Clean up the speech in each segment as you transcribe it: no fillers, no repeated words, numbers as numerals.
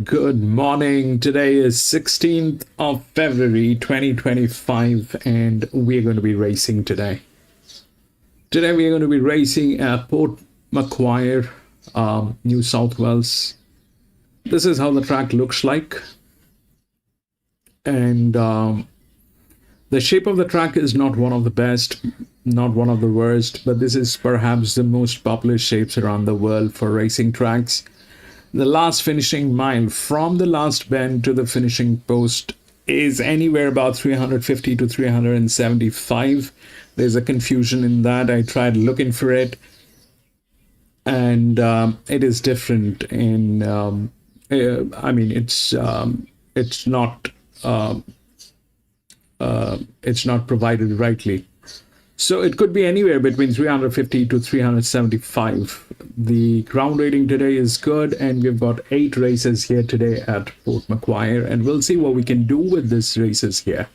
Good morning. Today is 16th of February 2025 and we're going to be racing today. Today we're going to be racing at Port Macquarie, New South Wales. This is how the track looks like. And the shape of the track is not one of the best, not one of the worst, but this is perhaps the most popular shapes around the world for racing tracks. The last finishing mile from the last bend to the finishing post is anywhere about 350 to 375. There's a confusion in that. I tried looking for it, and it is different. It's not provided rightly. So it could be anywhere between 350 to 375. The ground rating today is good, and we've got 8 races here today at Port Macquarie, and we'll see what we can do with these races here.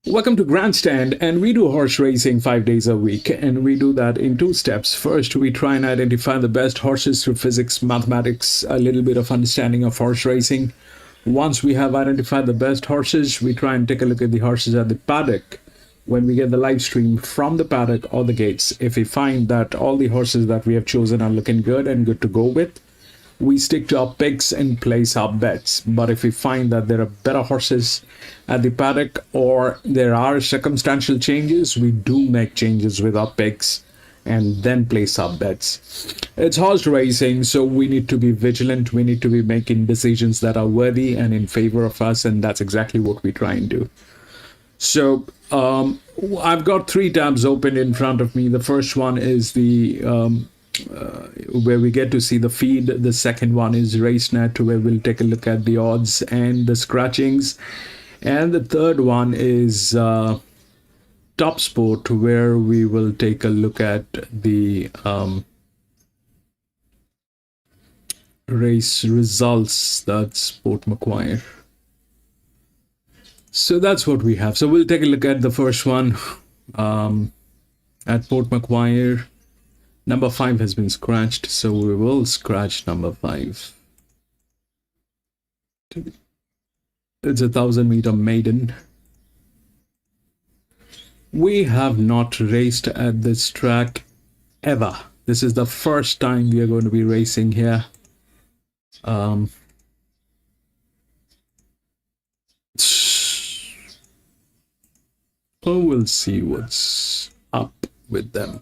Welcome to Grandstand, and we do horse racing 5 days a week, and we do that in 2 steps. First, we try and identify the best horses through physics, mathematics, a little bit of understanding of horse racing. Once we have identified the best horses, we try and take a look at the horses at the paddock. When we get the live stream from the paddock or the gates, if we find that all the horses that we have chosen are looking good and good to go with, we stick to our picks and place our bets. But if we find that there are better horses at the paddock or there are circumstantial changes, we do make changes with our picks and then place our bets. It's horse racing, so we need to be vigilant. We need to be making decisions that are worthy and in favor of us, and that's exactly what we try and do. So I've got 3 tabs open in front of me. The first one is the where we get to see the feed. The second one is RaceNet, where we'll take a look at the odds and the scratchings. And the third one is Top Sport, where we will take a look at the race results. That's Port Macquarie. So that's what we have. So we'll take a look at the first one at Port Macquarie. Number 5 has been scratched, so we will scratch number 5. It's a 1,000-meter maiden. We have not raced at this track ever. This is the first time we are going to be racing here. So we'll see what's up with them.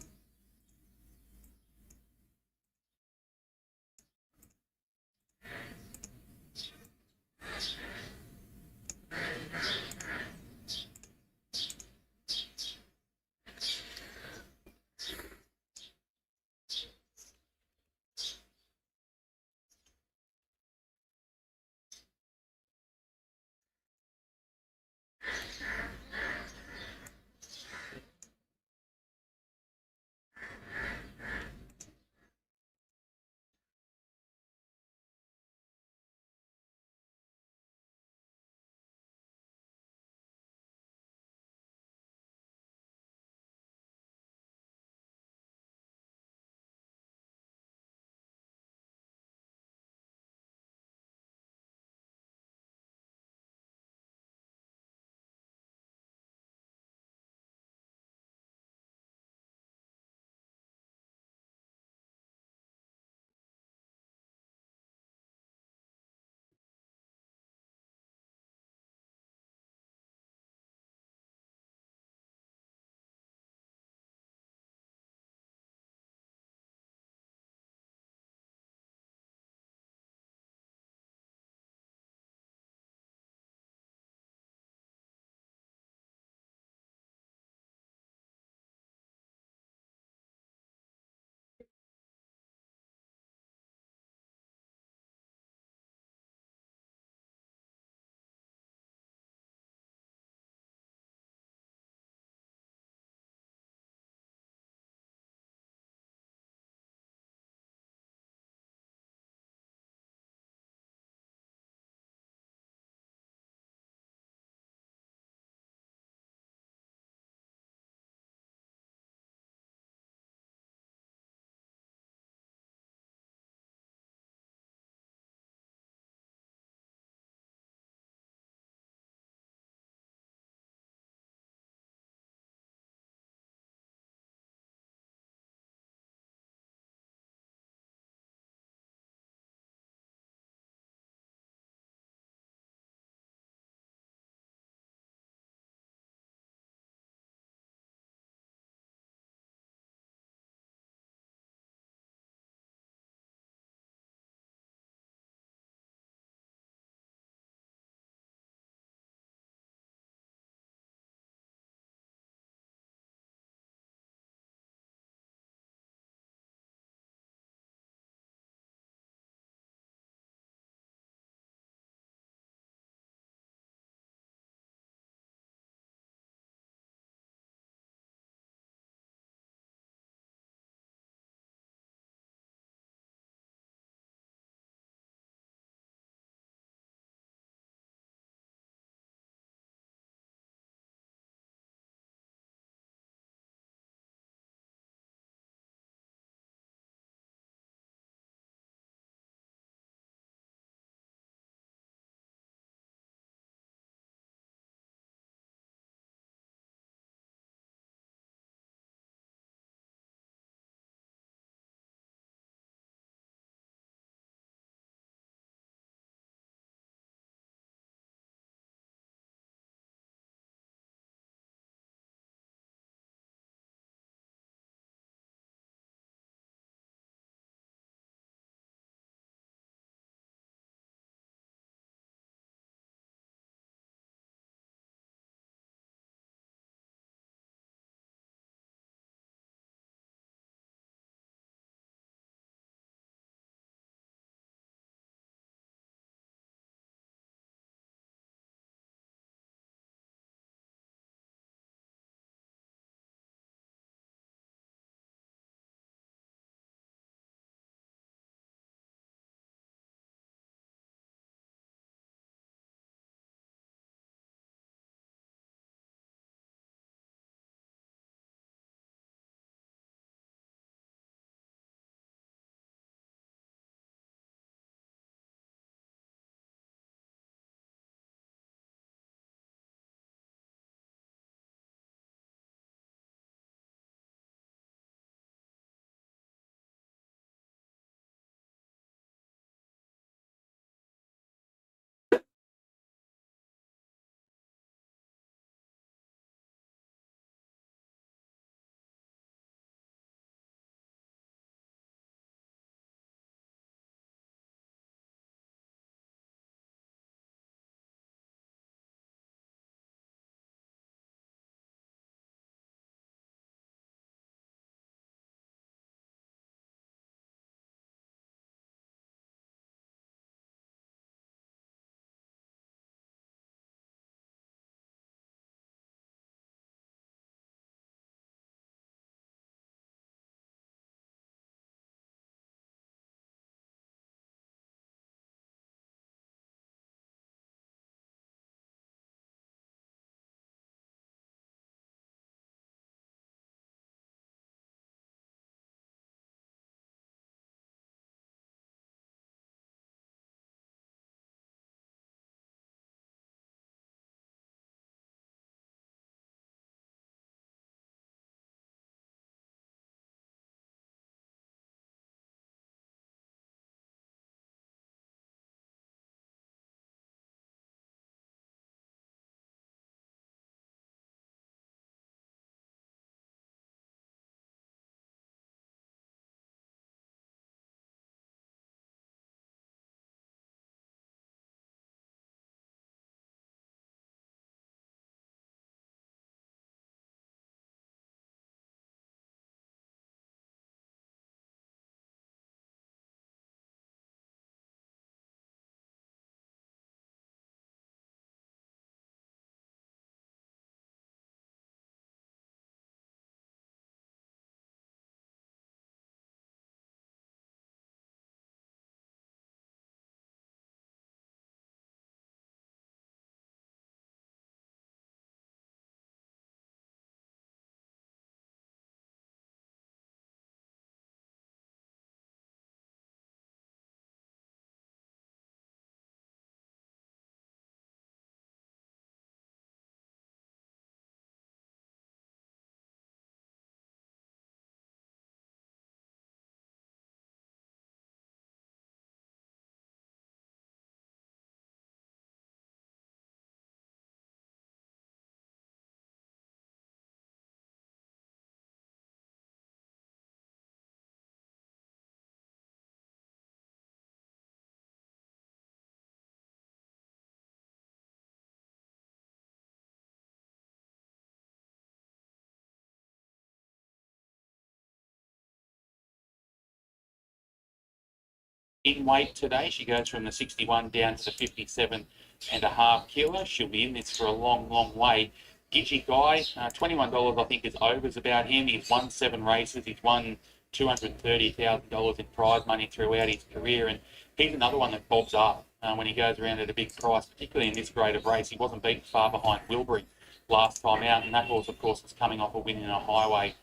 in weight today. She goes from the 61 down to the 57.5 kilo. She'll be in this for a long, long way. Gidgey Guy, $21 I think is overs about him. He's won 7 races. He's won $230,000 in prize money throughout his career, and he's another one that bobs up when he goes around at a big price, particularly in this grade of race. He wasn't beaten far behind Wilbury last time out, and that horse, of course, was coming off a win in a highway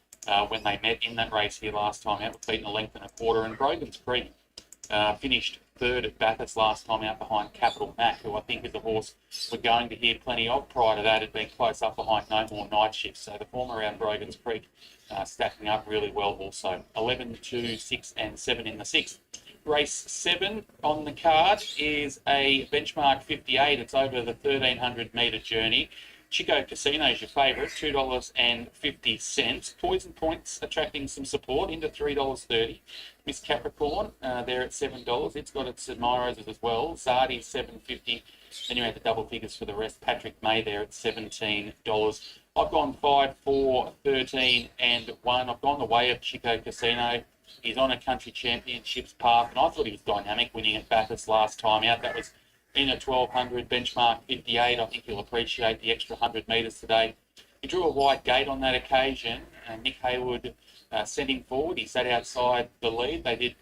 when they met in that race here last time out, was beaten a length and a quarter. And Brogan's Creek finished third at Bathurst last time out behind Capital Mac, who I think is a horse we're going to hear plenty of. Prior to that, had been close up behind No More Night Shifts. So the form around Brogan's Creek stacking up really well also. 11, 2, 6 and 7 in the 6th. Race 7 on the card is a benchmark 58. It's over the 1,300 metre journey. Chico Casino is your favourite, $2.50. Poison Points attracting some support into $3.30. Miss Capricorn, there at $7. It's got its admirers as well. Zardi $7.50. Then you have the double figures for the rest. Patrick May there at $17. I've gone 5, 4, 13 and 1. I've gone the way of Chico Casino. He's on a country championships path, and I thought he was dynamic winning at Bathurst last time out. That was in a 1200 benchmark 58. I think he'll appreciate the extra 100 metres today. He drew a wide gate on that occasion. Nick Haywood sent him forward. He sat outside the lead. They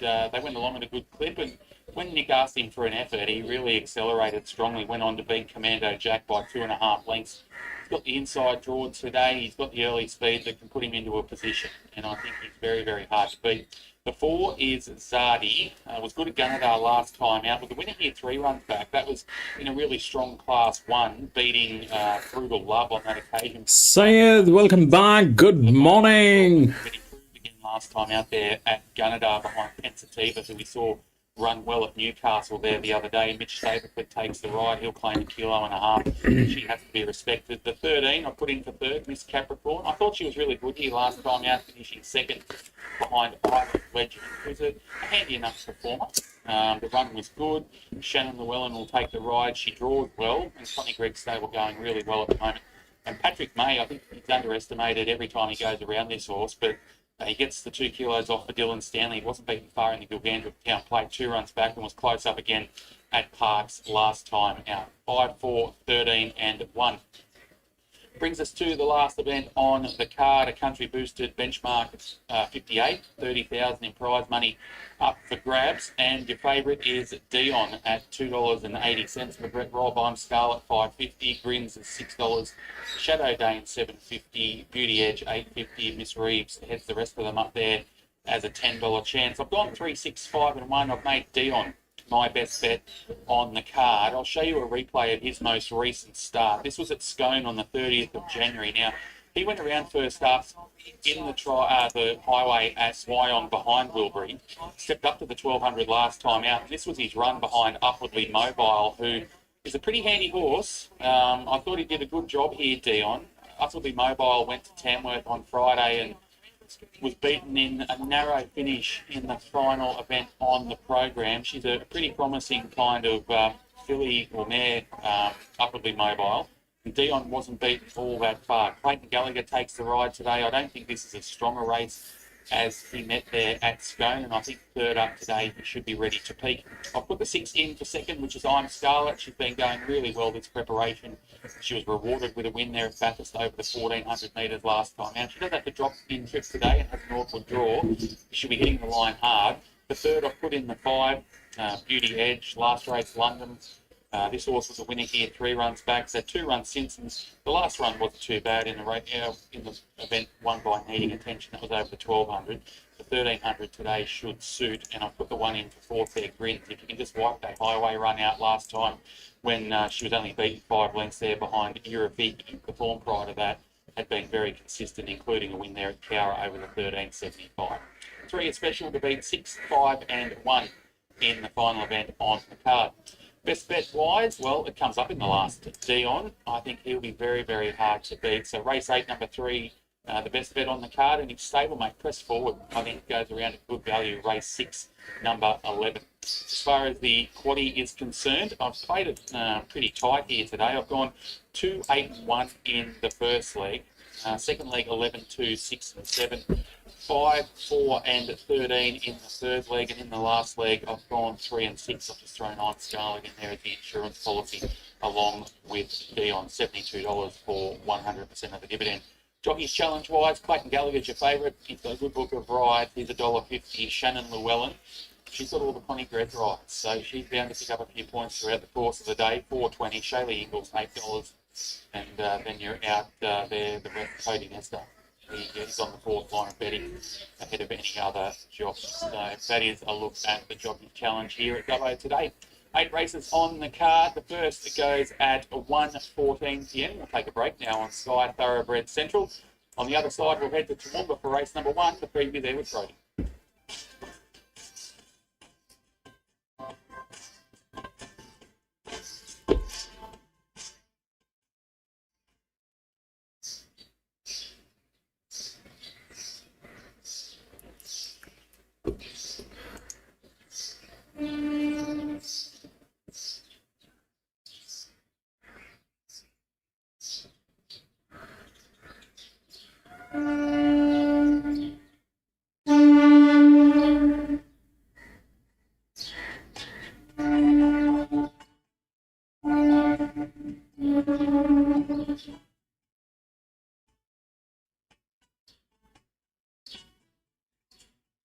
went along at a good clip, and when Nick asked him for an effort, he really accelerated strongly. Went on to beat Commando Jack by 2.5 lengths. He's got the inside draw today. He's got the early speed that can put him into a position, and I think he's very, very hard to beat. The 4 is Zardi. Was good at Gunnedah last time out, but the winner here 3 runs back. That was in a really strong Class 1, beating Frugal Love on that occasion. Syed, welcome back. Good morning. But he proved again last time out there at Gunnedah behind Pensativa, who we saw run well at Newcastle there the other day. Mitch Sabercliffe takes the ride. He'll claim 1.5 kilos. She has to be respected. The 13 I put in for third, Miss Capricorn. I thought she was really good here last time out, finishing second behind Island Legend, who's a handy enough performer. The run was good. Shannon Llewellyn will take the ride. She draws well, and Connie Gregg's stable going really well at the moment. And Patrick May, I think he's underestimated every time he goes around this horse, but he gets the 2 kilos off for Dylan Stanley. He wasn't beaten far in the Gilgandra Town Plate. 2 runs back and was close up again at Parks last time out. 5, 4, 13 and 1. Brings us to the last event on the card, a country boosted benchmark 58, 30,000 in prize money up for grabs. And your favourite is Dion at $2.80 for Brett Robb. I'm Scarlet $5.50, Grins is $6, Shadow Dane $7.50, Beauty Edge $8.50, Miss Reeves heads the rest of them up there as a $10 chance. I've gone 3, 6, 5 and 1. I've made Dion my best bet on the card. I'll show you a replay of his most recent start. This was at Scone on the 30th of January. Now, he went around first up in the highway at Wyong behind Wilbury, stepped up to the 1200 last time out. This was his run behind Upwardly Mobile, who is a pretty handy horse. I thought he did a good job here, Dion. Upwardly Mobile went to Tamworth on Friday and was beaten in a narrow finish in the final event on the program. She's a pretty promising kind of filly or mare, Upwardly Mobile. And Dion wasn't beaten all that far. Clayton Gallagher takes the ride today. I don't think this is as strong a race as he met there at Scone, and I think third up today he should be ready to peak. I've put the 6 in for second, which is I'm Scarlet. She's been going really well this preparation. She was rewarded with a win there at Bathurst over the 1,400 metres last time. Now, she does have to drop in trip today and has an awkward draw. She'll be hitting the line hard. The third I've put in the 5, Beauty Edge, last race London. This horse was a winner here 3 runs back, so 2 runs since, and the last run wasn't too bad in the event won by needing attention. That was over the 1,200. The 1,300 today should suit, and I've put the 1 in for 4th there, Grins. If you can just wipe that highway run out last time when she was only beaten 5 lengths there behind Eurovic, the form prior to that had been very consistent, including a win there at Cowra over the 13.75. 3 is special to beat 6, 5 and 1 in the final event on the card. Best bet wise, well, it comes up in the last. Dion, I think he'll be very, very hard to beat. So race 8, number 3, the best bet on the card, and his stablemate Press Forward, I think goes around at good value. Race 6, number 11. As far as the quaddie is concerned, I've played it pretty tight here today. I've gone 2, 8 and 1 in the first leg. Second leg, 11, 2, 6, and 7. 5, 4, and 13 in the third leg, and in the last leg, I've gone 3 and 6. I've just thrown on Scarlet in there as the insurance policy, along with Dion, $72 for 100% of the dividend. Jockeys challenge-wise, Clayton Gallagher's your favourite. He's got a good book of rides. He's $1.50. Shannon Llewellyn, she's got all the Connie Gregg rides, so she's bound to pick up a few points throughout the course of the day. $4.20. Shaylee Ingles, $8. And then you're out there, the rest Cody Nesta. He's on the fourth line of betting ahead of any other jockeys. So that is a look at the Jockey Challenge here at Dubbo today. 8 races on the card. The first goes at 1:14 p.m. We'll take a break now on Sky Thoroughbred Central. On the other side, we'll head to Toowoomba for race number 1. The preview there with Brody.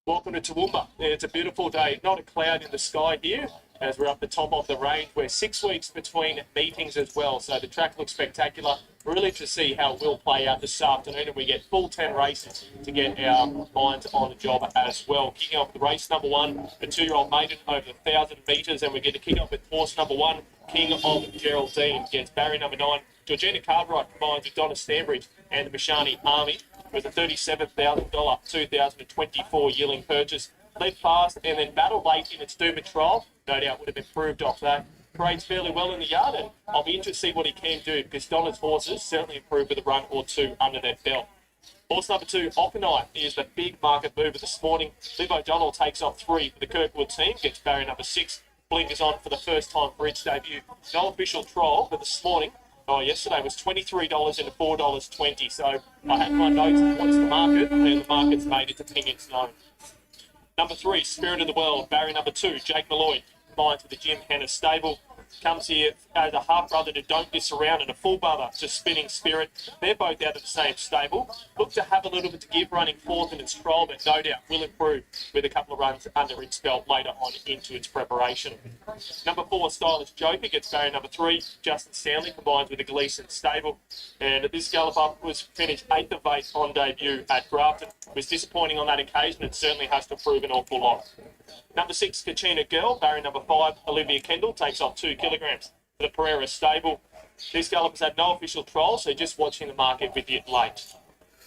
Welcome to Toowoomba. It's a beautiful day, not a cloud in the sky here as we're up the top of the range. We're 6 weeks between meetings as well, so the track looks spectacular. Really to see how it will play out this afternoon, and we get full 10 races to get our minds on the job as well. Kicking off with race number 1, a 2-year-old maiden over 1,000 metres, and we get to kick off with horse number 1, King of Geraldine, against barrier number 9. Georgina Cartwright combines with Donna Stanbridge and the Mashani Army with a $37,000 2024 yearling purchase. Led fast and then battled late in its Doomba trial. No doubt would have improved off that. Parades fairly well in the yard, and I'll be interested to see what he can do because Donna's horses certainly improved with a run or two under their belt. Horse number 2, Ockenite, is the big market mover this morning. Liv O'Donnell takes off 3 for the Kirkwood team, gets barrier number 6. Blinkers on for the first time for its debut. No official trial, but this morning, yesterday was $23 into $4.20. So I had my notes of what's the market, and the market's made its opinions known. Number 3, Spirit of the World, barrier number 2, Jake Malloy, combines with the Jim Henner stable. Comes here as a half-brother to Don't Diss Around and a full brother to Spinning Spirit. They're both out of the same stable. Look to have a little bit to give running fourth in its trial, but no doubt will improve with a couple of runs under its belt later on into its preparation. Number 4, Stylish Joker, gets barrier number 3. Justin Stanley combines with the Gleason stable. And this galloper was finished 8th of 8 on debut at Grafton. Was disappointing on that occasion and certainly has to prove an awful lot. Number 6, Kachina Girl, barrier number 5, Olivia Kendall, takes off 2 kilograms for the Pereira stable. This galloper's had no official trial, so just watching the market with it late.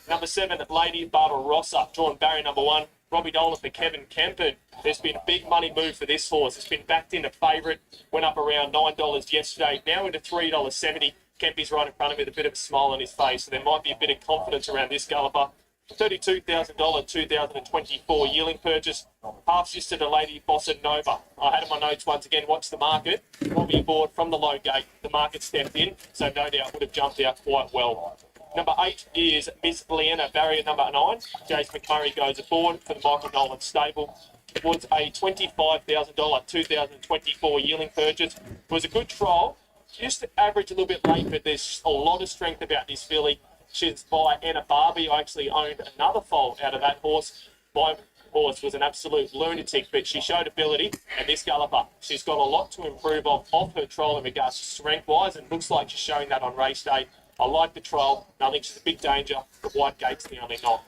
Number 7, Lady Barbarossa, drawn barrier number 1, Robbie Dolan for Kevin Kempen. There's been a big money move for this horse. It's been backed into favourite, went up around $9 yesterday, now into $3.70. Kempy's right in front of me with a bit of a smile on his face, so there might be a bit of confidence around this galloper. $32,000 2024 yearling purchase. Half sister to Lady Bossa Nova. I had in my notes once again, watch the market. Robbie aboard from the low gate. The market stepped in, so no doubt would have jumped out quite well. Number 8 is Miss Leanna, barrier number 9. Jace McMurray goes aboard for the Michael Nolan stable. It was a $25,000 2024 yearling purchase. It was a good trial. Just average a little bit late, but there's a lot of strength about this filly. She's by Anna Barbie. I actually owned another foal out of that horse. My horse was an absolute lunatic, but she showed ability, and this galloper, she's got a lot to improve off her trial in regards to strength-wise, and looks like she's showing that on race day. I like the trial, and I think she's a big danger. The White Gate's the only knock.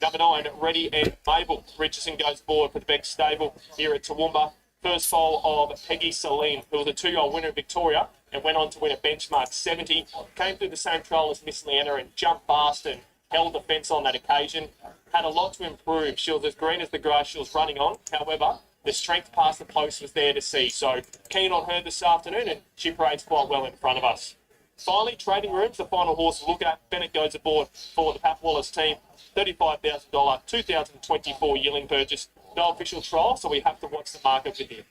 Number 9, Ready and Mabel. Richardson goes forward for the Beck stable here at Toowoomba. First foal of Peggy Celine, who was a 2-year-old winner of Victoria and went on to win a benchmark 70. Came through the same trial as Miss Leanna and jumped fast and held the fence on that occasion. Had a lot to improve. She was as green as the grass she was running on. However, the strength past the post was there to see. So keen on her this afternoon, and she parades quite well in front of us. Finally, Trading Rooms, the final horse to look at. Bennett goes aboard for the Pat Wallace team. $35,000 2024 yearling purchase. No official trial, so we have to watch the market with him.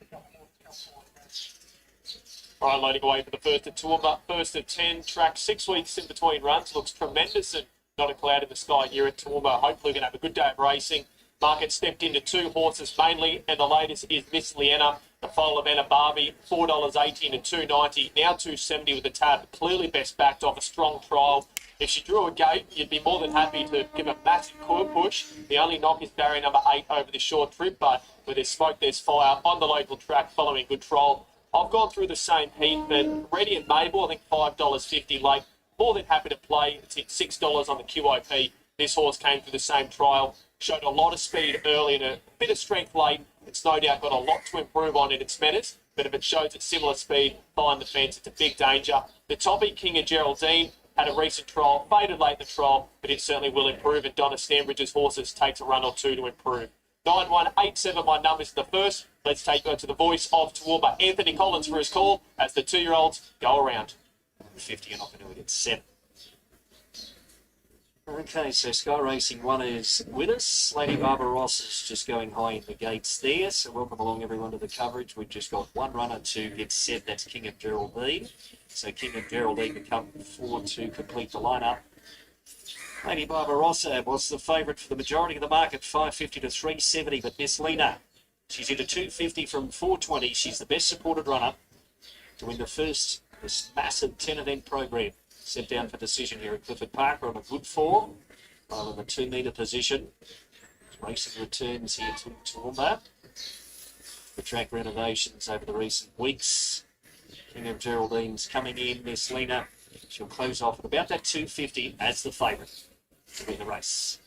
All right, loading away for the first of Toowoomba. First of 10, track 6 weeks in between runs. Looks tremendous, and not a cloud in the sky here at Toowoomba. Hopefully we're going to have a good day of racing. Market stepped into 2 horses mainly, and the latest is Miss Leanna, the foal of Anna Barbie, $4.80 to $2.90, now $2.70 with a tab. Clearly best backed off a strong trial. If she drew a gate, you'd be more than happy to give a massive push. The only knock is barrier number 8 over the short trip, but where there's smoke, there's fire on the local track following good trial. I've gone through the same heat, but Ready and Mabel, I think $5.50 late. More than happy to play. It's hit $6 on the QIP. This horse came through the same trial, showed a lot of speed early and a bit of strength late. It's no doubt got a lot to improve on in its menace, but if it shows at similar speed, find the fence, it's a big danger. The toppy, King of Geraldine, had a recent trial, faded late in the trial, but it certainly will improve, and Donna Stanbridge's horses takes a run or two to improve. 9187, my numbers in the first. Let's take her to the voice of Toowoomba, Anthony Collins, for his call as the 2-year-olds go around. 50 and not going to get 7. Okay, so Sky Racing 1 is with us. Lady Barbara Ross is just going high in the gates there. So welcome along everyone to the coverage. We've just got one runner to get set. That's King of Geraldine. So King of Geraldine to come forward to complete the lineup. Lady Barbara Ross was the favourite for the majority of the market, 550 to 370. But Miss Lena, she's into 250 from 420. She's the best supported runner to win the first this massive 10-event program. Set down for decision here at Clifford Park. We're on a good 4, rather than the 2-metre position. Racing returns here to Toowoomba. The track renovations over the recent weeks. King of Geraldine's coming in. Miss Lena, she'll close off at about that 250 as the favourite to win the race.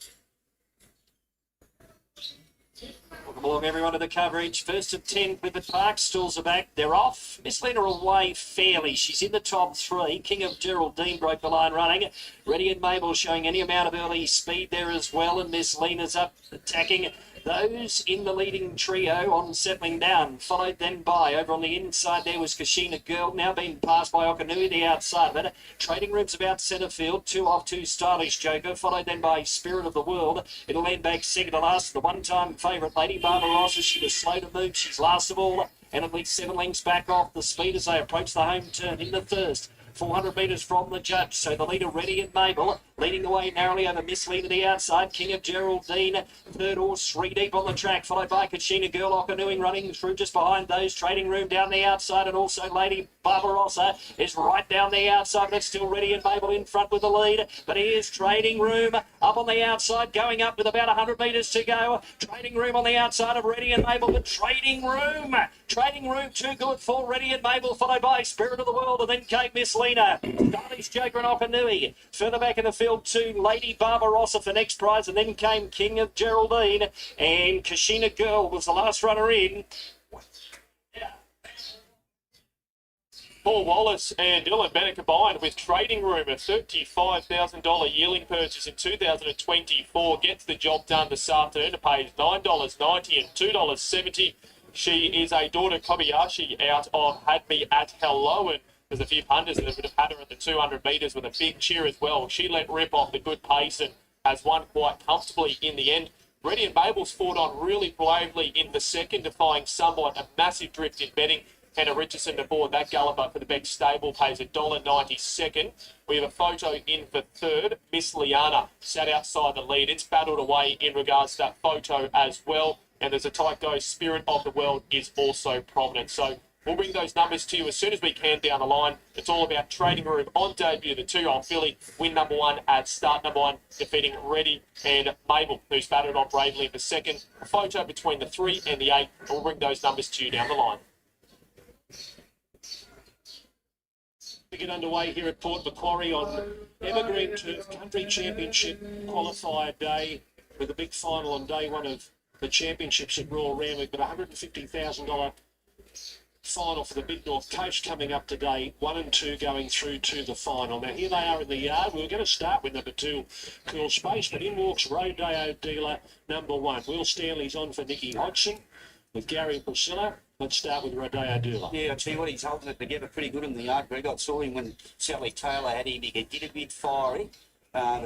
Welcome along everyone to the coverage. First of 10, Clifford Park. Stalls are back. They're off. Miss Lena away fairly. She's in the top 3. King of Geraldine broke the line running. Ready and Mabel showing any amount of early speed there as well. And Miss Lena's up attacking those in the leading trio on settling down. Followed then by, over on the inside there was Kashina Girl, now being passed by Okanui, the outside of it. Trading Room's about centre field. 2 off, 2 Stylish Joker. Followed then by Spirit of the World. It'll land back second to last. The one-time favourite, Lady Barbara Ross, she was slow to move. She's last of all, and at least 7 lengths back off the speed as they approach the home turn in the first. 400 metres from the judge. So the leader, Ready and Mabel, leading the way narrowly over Miss Lee to the outside. King of Geraldine, third horse, 3 deep on the track, followed by Kachina Girl, Okanui running through just behind those. Trading Room down the outside, and also Lady Barbarossa is right down the outside, but it's still Ready and Mabel in front with the lead. But here's Trading Room up on the outside, going up with about 100 metres to go. Trading Room on the outside of Ready and Mabel, but Trading Room too good for Ready and Mabel, followed by Spirit of the World, and then came Miss Lena, Stylish Joker and Okanui. Further back in the field to Lady Barbarossa for next prize, and then came King of Geraldine, and Kashina Girl was the last runner in. Paul Wallace and Dylan Bennett combined with Trading Room, a $35,000 yearling purchase in 2024. Gets the job done this afternoon. It pays $9.90 and $2.70. She is a daughter Kobayashi out of Had Me at Hello, and there's a few punters that would have had her at the 200 metres with a big cheer as well. She let rip off the good pace and has won quite comfortably in the end. Ready and Mabel's fought on really bravely in the second, defying somewhat a massive drift in betting. Hannah Richardson to board that galloper for the Beck stable, pays $1.90 second. We have a photo in for third. Miss Liana sat outside the lead. It's battled away in regards to that photo as well. And there's a tight go. Spirit of the World is also prominent. So we'll bring those numbers to you as soon as we can down the line. It's all about Trading Room on debut. The 2-year-old filly win number 1 at start number 1, defeating Ready and Mabel, who's battled on bravely in the second. A photo between the 3 and the 8. And we'll bring those numbers to you down the line. We get underway here at Port Macquarie on Evergreen Turf Country Championship qualifier day, with a big final on day 1 of the championships at Royal Randwick. But $150,000 final for the Mid North Coast coming up today. 1 and 2 going through to the final. Now here they are in the yard. We were going to start with number 2, Cool Space, but in walks Rodeo Dealer number 1. Will Stanley's on for Nicky Hodgson with Gary Priscilla. Let's start with Rodeo Dealer. Yeah, I tell you what, he's holding it together pretty good in the yard, Greg. I saw him when Sally Taylor had him. He did a bit fiery.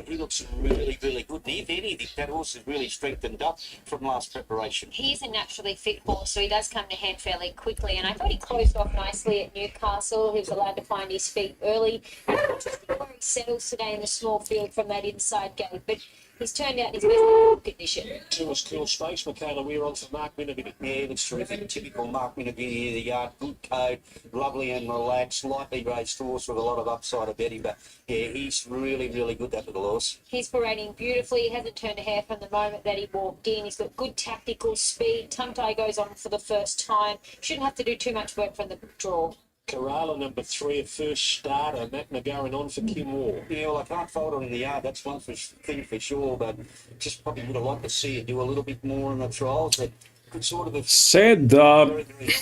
He looks really, really good. If anything, that horse is really strengthened up from last preparation. He is a naturally fit horse, so he does come to hand fairly quickly. And I thought he closed off nicely at Newcastle. He was allowed to find his feet early. Interesting where he settles today in the small field from that inside gate, but he's turned out in his best condition. Two is Cool Space. Michaela Weir on for Mark Minovini. Yeah, looks terrific. Typical Mark Minovini, the yard, good code, lovely and relaxed, lightly raced horse with a lot of upside about him. But yeah, he's really, really good, that little horse. He's parading beautifully. He hasn't turned a hair from the moment that he walked in. He's got good tactical speed. Tongue tie goes on for the first time. Shouldn't have to do too much work from the draw. Kerala number 3, a first starter. Matt McGarren on for Kim Wall. Yeah, well, I can't fault it in the yard. That's one thing for sure. But just probably would have liked to see it do a little bit more in the trials. But could sort of have Said very, very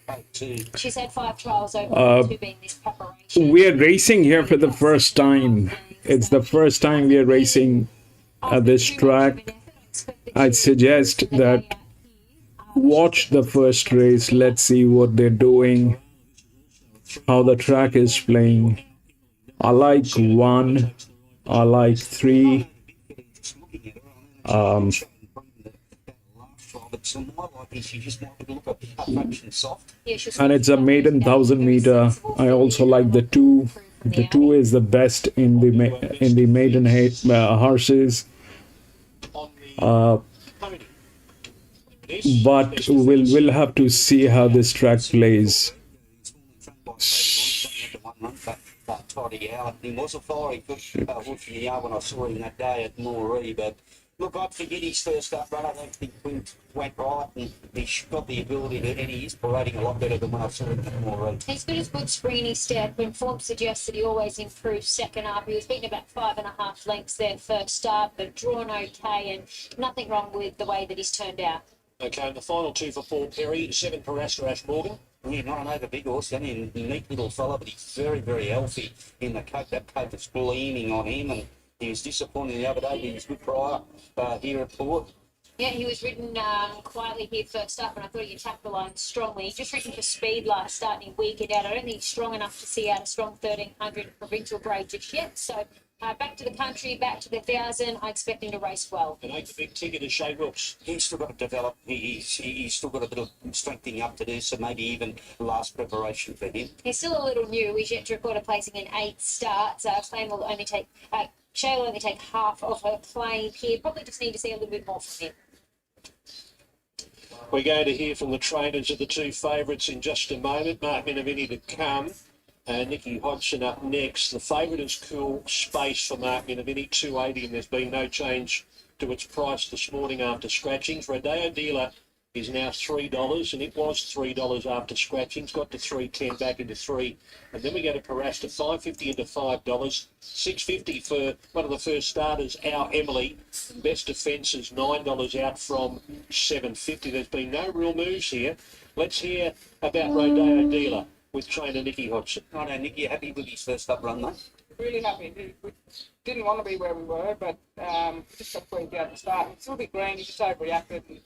healthy too. She's had 5 trials over to be in this preparation. We are racing here for the first time. It's the first time we are racing at this track. I'd suggest that watch the first race. Let's see what they're doing, how the track is playing. I like 1. I like 3. And it's a maiden 1,000 meter. I also like the 2. The 2 is the best in the maiden horses. But we'll have to see how this track plays. He was a fiery horse in the yard when I saw him that day at Moree, but look, I'd forget his first up run. I don't think things went right, and he's got the ability to, and he is parading a lot better than when I saw him at Moree. He's got his good springy step, and form suggests that he always improves second up. He was beaten about 5.5 lengths there first up, but drawn okay, and nothing wrong with the way that he's turned out. Okay, and the final 2 for Paul Perry. 7 Parasta Ash Morgan. Yeah, not an over big horse, only a neat little fella, but he's very, very healthy in the coat. That coat is gleaming on him, and he was disappointed the other day. He was good prior here at Port. Yeah, he was ridden quietly here first up, and I thought he attacked the line strongly. He's just ridden for speed last start, and he weakened out. I don't think he's strong enough to see out a strong 1,300 provincial grade just yet. So back to the country, back to the 1,000. I expect him to race well. And 8 the big ticket is Shea Wilkes. He's still got to develop. He's still got a bit of strengthening up to do, so maybe even last preparation for him. He's still a little new. He's yet to record a placing in 8 starts. Claim will only take... Shea will only take half of her claim here. Probably just need to see a little bit more from him. We're going to hear from the trainers of the 2 favourites in just a moment. Mark Minovini to come. Nikki Hodgson up next. The favourite is Cool Space for Mark Minovini, 280, and there's been no change to its price this morning after scratchings. Rodeo Dealer is now $3, and it was $3 after scratchings. Got to $3.10, back into 3, and then we go to Parasta, $5.50 into $5, $6.50 for one of the first starters, Our Emily. Best Defence is $9 out from $7.50. There's been no real moves here. Let's hear about Rodeo Dealer with trainer Nikki Hodgson. I know, Nick, you happy with his first up run, mate? Really happy. We didn't want to be where we were, but just got squeezed out at the start. It's still a bit green, he just overreacted and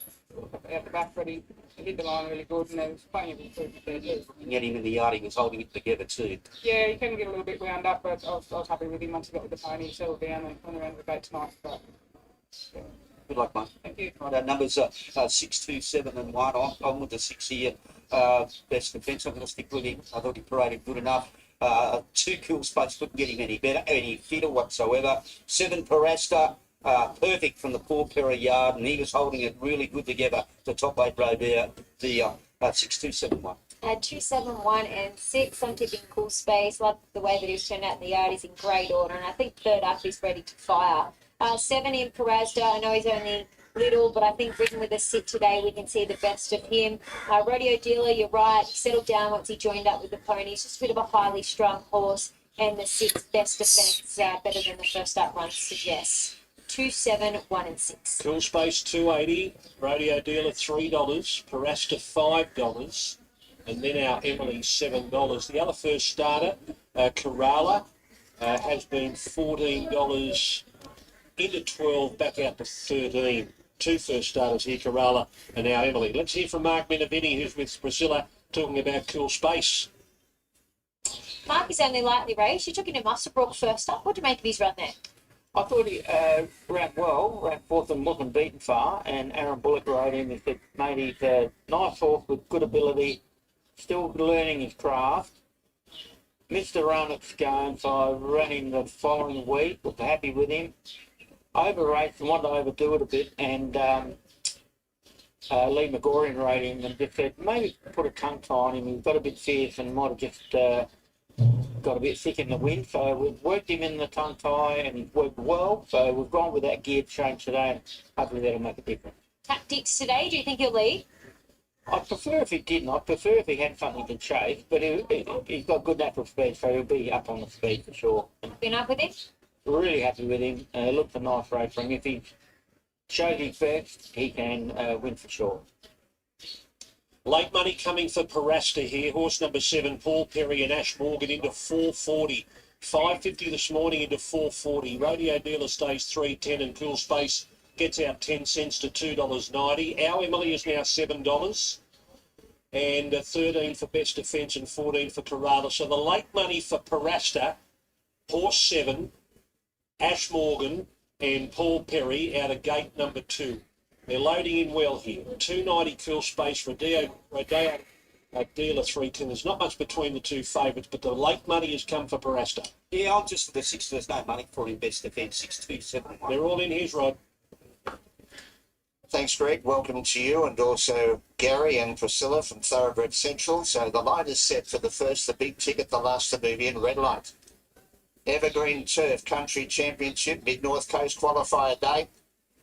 out the back, but he hit the line really good, and there was plenty of improvement there too. You get him in the yard, he was holding it together too. Yeah, he can get a little bit wound up, but I was happy with him once he got with the pony. He settled down and went around the gate tonight. But, yeah. Good luck, mate. Thank you. Right, our numbers are 6, 2, 7 and 1. I'm with the 6 here. Best Defence, I'm going to stick with him. I thought he paraded good enough. 2 Cool Space, couldn't get him any better, any fitter whatsoever. 7 Parasta, perfect from the Port Macquarie yard, and he was holding it really good together. The top 8 row there, the 6, 2, 7, 1. 2, 7, 1 and 6. I'm tipping Cool Space. Love the way that he's turned out in the yard. He's in great order, and I think third up he's ready to fire. 7 in Parasta. I know he's only little, but I think ridden with a sit today, we can see the best of him. Rodeo Dealer, you're right. He settled down once he joined up with the ponies. Just a bit of a highly strung horse, and the 6 Best Defence better than the first up run suggests. 2, 7, 1 and 6. Cool Space $2.80, Rodeo Dealer $3, Parasta $5, and then Our Emily $7. The other first starter, Kerala, has been $14 into 12, back out to 13. 2 first starters here, Kerala and Our Emily. Let's hear from Mark Minovini, who's with Priscilla, talking about Cool Space. Mark is only lightly raced. You took him to Mustabrook first up. What do you make of his run there? I thought he ran well, ran fourth and wasn't beaten far, and Aaron Bullock rode him. He said, mate, he's a nice horse with good ability, still learning his craft. Missed the run at Scone, so I ran him the following week, was happy with him. Over-raced and wanted to overdo it a bit, and Lee McGorian rode him and just said, maybe put a tongue tie on him. He got a bit fierce and might have just got a bit thick in the wind. So we've worked him in the tongue tie and he's worked well. So we've gone with that gear change today and hopefully that'll make a difference. Tactics today, do you think he'll lead? I'd prefer if he didn't. I'd prefer if he had something to chase, but he's got good natural speed, so he'll be up on the speed for sure. Been up with him? Really happy with him. Looks a nice race for him. If he shows his best, he can win for sure. Late money coming for Parasta here. Horse number 7, Paul Perry and Ash Morgan into 440. 550 this morning into 440. Rodeo Dealer stays 310 and Cool Space gets out 10 cents to $2.90. Our Emily is now $7 and 13 for Best Defence and 14 for Kerala. So the late money for Parasta, Horse 7, Ash Morgan and Paul Perry out of gate number 2. They're loading in well here. 290 Cool Space, Rodeo Dealer 310. There's not much between the two favourites, but the late money has come for Parasta. Yeah, I'll just for the 6. There's no money for him. Best Defence 627. They're all in his Rod. Thanks, Greg. Welcome to you and also Gary and Priscilla from Thoroughbred Central. So the line is set for the first, the big ticket, the last to move in, red light. Evergreen Turf Country Championship, Mid-North Coast qualifier day.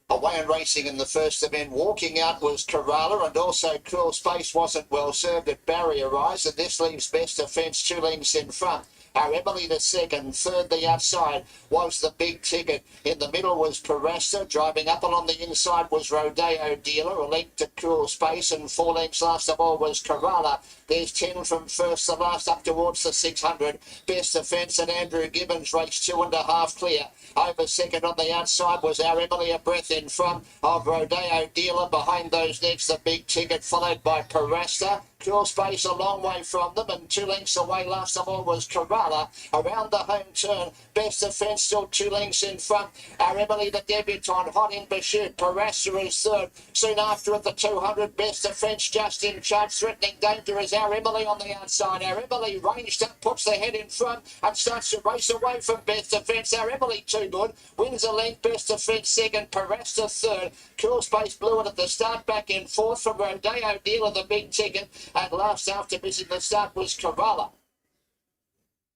Away and racing in the first event. Walking out was Kerala and also Cool Space wasn't well served at Barrier Rise, and this leaves Best Defence 2 lengths in front. Our Emily the second, third the outside was the big ticket. In the middle was Parasta. Driving up along the inside was Rodeo Dealer, a length to Cool Space, and 4 lengths last of all was Kerala. There's 10 from first to last up towards the 600. Best Defence and Andrew Gibbons raced 2.5 clear. Over second on the outside was our Emily, a breath in front of Rodeo Dealer. Behind those next the big ticket followed by Parasta. Cool Space a long way from them, and 2 lengths away last of all was Kerala. Around the home turn, Best Defence still 2 lengths in front. Our Emily the debutante, hot in pursuit. Parasta is third. Soon after at the 200, Best Defence just in charge. Threatening danger is our Emily on the outside. Our Emily ranged up, puts the head in front and starts to race away from Best Defence. Our Emily too good. Wins a length, Best Defence second, Parasta third. Cool Space blew it at the start, back in fourth from Rodeo Dealer, the big ticket. And last after missing the start was Kerala.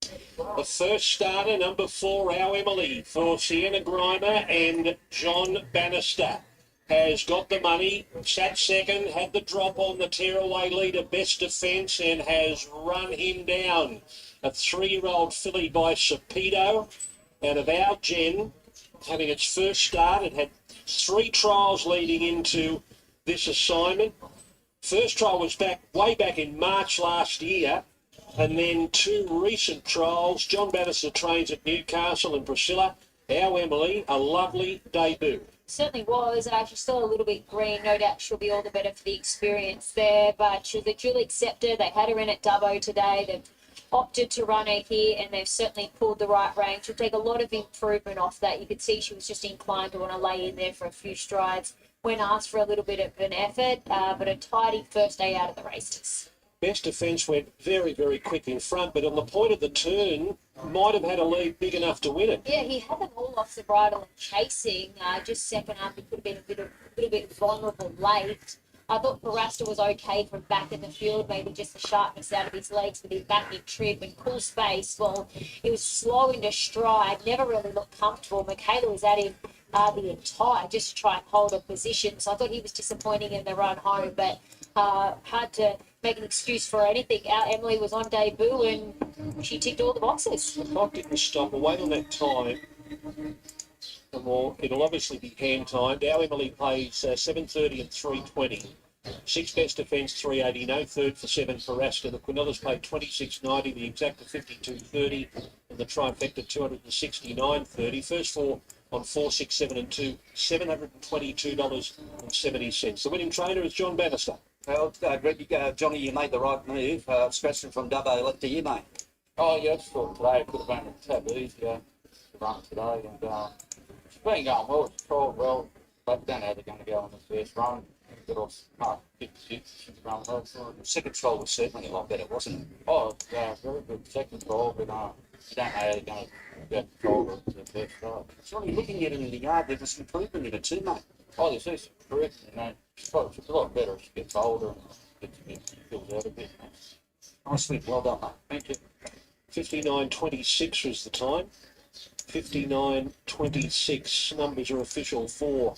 The first starter, number 4, Our Emily, for Sienna Grimer and John Bannister, has got the money, sat second, had the drop on the tearaway leader, Best Defence, and has run him down. A 3-year-old filly by Sapido out of Our Gen, having its first start. It had 3 trials leading into this assignment. First trial was way back in March last year, and then 2 recent trials. John Bannister trains at Newcastle, and Priscilla, Our Emily, a lovely debut. Certainly was. She's still a little bit green. No doubt she'll be all the better for the experience there, but she's a duly accepted. They had her in at Dubbo today. They've opted to run her here, and they've certainly pulled the right range. She'll take a lot of improvement off that. You could see she was just inclined to want to lay in there for a few strides when asked for a little bit of an effort, but a tidy first day out of the races. Best Defence went very, very quick in front, but on the point of the turn, might have had a lead big enough to win it. Yeah, he had them all off the bridle and chasing. Just second up, he could have been a little bit vulnerable late. I thought Parasta was okay from back in the field, maybe just the sharpness out of his legs with his backing trip and Cool Space. Well, he was slow into stride, never really looked comfortable. Michaela was at him the entire just to try and hold a position. So I thought he was disappointing in the run home, but hard to make an excuse for anything. Our Emily was on debut and she ticked all the boxes. The clock didn't stop. We'll wait on that time. And it'll obviously be hand timed. Our Emily plays 7:30 and 3:20. 6 Best Defence 380. No third for 7 for Ascot. The Quinellas played 26.90. The exacta 52.30. And the trifecta 269.30. First 4 on 4, 6, 7 and 2. $722.70. The winning trainer is John Bannister. Well, Greg, Johnny, you made the right move. Scratching from Dubbo left to you, mate. Oh, yeah, I just thought today it could have been a tab easier to run today. And been going well. It's trialled well. But don't know how they're going to go on the first run. Good off Mark 56. She's run well for it. The second trial was certainly a lot better, wasn't it? Oh, very good second trial, but you don't know how they're going to get trialled the first trial. Surely looking at it in the yard, there was some improvement in it too, mate. Oh, there's some improvement, you know. She's a lot better as she gets older and fills out a bit. Nicely, well done, mate. Thank you. 59.26 was the time. 59.26. Numbers are official. 4,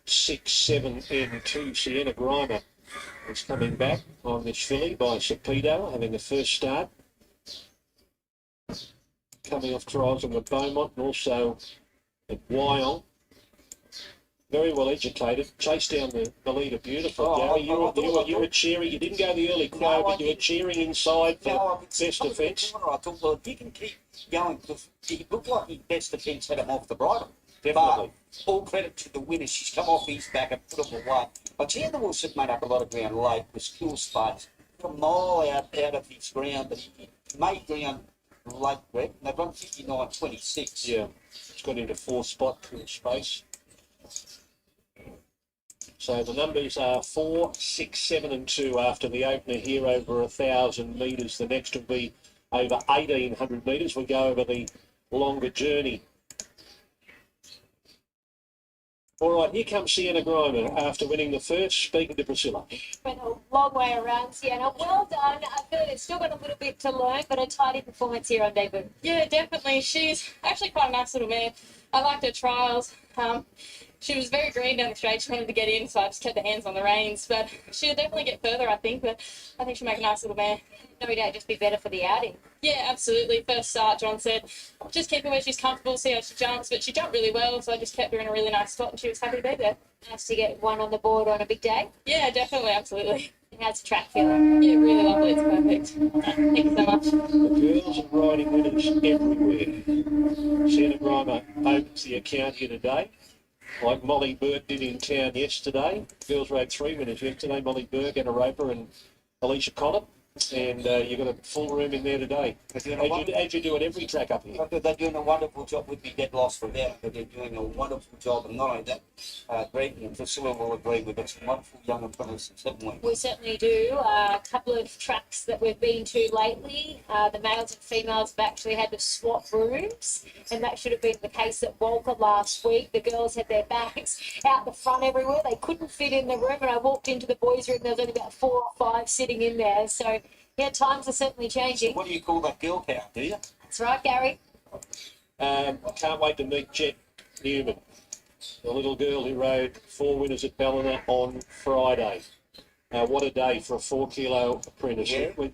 6, 7, and 2. Sienna Grimer is coming back on this filly by Sapedo, having the first start. Coming off trials on the Beaumont and also at Wyong. Very well educated. Chased down the leader beautiful. Gary, you were cheering. You didn't go the early crowd, but you were cheering inside for best defence. I thought, well, if you can keep going, because he looked like his best defence had him off the bridle. Definitely. But all credit to the winner. She's come off his back and put him away. But Chandler Wilson made up a lot of ground late with skill space. A mile out of his ground, but he made ground late, Greg. And they've run 59.26. Yeah, it's got into 4 spot cool space. So the numbers are 4, 6, 7, and 2 after the opener here over 1,000 metres. The next will be over 1,800 metres. We go over the longer journey. All right, here comes Sienna Grimer after winning the first. Speaking to Priscilla. Went a long way around, Sienna. Well done. I feel it's still got a little bit to learn, but a tidy performance here on debut. Yeah, definitely. She's actually quite a nice little mare. I liked her trials. She was very green down the straight. She wanted to get in, so I just kept the hands on the reins. But she'll definitely get further, I think. But I think she'll make a nice little mare. No doubt just be better for the outing. Yeah, absolutely. First start, John said, just keep her where she's comfortable, see how she jumps. But she jumped really well, so I just kept her in a really nice spot, and she was happy to be there. Nice to get one on the board on a big day. Yeah, definitely, absolutely. How's the track feeling? Yeah, really lovely. It's perfect. Thank you so much. The girls are riding winners everywhere. Sienna Grimer opens the account here today, like Molly Burke did in town yesterday. Girls rode 3 winners yesterday, Molly Burke, Anna Roper and Alicia Connor. And you've got a full room in there today, as you do at every track up here. They're doing a wonderful job. We'd be dead lost without it, but they're doing a wonderful job. And not only that, Greg and Priscilla will agree, we've got some wonderful young apprentices, haven't we? We certainly do. A couple of tracks that we've been to lately, the males and females have actually had to swap rooms, and that should have been the case at Walker last week. The girls had their bags out the front everywhere. They couldn't fit in the room, and I walked into the boys' room, there was only about 4 or 5 sitting in there. So, yeah, times are certainly changing. What do you call that girl power, do you? That's right, Gary. I can't wait to meet Jet Newman, the little girl who rode 4 winners at Ballina on Friday. What a day for a 4 kilo apprentice. Yeah. We're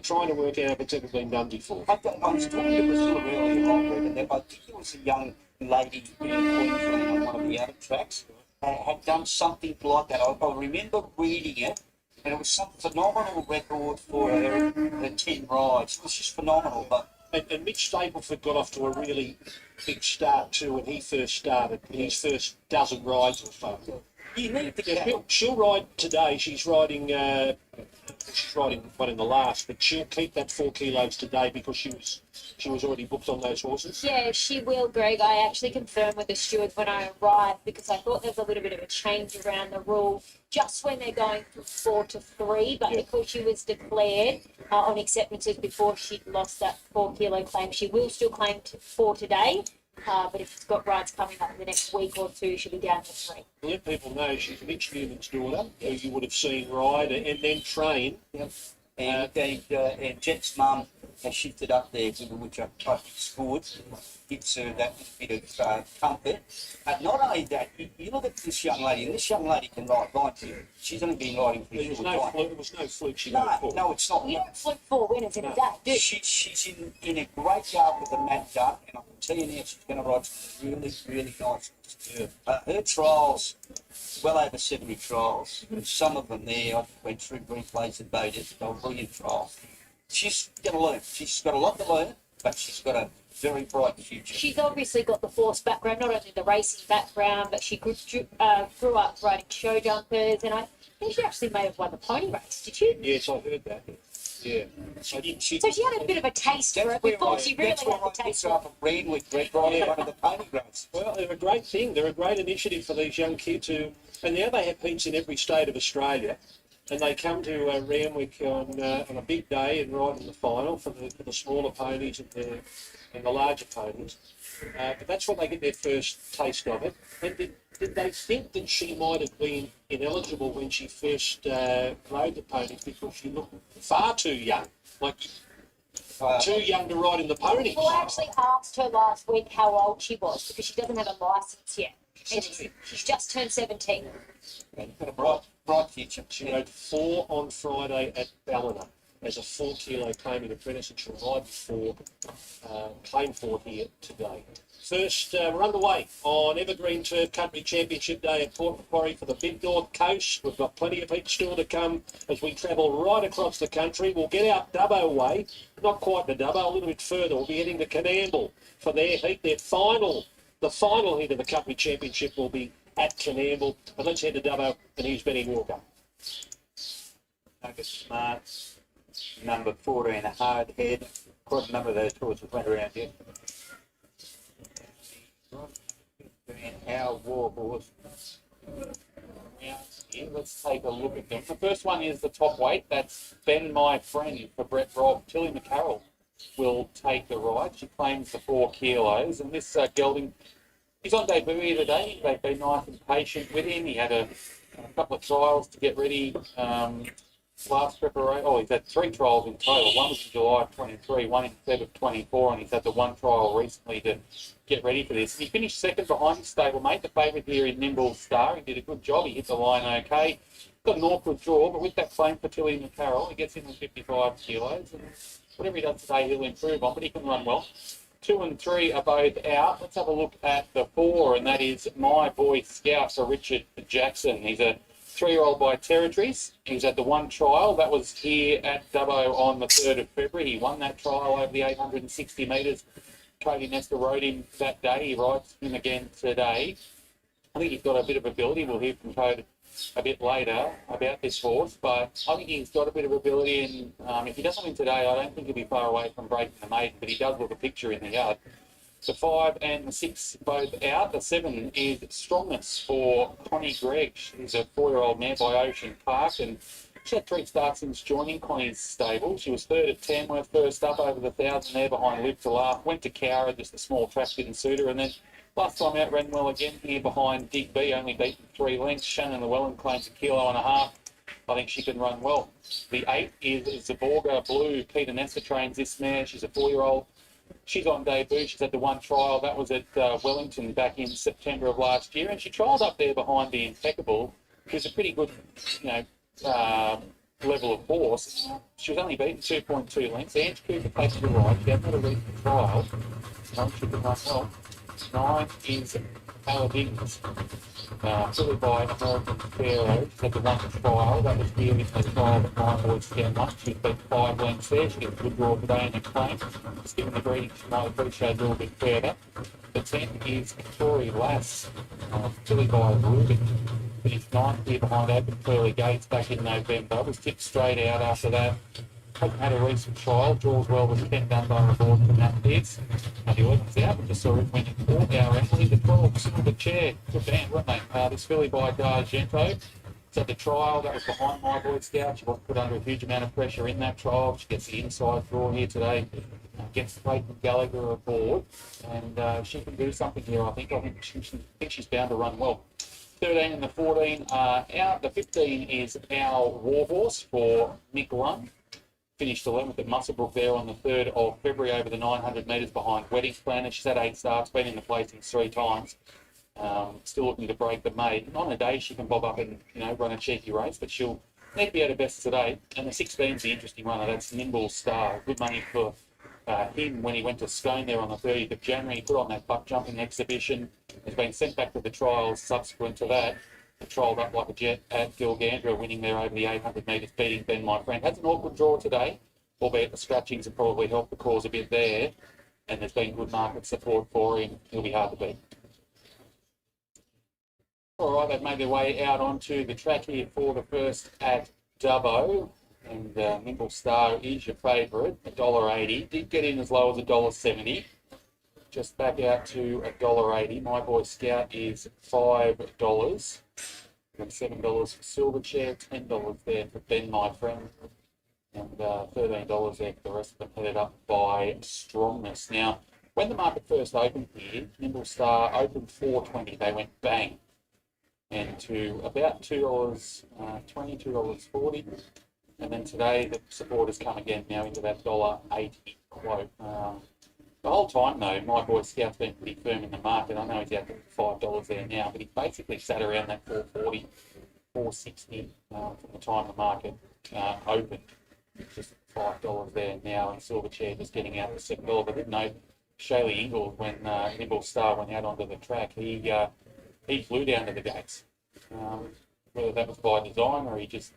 trying to work out if it's ever been done before. I was talking to Priscilla earlier on, Greg, and I think it was a young lady in Queensland on one of the other tracks had done something like that. I remember reading it, and it was some phenomenal record for her 10 rides. It was just phenomenal. But And Mitch Stapleford got off to a really big start too when he first started, his first dozen rides or so. you need to Yeah, get she'll ride today. She's riding one in the last, but she'll keep that 4 kilos today because she was already booked on those horses. Yeah, she will, Greg. I actually confirmed with the steward when I arrived because I thought there was a little bit of a change around the rule just when they're going from 4 to 3, but because she was declared on acceptances before she'd lost that 4 kilo claim, she will still claim 4 today. But if it's got rides coming up in the next week or 2, she'll be down to 3. Let people know she's Mitch Newman's daughter, who you would have seen ride and then train. Yep. And Jet's mum has shifted up there, which I think is good. Gives her that bit of comfort. Not only that, you look at this young lady, and this young lady can ride fine too. She's only been riding for a There was short no time. fluke. There was no fluke. She got caught. No, it's not. You don't flip 4 winners in a day, do you? She's in a great yard with the mat done, and I can tell you now she's going to ride some really, really nice. Yeah. Her trials, well over 70 trials, and some of them there, I went through replays and betas, they were brilliant trials. She's going to learn. She's got a lot to learn, but she's got a very bright future. She's obviously got the force background, not only the racing background, but she grew up riding show jumpers, and I think she actually may have won the pony race. Did you? Yes, I heard that. Yeah. So she had a bit of a taste for it before she really That's had where I the taste picked for up it. at Randwick, Greg, right in one of the pony grades. Well, they're a great thing. They're a great initiative for these young kids who, and now they have heats in every state of Australia, and they come to Randwick on a big day and ride in the final for the smaller ponies and the larger ponies. But that's when they get their first taste of it. And did they think that she might have been ineligible when she first rode the ponies because she looked far too young, like too young to ride in the ponies? Well, I actually asked her last week how old she was because she doesn't have a licence yet. And she's just turned 17. And got a bright future. She rode 4 on Friday at Ballina as a 4 kilo claiming apprentice, and she'll ride for claim 4 here today. First, we're underway on Evergreen Turf Country Championship Day at Port Macquarie for the Big North Coast. We've got plenty of heats still to come as we travel right across the country. We'll get out Dubbo way, not quite to Dubbo, a little bit further. We'll be heading to Canamble for their heat, the final heat of the Country Championship will be at Canamble. But let's head to Dubbo, and here's Benny Walker. Nugget Smart, number 14, a hard head. Quite a number of those horses went around here. Our war horse. Yeah, let's take a look at them. The first one is the top weight. That's Ben My Friend for Brett Robb. Tilly McCarroll will take the ride. She claims the 4 kilos. And this gelding, he's on debut here today. They've been nice and patient with him. He had a couple of trials to get ready. Last preparation, he's had 3 trials in total. One was in July of 23, one in Feb of 24, and he's had the 1 trial recently to get ready for this. And he finished second behind his stablemate, the favourite here in Nimble Star. He did a good job. He hit the line okay. Got an awkward draw, but with that claim for Tilly McCarroll, he gets in with 55 kilos. And whatever he does today, he'll improve on, but he can run well. 2 and 3 are both out. Let's have a look at the 4, and that is My Boy Scout for Richard Jackson. He's a 3-year-old by Territories. He's at the 1 trial. That was here at Dubbo on the 3rd of February. He won that trial over the 860 metres. Cody Nestor rode him that day. He rides him again today. I think he's got a bit of ability. We'll hear from Cody a bit later about this horse, but I think he's got a bit of ability, and if he doesn't win today, I don't think he'll be far away from breaking the maiden, but he does look a picture in the yard. The 5 and the 6 both out. The 7 is Strongness for Connie Gregg. She's a 4-year-old mare by Ocean Park, and she had 3 starts since joining Connie's stable. She was 3rd at Tamworth, first up over the 1,000 there behind Live to Laugh. Went to Cowra, just a small track didn't suit her, and then last time out ran well again here behind Dig B, only beaten 3 lengths. Shannon Llewellyn claims 1.5 kilos. I think she can run well. The 8 is Zaborga Blue. Peter Nestor trains this mare. She's a 4-year-old. She's on debut. She's had the 1 trial. That was at Wellington back in September of last year. And she trialled up there behind the Impeccable, who's a pretty good, level of horse. She was only beaten 2.2 lengths. Ange Cooper takes the ride. She had not a recent trial. No, she can run well. 9 is Paladins. Filly by American Pharaoh. She's had the 1 trial. That was here in the trial that My Boy Scout won. She's been 5 lengths there. She gets a good draw today in the claim. Just given the breeding, she might appreciate a little bit further. The 10 is Tory Lass. Filly by Ruben. Finished 9th here behind Open Pearly Gates back in November. Was tipped straight out after that. Hasn't had a recent trial. Draws well with Ken Dunbar aboard from that piece. And the 11's out. We just saw it when it caught our Emily. The 12 Silver Chair. Good band, weren't they? This filly by D'Argento. So the trial, that was behind My Boy Scout. She wasn't put under a huge amount of pressure in that trial. She gets the inside draw here today. Gets Clayton Gallagher aboard. And she can do something here, I think. I think she's bound to run well. 13 and the 14 are out. The 15 is our Warhorse for Nick Lund. Finished 11th at Musselbrook there on the 3rd of February over the 900 metres behind Wedding Planner. She's had 8 starts, been in the placings 3 times. Still looking to break the maiden. On a day she can bob up and run a cheeky race, but she'll need to be at her best today. And the 16's the interesting runner. That's Nimble Star. Good money for him when he went to Scone there on the 30th of January. He put on that buck jumping exhibition. Has been sent back to the trials subsequent to that. Trialled up like a jet at Gilgandra, winning there over the 800 metres, beating Ben My Friend. Has an awkward draw today, albeit the scratchings have probably helped the cause a bit there. And there's been good market support for him. He'll be hard to beat. All right, they've made their way out onto the track here for the first at Dubbo. And Nimble Star is your favourite, $1.80. Did get in as low as $1.70. Just back out to $1.80. My Boy Scout is $5. And $7 for Silverchair, $10 there for Ben, my friend, and $13 there for the rest of them, headed up by Strongness. Now, when the market first opened here, Nimble Star opened $4.20. They went bang, and to about $2.20, $2.40, and then today the support has come again now into that $1.80 quote. The whole time, though, My Boy Scout's been pretty firm in the market. I know he's out to $5 there now, but he basically sat around that $4.40, $4.60 from the time the market opened. Just $5 there now, and Silverchair just getting out to $7. I didn't know Shaylee Ingalls, when Nimble Star went out onto the track, he flew down to the gates. Whether that was by design or he just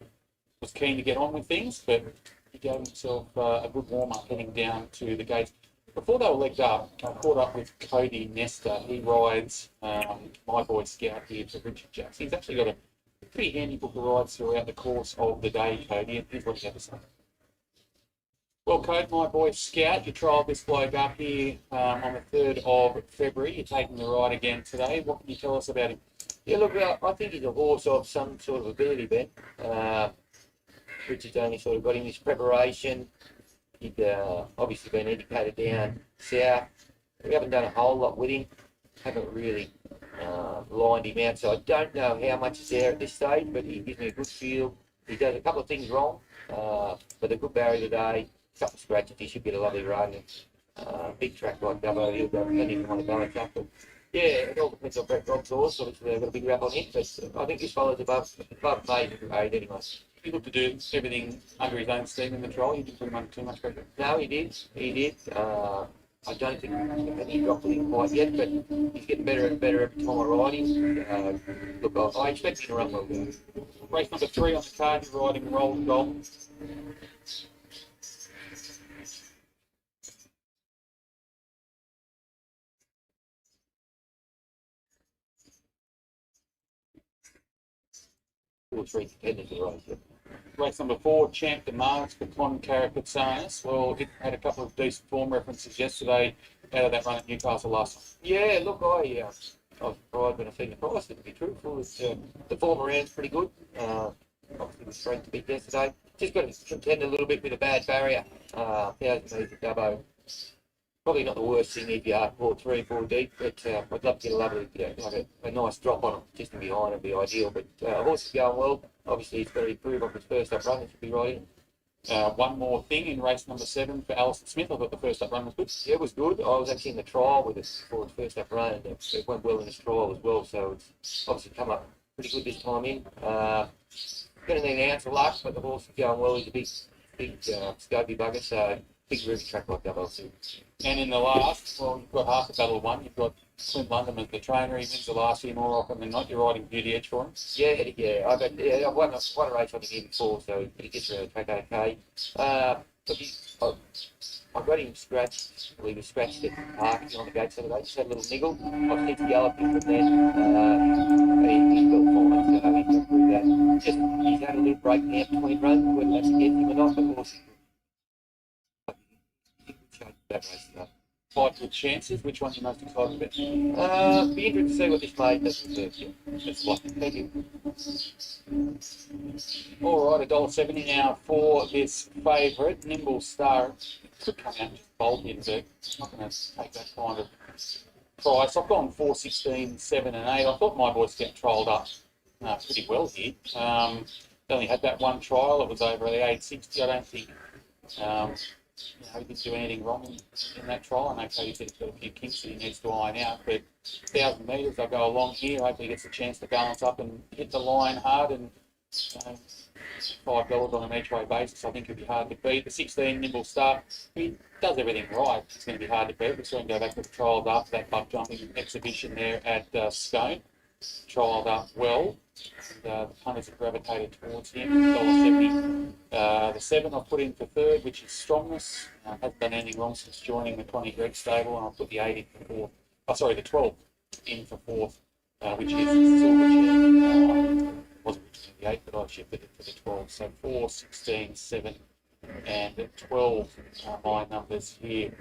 was keen to get on with things, but he gave himself a good warm-up heading down to the gates. Before they were legged up, I caught up with Cody Nestor. He rides My Boy Scout here for Richard Jackson. He's actually got a pretty handy book of rides throughout the course of the day, Cody, and here's what he had to say. Well, Cody, My Boy Scout, you trialled this bloke up here on the 3rd of February. You're taking the ride again today. What can you tell us about him? Yeah, look, I think he's a horse of some sort of ability, Ben. Richard's only sort of got him his preparation. He'd obviously been educated down south. We haven't done a whole lot with him. Haven't really lined him out, so I don't know how much is there at this stage, but he gives me a good feel. He does a couple of things wrong, but a good barrier today, a couple of scratches, he should get a lovely run. Big track like Dubbo, he'll go plenty of want to balance up. But yeah, it all depends on Brett Robb's horse. Obviously, they've got a big rap on him, but I think this fellow's above major grade anyway. He looked to do everything under his own steam in the trial. You didn't put him under too much pressure. No, he did. He did. I don't think he dropped it in quite yet, but he's getting better and better every time I ride him. Look, I expect him to run well. Race number 3 on the card, you're riding Roll Gold. Two or three contenders in the race. Race number 4, Champ de Mars for Con Carapetsanis. Well, it had a couple of decent form references yesterday out of that run at Newcastle last time. Yeah, look, I was surprised when I seen the price, to be truthful. The form around's pretty good. Obviously, was strength to beat yesterday. Just got to contend a little bit with a bad barrier. 1,000 metres at Dubbo. Probably not the worst thing if you are 4-3, 4 deep, but I'd love to get a lovely, like a nice drop on him just to behind would be ideal. But horse is going well. Obviously, he's got to improve on his first up run. It should be right in. One more thing in race number 7 for Alison Smith. I thought the first up run was good. Yeah, it was good. I was actually in the trial with it for its first up run, and it went well in his trial as well. So it's obviously come up pretty good this time in. Going to need an ounce of luck, but the horse is going well. He's a big scopy bugger, so big river track like that, I'll see. And in the last, well, you've got half the battle won. You've got Clint London as the trainer. He wins the last year more often than not. You're riding Beauty Edge for him. Yeah. I've won a race on the year before, so he gets around the track okay. Look, I got him scratched. Well, he was scratched at the park on the gate Saturday. Just had a little niggle. I've since galloped him from then. He's well fine, so he's got through that. Just he's had a little break now between runs, whether that's against him or not, but horse. That race enough. 5 good chances. Which one's the most excited about? Be interested to see what this mate does deserve. That's what. Thank you. All right, $1.70 now for this favourite, Nimble Star. Could come out and just bolt in, but I'm not going to take that kind of price. I've gone 4, 16, 7 and 8. I thought My Boy Scout trialled up pretty well here. Only had that one trial. It was over the 860. I don't think he didn't do anything wrong in that trial. I know Cody said he's got a few kinks that he needs to iron out, but 1,000 metres, I'll go along here. Hopefully he gets a chance to balance up and hit the line hard, and $5 on an each way basis, I think it'd be hard to beat. The 16 Nimble Star, he does everything right. It's going to be hard to beat. We saw him go back to the trials after that buck jumping exhibition there at Scone. Trialled up well. The punters have gravitated towards him. $1.70. The 7 I've put in for 3rd, which is Strongness. Hasn't done anything wrong since joining the Connie Gregg stable, and I'll put the 8 in for 4th. Oh, sorry, the 12 in for 4th, which is Silverchair. Wasn't originally the 8, but shifted it to the 12. So 4, 16, 7, and 12 are my numbers here.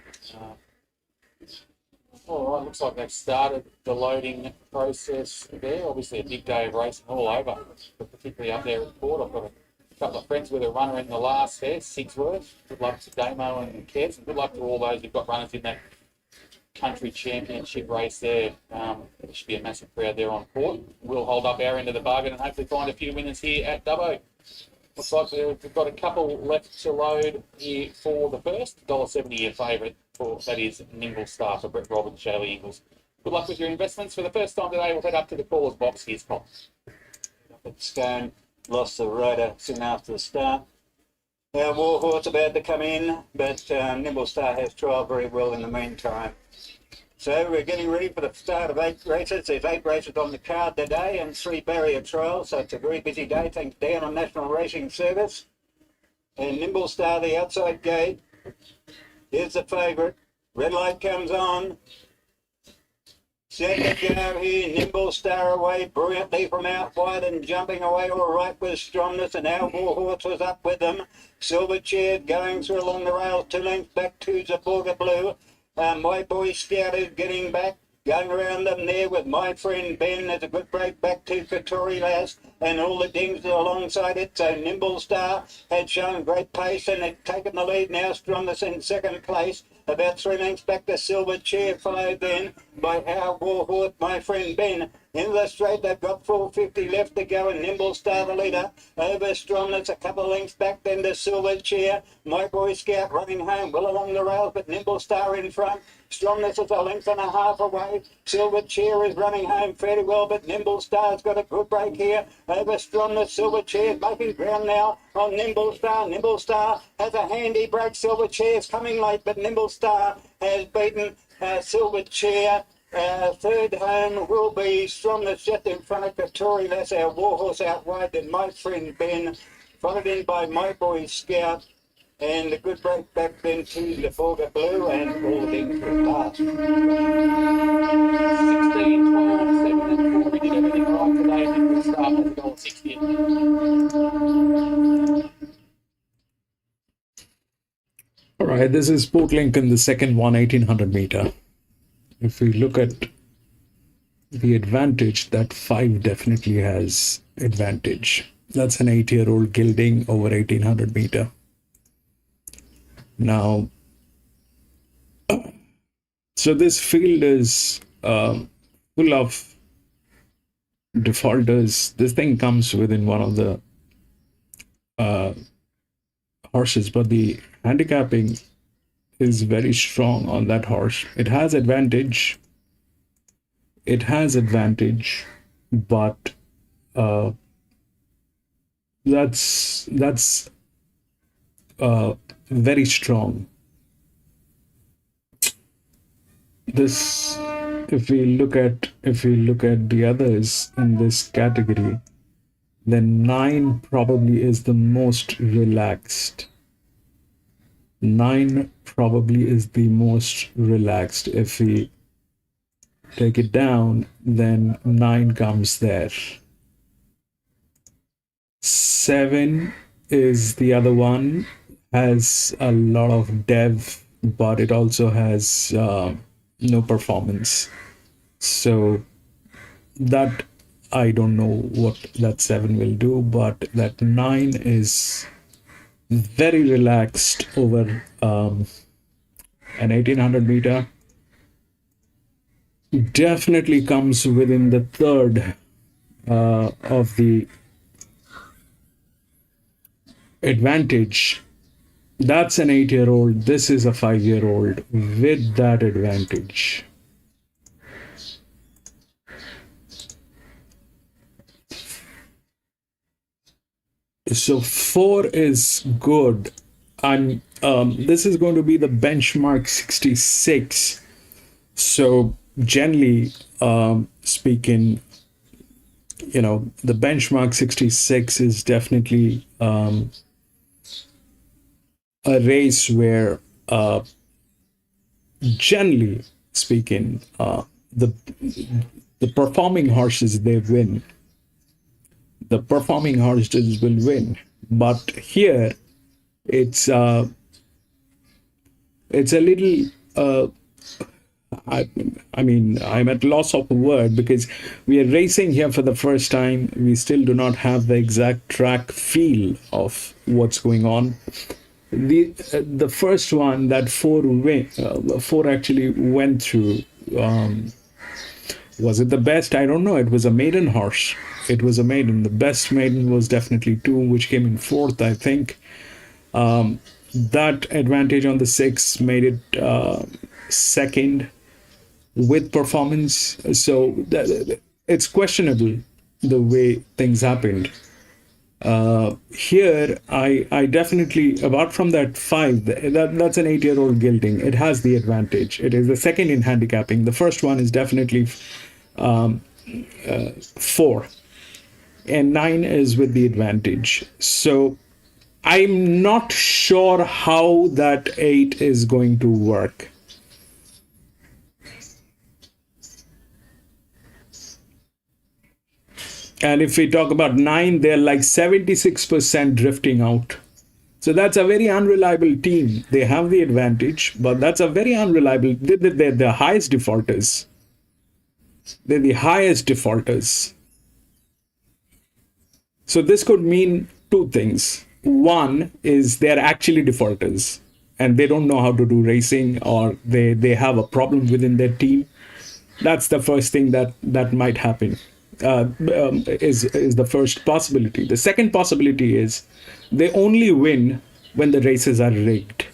All right, looks like they've started the loading process there. Obviously a big day of racing all over, but particularly up there at Port. I've got a couple of friends with a runner in the last there, Sigsworth. Good luck to Damo and Kez, and good luck to all those who've got runners in that country championship race there. There should be a massive crowd there on Port. We'll hold up our end of the bargain and hopefully find a few winners here at Dubbo. Looks like we've got a couple left to load here for the first. $1.70 a favourite for, that is, Nimble Star for Brett Roberts, Shaylee Ingles. Good luck with your investments. For the first time today, we'll head up to the caller's box. Here's Pop. Stone lost the rider soon after the start. Our Warhorse about to come in, but Nimble Star has trialled very well in the meantime. So we're getting ready for the start of 8 races. There's 8 races on the card today and 3 barrier trials, so it's a very busy day. Thanks Dan on National Racing Service. And Nimble Star, the outside gate. Here's the favourite. Red light comes on. Set to go here. Nimble Star away brilliantly from out wide and jumping away all right with strongness, and our Warhorse was up with them. Silver Chair going through along the rails, 2 lengths back to Zaborga Blue. My Boy Scout is getting back, going around them there with My Friend Ben. There's a good break back to Katori Lass and all the dings alongside it. So Nimble Star had shown great pace and had taken the lead now. Strongest in second place. About 3 lengths back to Silver Chair, followed then by Our Warhorse, My Friend Ben. In the straight, they've got 450 left to go, and Nimble Star the leader. Over Stromness, a couple of lengths back then to Silver Chair. My Boy Scout running home well along the rails, but Nimble Star in front. Stromness is a length and a half away. Silver Chair is running home fairly well, but Nimble Star's got a good break here. Over Stromness, Silver Chair making ground now on Nimble Star. Nimble Star has a handy break. Silver Chair's coming late, but Nimble Star has beaten Silver Chair. Third home will be Stromness just in front of Katori. That's our Warhorse out wide. Then My Friend Ben, followed in by My Boy Scout. And a good break back then to the Borga Blue and all the things for pass. 16, 12, 7 and 4. We did everything right today. Nimble Star has $1.60. All right, this is Port Lincoln, the second one, 1800 meter. If we look at the advantage, that 5 definitely has advantage. That's an 8-year-old gilding over 1800 meter. Now, so this field is full of defaulters. This thing comes within one of the horses, but the handicapping is very strong on that horse. It has advantage. But that's very strong. This, if we look at the others in this category, then 9 probably is the most relaxed. 9 probably is the most relaxed. If we take it down, then 9 comes there. 7 is the other one, has a lot of dev, but it also has no performance. So that, I don't know what that 7 will do, but that 9 is very relaxed over an 1800 meter. Definitely comes within the third of the advantage. That's an 8-year-old. This is a 5-year-old with that advantage. So 4 is good. And this is going to be the benchmark 66. So generally speaking, you know, the benchmark 66 is definitely a race where generally speaking, the performing horses, they win. the performing horses will win. But here, it's a little. I mean, I'm at loss of a word because we are racing here for the first time. We still do not have the exact track feel of what's going on. The first one that four actually went through. Was it the best? I don't know. It was a maiden horse. It was a maiden. The best maiden was definitely 2, which came in 4th, I think. That advantage on the 6 made it 2nd with performance. So it's questionable the way things happened. Here, I definitely, apart from that 5, that's an 8-year-old gelding. It has the advantage. It is the 2nd in handicapping. The first one is definitely 4, and 9 is with the advantage. So I'm not sure how that 8 is going to work. And if we talk about 9, they're like 76% drifting out. So that's a very unreliable team. They have the advantage, but that's a very unreliable. They're the highest defaulters. They're the highest defaulters. So this could mean 2 things. One is they're actually defaulters and they don't know how to do racing, or they have a problem within their team. That's the first thing that might happen. Is the first possibility. The second possibility is they only win when the races are rigged.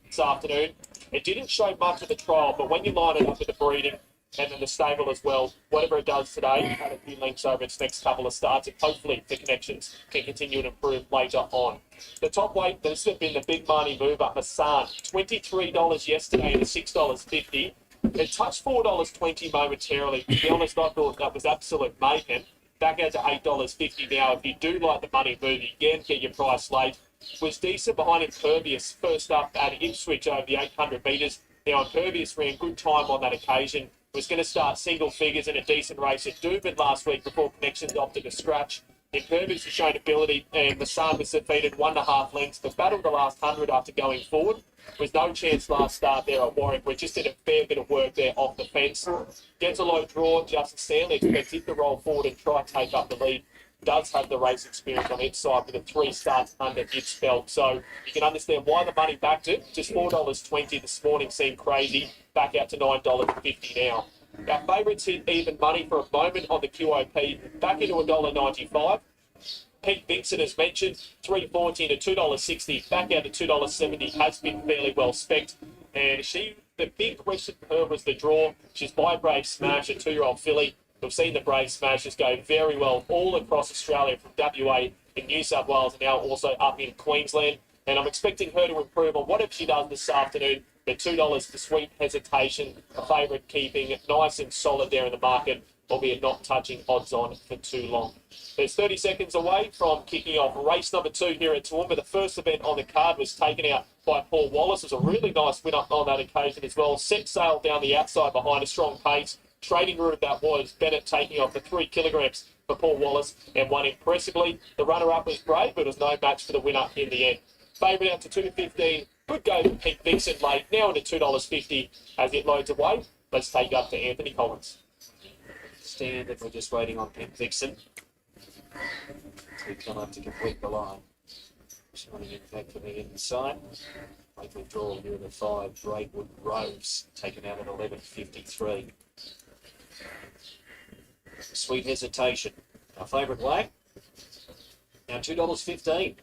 This afternoon, it didn't show much of the trial, but when you line it up with the breeding and then the stable as well, whatever it does today, had a few links over its next couple of starts, and hopefully the connections can continue to improve later on. The top weight, this has been the big money move up, Hassan, $23 yesterday to $6.50. It touched $4.20 momentarily. To be honest, I thought that was absolute mayhem. Back out to $8.50 now. If you do like the money move, again, get your price late. Was decent behind Impervious, first up at Ipswich over the 800 metres. Now, Impervious ran good time on that occasion. Was going to start single figures in a decent race at Doomben last week before Connections opted to scratch. Impervious has shown ability, and Massan was defeated 1.5 lengths, but battled the last 100 after going forward. Was no chance last start there at Warwick. We just did a fair bit of work there off the fence. Gets a low draw. Justin Stanley expects it to roll forward and try to take up the lead. Does have the race experience on its side with the 3 starts under its belt. So you can understand why the money backed it. Just $4.20 this morning seemed crazy. Back out to $9.50 now. Our favourites hit even money for a moment on the QOP. Back into $1.95. Pete Vixen, as mentioned, $3.40 to $2.60. Back out to $2.70. Has been fairly well spec'd. And the big question for her was the draw. She's by Brave Smash, a 2-year-old filly. We've seen the Brave Smashers go very well all across Australia, from WA in New South Wales and now also up in Queensland. And I'm expecting her to improve on whatever she does this afternoon. But $2 for Sweet Hesitation, a favourite keeping nice and solid there in the market, albeit not touching odds on for too long. There's 30 seconds away from kicking off race number 2 here at Toowoomba. The first event on the card was taken out by Paul Wallace. It was a really nice win up on that occasion as well. Set sail down the outside behind a strong pace. Trading route that was Bennett taking off the 3 kilograms for Paul Wallace and won impressively. The runner-up was Brave, but it was no match for the winner in the end. Favourite out to $2.15. Good go for Pete Vixen late. Now into $2.50 as it loads away. Let's take up to Anthony Collins. Standard, we're just waiting on Pete Vixen to come up to complete the line. Showing it back from the inside. Late withdrawal here in the 5. Braidwood Rose taken out at 11.53. Sweet Hesitation, our favourite way. Now $2.15.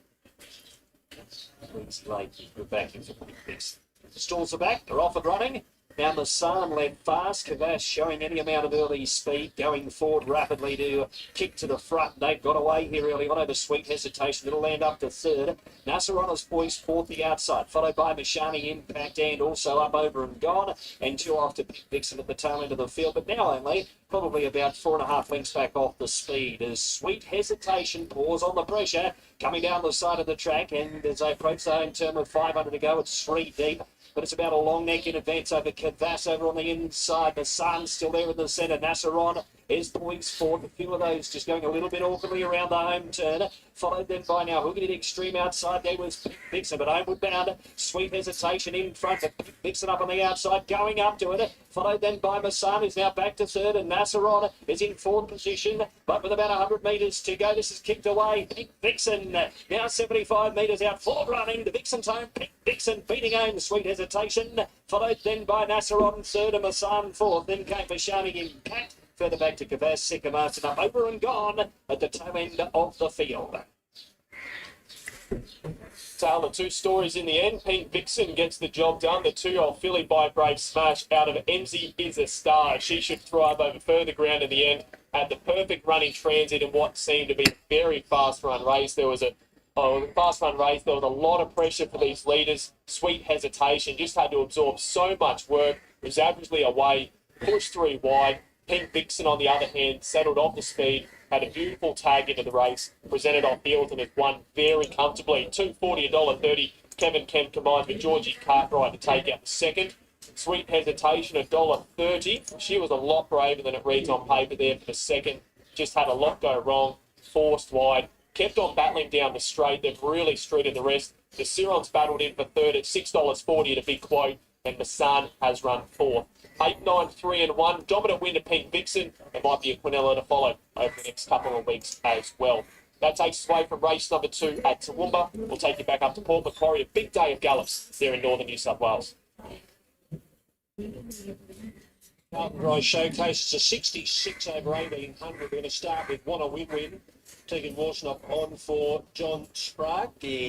Wings late, we're back into the mix. The stalls are back, they're off and running. Now Massan led fast, Kavash showing any amount of early speed, going forward rapidly to kick to the front. They've got away here early on over Sweet Hesitation. It'll land up to 3rd. Nasserana's Voice 4th the outside, followed by Mashani Impact and also up over and gone. And 2 off to Vixen at the tail end of the field, but now only probably about 4.5 lengths back off the speed. As Sweet Hesitation pours on the pressure, coming down the side of the track, and as they approach the home turn with 500 to go, it's 3 deep. But it's about a long neck in advance over Kavass over on the inside. The Sun's still there in the centre. Nasseron is poised forward. A few of those just going a little bit awkwardly around the home turn. Followed then by now Hoogity Extreme outside. There was Pink Vixen, but homeward bound. Sweet Hesitation in front. But Pink Vixen up on the outside, going up to it. Followed then by Massan, who's now back to third. And Nasseron is in fourth position. But with about 100 metres to go, this is kicked away. Pink Vixen now 75 metres out. Forward running. The Vixen's home. Pink Vixen beating home Sweet Hesitation. Followed then by Nasseron third and Massan fourth. Then came Mashani Impact. Further back to Kavass, second master up, over and gone at the toe end of the field. Tail the 2 stories in the end. Pink Vixen gets the job done. The 2-year-old filly by Brave Smash out of Enzy is a star. She should thrive over further ground in the end. Had the perfect running transit in what seemed to be a very fast run race. There was a fast run race. There was a lot of pressure for these leaders. Sweet Hesitation just had to absorb so much work. Was averagely away, pushed 3 wide. Pink Vixen, on the other hand, settled off the speed, had a beautiful tag into the race, presented off heels and has won very comfortably. $2.40, $1.30. Kevin Kemp combines with Georgie Cartwright to take out the second. Sweet Hesitation, $1.30. She was a lot braver than it reads on paper there for the second. Just had a lot go wrong, forced wide, kept on battling down the straight. They've really streeted the rest. The Sirons battled in for third at $6.40 at a big quote, and Massan has run fourth. 8, 9, 3 and 1. Dominant win to Pink Vixen. There might be a Quinella to follow over the next couple of weeks as well. That takes us away from race number 2 at Toowoomba. We'll take you back up to Port Macquarie. A big day of gallops there in northern New South Wales. Mountain Rise Showcase. It's a 66 over 1800. We're going to start with Wanna Win-Win. Taking Warsnop on for John Sprague. Yeah,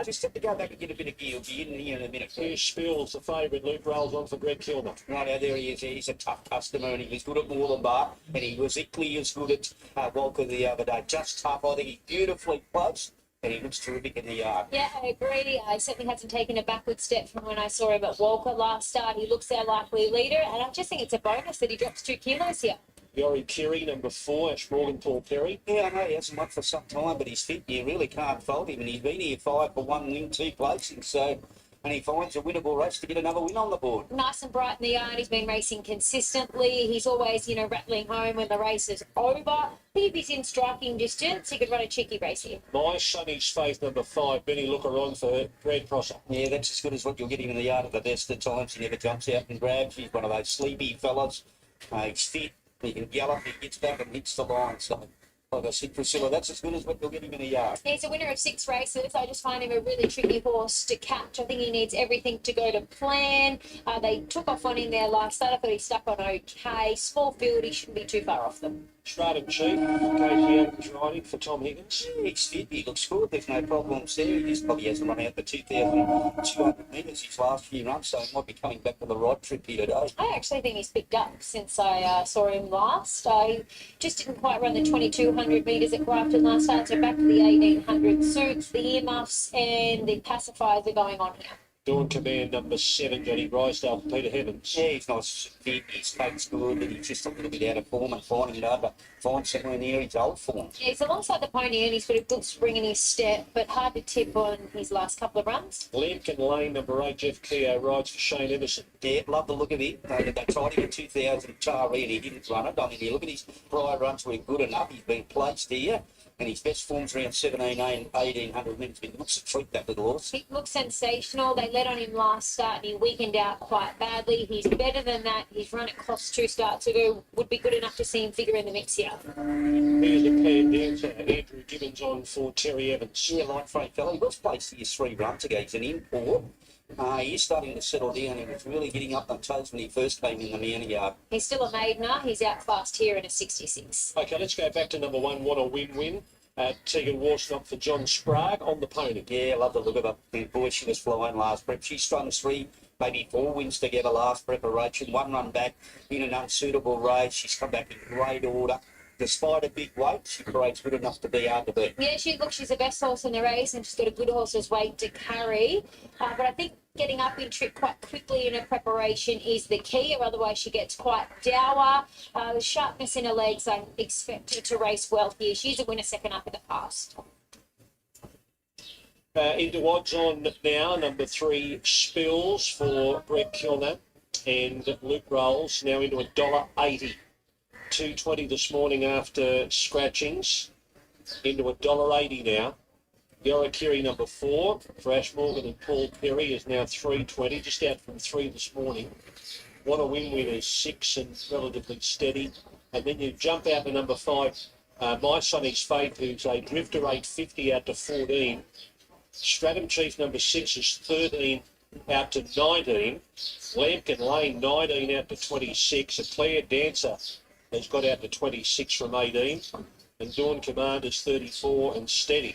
just have to go back and get a bit of gear. He'll be in here in a minute. Here's Spills, the favourite. Luke rolls on for Greg Kilmer. Right now, there he is. He's a tough customer, and he was good at Moorlambar, and he was equally as good at Walker the other day. Just tough. I think he's beautifully close, and he looks terrific in the yard. Yeah, I agree. I certainly hasn't taken a backward step from when I saw him at Walker last start. He looks our likely leader, and I just think it's a bonus that he drops 2 kilos here. Yori Kerry, number 4, Ash Morgan Paul Perry. Yeah, I know he hasn't won for some time, but he's fit. You really can't fault him, and he's been here 5 for 1 win, 2 placings, so... And he finds a winnable race to get another win on the board. Nice and bright in the yard. He's been racing consistently. He's always, rattling home when the race is over. If he's in striking distance, he could run a cheeky race here. My Sonny's Faith, number 5, Benny Looker on for Brad Prosser. Yeah, that's as good as what you'll get him in the yard at the best of times. He never jumps out and grabs. He's one of those sleepy fellas. He's fit. He can gallop. He gets back and hits the line. So, like I said, Priscilla, that's as good as what you'll get him in the yard. He's a winner of 6 races. I just find him a really tricky horse to catch. I think he needs everything to go to plan. They took off on him there last start. I thought he stuck on okay. Small field, he shouldn't be too far off them. Stratum Chief, Casey Adams riding for Tom Higgins. He's fit. He looks good. There's no problems there. He just probably hasn't run out the 2,200 metres his last few runs, so he might be coming back for the ride trip here today. I actually think he's picked up since I saw him last. I just didn't quite run the 2,200 metres at Grafton last start, so back to the 1,800 suits. The earmuffs and the pacifiers are going on here. Dawn Command, number 7, Johnny Rysdale for Peter Heavens. Yeah, he's nice, fit, his fake's good, but he's just a little bit out of form and finding it hard to find somewhere near his old form. Yeah, he's alongside the pony and he's got a good spring in his step, but hard to tip on his last couple of runs. Lampkin Lane, number 8, Jeff Keogh rides for Shane Emerson. Yeah, love the look of him. They tried him in 2000 Charlie and he didn't run it. I mean, you look at his prior runs were good enough. He's been placed here. And his best form's around 1,800 minutes. He looks a treat, that little horse. He looks sensational. They led on him last start and he weakened out quite badly. He's better than that. His run at cost 2 starts ago would be good enough to see him figure in the mix here. Here's a pan dancer, Andrew Gibbons on for Terry Evans. Yeah, like Frank Fella. He was placed here 3 runs ago. He's an import. He's starting to settle down. He was really getting up on toes when he first came in the Manor Yard. He's still a maidener. He's outclassed here in a 66. Okay, let's go back to number 1, Wanna Win-Win. Tegan Warsnop for John Sprague on the pony. Yeah, I love the look of her. And boy, she was flying last prep. She strung 3, maybe 4 wins together last preparation. 1 run back in an unsuitable race. She's come back in great order. Despite a big weight, she parades good enough to be hard to beat. Yeah, she's the best horse in the race and she's got a good horse's weight to carry. But I think getting up in trip quite quickly in her preparation is the key, or otherwise she gets quite dour. The sharpness in her legs, I expect her to race well here. She's a winner second up in the past. Into odds on now, number 3, Spills for Greg Kilner and Luke Rolls, now into $1.80. $2.20 this morning after scratchings, into $1.80 now. Yorakiri number 4 for Ash Morgan and Paul Perry is now $3.20, just out from 3 this morning. Want a win is 6 and relatively steady. And then you jump out to number 5, My Sonny's Fate, who's a drifter, $8.50 out to 14. Stratum Chief number 6 is 13 out to 19. Lambkin Lane 19 out to 26. A Claire Dancer has got out to 26 from 18. And Dawn Commander's 34 and steady.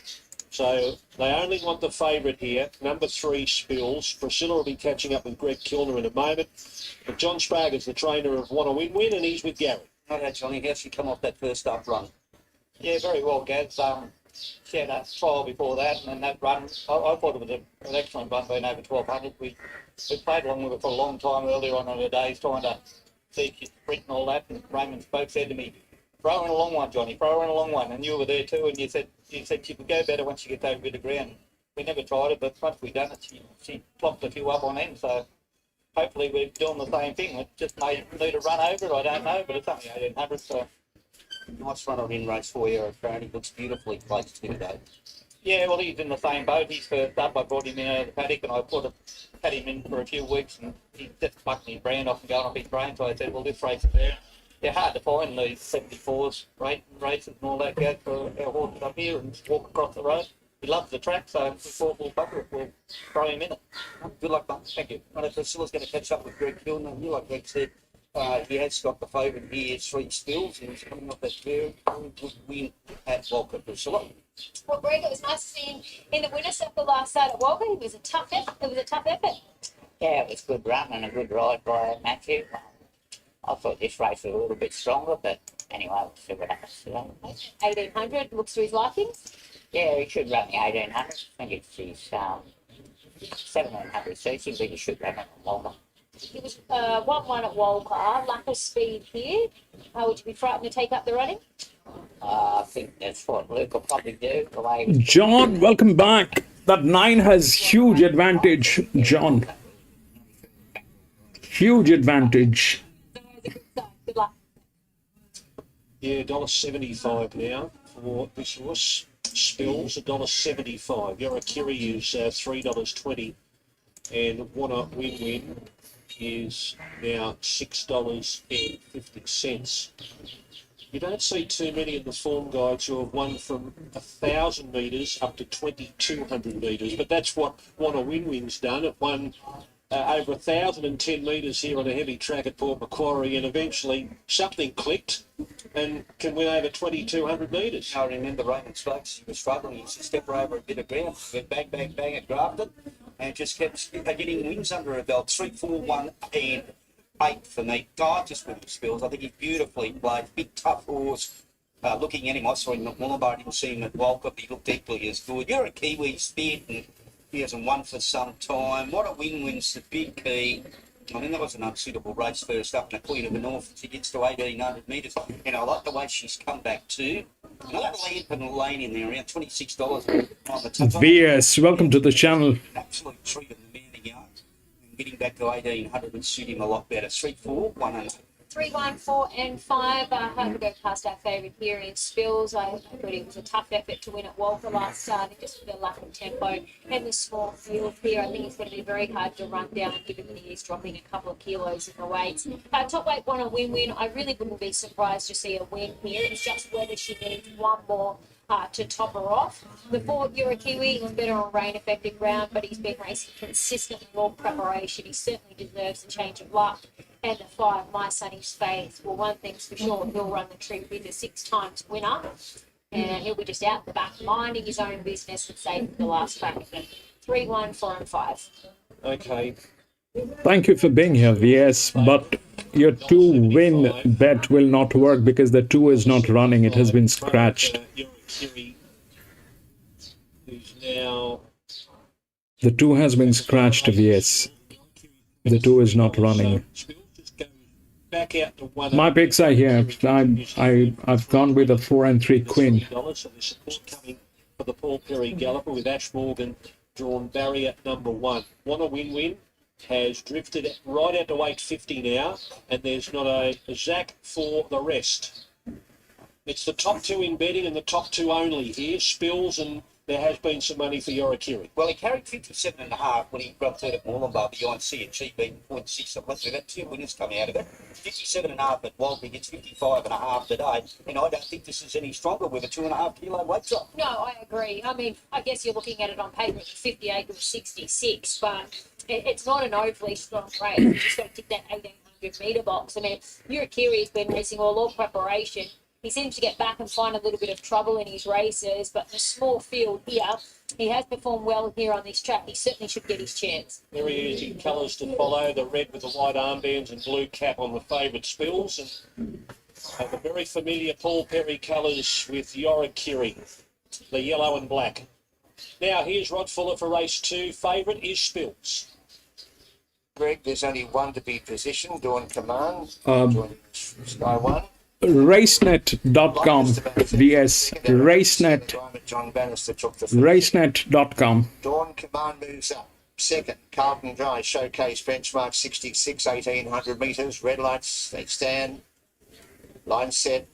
So they only want the favourite here. Number 3, Spills. Priscilla will be catching up with Greg Kilner in a moment. But John Sprague's the trainer of Want a Win, and he's with Gary. Okay, Johnny, how's she come off that first up run? Yeah, very well, Gaz. She had a trial before that, and then that run, I thought it was an excellent run, being over 1200. We played along with her for a long time earlier on in the days, trying to see if she'd sprint and all that. And Raymond Spoke said to me, throw in a long one, Johnny, throw in a long one. And you were there too, and you said she could go better once she gets over a bit of ground. We never tried it, but once we done it, she plopped a few up on end. So hopefully we're doing the same thing. It just may need a run over it, I don't know, but it's only 1800, so. Nice run on in race for you, Brownie. Looks beautifully placed here today. Yeah, well, he's in the same boat. He's first up. I brought him in out of the paddock, and I had him in for a few weeks, and he just bucked his brand off and going off his brain. So I said, well, this race is there. They're hard to find, these 74s, races and all that, go for our horses up here and walk across the road. He loves the track, so we thought we'll bugger it. We'll throw him in it. Good luck, mate. Thank you. I know Priscilla's going to catch up with Greg Kilner. You, like Greg said, he has got the favourite here, 3 Spills, and he's coming off that very good win at Walker. Priscilla. Well, Greg, it was nice to see him in the winner's circle last night at Walker. It was a tough effort. Yeah, it was a good run and a good ride by Matthew. I thought this race was a little bit stronger, but anyway, we'll see what happens today. 1800 looks to his likings. Yeah, he should run the 1800. I think it's his 1700 cc, but he should run it longer. He was 1-1 at Walker. Lack of speed here. Would you be frightened to take up the running? I think that's what Luke will probably do. The way he was John, welcome back. That 9 has huge advantage, John. Huge advantage. Good luck. Yeah, $1.75 now for this horse. Spills, $1.75. Yorakiri is $3.20. And Wanna Win is now $6.50. You don't see too many in the form guides who have won from 1,000 metres up to 2,200 metres, but that's what Wanna Win's done. It won over 1,010 metres here on a heavy track at Port Macquarie, and eventually something clicked and can win over 2,200 metres. I remember Raymond Stokes, he was struggling. He used to step over a bit of ground, went bang, bang, bang at Grafton, and just kept getting wins under her belt. 3, 4, 1, and 8 for me. Just with his Spills. I think he's beautifully played. Big, tough horse. Looking at him, I saw him at Wollongong. I didn't see him at Walker, but he looked equally as good. You're a Kiwi spit, and he hasn't won for some time. What a wins the big key. I mean, that was an unsuitable race first up in the Queen of the North. She gets to 1,800 metres. And I like the way she's come back too. Another lane in there, around $26 on the top. VS, welcome to the channel. Absolute treat of the man in the yard. And getting back to 1,800 would suit him a lot better. 3, 4, 100. 3, 1, 4, and 5. Hard to go past our favourite here in Spills. I thought it was a tough effort to win at Walker last start, just with the lack of tempo and the small field here. I think it's going to be very hard to run down, given that he is dropping a couple of kilos in the weights. Top weight Wanna Win. I really wouldn't be surprised to see a win here. It's just whether she needs one more to top her off. The 4, Kiwi, was better on rain-affected ground, but he's been racing consistently all preparation. He certainly deserves a change of luck. And the 5, My Sonny's Faith. Well, one thing's for sure, he'll run the trip with a 6 times winner. And he'll be just out the back, minding his own business and saving the last track. 3, 1, 4, and 5. Okay. Thank you for being here, VS. But your 2-win bet will not work because the 2 is not running. It has been scratched. Yorakiri, who's now The 2 has been scratched, yes. The 2 is not running. Back out to one. My picks are here. I've gone with a 4 and 3 queen. So there's support coming for the Paul Perry Galloper with Ash Morgan drawn barrier number 1. Want a win-win? Has drifted right out to 850 now, and there's not a Zach for the rest. It's the top 2 in betting and the top 2 only here. Spills, and there has been some money for Yorakiri. Well, he carried 57.5 when he rubbed third at Moolumbar behind C&G being 0.6. I believe we've had 2 winners coming out of it. 57.5 at Walby gets 55.5 today, and I don't think this is any stronger with a 2.5 kilo weight drop. No, I agree. I mean, I guess you're looking at it on paper at 58 or 66, but it's not an overly strong race. You just got to tick that 1800 metre box. I mean, Urakiri has been racing all preparation. He seems to get back and find a little bit of trouble in his races, but in a small field here, he has performed well here on this track. He certainly should get his chance. Very easy colours to follow, the red with the white armbands and blue cap on the favourite Spills. And the very familiar Paul Perry colours with Yorakiri, the yellow and black. Now here's Rod Fuller for race 2. Favourite is Spills. Greg, there's only one to be positioned. Dawn Command. Sky 1. Racenet.com vs Racenet. John Bannister took the Racenet.com. Dawn Command moves up. Second, Carlton Dry Showcase benchmark 66, 1800 metres. Red lights, they stand. Line set.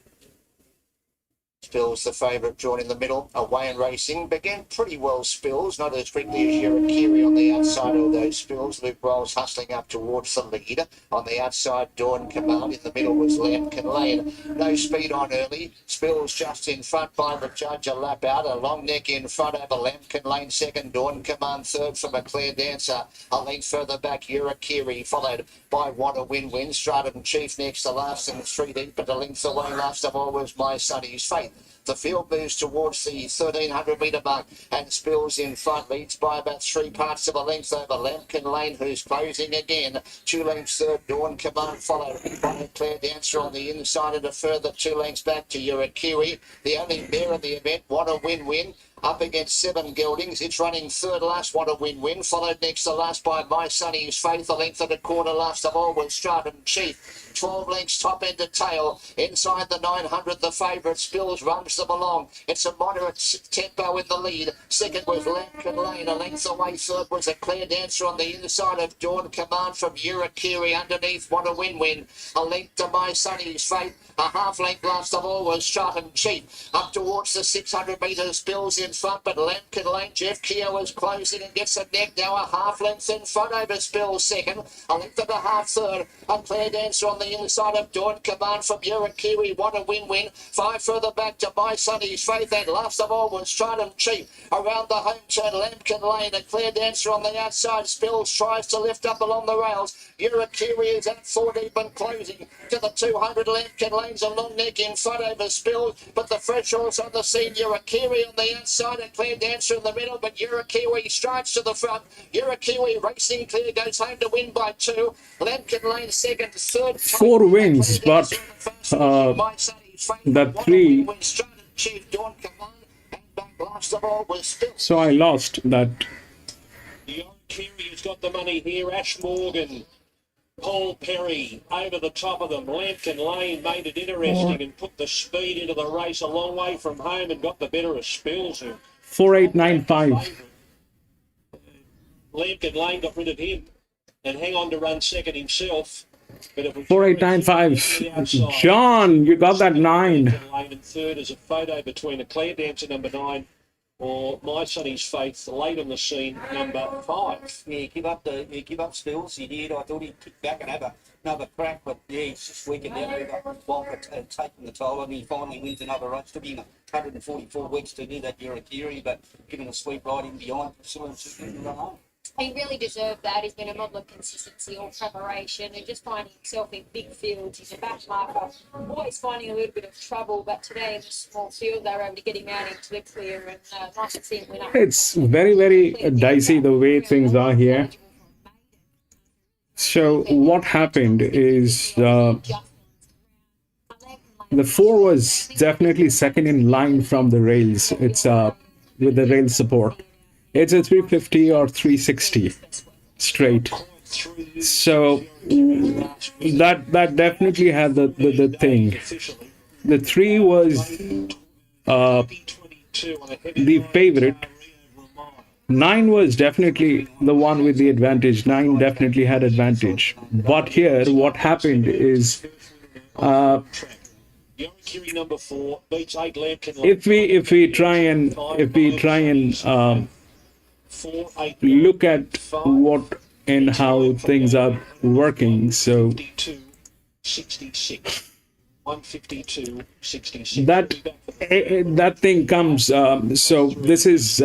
Spills the favourite, drawn in the middle. Away and racing. Began pretty well, Spills. Not as quickly as Yorakiri on the outside, although Spills. Luke Rolls hustling up towards the lead. On the outside, Dawn Command. In the middle was Lambkin Lane. No speed on early. Spills just in front by the judge. A lap out. A long neck in front over Lambkin Lane. Second, Dawn Command. Third from Claire Dancer. A length further back, Yorakiri. Followed by Want a Win-Win. Stratum Chief next to last and 3 deep. But a length away last of all was My Sonny's Faith. The field moves towards the 1300 metre mark and Spills in front, leads by about 3 parts of a length over Lambkin Lane, who's closing again. 2 lengths third, Dawn Command, followed by Claire Dancer on the inside and a further 2 lengths back to Yorakiri. The only mare of the event, Want a Win-Win. Up against 7 geldings. It's running third last, Want a Win-Win. Followed next to last by My Sonny's Faith. A length and a quarter last of all was Stratum Chief. 12 lengths top end to tail. Inside the 900, the favourite Spills runs them along. It's a moderate tempo in the lead. Second was Lambkin Lane. A length away. Third was a Claire Dancer on the inside of Dawn Command from Yorakiri. Underneath, Want a Win-Win. A length to My Sonny's Faith. A half length last of all was Stratum Chief. Up towards the 600 metres, Spills in front, but Lambkin Lane, Jeff Keogh is closing and gets a neck now. A half length in front over Spills second. A length and a half third. A Claire Dancer on the inside of Dawn Command from Yorakiri. Want a Win-Win. 5 further back to My Sonny's Faith, and last of all was Stratum Chief. Around the home turn, Lambkin Lane. A Claire Dancer on the outside. Spills tries to lift up along the rails. Yorakiri is at 4 deep and closing to the 200. Lambkin Lane's a long neck in front over Spills, but the fresh horse on the scene. Yorakiri on the outside and Claire Dancer in the middle, but Yorakiri strides to the front. Yorakiri racing clear, goes home to win by 2. Lambkin Lane second, third. 4 wins, but that 3. So I lost that. Yorakiri has got the money here. Ash Morgan, Paul Perry over the top of them. Lambkin Lane made it interesting and put the speed into the race a long way from home and got the better of Spills. 4895. Lambkin Lane got rid of him and hang on to run second himself. 4895. John, you got that 9. Lane and third is a photo between a Claire Dancer number 9 or My Sonny's Faith late on the scene number 5. Yeah, give up Spills. He did. I thought he'd kick back and have another crack, but yeah, he's just weakened out over Wonka taking the toll, and he finally wins another race. Took him 144 weeks to do that Yorakiri, but given a sweep right in behind, Priscilla and Susan to run home. He really deserved that. He's been a model of consistency or preparation and just finding himself in big fields. He's a back marker, always finding a little bit of trouble, but today in the small field they were able to get him out into the clear and nice to see him win up. It's very, very dicey the way things are here. So what happened is the 4 was definitely second in line from the rails. It's with the rail support. It's a 350 or 360 straight. So that definitely had the thing. The 3 was the favorite. 9 was definitely the one with the advantage. 9 definitely had advantage. But here, what happened is, if we try and look at what and how things are working, so that thing comes. So this is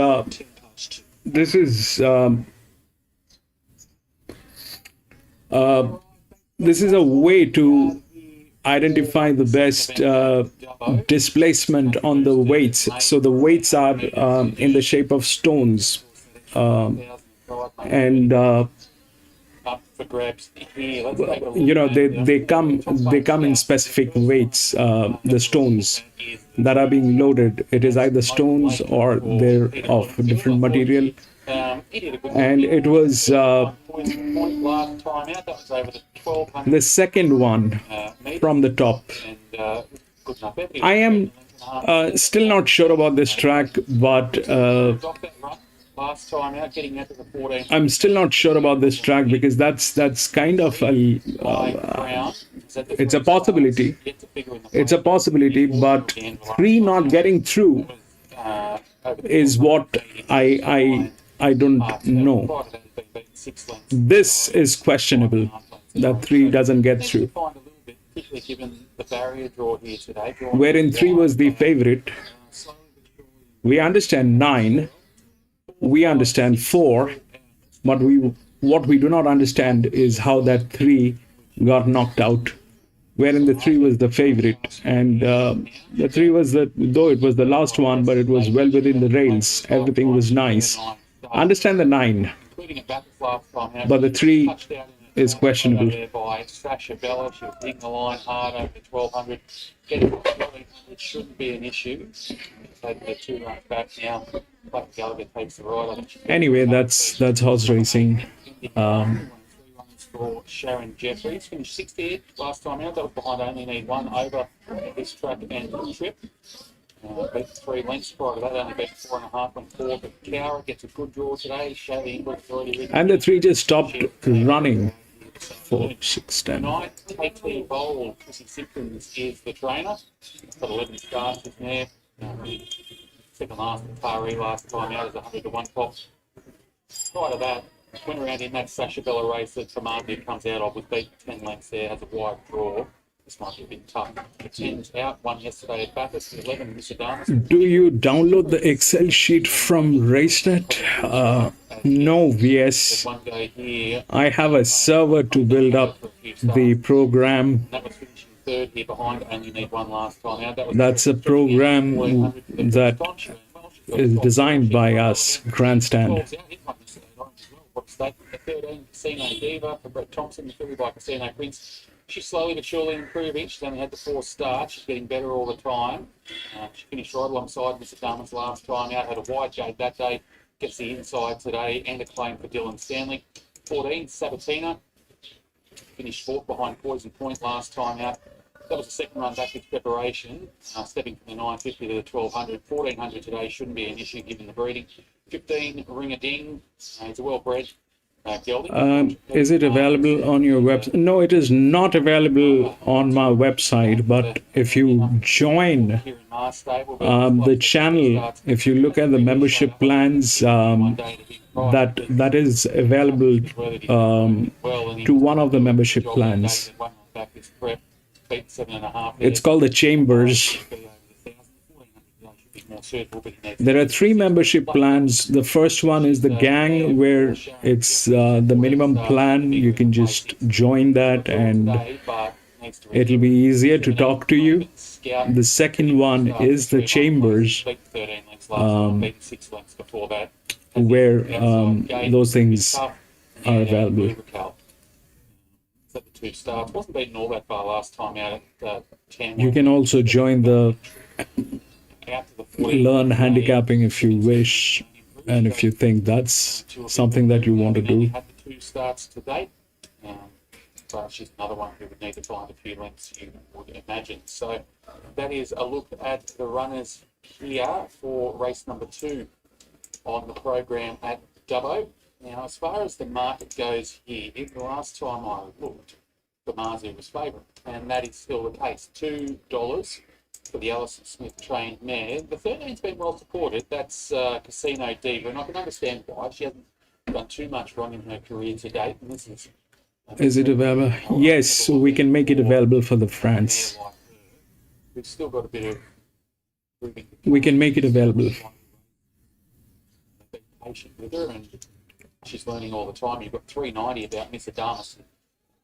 a way to identify the best displacement on the weights. So the weights are in the shape of stones, and for grabs here. Let's take a look you know, at, they come in specific weights. The stones that are being loaded, it is either stones or they're of different material. And it was last time out. That was over the 1200. the second one from the top. And good enough. I am still not sure about this track, but Got that run last time out, getting out to the 14. I'm still not sure about this track because that's kind of a it's a possibility. It's a possibility, but 3 not getting through is what I don't know. This is questionable that 3 doesn't get through. Given the barrier draw here today, Wherein 3 was the favorite. We understand 9. We understand 4, but what we do not understand is how that 3 got knocked out, wherein the 3 was the favorite, and the 3 was though it was the last one, but it was well within the rails. Everything was nice. Understand the 9, but the 3 is questionable. By Sasha Bella, she was hitting the line hard over the 1200. Getting it shouldn't be an issue. Take the 2 runs back now. But Gallagher takes the ride. Anyway, that's horse racing. For Sharon Jeffries, finished 60th last time out. That was behind Only Need One over this track and the trip. Beat 3 lengths prior to that, only beat 4.5 and 4. But Cowra gets a good draw today. Shelly Ingrid's already ridden. And the 3 just stopped running for 6:10. Tonight, KT Bowl, Chrissy Simpkins is the trainer. Got 11 starts in there. Second last at Tari last time out is 100 to 1 top. Prior to that, went around in that Sasha Bella race that Commander comes out of with beat 10 lengths there, has a wide draw. This might be a bit tough. The 10's out, one yesterday at Bathurst, 11 Mr. Damas. Do you download the Excel sheet from RaceNet? No, VS. One go here. I have a server to build up the program. That was finishing 3rd here behind, only need one last time out. That was That's a program that is designed by us, Grandstand. The 13 Casino Diva for Brett Thompson, the filly by Casino Prince. She's slowly but surely improving. She's only had the 4 starts. She's getting better all the time. She finished right alongside Mr. Damas last time out. Had a wide jade that day. Gets the inside today and a claim for Dylan Stanley. 14 Sabatina. Finished 4th behind Poison Point last time out. That was the second run back with preparation. Stepping from the 950 to the 1200. 1400 today shouldn't be an issue given the breeding. 15 Ring a Ding. It's a well-bred. Is it available on your website? No, it is not available on my website, but if you join the channel, if you look at the membership plans, that is available to one of the membership plans. It's called the Chambers. There are 3 membership plans. The first one is the gang, where it's the minimum plan. You can just join that and it'll be easier to talk to you. The second one is the Chambers, where those things are available. You can also join the Learn Handicapping if you wish. And if you think that's something that you want to do, had the 2 starts to date. But she's another one who would need to find a few lengths, you would imagine. So that is a look at the runners here for race number 2 on the program at Dubbo. Now, as far as the market goes here, the last time I looked, the Marzu was favourite, and that is still the case. $2 for the Alison Smith trained mare. The 13's been well supported. That's Casino Diva, and I can understand why. She hasn't done too much wrong in her career to date, and this is it available? Yes, we can make it available for the France. we've still got a bit of We can make it available. Be patient with her, and she's learning all the time. You've got 390 about Miss Adamus.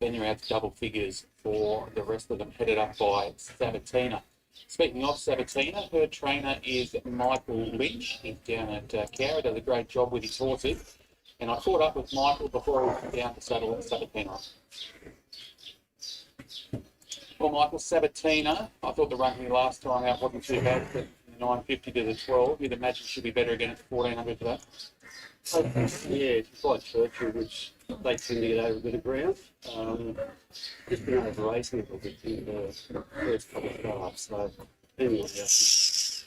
Then you're out to double figures for the rest of them, headed up by Sabatina. Speaking of Sabatina, her trainer is Michael Lynch. He's down at Cowra, does a great job with his horses. And I caught up with Michael before he went down to saddle at Sabatina. Well, Michael, Sabatina, I thought the run here last time out wasn't too bad, but 950 to the 12. You'd imagine she'd be better again at 1400 today. Yeah, it's like Churchill, which they tend to get over a bit of ground. Just been over racing a little bit in the first couple of starts, so depending on how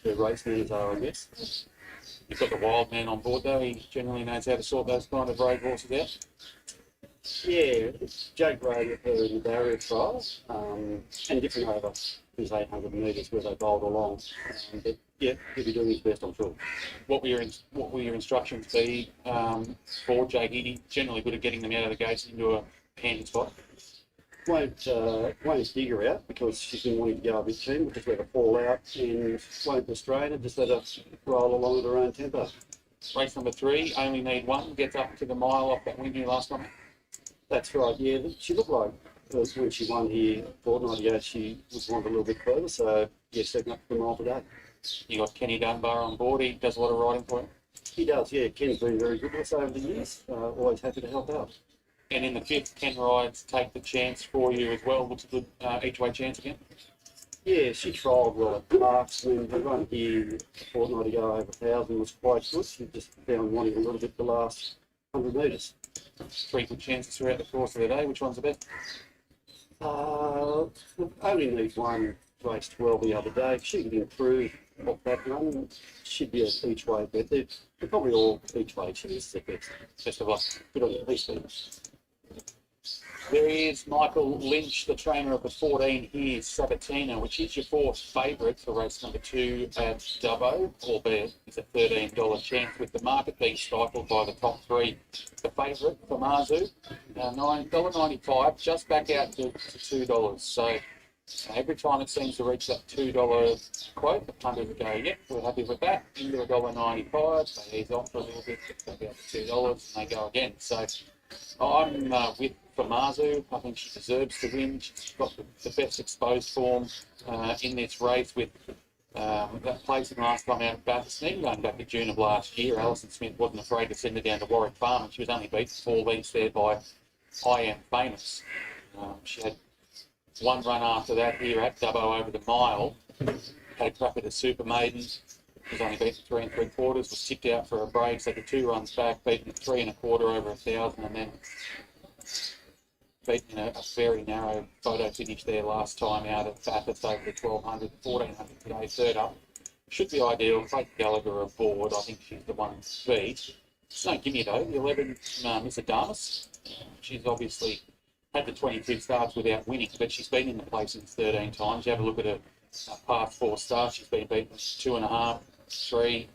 the race manners are, I guess. You've got the wild man on board though, he generally knows how to sort those kind of road horses out. Yeah, Jake rode with her in the barrier trial, and different over his 800 metres where they bowled along. But yeah, he'll be doing his best, I'm sure. What will your instructions be for Jake? He's generally good at getting them out of the gates into a handy spot. Won't dig her out because she's been wanting to go a bit too, just let her fall out, and won't restrain her, just let her roll along at her own tempo. Race number 3, only need 1, gets up to the mile off that win here last time. That's right, yeah. She looked like when she won here a fortnight ago, she was wanted a little bit further, so yeah, stepping up to the mile today. You got Kenny Dunbar on board, he does a lot of riding for you. He does, yeah. Ken's been very good with us over the years, always happy to help out. And in the 5th, Ken rides Take the Chance for you as well. Looks a good each-way chance again. Yeah, she trialled well at Clark's when the run here a fortnight ago over 1,000 was quite good. She just found wanting a little bit the last 100 metres. 3 good chances throughout the course of the day. Which one's the best? Only need 1, race 12 the other day. If she could improve off that run, she'd be an each way bet. They're probably all each way chances at best. Best of luck. Good on you. Peace, There is Michael Lynch, the trainer of the 14 here, Sabatina, which is your 4th favourite for race number 2 at Dubbo, albeit it's a $13 chance with the market being stifled by the top 3. The favourite for Marzu, $9.95, just back out to $2. So every time it seems to reach that $2 quote, the punters go, yep, we're happy with that, into $1.95, they ease off for a little bit, back out to $2, and they go again. So I'm with Marzu. I think she deserves to win. She's got the best exposed form in this race with that placing last time out at Bathurst. Even going back to June of last year, Alison Smith wasn't afraid to send her down to Warwick Farm, and she was only beaten 4 lengths there by I Am Famous. She had 1 run after that here at Dubbo over the mile. Had a crack at a Super Maiden. Was only beaten 3 3/4, was tipped out for a break, so the 2 runs back, beaten 3 1/4 over 1,000, and then beaten a very narrow photo finish there last time out at Bathurst over the 1,200, 1,400 today, 3rd up. Should be ideal. Craig Gallagher aboard. I think she's the one to beat. It's no gimme though. The 11, Miss Adamus. She's obviously had the 22 starts without winning, but she's been in the placings 13 times. You have a look at her past 4 starts. She's been beaten 2.5, 3,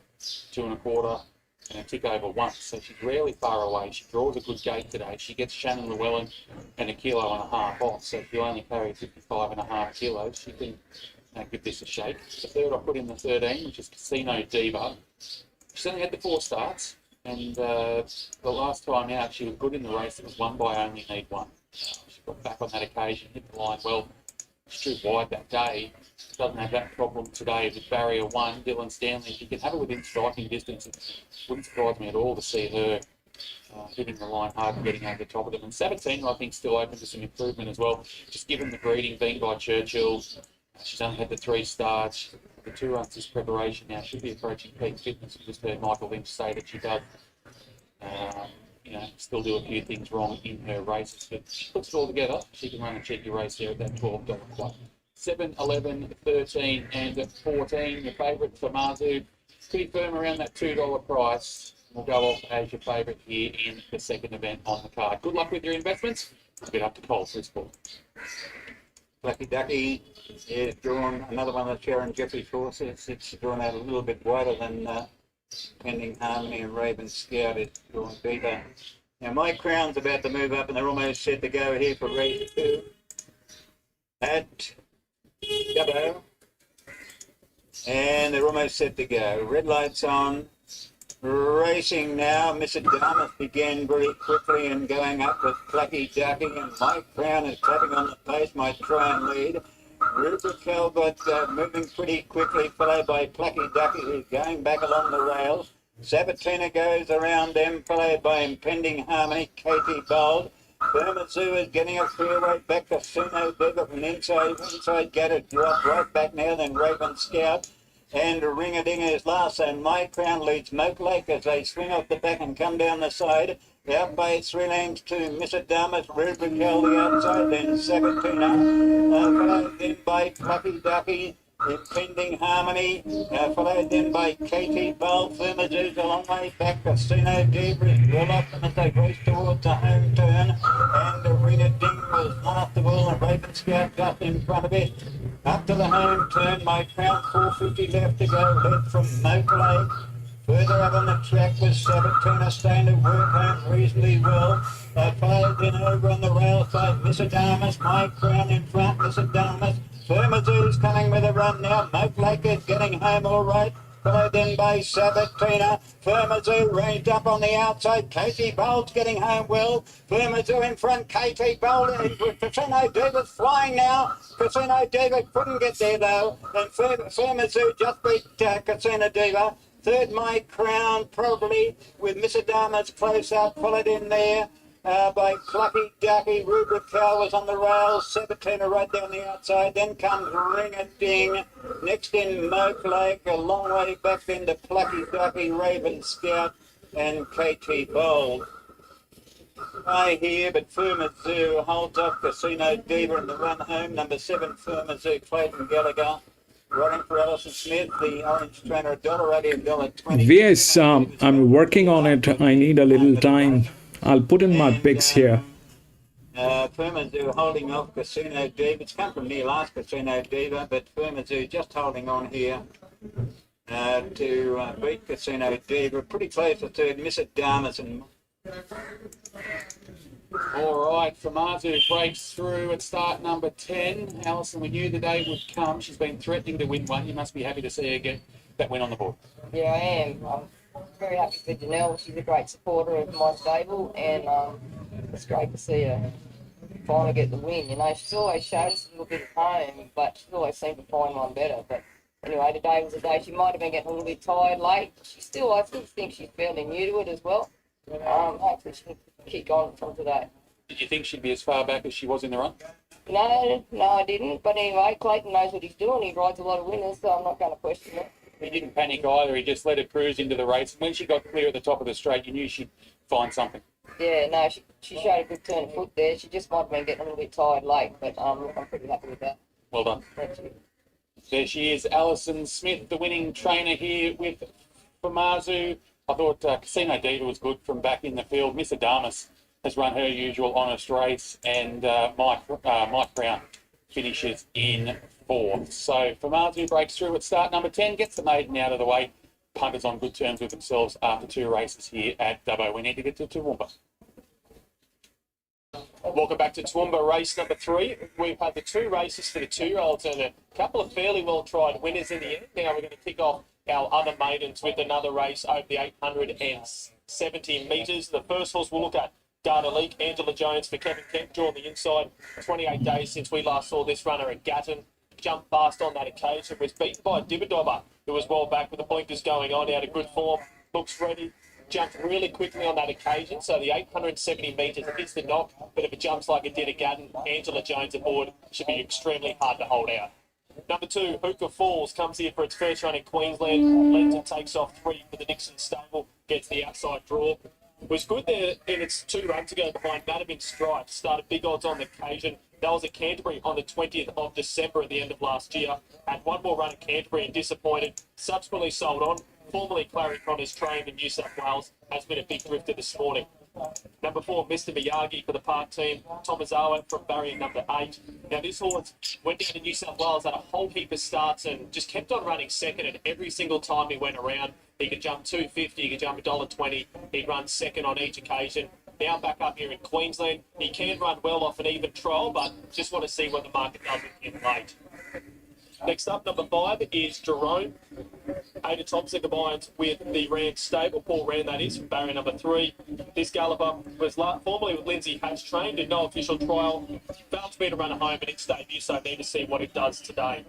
2 1/4, and a tick over once. So she's rarely far away. She draws a good gate today. She gets Shannon Llewellyn and 1.5 kilos off. So if you only carry 55.5 kilos, she can give this a shake. The 3rd I put in the 13, which is Casino Diva. She's only had the 4 starts, and the last time out she was good in the race. It was won by Only Need One. She got back on that occasion, hit the line well. She drew wide that day. Doesn't have that problem today with barrier 1. Dylan Stanley, if you can have her within striking distance, it wouldn't surprise me at all to see her hitting the line hard and getting over the top of them. And Sabatina, I think, still open to some improvement as well. Just given the breeding being by Churchill, she's only had the 3 starts. the 2 ounces preparation now. Should be approaching peak fitness. We just heard Michael Lynch say that she does, still do a few things wrong in her races, but she puts it all together. She can run a cheeky race there at that $12 club. 7, 11, 13, and 14. Your favourite for Mazu. Pretty firm around that $2 price. We'll go off as your favourite here in the second event on the card. Good luck with your investments. We'll get up to Cole for his ball. Lucky Ducky is drawn another one of Sharon Jeffrey's horses. It's drawn out a little bit wider than Pending Harmony, and Raven Scout is drawn deeper. Now My Crown's about to move up and they're almost set to go here for race 2 at Dubbo. And they're almost set to go. Red lights on. Racing now. Mr. Dartmouth began very quickly and going up with Plucky Ducky, and My Crown is tapping on the pace, might try and lead. Rupert Calvert moving pretty quickly, followed by Plucky Ducky, who's going back along the rails. Sabatina goes around them, followed by Impending Harmony, Katie Bold. Burmazoo is getting a fair way back to Suno Diva from inside Gatter, drop right back now, then Raven Scout. And Ring-a-Ding is last, and My Crown leads Moat Lake as they swing off the back and come down the side. Out by 3 lengths to Mr. Dartmouth, Rupert Hill the outside, then Sabatina, followed then by Plucky Ducky, Impending Harmony, followed then by Katie Bold. Firmazoo's a long way back. Casino Diva is well off them as they race towards the home turn, and the Ring-a-Ding was last of all, and Raven Scout just in front of it. Up to the home turn, My Crown, 450 left to go, led from Moat Lake. Further up on the track was Sabatina, staying to work home reasonably well. Followed then over on the rail side, Mr. Darmus, My Crown in front, Mr. Darmus. Firmazoo's coming with a run now. Moat Lake is getting home all right. Followed then by Sabatina. Firmazoo ranged up on the outside. Katie Bold's getting home well. Firmazoo in front. Katie Bold and Casino Diva's flying now. Casino Diva couldn't get there though. And Firmazoo just beat Casino Diva. Third, My Crown probably with Mr. Darmus close up. Followed in there by Plucky Ducky. Rupert Cow was on the rails. Sabatina right down the outside. Then comes Ring-a-Ding. Next in Moat Lake. A long way back then to Plucky Ducky, Raven Scout and KT Bold. I hear, but Firmazoo holds off Casino Diva in the run home. Number 7, Firmazoo, Clayton Gallagher. Running for Alison Smith, the orange trainer, $1.80, $1.20. VS, I'm working on it. I need a little time. I'll put in my picks here. Firmazoo holding off Casino Diva. It's come from near last Casino Diva, but Firmazoo just holding on here to beat Casino Diva. Pretty close to third, Mr. Darmus and... All right, Famazu breaks through at start number 10. Alison, we knew the day would come. She's been threatening to win one. You must be happy to see her get that win on the board. Yeah, I am. I'm very happy for Janelle. She's a great supporter of my stable, and it's great to see her finally get the win. You know, she's always showed us a little bit at home, but she's always seemed to find one better. But anyway, today was a day she might have been getting a little bit tired late. I still think she's fairly new to it as well. Hopefully she can kick on from today. Did you think she'd be as far back as she was in the run? No, I didn't. But anyway, Clayton knows what he's doing. He rides a lot of winners, so I'm not going to question it. He didn't panic either. He just let her cruise into the race. And when she got clear at the top of the straight, you knew she'd find something. Yeah, no, she showed a good turn of foot there. She just might have been getting a little bit tired late, but I'm pretty happy with that. Well done. Thank you. There she is, Alison Smith, the winning trainer here with Famazu. I thought Casino Diva was good from back in the field. Mr. Darmus has run her usual honest race, and Mike Brown finishes in 4th. So Famazu breaks through at start number 10, gets the maiden out of the way. Punters on good terms with themselves after 2 races here at Dubbo. We need to get to Toowoomba. Welcome back to Toowoomba, race number 3. We've had the 2 races for the 2-year-olds and a couple of fairly well-tried winners in the end. Now we're going to kick off our other maidens with another race over the 870 metres. The first horse we'll look at, Data Leak, Angela Jones for Kevin Kemp, drawn the inside. 28 days since we last saw this runner at Gatton. Jumped fast on that occasion, was beaten by Dibadobber, who was well back with the blinkers going on, out of good form, looks ready. Jumped really quickly on that occasion, so the 870 metres hits the knock, but if it jumps like it did at Gatton, Angela Jones aboard should be extremely hard to hold out. Number 2, Hooker Falls, comes here for its first run in Queensland. Leads and takes off 3 for the Nixon stable. Gets the outside draw. Was good there in its 2 runs ago behind Madam Stripe. Started big odds on the occasion. That was at Canterbury on the 20th of December at the end of last year. Had one more run at Canterbury and disappointed. Subsequently sold on. Formerly Clary Connor's trained in New South Wales. Has been a big drifter this morning. Number 4, Mr. Miyagi for the park team. Tomazawa from barrier number 8. Now, this horse went down to New South Wales, had a whole heap of starts and just kept on running second. And every single time he went around, he could jump $2.50, he could jump $1.20. He'd run second on each occasion. Now back up here in Queensland. He can run well off an even trial, but just want to see what the market does with him late. Next up, number 5 is Jerome. Ada Thompson combines with the Rand stable. Paul Rand, that is, from barrier number 3. This galloper was formerly with Lindsay Hatch trained, did no official trial. Failed to be to run a home in its debut, so need to see what it does today.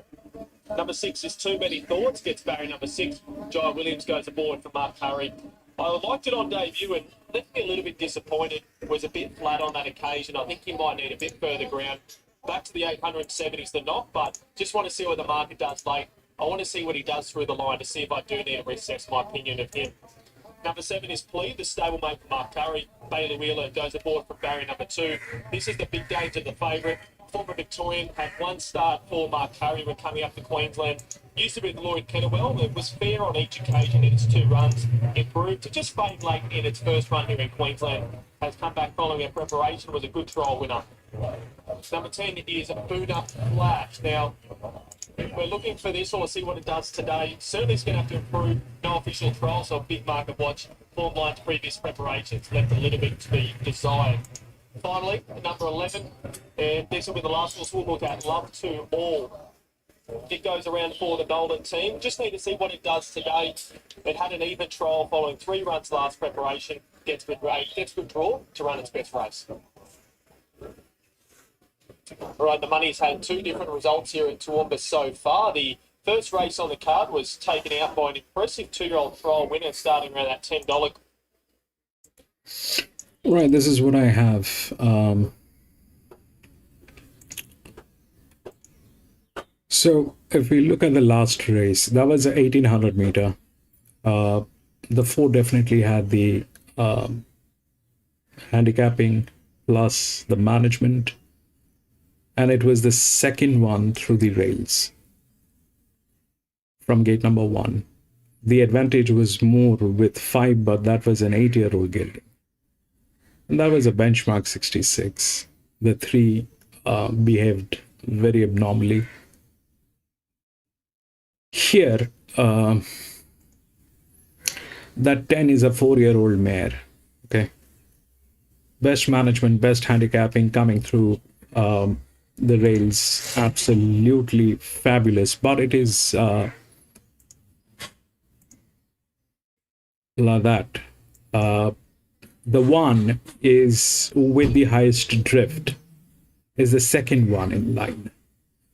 Number 6 is Too Many Thoughts, gets barrier number 6. Jai Williams goes aboard for Mark Curry. I liked it on debut and left me a little bit disappointed. Was a bit flat on that occasion. I think he might need a bit further ground. Back to the 870s the knock, but just want to see what the market does late. I want to see what he does through the line to see if I do need to reassess my opinion of him. Number 7 is Plea, the stablemate for Mark Curry. Bailey Wheeler goes aboard from barrier number 2. This is the big danger, the favourite. Former Victorian, had 1 start for Mark Curry when coming up to Queensland. Used to be with Lloyd Kennewell. It was fair on each occasion in its 2 runs. Improved to just fade late in its first run here in Queensland. Has come back following a preparation, was a good trial winner. Number 10 is Buddha Flash. Now, we're looking for this or see what it does today. Certainly it's going to have to improve. No official trial, so a big market watch. Form line's previous preparations left a little bit to be desired. Finally, number 11, and this will be the last horse we'll look at, Love to All. It goes around for the Nolan team. Just need to see what it does today. It had an even trial following 3 runs last preparation. Gets good rate, gets good draw to run its best race. All right, the money's had 2 different results here at Toowoomba so far. The first race on the card was taken out by an impressive 2-year-old trial winner starting around that $10. Right, this is what I have. So if we look at the last race, that was a 1800 meter. The 4 definitely had the handicapping plus the management. And it was the second one through the rails from gate number 1. The advantage was more with 5, but that was an 8-year-old gelding. And that was a benchmark 66. The 3 behaved very abnormally. Here, that 10 is a 4-year-old mare. Okay. Best management, best handicapping coming through the rails, absolutely fabulous, but it is like that. The one is with the highest drift is the second one in line,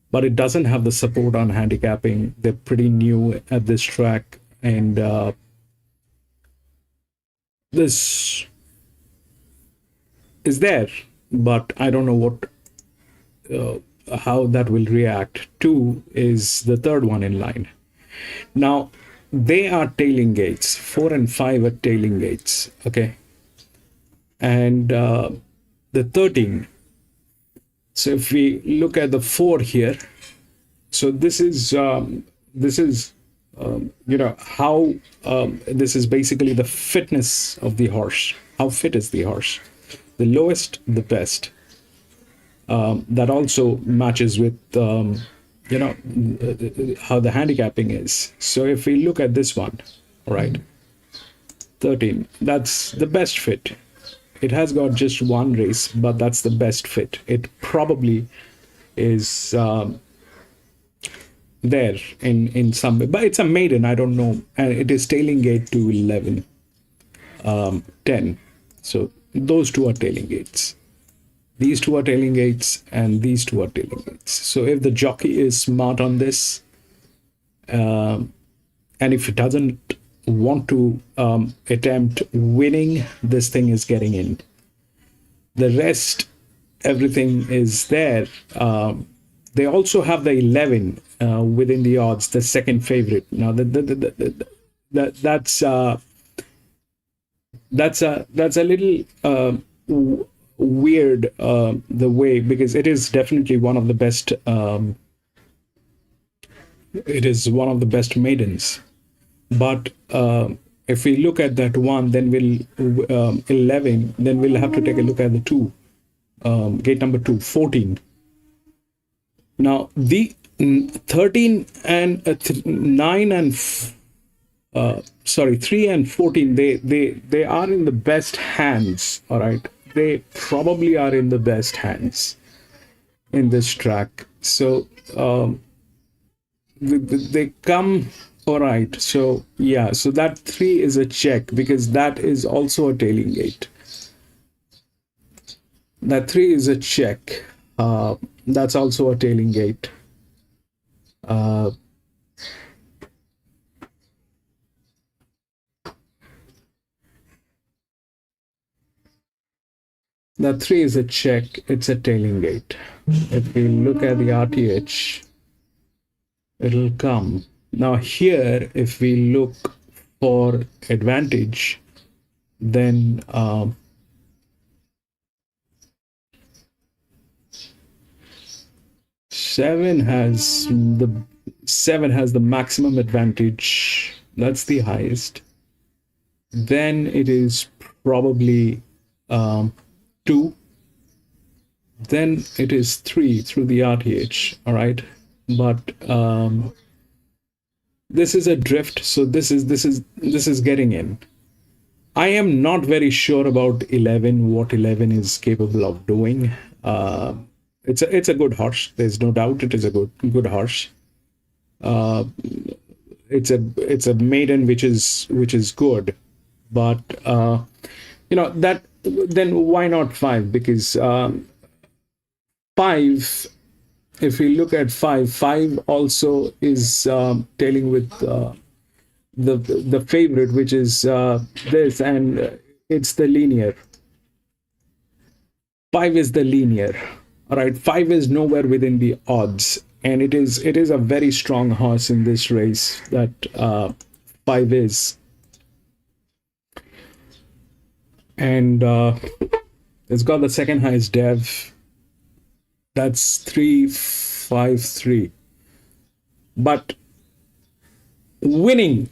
but it doesn't have the support on handicapping. They're pretty new at this track, and this is there, but I don't know what how that will react. 2 is the third one in line. Now they are tailing gates. 4 and 5 are tailing gates. Okay, and the 13. So if we look at the 4 here, so this is you know how this is basically the fitness of the horse. How fit is the horse? The lowest, the best. That also matches with you know how the handicapping is. So if we look at this one, right, 13, that's the best fit. It has got just 1 race, but that's the best fit. It probably is there in some way, but it's a maiden, I don't know, and it is tailing gate to 11, 10. So those 2 are tailing gates. These 2 are tailing gates, and these 2 are tailing gates. So if the jockey is smart on this, and if it doesn't want to attempt winning, this thing is getting in. The rest, everything is there. They also have the 11 within the odds, the second favorite. Now that's a little weird the way, because it is definitely one of the best. It is one of the best maidens, but if we look at that one, then we'll 11. Then we'll have to take a look at the two, gate number 2, 14. Now the 13 and 9 and 3 and 14, they are in the best hands. All right, they probably are in the best hands in this track. So they come all right. So yeah, so that 3 is a check, because that is also a tailing gate. That 3 is a check. That's also a tailing gate. That 3 is a check. It's a tailing gate. If we look at the RTH, it'll come. Now here, if we look for advantage, then seven has the maximum advantage. That's the highest. Then it is probably 2. Then it is 3 through the RTH. All right, but this is a drift, so this is getting in. I am not very sure about 11, what 11 is capable of doing. It's a good horse. There's no doubt it is a good horse. It's a maiden which is good, but that, then why not 5? Because 5, if we look at 5 also is tailing with the favorite, which is this, and it's the linear. 5 is the linear. All right, 5 is nowhere within the odds, and it is a very strong horse in this race, that 5 is. And it's got the second highest dev. That's 353. But winning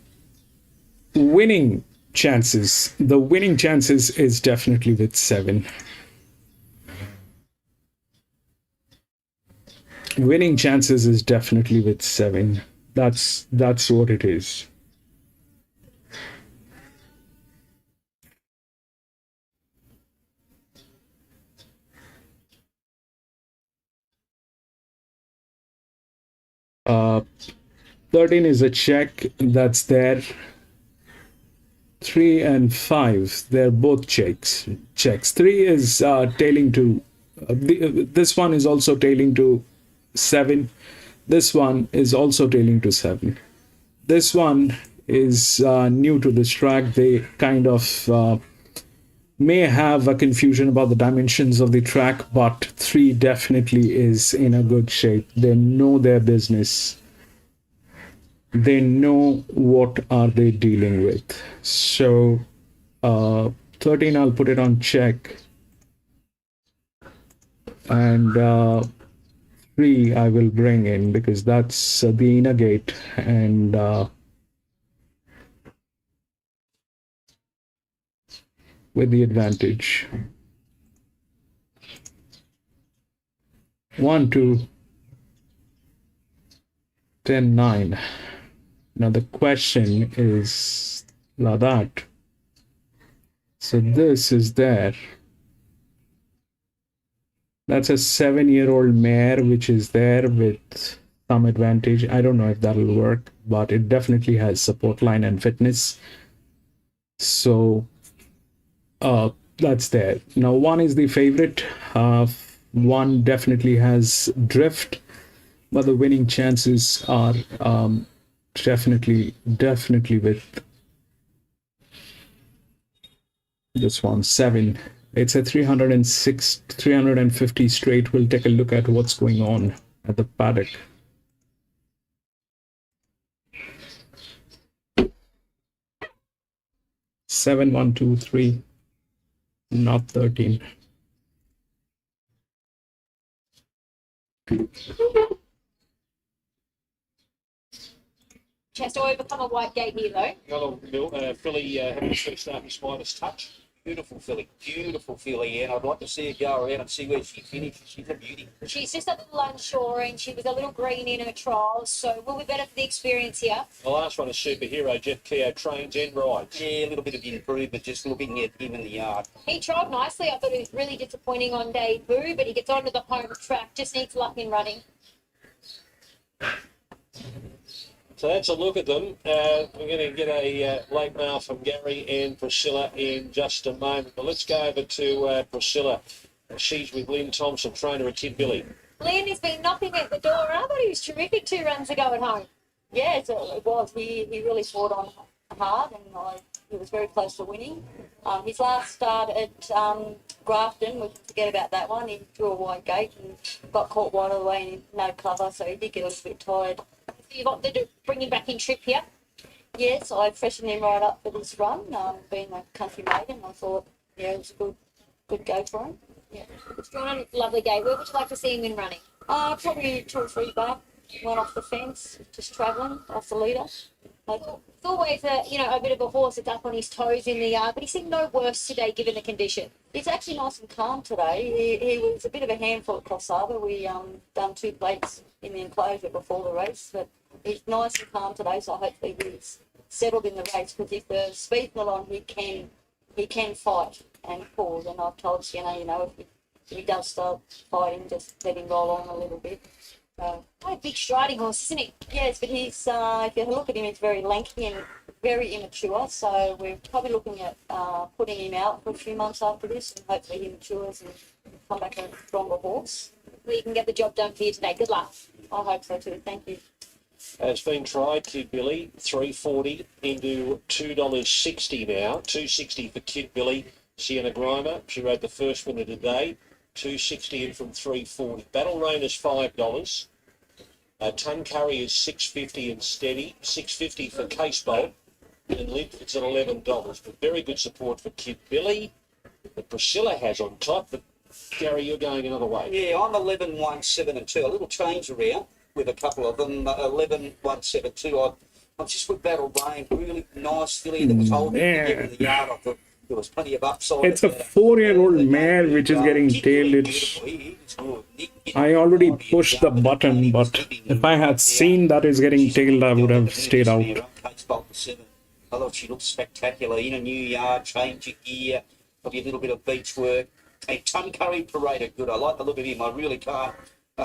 chances, the winning chances is definitely with 7. Winning chances is definitely with 7. That's what it is. Uh, 13 is a check, that's there. 3 and 5, they're both checks. 3 is tailing to. This one is also tailing to 7. This one is also tailing to 7. This one is new to this track. They kind of may have a confusion about the dimensions of the track, but 3 definitely is in a good shape. They know their business. They know what are they dealing with. So 13, I'll put it on check, and 3 I will bring in, because that's the inner gate, and with the advantage. 1, 2, 10, 9. Now the question is like that. So this is there. That's a 7-year-old mare which is there with some advantage. I don't know if that'll work, but it definitely has support line and fitness. So that's there. Now 1 is the favorite. 1 definitely has drift, but the winning chances are definitely with this one, 7. It's a 350 straight. We'll take a look at what's going on at the paddock. Seven, 1, 2, 3, not 13. She has to overcome a white gate here, though. Another filly having to start his Midas touch. Beautiful filly, and I'd like to see her go around and see where she finishes. She's a beauty. She's just a little unsure, and she was a little green in her trials, so will be better for the experience here. The last one is Superhero. Jeff Keogh trains and rides. Yeah, a little bit of improvement just looking at him in the yard. He trialled nicely. I thought he was really disappointing on debut, but he gets onto the home track, just needs luck in running. So that's a look at them. We're going to get a late mail from Gary and Priscilla in just a moment. But let's go over to Priscilla. She's with Lynn Thompson, trainer at Kid Billy. Lynn has been knocking at the door, and I thought he was terrific 2 runs ago at home. Yeah, it was. He really fought on hard, and he was very close to winning. His last start at Grafton, we can forget about that one. He drew a wide gate and got caught wide of the way and no cover, so he did get a little bit tired. You've opted to bring him back in trip here. Yes, I freshened him right up for this run. Being a country maiden, I thought, yeah, it was a good go for him. Yeah. It's drawn a lovely gate. Where would you like to see him in running? Probably 2 or 3 back. One off the fence, just travelling off the leader. It's always a bit of a horse that's up on his toes in the yard, but he seemed no worse today given the condition. He's actually nice and calm today. He was a bit of a handful at Cross Harbour. We done 2 plates in the enclosure before the race, but he's nice and calm today, so hopefully he's settled in the race, because if the speed's not on, he can fight and pause. And I've told Sienna, if he does start fighting, just let him roll on a little bit. Quite a big striding horse, isn't he? Yes, but he's, if you look at him, he's very lanky and very immature, so we're probably looking at putting him out for a few months after this, and hopefully he matures and come back a stronger horse. Well, you can get the job done for you today. Good luck. I hope so too. Thank you. Has been tried, Kid Billy, $3.40 into $2.60 now. $2.60 for Kid Billy. Sienna Grimer, she rode the first winner today. $2.60 in from $3.40. Battle Rain is $5. Ton Curry is $6.50 and steady. $6.50 for Case Bolt. And Linford's at $11. But very good support for Kid Billy that Priscilla has on top. But Gary, you're going another way. Yeah, I'm 11, 1, 7 and 2. A little change around with a couple of them. 11, 1, 7, 2. I'm just with Battle Rain. Really nice filly that was holding together in the yard. I thought there was plenty of upside. It's a 4-year-old mare which is getting tailed. I already pushed the button, but if I had seen that is getting tailed, I would have stayed out. I thought she looked spectacular in a new yard, change of gear, probably a little bit of beach work. And Ton Curry paraded good. I like the look of him. I really can't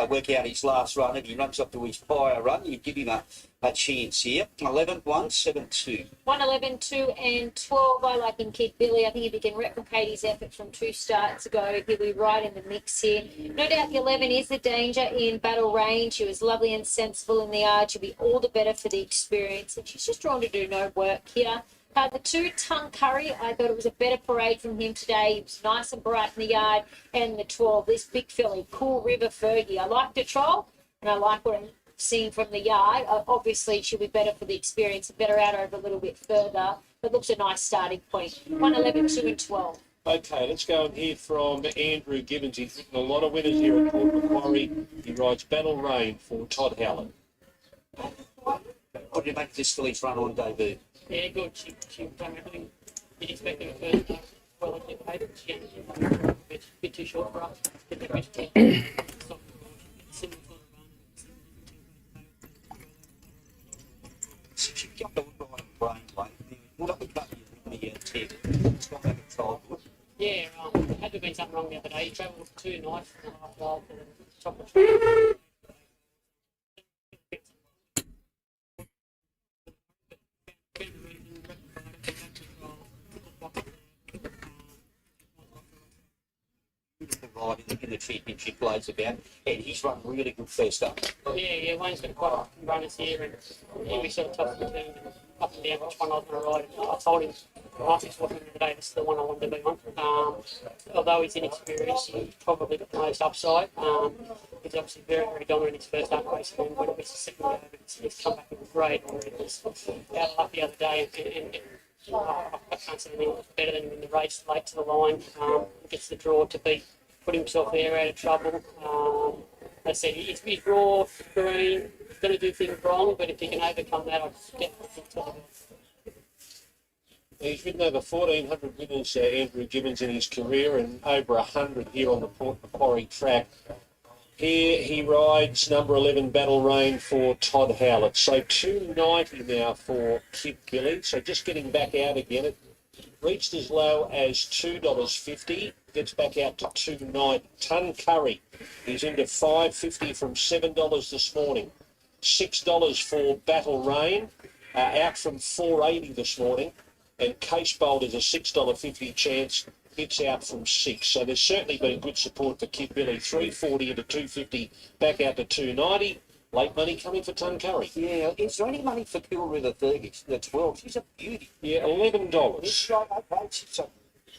work out his last run. If he runs up to his fire run, you give him a chance here. 11, 1, 7, 2. 1, 11, 2 and 12. I like him, Kid Billy. I think if he can replicate his effort from 2 starts ago, he'll be right in the mix here. No doubt the 11 is the danger in Battle Rain. She was lovely and sensible in the yard. She'll be all the better for the experience. And she's just drawn to do no work here. The 2, Ton Curry, I thought it was a better parade from him today. He was nice and bright in the yard. And the 12, this big filly, Cool River Fergie. I liked her trial, and I like what I'm seeing from the yard. Obviously, she'll be better for the experience and better out over a little bit further. But looks a nice starting point. 1, 11, 2 and 12. Okay, let's go and hear from Andrew Gibbons. He's written a lot of winners here at Port Macquarie. He rides Battle Rain for Todd Howland. What do you make of this filly's run on debut? Yeah, good. She done everything you'd expect of her first well educated. She ended up a bit too short for us. Did the best test. Similar sort of run. She jumped on brain lane. What up with that in the tip? It's got that control. Yeah, had to have been something wrong the other day. He travelled too nice for the last while for the chocolate train. In the championship plays about, and he's run really good first up. Yeah, Wayne's got quite a runners here, and we sort of tossed between up and down which one I was going to ride. I told him I think looking at the day, this is the one I wanted to be on. Although he's inexperienced, he's probably got the most upside. He's obviously very, very dominant in his first up race, and when it was the second go, he's come back with great. He was out of luck the other day, and I can't see anything better than him in the race, late to the line. Gets the draw to put himself there out of trouble. As I said, he's raw, green, going to do things wrong, but if he can overcome that, I definitely think so. He's ridden over 1,400 winners, Andrew Gibbons, in his career, and over 100 here on the Port Macquarie track. Here he rides number 11 Battle Rain for Todd Howlett. So $2.90 now for Kid Billy. So just getting back out again. It reached as low as $2.50. Gets back out to $2.90. Ton Curry. He's into $5.50 from $7 this morning. $6 for Battle Rain. Out from $4.80 this morning. And Case Bold is a $6.50 chance. It's out from $6. So there's certainly been good support for Kid Billy. $3.40 into $2.50, back out to $2.90. Late money coming for Ton Curry. Yeah, is there any money for Kill River Fergus? The 12. She's a beauty. Yeah, $11. It's right, okay. She's a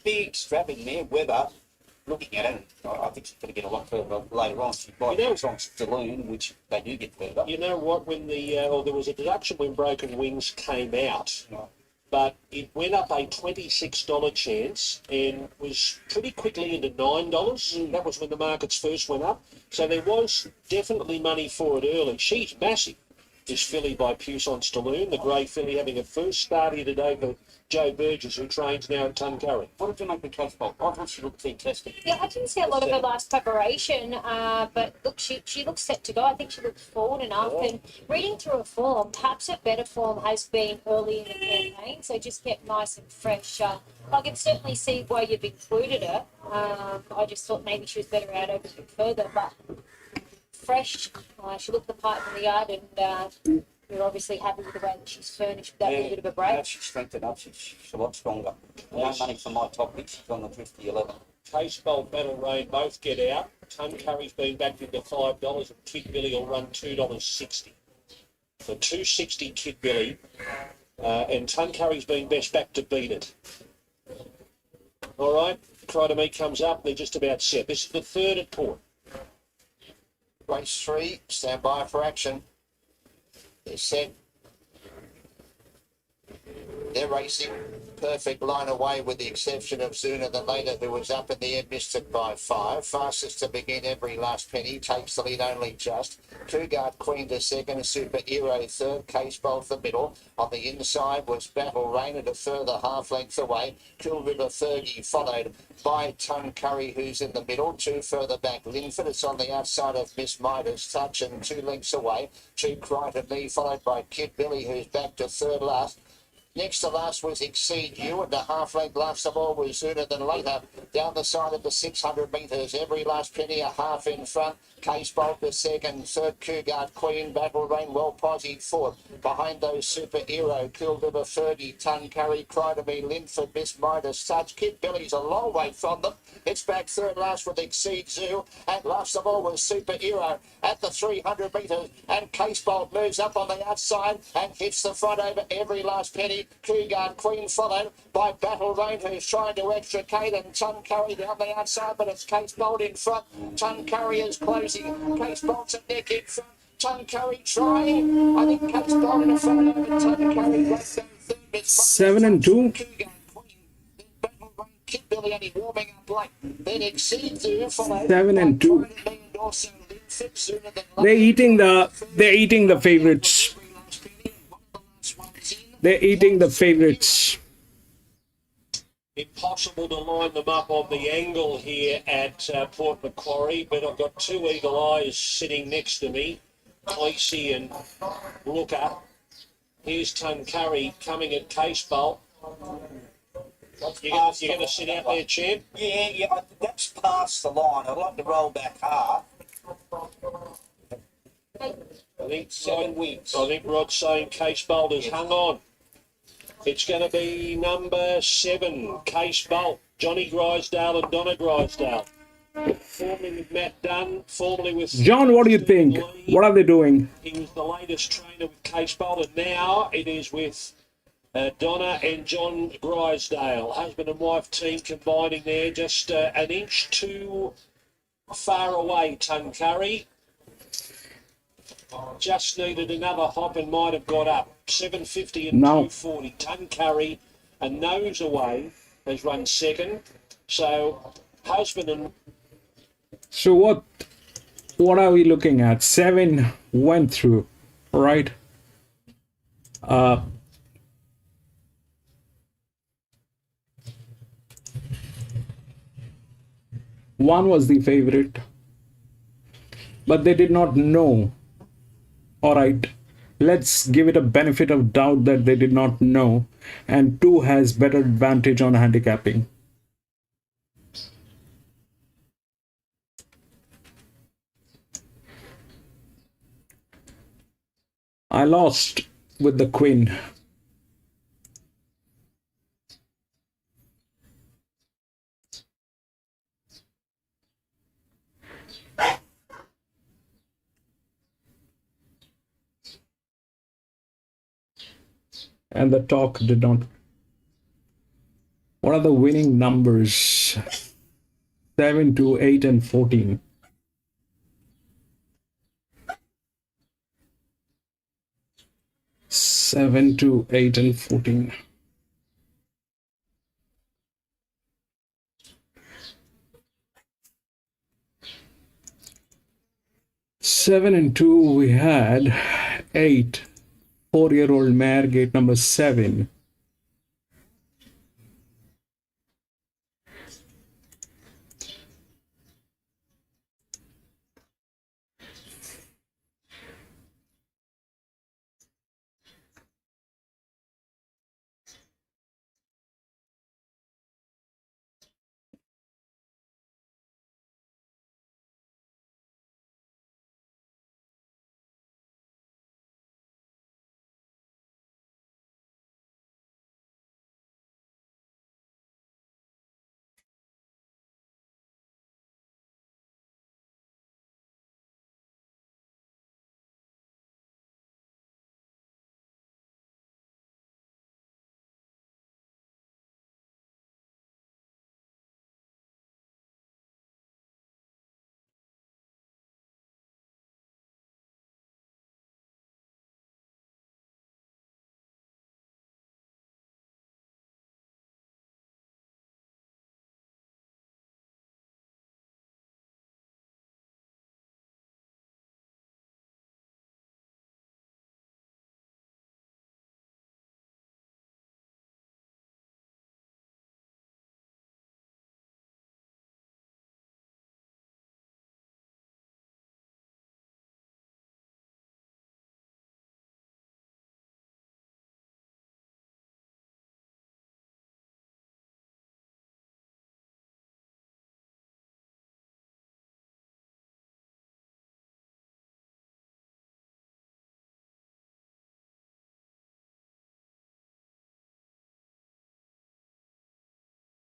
big, strapping mare. Weber, looking at it, I think she's going to get a lot further later on. She might on Saloon, which they do get further. You know what? When there was a deduction when Broken Wings came out. Right. But it went up a $26 chance and was pretty quickly into $9. That was when the markets first went up. So there was definitely money for it early. She's massive, this filly by Puissant Staloon, the grey filly, having a first start here today for Joe Burgess, who trains now at Tuncurry. What did you make the Case Bold? I thought she looked fantastic. Yeah, I didn't see a lot of her last preparation, but look, she looks set to go. I think she looks forward enough. And reading through her form, perhaps her better form has been early in the campaign, so just kept nice and fresh. I can certainly see why you've included her. I just thought maybe she was better out over a bit further, but fresh. She looked the part in the yard, and you're obviously happy with the way that she's furnished with that little bit of a break. Yeah, she's strengthened up. She's a lot stronger. No money for my top pick. She's on the 50-11. Case Bold, Battle Rain both get out. Tuncurry's been backed into $5 and Kid Billy will run $2.60. So $2.60 Kid Billy. And Tuncurry's been best back to beat it. All right, Cry to Me comes up. They're just about set. This is the third at Port. Race 3, stand by for action. They're set. They're racing. Perfect line away with the exception of Sooner Than Later, who was up in the end, missed it by 5. Fastest to begin every last penny, takes the lead only just. Cougar Queen to second, Super Hero third, Case Bold the middle. On the inside was Battle Rain at a further half length away. Kill River Fergie followed by Ton Curry, who's in the middle. 2 further back, Linford. It's on the outside of Miss Midas Touch and 2 lengths away. 2 Cry to Me, followed by Kid Billy, who's back to third last. Next to last was Exceed You, and the half-length last of all was Sooner Than Later. Down the side of the 600 metres, every last penny a half in front. Case Bold the second, third Cougar Queen, Battle Rain well posied fourth. Behind those Super Hero, Cool River Fergie, Ton Curry, Cry to Me, Linford, Miss Midas Touch. Kid Billy's a long way from them. It's back third last with Exceed Zoo, and last of all was Super Hero at the 300 metres, and Case Bold moves up on the outside and hits the front over every last penny. Cougar Queen followed by Battle Rain, who's trying to extricate, and Ton Curry down the outside, but it's Case Bold in front. Ton Curry is closing. Case Bold's a neck in front. Ton Curry trying. I think Case Bold in the front over Ton Curry. 7-2. Kid Billy only warming up late. Then Exceed You followed 7-2. They're eating the favorites. They're eating the favorites. Impossible to line them up on the angle here at Port Macquarie, but I've got 2 eagle eyes sitting next to me, Cleese and Looker. Here's Tuncurry coming at Case Bolt. You're going to sit out there, champ? Yeah, that's past the line. I'd like to roll back half. I think 7 weeks. I think Rod's saying Case Bolt has hung on. It's going to be number 7, Case Bolt, Johnny Grisdale and Donna Grisdale. Formerly with Matt Dunn, formerly with... John, what do you think? What are they doing? He was the latest trainer with Case Bolt, and now it is with Donna and John Grisdale, husband and wife team combining there, just an inch too far away, Tuncurry. Just needed another hop and might have got up. 750 and Now- 240. Tuncurry, a nose away, has run second. So, husband and So what are we looking at? 7 went through, right? One was the favorite, but they did not know. All right, let's give it a benefit of doubt that they did not know, and 2 has better advantage on handicapping. I lost with the queen. And the talk did not. What are the winning numbers? 7 to 8 and 14. Seven to 8 and 14. Seven and 2 we had 8. 4-year-old mare, gate number 7.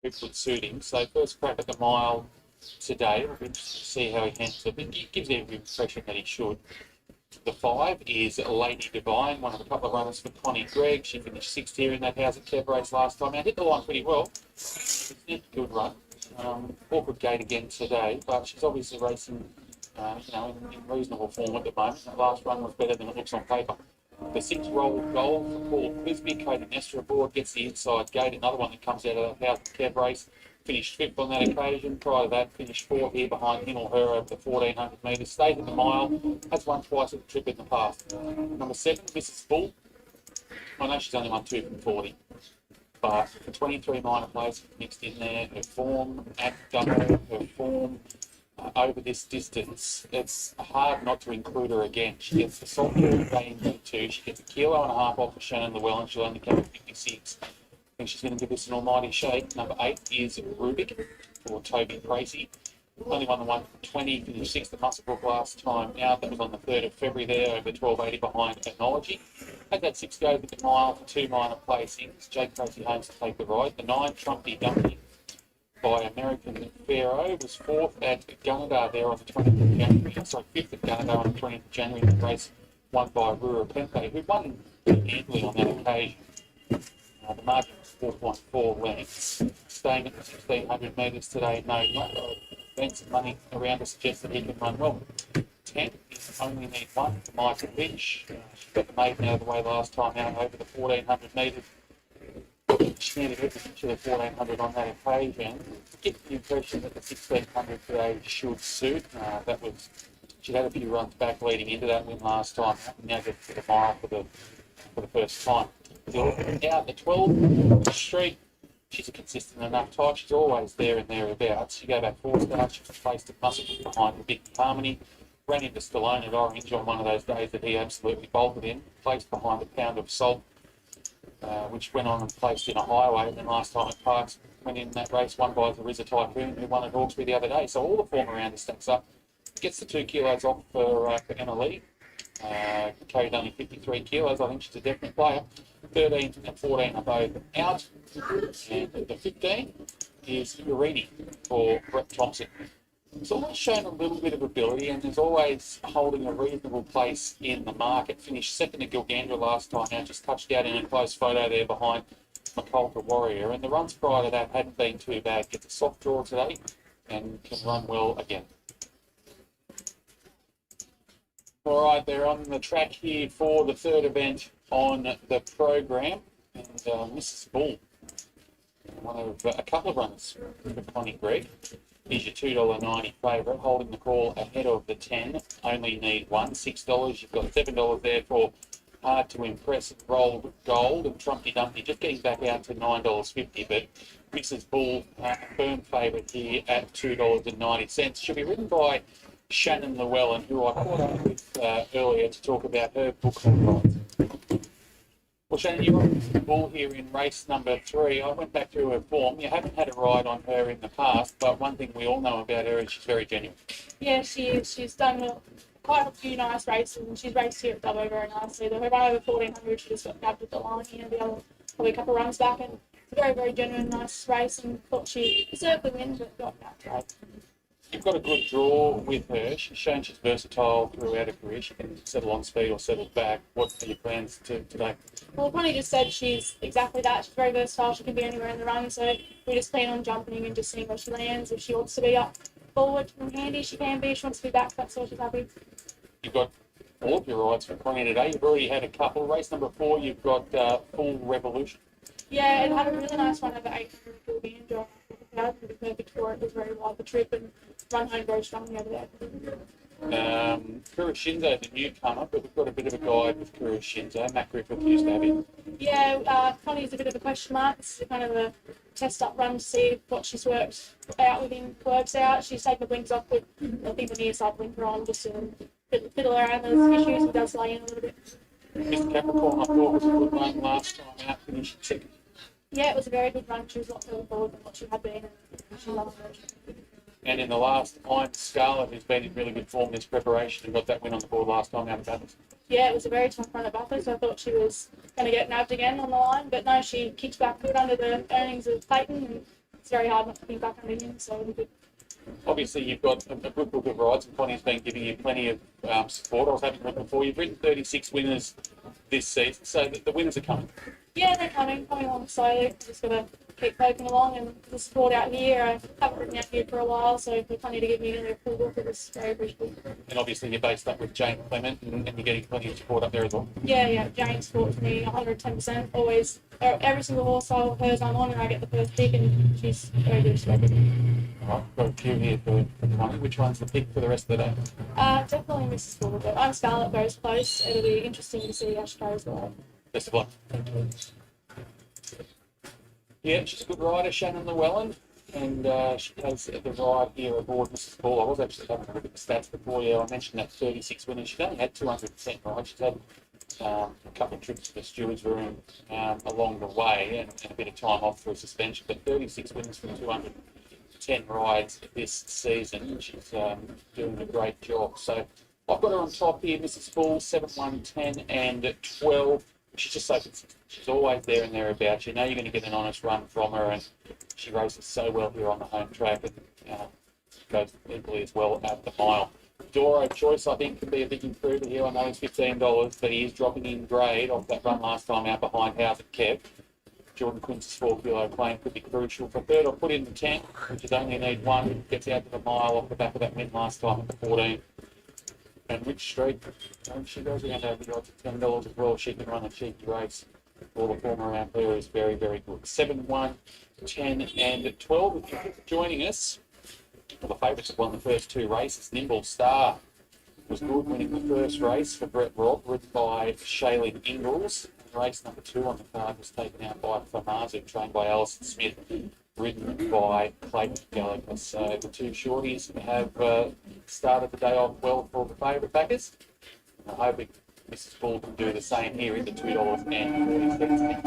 Which would suit him. So first crack at the mile today. We'll be interested to see how he handles it. But it gives every impression that he should. The 5 is Lady Divine, one of a couple of runners for Connie Gregg. She finished 6th here in that House at Kev race last time. Now hit the line pretty well. It's a good run. Awkward gate again today, but she's obviously racing, in reasonable form at the moment. That last run was better than it looks on paper. The 6 roll goal for Paul Quisby, Cody Nestor aboard, gets the inside gate. Another one that comes out of the House at Kev race. Finished 5th on that occasion. Prior to that, finished 4th here behind him or her over the 1,400 metres. Stayed at the mile. Has won twice at the trip in the past. Number 7, Mrs. Bull. I know she's only won 2 from 40. But for 23 minor plays mixed in there, her form at double, her form over this distance, it's hard not to include her again. She gets the salt water day in two. She gets 1.5 kilos off of Shannon Llewellyn. She'll only come at 56. I think she's going to give this an almighty shake. Number 8 is Rubik for Toby Tracy. Only won the 1 from 20, finished 6th at Musselbrook last time out. That was on the 3rd of February there, over 1280 behind Ethnology. Had that 6 go with the mile for 2 minor placings. Jake Tracy Holmes to take the ride. The 9, Trumpy Dumpy by American Pharaoh, was 4th at Gunnedah there on the 20th of January. So 5th at Gunnedah on the 20th of January. The race won by Rura Pempe, who won handily on that occasion. The margin was 4.4 lengths. Staying at the 1600 metres today, no, not spent some money around to suggest that he can run well. 10 is only need one for Michael Lynch. She got the maiden out of the way last time out over the 1400 metres. She nearly hit the 1400 on that occasion. Get the impression that the 1600 today should suit. She had a few runs back leading into that win last time. Now gets to the mile for the first time. Out the 12 Street, she's a consistent enough type. She's always there and thereabouts. She go back 4 starts. She was placed at Muscle behind the Big Harmony. Ran into Stallone at Orange on one of those days that he absolutely bolted in. Placed behind a Pound of Salt, which went on and placed in a Highway. And then last time at Parks, went in that race won by the Rizza Typhoon, who won at Hawkesbury the other day. So all the form around her stacks up. Gets the 2 kilos off for Emma Lee. Carried only 53 kilos. I think she's a definite player. 13 and 14 are both out. And the 15 is Urini for Brett Thompson. He's always shown a little bit of ability and is always holding a reasonable place in the market. Finished second to Gilgandra last time out, just touched out in a close photo there behind McCulta Warrior. And the runs prior to that hadn't been too bad. Gets a soft draw today and can run well again. All right, they're on the track here for the third event on the program. And Mrs. Bull, one of a couple of runners for Connie Gregg, is your $2.90 favourite, holding the call ahead of the 10. Only need one, $6. You've got $7 there for Hard to Impress and Rolled Gold, and Trumpy Dumpty just getting back out to $9.50. But Mrs. Bull, a firm favourite here at $2.90. She'll be ridden by Shannon Llewellyn, who I caught up with earlier to talk about her book on rides. Well, Shannon, you're on the ball here in race number 3. I went back through her form. You haven't had a ride on her in the past, but one thing we all know about her is she's very genuine. Yeah, she is. She's done quite a few nice races, and she's raced here at Dubbo very nicely. Her run over 1400, she just got nabbed at the line here the other probably a couple of runs back, and it's a very, very genuine, nice race, and thought she deserved the win, but got out today. You've got a good draw with her. She's shown she's versatile throughout her career. She can settle on speed or settle back. What are your plans today? Well, Connie just said she's exactly that. She's very versatile. She can be anywhere in the run, so we just plan on jumping and just seeing where she lands. If she wants to be up forward and handy, she can be. If she wants to be back, that's all she's happy. You've got all of your rides for Connie today. You've already had a couple. Race number 4, you've got Full Revolution. Yeah, it had a really nice run over 800 Gilgandra. It was perfect for it. It was very wide the trip and run home very strongly over there. Kuroshinzo's a newcomer, but we've got a bit of a guide with Kuroshinzo. Matt Griffith used to have him. Yeah, Connie's a bit of a question mark. It's kind of a test-up run to see what she's worked out with him, works out. She's taken the blinkers off with, I think, the near side blinker on just to fiddle around those issues and does lay in a little bit. Mr. Capricorn, I thought was a good run last time out, finishing second. Yeah, it was a very good run. She was a lot further forward than what she had been, and she loved it. And in the last, I'm Scarlett, who's been in really good form this preparation and got that win on the board last time out of Bathurst. Yeah, it was a very tough run at Bathurst. I thought she was going to get nabbed again on the line, but no, she kicked back good under the earnings of Clayton, and it's very hard not to kick back under him, so we good. Obviously, you've got a good book of rides, and Connie's been giving you plenty of support. I was having a look before. You've ridden 36 winners this season, so the winners are coming. Yeah, they're coming along slowly. Just got to keep poking along, and the support out here. I haven't ridden out here for a while, so for Connie to give me nearly a full book, it was very appreciable. And obviously, you're based up with Jane Clement, and you're getting plenty of support up there as well. Yeah, Jane supports me 110%. Always, every single horse of hers I'm on, and I get the first pick, and she's very good. All right, got a few here for Connie. Which one's the pick for the rest of the day? Definitely Mrs. Bull, but I'm Scarlett goes close. It'll be interesting to see how she goes away. Best of luck. Yeah, she's a good rider, Shannon Llewellyn, and she has the ride here aboard Mrs. Bull. I was actually having a look at the stats before. Yeah, I mentioned that 36 winners. She's only had 200% rides. She's had a couple of trips to the stewards' room along the way and a bit of time off through suspension, but 36 winners from 210 rides this season. She's doing a great job. So I've got her on top here, Mrs. Bull, 7, 1, 10 and 12. She's just so consistent. She's always there and thereabouts. You know you're going to get an honest run from her, and she races so well here on the home track and goes equally as well at the mile. Doro Choice, I think, could be a big improver here. I know he's $15, but he is dropping in grade off that run last time out behind House at Kev. Jordan Quince's 4 kilo claim could be crucial. For third, I'll put in the 10, which is only need one. Gets out to the mile off the back of that win last time at the 14. And Rich Street, she goes around over the odds of $10 as well. She can run a cheeky race. All the form around her is very, very good. 7, 1, 10, and 12. If you're joining us, well, the favourites have won the first 2 races. Nimble Star was good, winning the first race for Brett Robb, ridden by Shailene Ingalls. Race number 2 on the card was taken out by Famazu, trained by Alison Smith, ridden by Clayton Gallagher. So the 2 shorties have started the day off well for the favourite backers. I'm hoping Mrs. Bull can do the same here in the $2.40.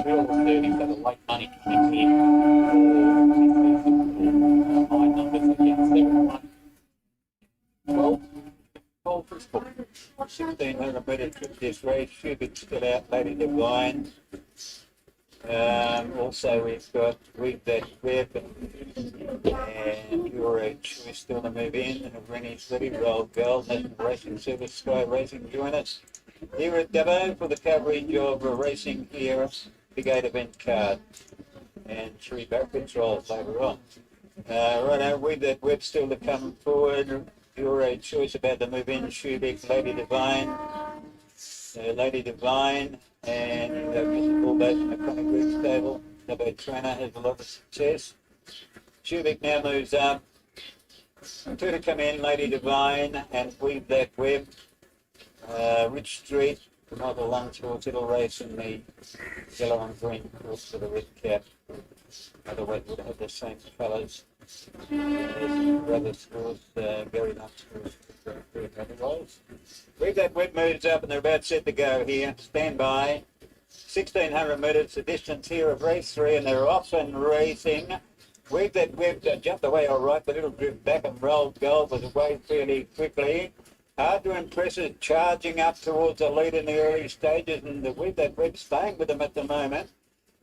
$2.30 for the late money coming in. High numbers again, 7, 1, 12. 1600 metre trip this race. Schubert still out, Lady Divine. Also, we've got Read That Web and Euro Choice still to move in. Rennie's ready, Roll Gold, National Racing Service, Sky Racing join us here at Dubbo for the coverage of racing here, Big 8 event card. And 3 backwards rolls later on. Righto, Read That Web still to come forward. Euro Choice about to move in, Schubert, Lady Divine. Lady Divine and Mr. Bullbase in the Connie Greek stable. Dubbo trainer has a lot of success. Schubert now moves up. 2 to come in, Lady Divine and Weave That Web. Rich Street, Michael Lungsworth, it'll race in the yellow and green course for the red cap. Otherwise, it would have the same colours. Brother scores, Gary Lungsworth, otherwise. Weave That Web moves up and they're about set to go here. Stand by. 1600 metres, the distance here of race 3, and they're off and racing. Weave That Web jumped away all right, but it'll drift back and roll. Gold was away fairly quickly. Hard to impress is charging up towards the lead in the early stages, and the Weave That Web staying with them at the moment.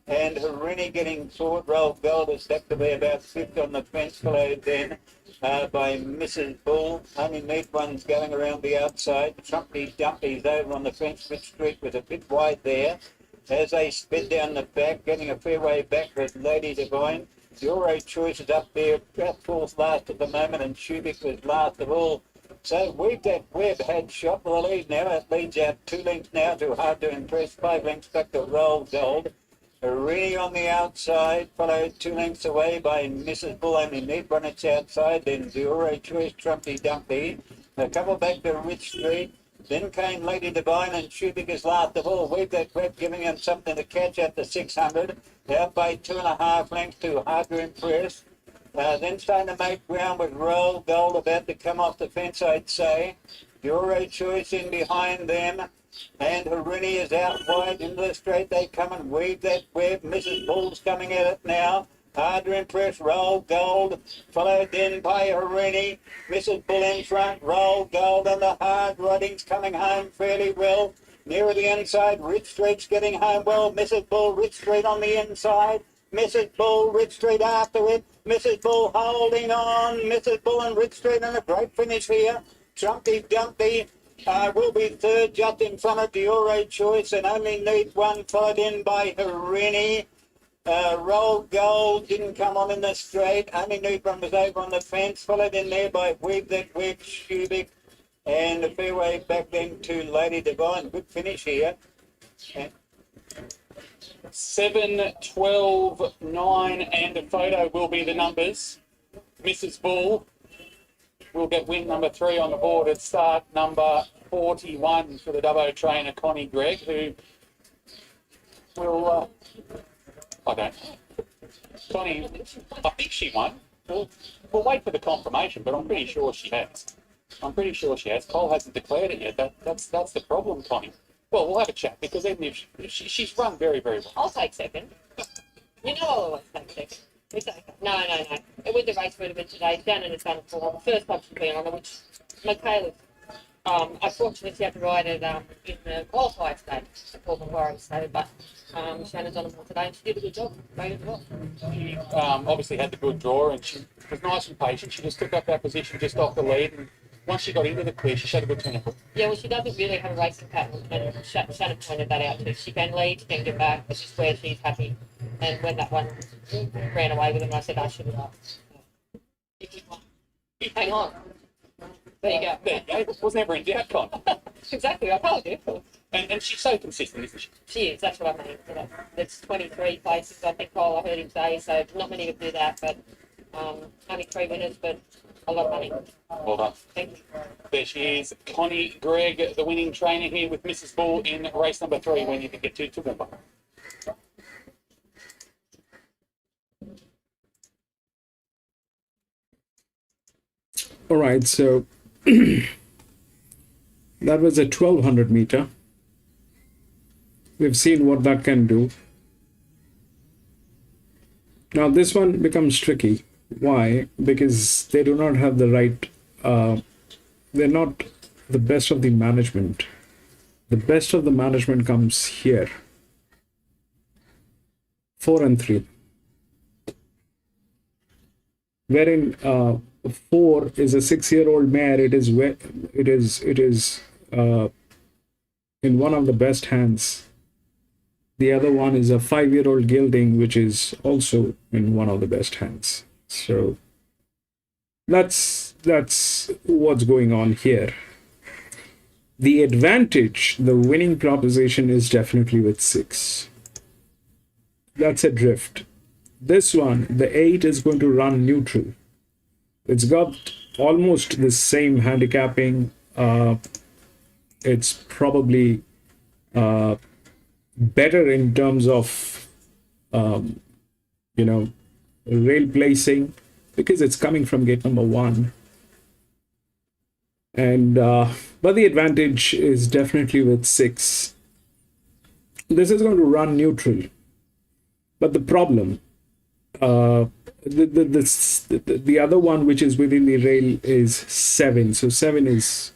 And Harini getting forward. Roll Gold is back to be about 5th on the fence, followed then by Mrs. Bull. Only neat ones going around the outside. Trumpy Dumpy's over on the fence. Rich Street was a bit wide there as they sped down the back, getting a fair way back with Lady Divine. Euro Choice is up there, about 4th last at the moment, and Schubert was last of all. So Weave That Web had shot for the lead now. It leads out 2 lengths now to Hard to Impress, 5 lengths back to Roll Gold. Really on the outside, followed 2 lengths away by Mrs. Bull, only neat one its outside, then Euro Choice, Trumpy Dumpy. A couple back to Rich Street, then came Lady Divine and Schubert is last of all. Weave That Web giving him something to catch at the 600, out by 2.5 lengths to Hard to Impress. Then starting to make ground with Roll Gold about to come off the fence, I'd say. Euro Choice in behind them. And Harini is out wide into the straight. They come and Weave That Web. Mrs. Bull's coming at it now. Hard to Impress, Roll Gold, followed then by Harini. Mrs. Bull in front, Roll Gold, and the hard riding's coming home fairly well. Nearer the inside, Rich Street's getting home well. Mrs. Bull, Rich Street on the inside. Mrs. Bull, Rich Street after it. Mrs. Bull holding on. Mrs. Bull and Rich Street, and a great finish here. Trumpy Dumpy will be third, just in front of the Euro Choice, and only need one, followed in by Harini. Roll Gold didn't come on in the straight, only need one was over on the fence, followed in there by Weave That Web, Schubert, and a fairway back then to Lady Divine. Good finish here. And 7, 12, 9, and a photo will be the numbers. Mrs. Bull will get win number 3 on the board at start number 41 for the Dubbo trainer Connie Gregg, who will, I don't know. Connie, I think she won. We'll wait for the confirmation, but I'm pretty sure she has. Cole hasn't declared it yet. That's the problem, Connie. Well, we'll have a chat, because even if she's run very, very well. I'll take second. You know I'll always take second. It's okay. No. With the race would have been today, down in the sun form, the first time she's been on it, which Michaela's, unfortunately she had to ride it in the qualifier stage, the Port Macquarie stage, but Shannon's on it more today and she did a good job. Rated well. She obviously had the good draw, and she was nice and patient. She just took up that position just off the lead, and once she got into the clear, she showed a good technical. Yeah, well, she doesn't really have a racing pattern, and Shannon pointed that out too. She can lead, she can get back, this is where she's happy. And when that one ran away with him, I said I should have. Hang on. There you go. There you go. It was never in doubt, Con. Exactly, I told you. And she's so consistent, isn't she? She is, that's what I mean. So that's 23 places, I think, Kyle, I heard him say, so not many would do that, but only 3 winners, but a lot of money. Well done. Thank you. There she is, Connie Gregg, the winning trainer here with Mrs. Bull in race number 3, when you can get to Toowoomba. All right, so that was a 1200 meter. We've seen what that can do. Now this one becomes tricky. Why? Because they do not have the right, they're not the best of the management. The best of the management comes here. 4 and 3. Wherein 4 is a 6-year-old mare. It is in one of the best hands. The other one is a 5-year-old gelding, which is also in one of the best hands. So that's what's going on here. The advantage, the winning proposition, is definitely with 6. That's a drift. This one, the 8, is going to run neutral. It's got almost the same handicapping. It's probably better in terms of rail placing, because it's coming from gate number 1. And but the advantage is definitely with 6. This is going to run neutral, but the problem, the other one which is within the rail is 7. So 7 is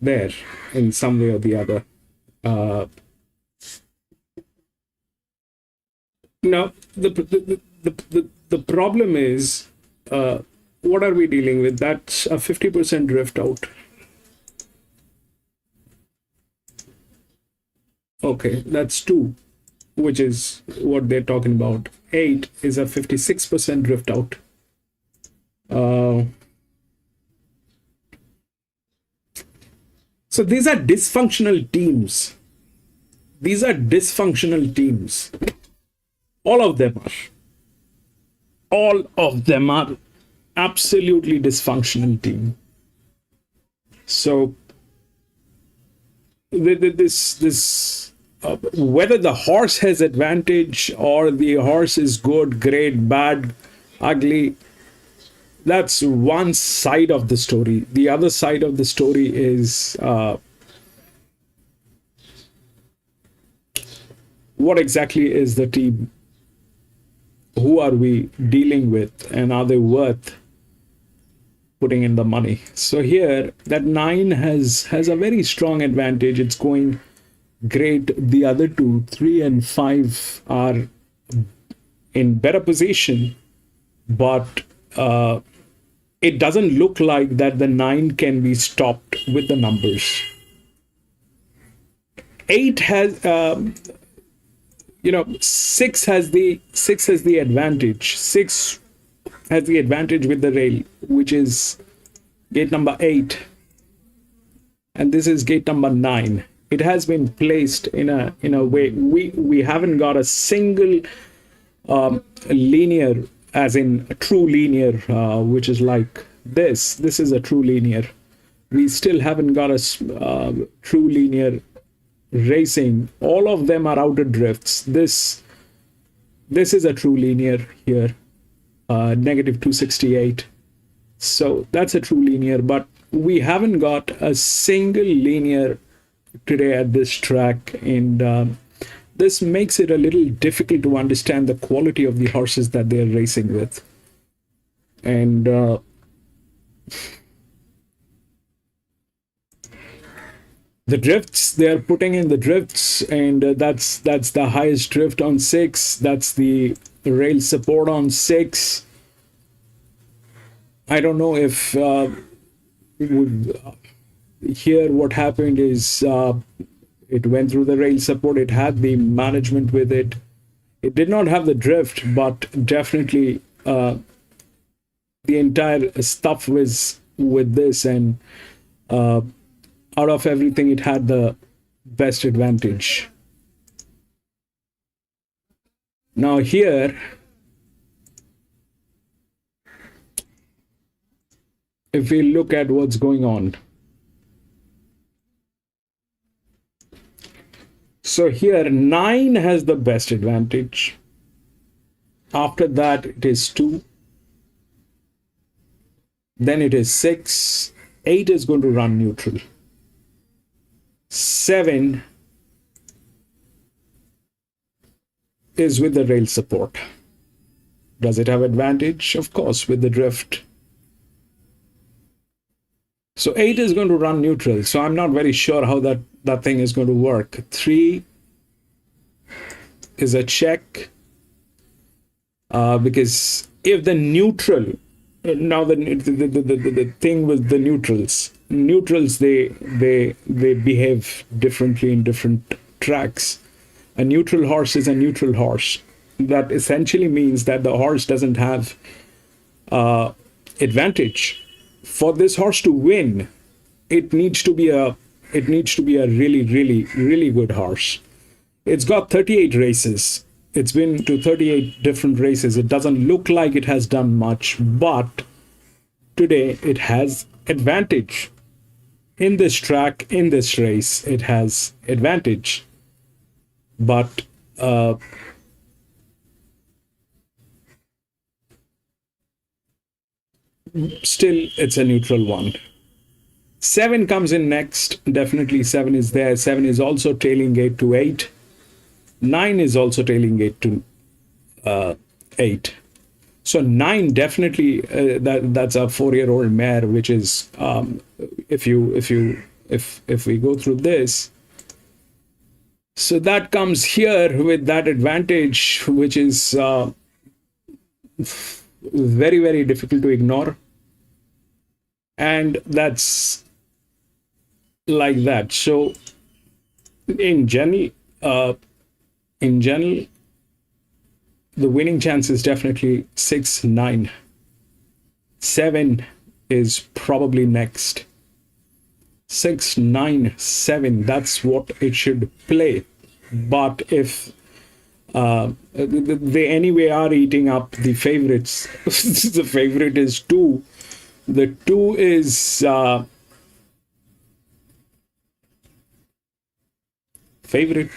there in some way or the other. Now the problem is, what are we dealing with? That's a 50% drift out. Okay, that's 2, which is what they're talking about. 8 is a 56% drift out. So these are dysfunctional teams. These are dysfunctional teams. All of them are. All of them are absolutely dysfunctional team. So whether the horse has advantage or the horse is good, great, bad, ugly, that's one side of the story. The other side of the story is what exactly is the team? Who are we dealing with, and are they worth putting in the money? So here, that 9 has a very strong advantage. It's going great. The other 2, 3 and 5, are in better position, but it doesn't look like that the 9 can be stopped with the numbers. 8 has 6 has the advantage. 6 has the advantage with the rail, which is gate number 8, and this is gate number 9. It has been placed in a way. We haven't got a single linear, as in a true linear, which is like this. This is a true linear. We still haven't got a true linear racing. All of them are outer drifts. This is a true linear here, negative 268. So that's a true linear, but we haven't got a single linear today at this track, and this makes it a little difficult to understand the quality of the horses that they're racing with. And the drifts, they're putting in the drifts, and that's the highest drift on 6. That's the rail support on 6. I don't know if here what happened is it went through the rail support. It had the management with it. It did not have the drift, but definitely the entire stuff was with this, and out of everything, it had the best advantage. Now here, if we look at what's going on. So here 9 has the best advantage. After that it is 2. Then it is 6. 8 is going to run neutral. 7 is with the rail support. Does it have advantage? Of course, with the drift. So 8 is going to run neutral. So I'm not very sure how that thing is going to work. 3 is a check. Because if the neutral, now the thing with the neutrals, they behave differently in different tracks. A neutral horse is a neutral horse. That essentially means that the horse doesn't have advantage. For this horse to win, it needs to be a really good horse. It's got 38 races. It's been to 38 different races. It doesn't look like it has done much, but today it has advantage. In this track, in this race, it has advantage. But still, it's a neutral one. 7 comes in next. Definitely 7 is there. 7 is also tailing 8 to 8. 9 is also tailing 8 to 8. So 9 definitely that's a 4-year-old mare, which is if we go through this. So that comes here with that advantage, which is very, very difficult to ignore. And that's like that. So in general, the winning chance is definitely 6, 9. 7 is probably next. 6, 9, 7. That's what it should play. But if they anyway are eating up the favorites, the favorite is 2. The 2 is favorite.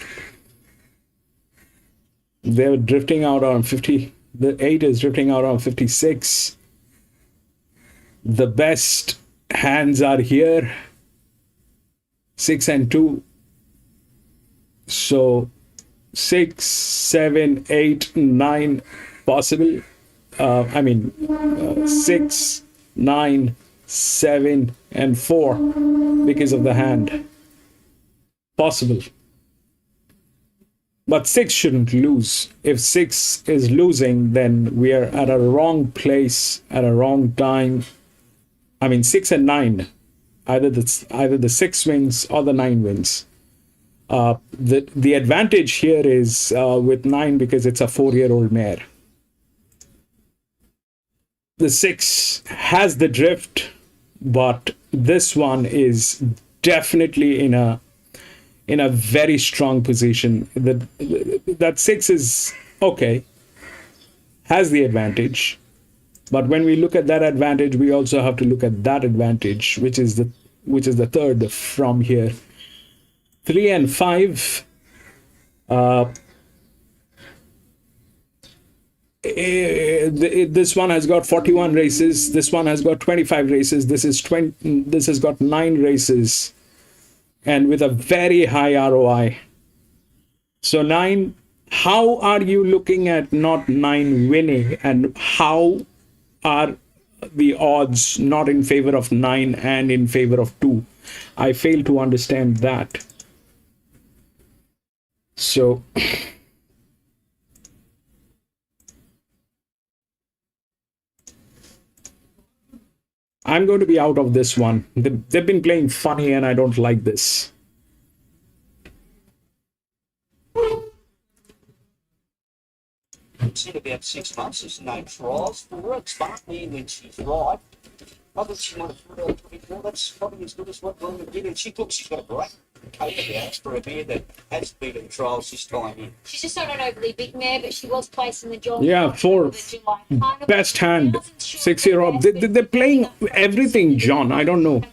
They're drifting out on 50. The 8 is drifting out on 56. The best hands are here. 6 and 2. So 6, 7, 8, 9 possible. 6, 9, 7, and 4 because of the hand. Possible. But 6 shouldn't lose. If 6 is losing, then we are at a wrong place at a wrong time. 6 and 9. Either the 6 wins or the 9 wins. The advantage here is with 9 because it's a 4-year-old mare. The 6 has the drift, but this one is definitely in a very strong position. That 6 is okay, has the advantage, but when we look at that advantage, we also have to look at that advantage, which is the third from here. 3 and 5. This one has got 41 races. This one has got 25 races. This has got 9 races, and with a very high ROI. So 9. How are you looking at not 9 winning, and how are the odds not in favor of 9 and in favor of 2? I fail to understand that. So I'm going to be out of this one. They've been playing funny and I don't like this. It's in about 6 months. There's no trials for her. It's partly when she's right. I think she might have put out 24. That's probably as good as what William did. And she's got a great coat about for a mare that has been in trials this time in. She's just not an overly big mare, but she was placed in the John. Yeah, for best hand, 6-year-old. They're playing everything, John. I don't know.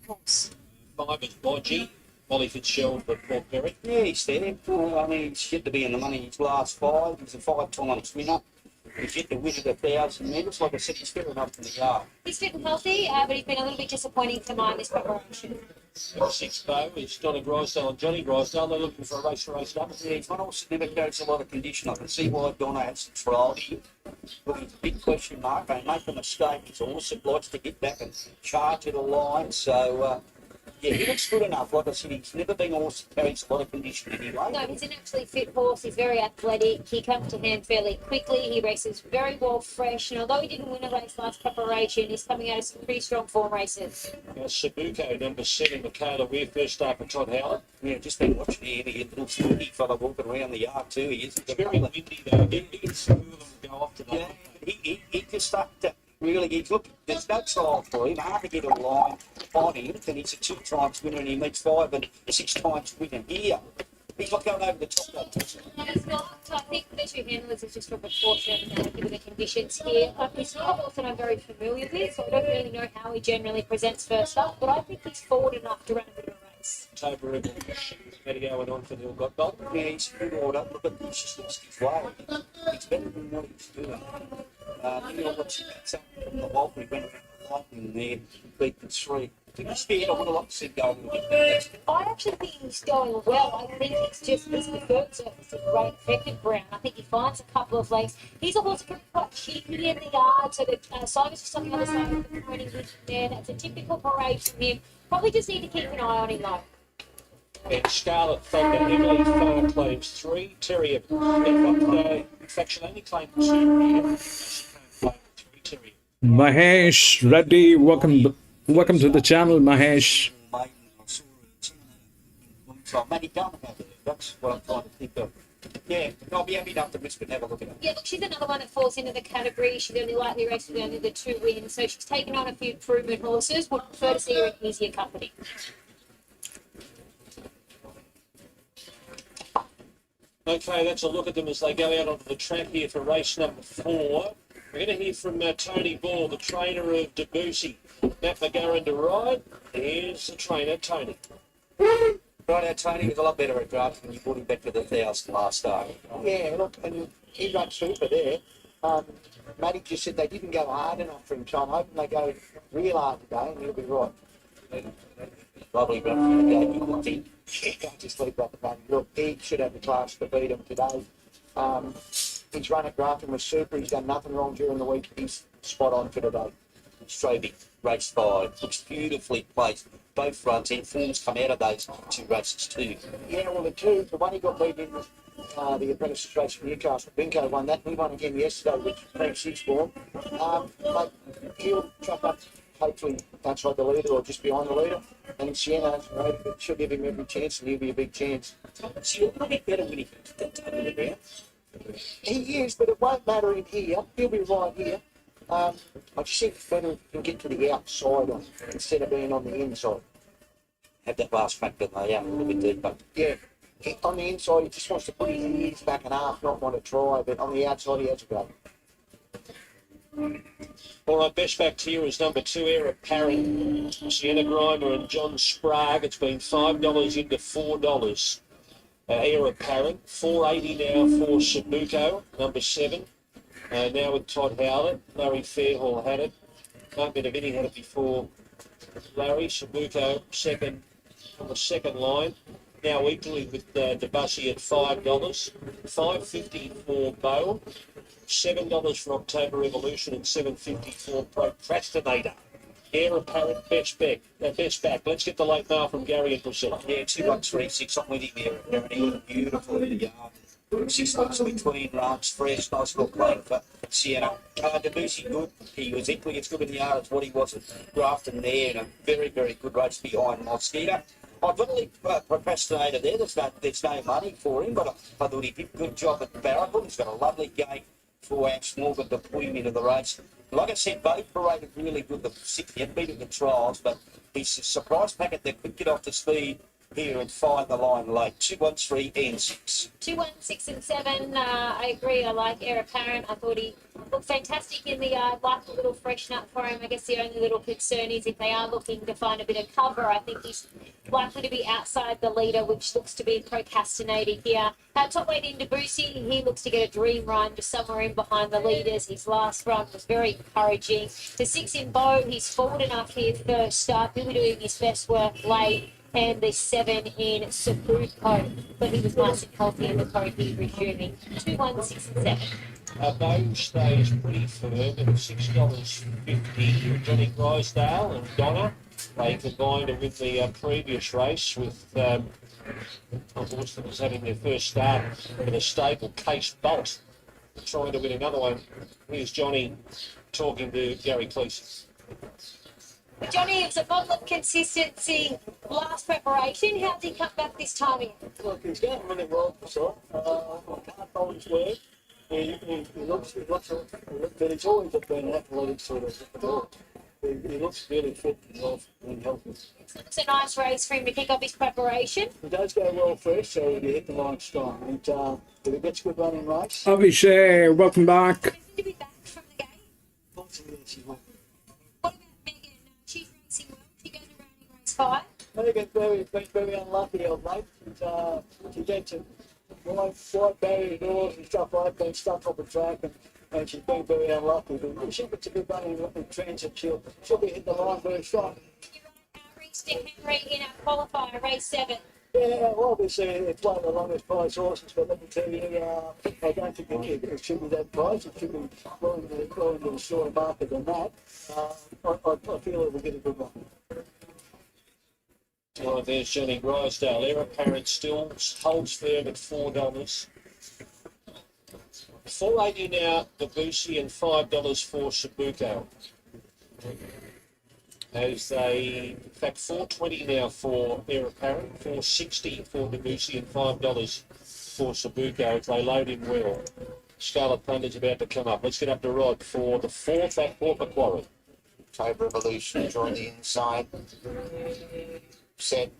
5 is Bodgy. Molly Fitzgerald for Port Macquarie. Yeah, he's there. I mean, he's yet to be in the money in his last 5. He's a 5-times winner. He's yet to win at 1,000 metres. Like I said, he's fair enough in the yard. He's fit and healthy, but he's been a little bit disappointing tonight in this preparation. 6 Bow is Donna Drysdale and Johnny Drysdale. They're looking for a race up. Yeah, he's one horse that never goes a lot of condition. I can see why Donna has some trial here. But he's a big question mark. They make a mistake. He's a horse that likes to get back and charge at a line. So, yeah, he looks good enough. Like I said, he's never been a horse that carries a lot of condition anyway. No, he's an actually fit horse. He's very athletic. He comes to hand fairly quickly. He races very well fresh. And although he didn't win a race last preparation, he's coming out of some pretty strong form races. Sabuko, number 7, Michaela Weir, first start for Todd Howard. Yeah, just been watching him. He little spooky fella walking around the yard too. He is. It's very windy though. He can smooth and go off to that. Yeah, he just started to really, look, there's no trial for him. Hard to get a line on him. And he's a 2-times winner and he meets 5 and 6 times winner here. He's not going over the top though. No, he's not. I think the 2 handlers is just for precaution, given the conditions here. He's not a horse that I'm very familiar with, so I don't really know how he generally presents first up, but I think he's forward enough to run a bit of a race. October Revolution. Going on for the All Got Gold. Yeah, he's a good order, but he's just lost his way. He's better than what he's doing. You know what she gets up from the wall, we went around the lightning there, beat the 3. To be fair, I would have liked to see going a bit better. I actually think he's going well. I think it's just his preferred surface is great effective ground. I think he finds a couple of legs. He's a horse that can be quite cheeky in the yard, so that Simon's just on the other side of the pointing with there. That's a typical parade from him. Probably just need to keep an eye on him though. And Scarlet Thunder, Emily Farr claims 3. Terrier, in fact, she'll only claim 2. Terrier. Mahesh Reddy, welcome to the channel, Mahesh. Matty Dunn, that's what I'm trying to think of. Yeah, I'll be happy enough to risk it and have a look at it. Yeah, look, she's another one that falls into the category. She's only lightly raced with only the 2 wins, so she's taken on a few proven horses. Would prefer to see her in easier company. Okay, that's a look at them as they go out onto the track here for race number 4. We're going to hear from Tony Ball, the trainer of Debussy. Matt McGarren to ride. Here's the trainer, Tony. Right, Tony was a lot better at drafts when you brought him back to the 1,000 last start. Yeah, look, and he ran super there. Matty just said they didn't go hard enough for him, so I'm hoping they go real hard today and he'll be right. Lovely run for the game, you would think. Don't just leave that to Matty. Look, he should have the class to beat him today. His run at Grafton was super. He's done nothing wrong during the week. He's spot on for today. Strovey, race 5, looks beautifully placed. Both runs and forms come out of those 2 races too. Yeah, well, the one he got beat in was the apprentice race from Newcastle. Binko won that. He won again yesterday with Frank 6 form. But he'll truck up, hopefully, outside the leader or just behind the leader. And in Sienna, she'll give him every chance and he'll be a big chance. She'll probably better when he gets that time in the ground. He is, but it won't matter in here. He'll be right here. I just think it's better if you can get to the outside of instead of being on the inside. Have that last factor though, out a little bit deeper. Yeah. On the inside, he just wants to put his ears back and half, not want to try, but on the outside, he has a go. All right, best backed here is number 2, Era Parrot, Sienna Grimer and John Sprague. It's been $5 into $4. Era Parrot, $4.80 now for Sabuko, number 7. Now with Todd Howlett. Larry Fairhall had it. Can't bet if any had it before Larry. Sabuko, second on the second line. Now equally with Debussy at $5. $5.50 for Bow. $7 for October Revolution and $7.50 for Procrastinator. Air Apparent best back. Let's get the late mail from Gary and Priscilla. Yeah, 2136. I'm with him there. He was beautiful in the yard. 6 months between runs, fresh, nice little playing for Sienna. Debussy good. He was equally as good in the yard as what he was at Grafton there, and a very, very good race behind Mosquito. I've really procrastinated there. There's no money for him, but I thought he did a good job at Barracle. He's got a lovely gate for Ants Morgan to pull him into the race. Like I said, both paraded really good. The 6th, he had beaten the trials, but he's a surprise packet that could get off the speed here and find the line late. 2, 1, 3 and 6. 2, 1, 6 and 7. I agree. I like Heir Apparent. I thought he looked fantastic in the yard. Like a little freshen up for him. I guess the only little concern is if they are looking to find a bit of cover, I think he's likely to be outside the leader, which looks to be procrastinating here. Top weight in Debussy, he looks to get a dream run just somewhere in behind the leaders. His last run was very encouraging. The 6 in Bow, he's forward enough here first start. He'll be doing his best work late. And the 7 in Sabuco, but he was nice and healthy in the Corky resuming. 2, 1, 6 and 7. Bow stays pretty firm at $6.50. Johnny Grisdale and Donna, they combined to win the previous race with, unfortunately, was having their first start with a stable Case Bolt, trying to win another one. Here's Johnny talking to Gary Cleese. Johnny, it's a model of consistency last preparation. How did he come back this time? Look, he's getting really well, so I can't hold his word. He looks, but he's always been an athletic sort of dog. He looks really fit and healthy. It's a nice race for him to kick off his preparation. He does go well first, so he hit the line strong. And if he gets a good running race. Abhishek, welcome back. To be back from the game. What about Megan? She's racing well. She goes around in race 5. Megan's been very unlucky of late. She gets a wide barrier doors and stuff like that, been stuck off the track, and she's been very unlucky. But if she gets a good running in transit, she'll be hitting the line very strong. You run Reese to Henry in our qualifier, race 7. Yeah, well, obviously it's one of the longest prize horses, but let me tell you, I don't think it should be that price. It should be going to a shorter market than that. I feel it will get a good one. Oh, there's Johnny Grisdale. Heir Apparent still holds firm at $4. $4.80 now, Debussy, and $5 for Sabuco. As they, in fact, $4.20 now for Heir Apparent, $4.60 for Debussy, and $5 for Sabuco as they load him well. Scarlet Thunder's about to come up. Let's get up to Rod for the 4th at Port Macquarie. October Revolution join the inside. Set.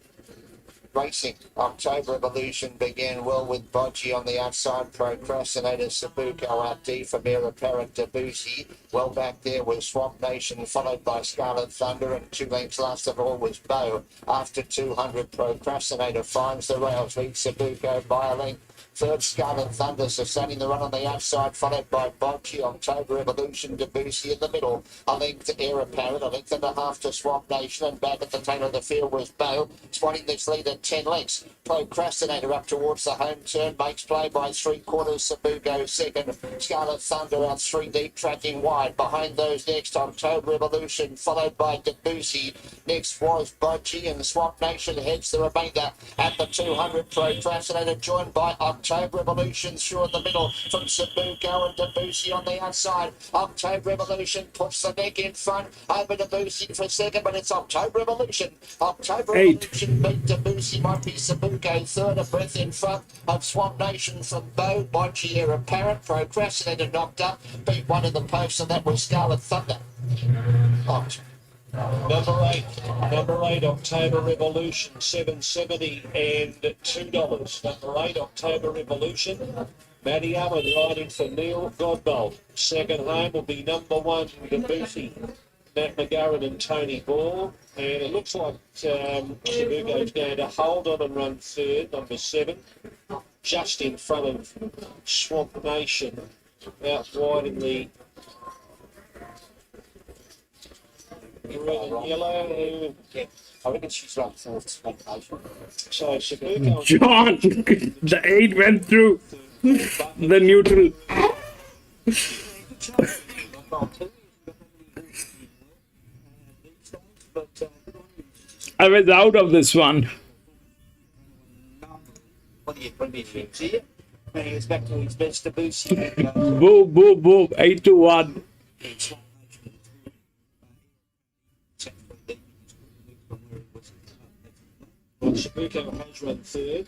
Racing. October Evolution began well with Bodgy on the outside. Procrastinator Sabuco out D from Heir Apparent Debussy. Well back there was Swamp Nation, followed by Scarlet Thunder, and 2 lengths last of all was Bow. After 200, Procrastinator finds the rails, leads Sabuco by a length. Third, Scarlet Thunder sustaining the run on the outside, followed by Bodgy. October Evolution, Debussy in the middle. A length to Heir Apparent, a length and a half to Swamp Nation, and back at the tail of the field was Bow. Spotting this lead at 10 lengths. Procrastinator up towards the home turn, makes play by 3/4. Sabuco second. Scarlet Thunder out 3 deep, tracking wide. Behind those next, October Evolution, followed by Debussy. Next was Bodgy, and Swamp Nation heads the remainder at the 200. Procrastinator joined by October Evolution through in the middle from Sabuco and Debussy on the outside. October Evolution puts the neck in front over Debussy for second, but it's October Evolution. October 8. Evolution beat Debussy, might be Sabuco third, a breath in front of Swamp Nation from Bow. Bodgy, Heir Apparent, Procrastinator knocked up, beat one in the post, and that was Scarlet Thunder. Number eight, October Revolution, $7.70 and $2. Number 8, October Revolution. Matty Owen riding for Neil Godbolt. Second home will be number 1, Debussy, Matt McGarren and Tony Ball. And it looks like Sabuco's going to hold on and run third, number 7, just in front of Swamp Nation, out wide in the red and yellow. Yeah, I reckon she's run fourth, Swamp Nation. So Sabuco. John, the 8 went through the neutral. I was out of this one. What do you think here? And he was back to his best to boost him. Boom, boom, boom. 8-1. Well, Shabuko has run third.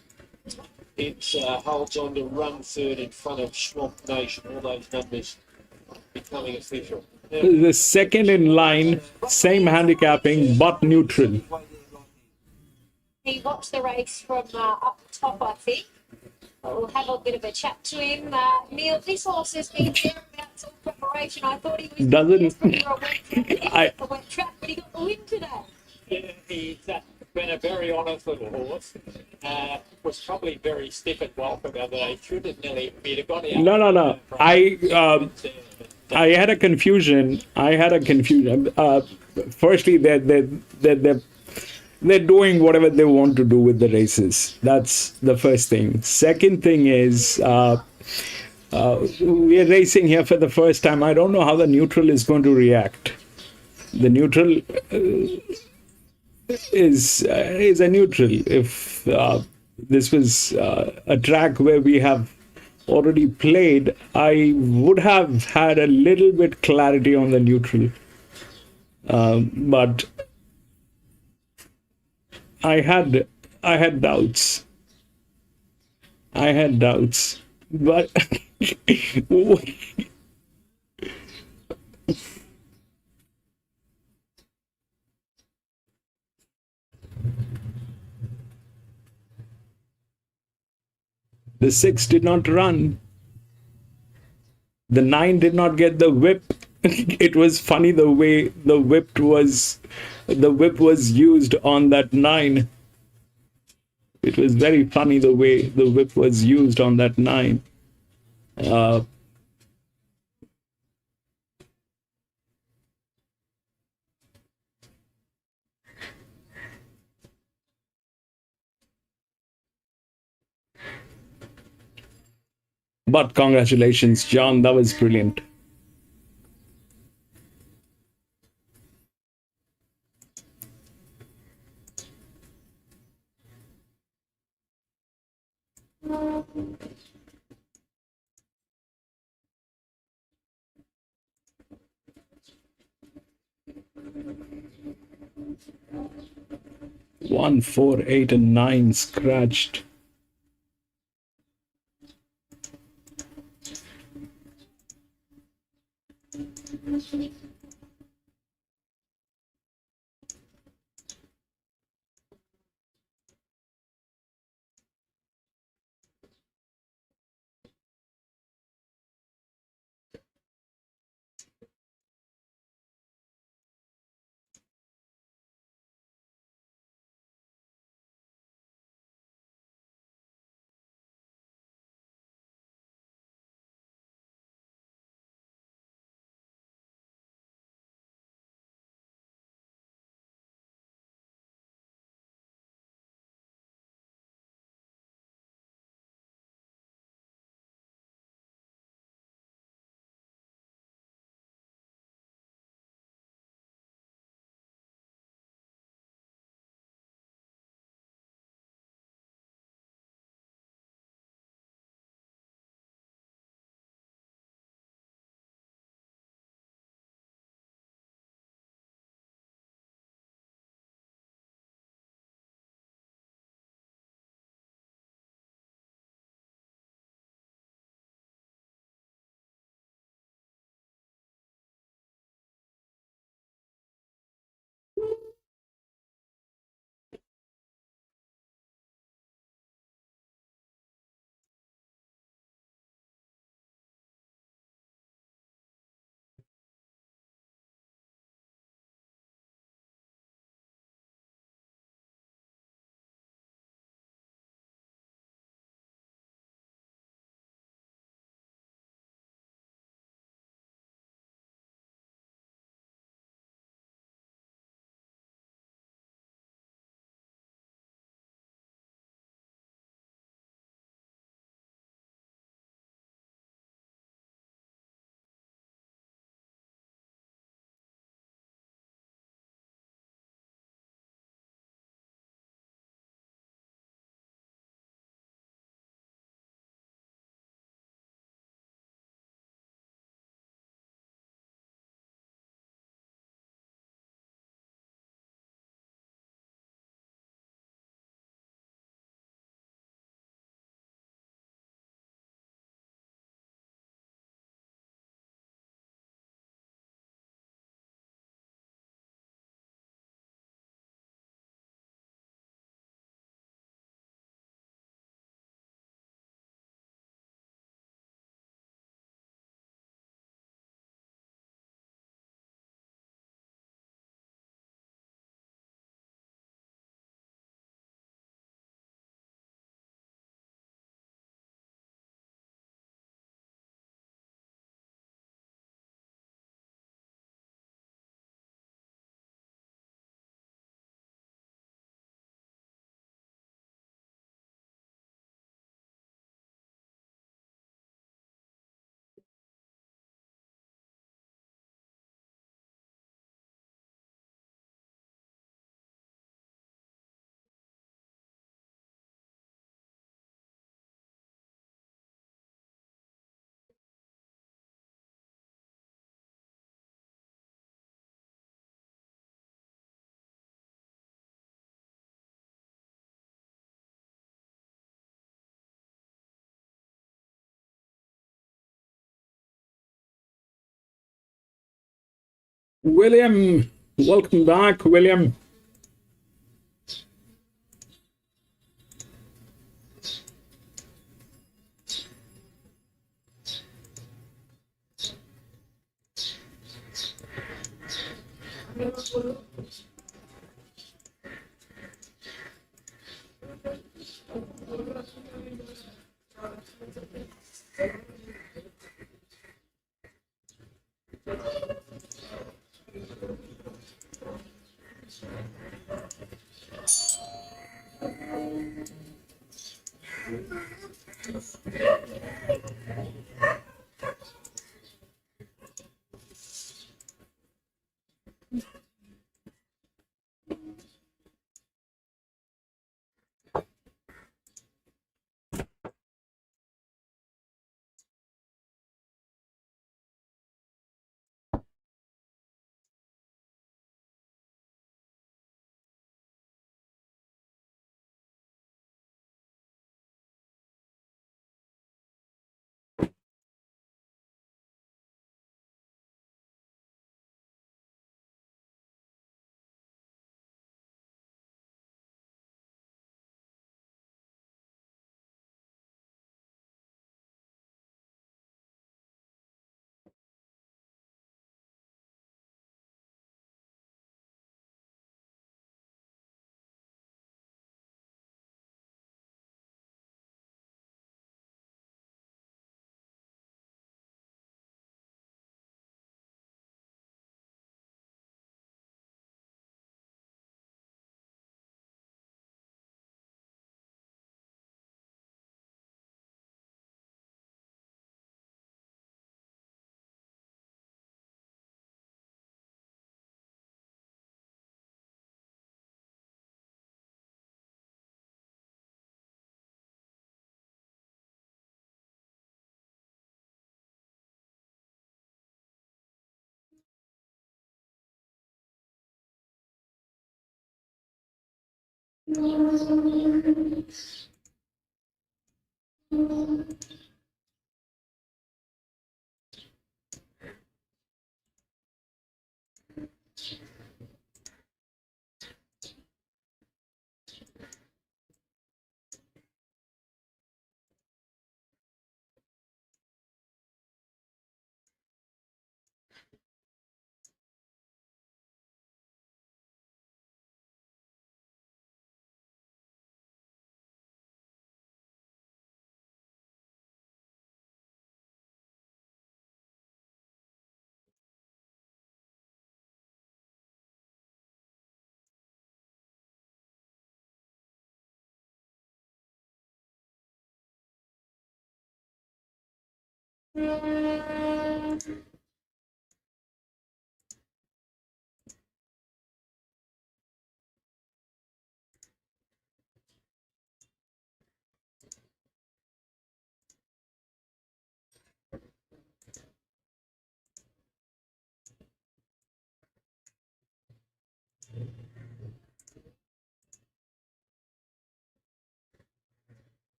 It holds on to run third in front of Swamp Nation. All those numbers becoming official. Now, The second in line, same handicapping, but neutral. He watched the race from up the top, I think. We'll have a bit of a chat to him. Neil, this horse has been thereabouts all preparation. I thought he was Doesn't for a wet track. A wet track, but he got the win today. Yeah, he's been a very honest little horse. Was probably very stiff at welcome the other day. Should have nearly beat a got out. No. I had a confusion. Firstly, they're doing whatever they want to do with the races. That's the first thing. Second thing is we're racing here for the first time. I don't know how the neutral is going to react. The neutral is a neutral. If this was a track where we have already played, I would have had a little bit clarity on the neutral. But I had doubts. But the 6 did not run. The 9 did not get the whip. It was funny the way the whip was used on that 9. It was very funny the way the whip was used on that 9. But congratulations, John. That was brilliant. One, 4, 8, and 9 scratched. William, welcome back, William.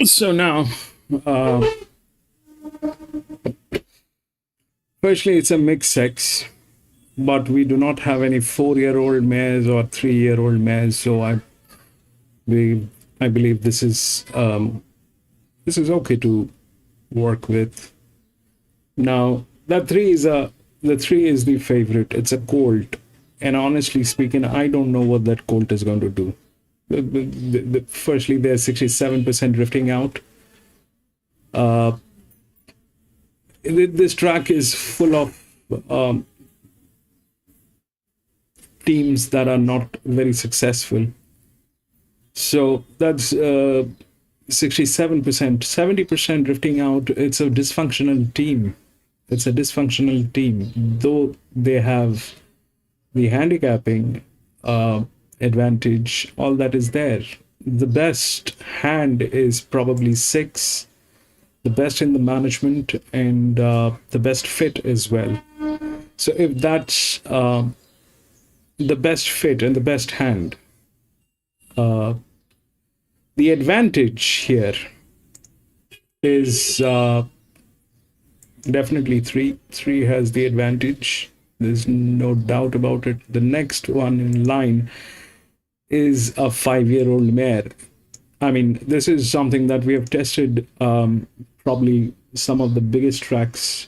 So now, uh, firstly, it's a mixed sex, but we do not have any 4-year-old mares or 3-year-old mares. So I believe this is okay to work with. Now the three is the favorite. It's a colt, and honestly speaking, I don't know what that colt is going to do. Firstly, they're 67% drifting out. This track is full of teams that are not very successful. So that's 67%, 70% drifting out. It's a dysfunctional team. It's a dysfunctional team, though they have the handicapping advantage. All that is there. The best hand is probably 6, the best in the management, and the best fit as well. So if that's the best fit and the best hand, the advantage here is definitely 3. 3 has the advantage. There's no doubt about it. The next one in line is a 5-year-old mare. I mean, this is something that we have tested, probably some of the biggest tracks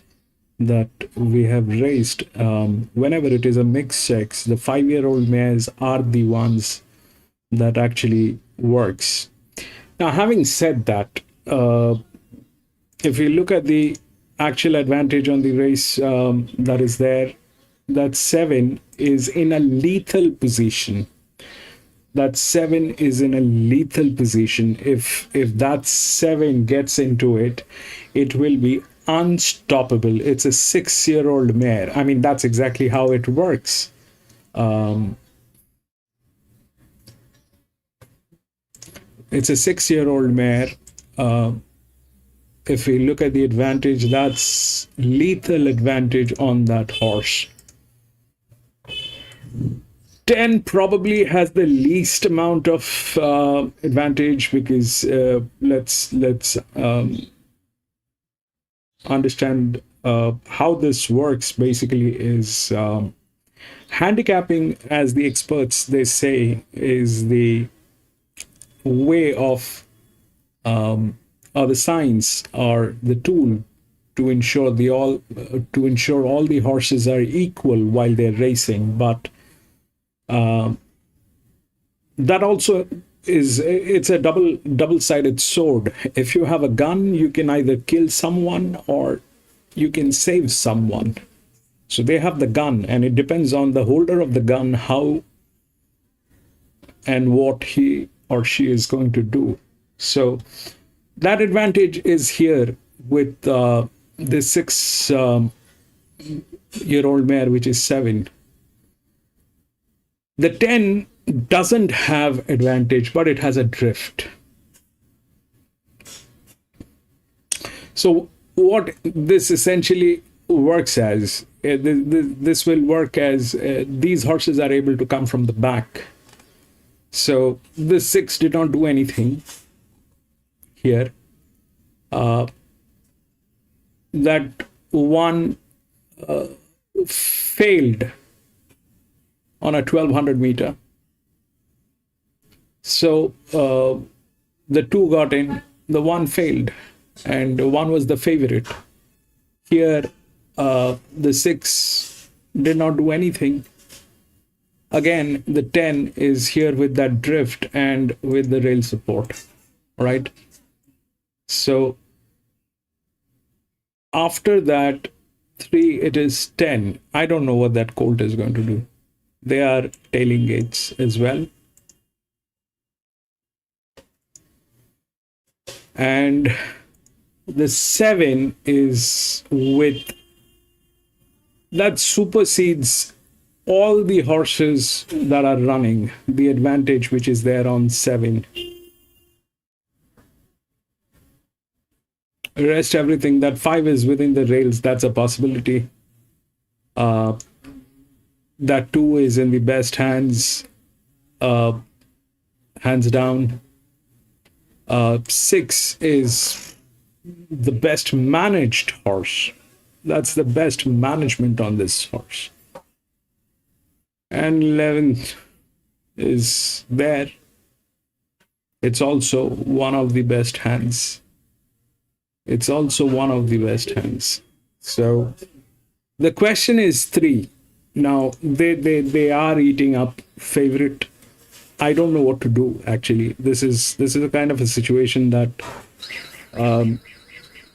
that we have raced. Whenever it is a mixed sex, the 5-year-old mares are the ones that actually works. Now, having said that, if you look at the actual advantage on the race that is there, that 7 is in a lethal position. That 7 is in a lethal position. If that 7 gets into it, it will be unstoppable. It's a 6-year-old mare. I mean, that's exactly how it works. It's a 6-year-old mare. If we look at the advantage, that's lethal advantage on that horse. 10 probably has the least amount of advantage, because let's understand how this works. Basically is handicapping, as the experts they say, is the way of or the science or the tool to ensure all the horses are equal while they're racing. But that also it's a double-sided sword. If you have a gun, you can either kill someone or you can save someone. So they have the gun, and it depends on the holder of the gun how and what he or she is going to do. So that advantage is here with the 6-year-old mare, which is 7. The 10 doesn't have advantage, but it has a drift. So what this essentially works as, this will work as these horses are able to come from the back. So this 6 did not do anything here. That one failed on a 1200 meter. So the 2 got in, the 1 failed, and 1 was the favorite. Here, the 6 did not do anything. Again, the 10 is here with that drift and with the rail support, right? So after that 3, it is 10. I don't know what that colt is going to do. They are tailing gates as well. And the 7 is with that supersedes all the horses that are running, the advantage which is there on 7. Rest everything, that 5 is within the rails, that's a possibility. That 2 is in the best hands, hands down. 6 is the best managed horse. That's the best management on this horse. And 11 is there. It's also one of the best hands. It's also one of the best hands. So the question is 3. Now they are eating up favorite. I don't know what to do actually. This is a kind of a situation that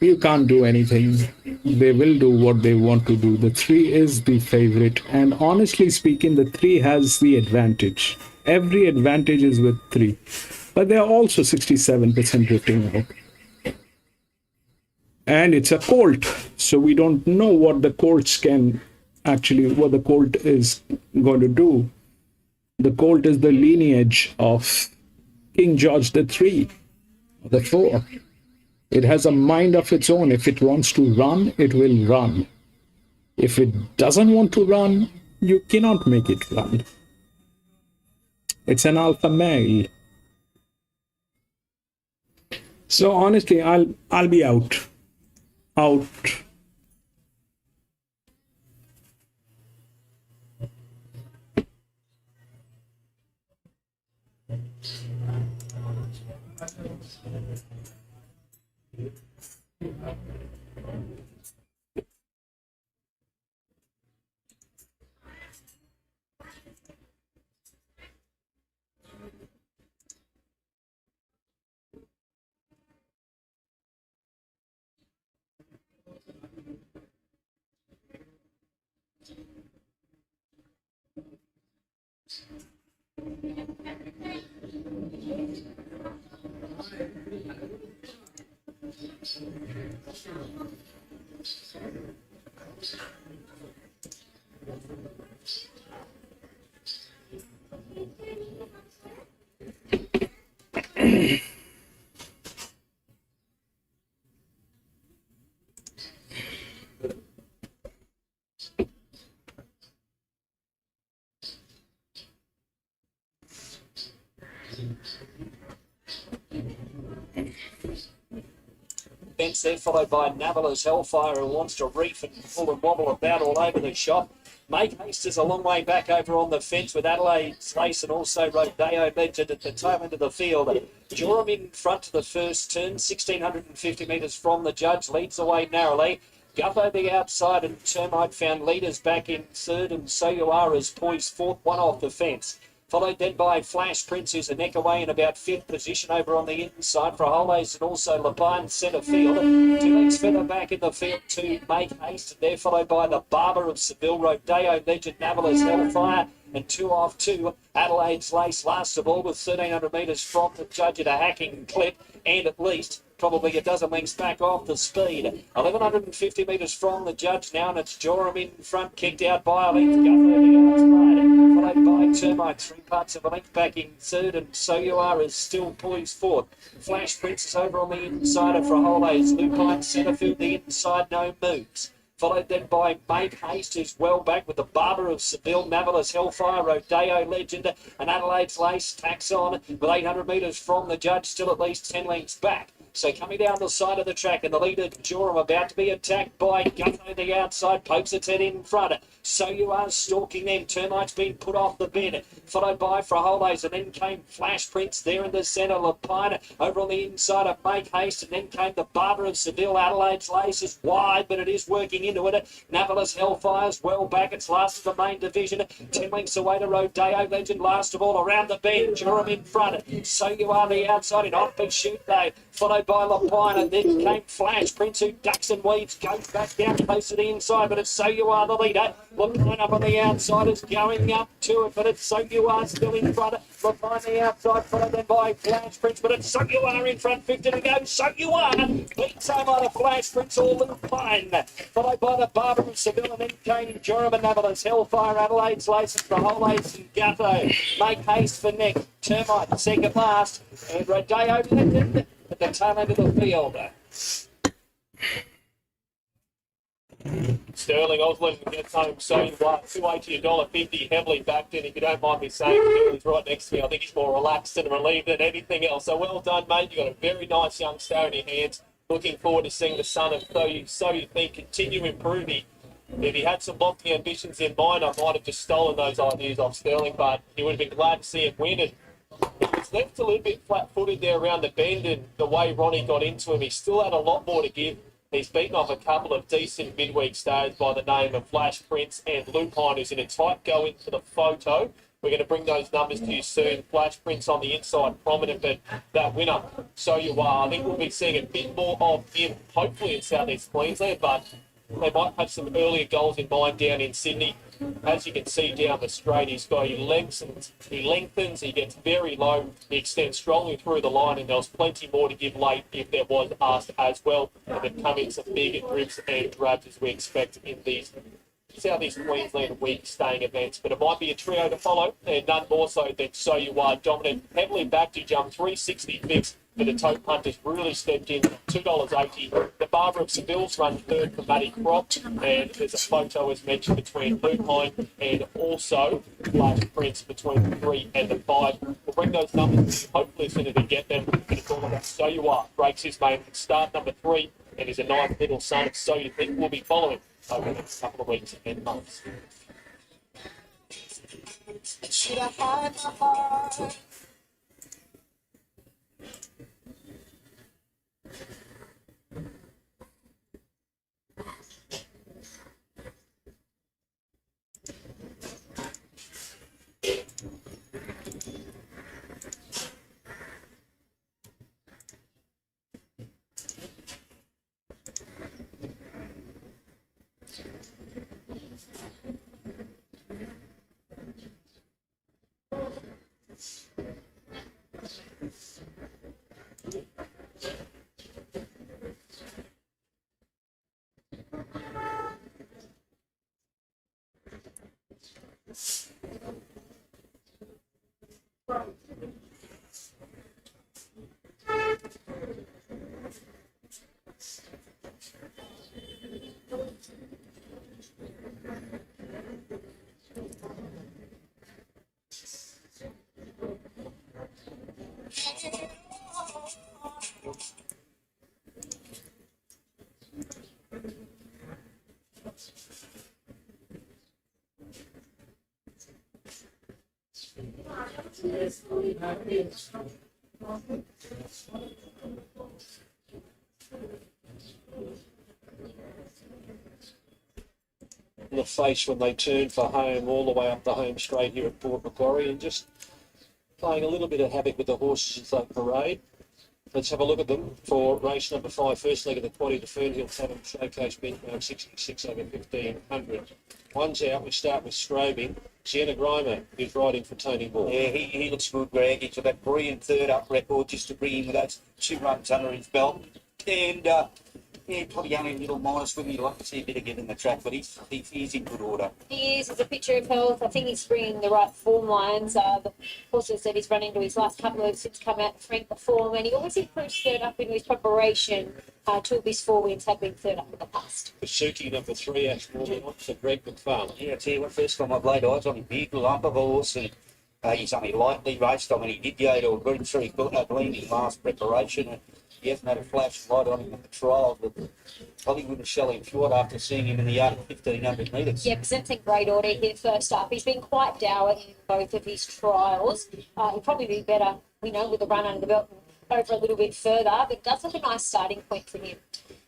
you can't do anything. They will do what they want to do. The 3 is the favorite, and honestly speaking, the 3 has the advantage. Every advantage is with 3, but they are also 67% drifting out. And it's a colt, so we don't know what the colts can actually, what the colt is going to do. The colt is the lineage of King George III, the 4. It has a mind of its own. If it wants to run, it will run. If it doesn't want to run, you cannot make it run. It's an alpha male. So honestly, I'll be out. Out. Fence there, followed by Navila's Hellfire, who wants to reef and pull and wobble about all over the shop. Make Haste is a long way back over on the fence with Adelaide's Lace and also Rodeo Legend at the tail end of the field. Joram in front to the first turn, 1,650 metres from the judge, leads away narrowly. Gutho the outside and Termite found leaders back in third, and So You Are is poised fourth, one off the fence. Followed then by Flash Prince, who's a neck away in about fifth position over on the inside for Holes and also Lapine centre field. 2 lengths further back in the field to Make Haste, and they're followed by the Barber of Seville, Rodeo Legend, Navila's Hellfire, and 2 off 2. Adelaide's Lace last of all with 1,300 metres from the judge at a hacking clip, and at least probably a dozen lengths back off the speed. 1,150 metres from the judge now, and it's Joram in front, kicked out by a length. Gutho the outside, followed by Termite, 3 parts of a length back in third, and So You Are is still poised fourth. Flash Prince is over on the inside for Holes. Lupine Centrefield, the inside, no moves. Followed then by Make Haste, who's well back with the Barber of Seville, Navila's Hellfire, Rodeo Legend, and Adelaide's Lace tacks on with 800 metres from the judge, still at least 10 lengths back. So coming down the side of the track, and the leader, Joram, about to be attacked by Gutho the outside, pokes its head in front. So You Are stalking them. Termite's been put off the bed, followed by Frijoles, and then came Flash Prince there in the centre. Lapine over on the inside of Make Haste, and then came the Barber of Seville. Adelaide's Lace is wide, but it is working into it. Navila's Hellfire's well back. It's last of the main division. 10 lengths away to Rodeo Legend. Last of all, around the bend, Joram in front. So You Are the outside in off-beat shoot though, followed by Lapine, and then came Flash Prince, who ducks and weaves, goes back down close to the inside, but it's So You Are the leader. Lapine up on the outside is going up to it, but it's So You Are still in front. Lapine the outside, followed then by Flash Prince, but it's So You Are in front, 50 to go. So You Are beats over the Flash Prince or Lapine, followed by the Barber of Seville, and then came Joram and Navila's Hellfire, Adelaide's Lace, and Frijoles and Gutho. Make Haste for next. Termite second last, and Rodeo Legend at the tail end of the field. Sterling Osland gets home, so you are $2.80, $1.50, heavily backed in. If you don't mind me saying, he's right next to me. I think he's more relaxed and relieved than anything else. So well done, mate. You've got a very nice young star in your hands. Looking forward to seeing the son of So You Think continue improving. If he had some lofty ambitions in mind, I might have just stolen those ideas off Sterling, but he would have been glad to see him win. And he was left a little bit flat-footed there around the bend, and the way Ronnie got into him, he still had a lot more to give. He's beaten off a couple of decent midweek stays by the name of Flash Prince and Lupine, who's in a tight go into the photo. We're going to bring those numbers to you soon. Flash Prince on the inside, prominent, but that winner, So You Are. I think we'll be seeing a bit more of him, hopefully in South East Queensland, but they might have some earlier goals in mind down in Sydney. As you can see down the straight, he lengthens, he gets very low, he extends strongly through the line, and there was plenty more to give late if there was asked as well. And then come in some big dribs and grabs as we expect in these South East Queensland week staying events. But it might be a trio to follow, and none more so than So You Are. Dominant, heavily back to jump 360 fix. But the toe punters really stepped in, $2.80. The Barber of Seville's run third for Matty Crop, and there's a photo as mentioned between Lupine and also Flash Prince between the 3 and the 5. We'll bring those numbers hopefully as soon as we get them. And it's all about So You Are. Breaks his main start number 3, and is a nice little son of So You Think we'll be following over the next couple of weeks and months. Should I hide my heart? The face when they turn for home all the way up the home straight here at Port Macquarie, and just playing a little bit of havoc with the horses as they parade. Let's have a look at them for race number 5, first leg of the quaddy, the Fernhill Tavern Showcase benchmark 66 over 1500. One's out. We start with Strobing. Sienna Grimer is riding for Tony Moore. Yeah, he looks good, Greg. He's got that brilliant third up record just to bring him with those 2 runs under his belt. And yeah, probably only a little minus with me. I'd like to see a bit of give in the track, but he's in good order. He is. He's a picture of health. I think he's bringing the right form lines. The horses that he's run into his last couple of since come out to frank the form, and he always improves third up in his preparation. 2 of his 4 wins have been third up in the past. Suki number 3, Ashmore on for Greg McFarlane. Yeah, I tell you what, first time I've laid eyes on him, big lump of a horse, and he's only lightly raced. I mean, he did go to a Group 3 gleaning last preparation, and he hasn't had a flash light on him in the trials, but probably wouldn't sell him short after seeing him in the yard at 1,500 metres. Yeah, presents in great order here first up. He's been quite dour in both of his trials. He'll probably be better, with the run under the belt and over a little bit further, but that's like a nice starting point for him.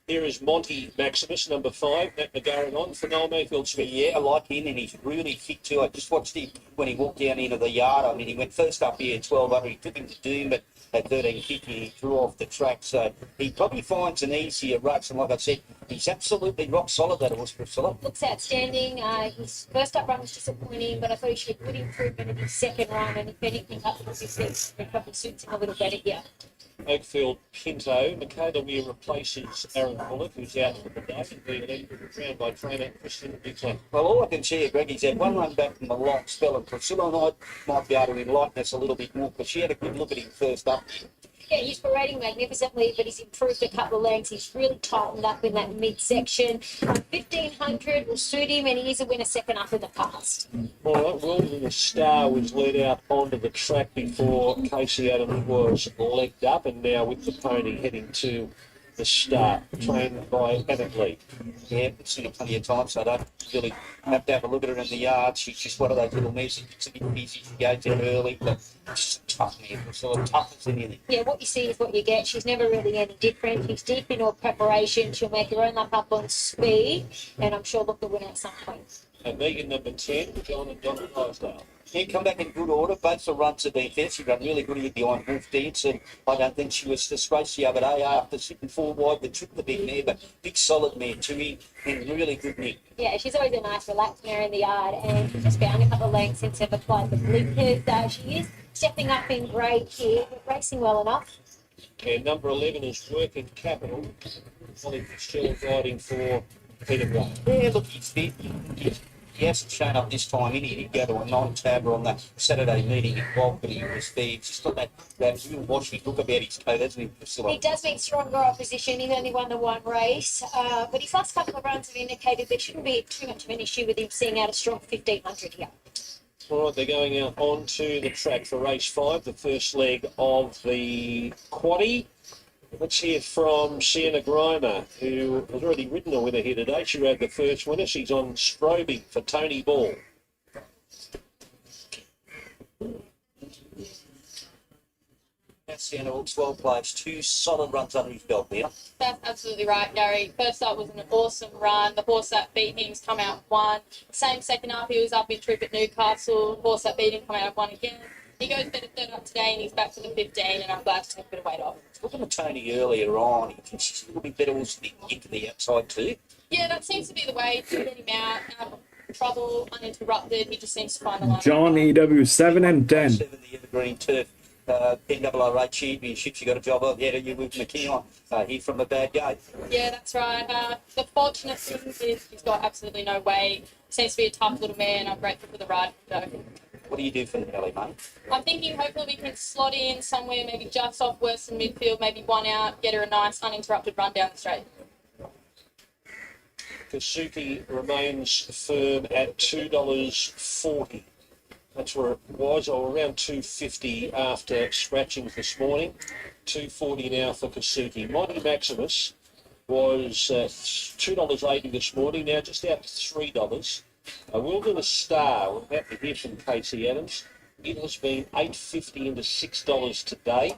Here is Monty Maximus, number 5, Matt McGarren on for Noel Mayfield Smith. Yeah, I like him, and he's really fit too. I just watched him when he walked down into the yard. I mean, he went first up here at 1,200. He took him to Doom, but at 13.50 he threw off the track. So he probably finds an easier rush. And like I said, he's absolutely rock solid, that horse, Priscilla. Looks outstanding. His first up run was disappointing, but I thought he showed good improvement in his second run, and if anything, up to this it probably suits him a little better here. Oakfield Pinto. Michaela Weir replaces Aaron Bullock, who's out for the day, and being led round by trainer Christian Dixon. Well, all I can see here, Greg, is that one run back from the lock spell, and Priscilla and I might be able to enlighten us a little bit more, because she had a good look at him first up. Yeah, he's parading magnificently, but he's improved a couple of lengths. He's really tightened up in that midsection. 1500 will suit him, and he is a winner second up in the past. All right, Wilderness Star was led out onto the track before Casey Adams was legged up, and now with the pony heading to the start, trained by Emmett Lee. Yeah, I've seen her plenty of times, so I don't really have to have a look at her in the yard. She's just one of those little mares that gets a bit busy. She goes in early, but she's a tough mare. She's tough as anything. Yeah, what you see is what you get. She's never really any different. She's deep in her preparation. She'll make her own lap up on speed, and I'm sure look the winner at some point. And Megan number 10, John and Donna Drysdale. Yeah, come back in good order. Both the runs have been fair. She ran really good here behind Wolf Dance, and I don't think she was disgraced the other day after sitting 4 wide. The trip the big mare, but big solid mare to me, and really good mare. Yeah, she's always a nice relaxed mare in the yard, and she's just found a couple of lengths since they've applied the blinkers. She is stepping up in grade here, but racing well enough. And number 11 is Working Capital. Holly Fitzgerald riding for Peter Black. Yeah, look, he's fit. He hasn't shown up this time in. He did go to a non-tabber on that Saturday meeting in Bob, but he was there. He's just got that real washy look about his coat, hasn't he, Priscilla? He does meet stronger opposition. He's only won the one race, but his last couple of runs have indicated there shouldn't be too much of an issue with him seeing out a strong 1500 here. All right, they're going out onto the track for race 5, the first leg of the quaddie. Let's hear from Sienna Grimer, who has already ridden a winner here today. She rode the first winner. She's on strobing for Tony Ball. That's Sienna looks well placed. 2 solid runs under his belt there. That's absolutely right, Gary. First up was an awesome run. The horse that beat him's come out 1. Same second up, he was up in troop at Newcastle. The horse that beat him come out 1 again. He goes better third up today, and he's back to the 15, and I'm glad to take a bit of weight off. Looking at Tony earlier on, she's a little bit better also into the outside too. Yeah, that seems to be the way to get him out of trouble, uninterrupted. He just seems to find the line. John EW 7 and 10. 7, the Evergreen Turf NRA Championship. She got a job ahead of you with McKeon here from a bad gate. Yeah, that's right. The fortunate thing is he's got absolutely no weight. Seems to be a tough little man. I'm grateful for the ride. What do you do for the Nelly, mate? I'm thinking hopefully we can slot in somewhere maybe just off Western midfield, maybe 1 out, get her a nice uninterrupted run down the straight. Kasuki remains firm at $2.40. That's where it was, or around $2.50 after scratchings this morning. $2.40 now for Kasuki. Monty Maximus was $2.80 this morning, now just out to $3. Wilderness Star, we're about to hear from Casey Adams. It has been $8.50 into $6 today.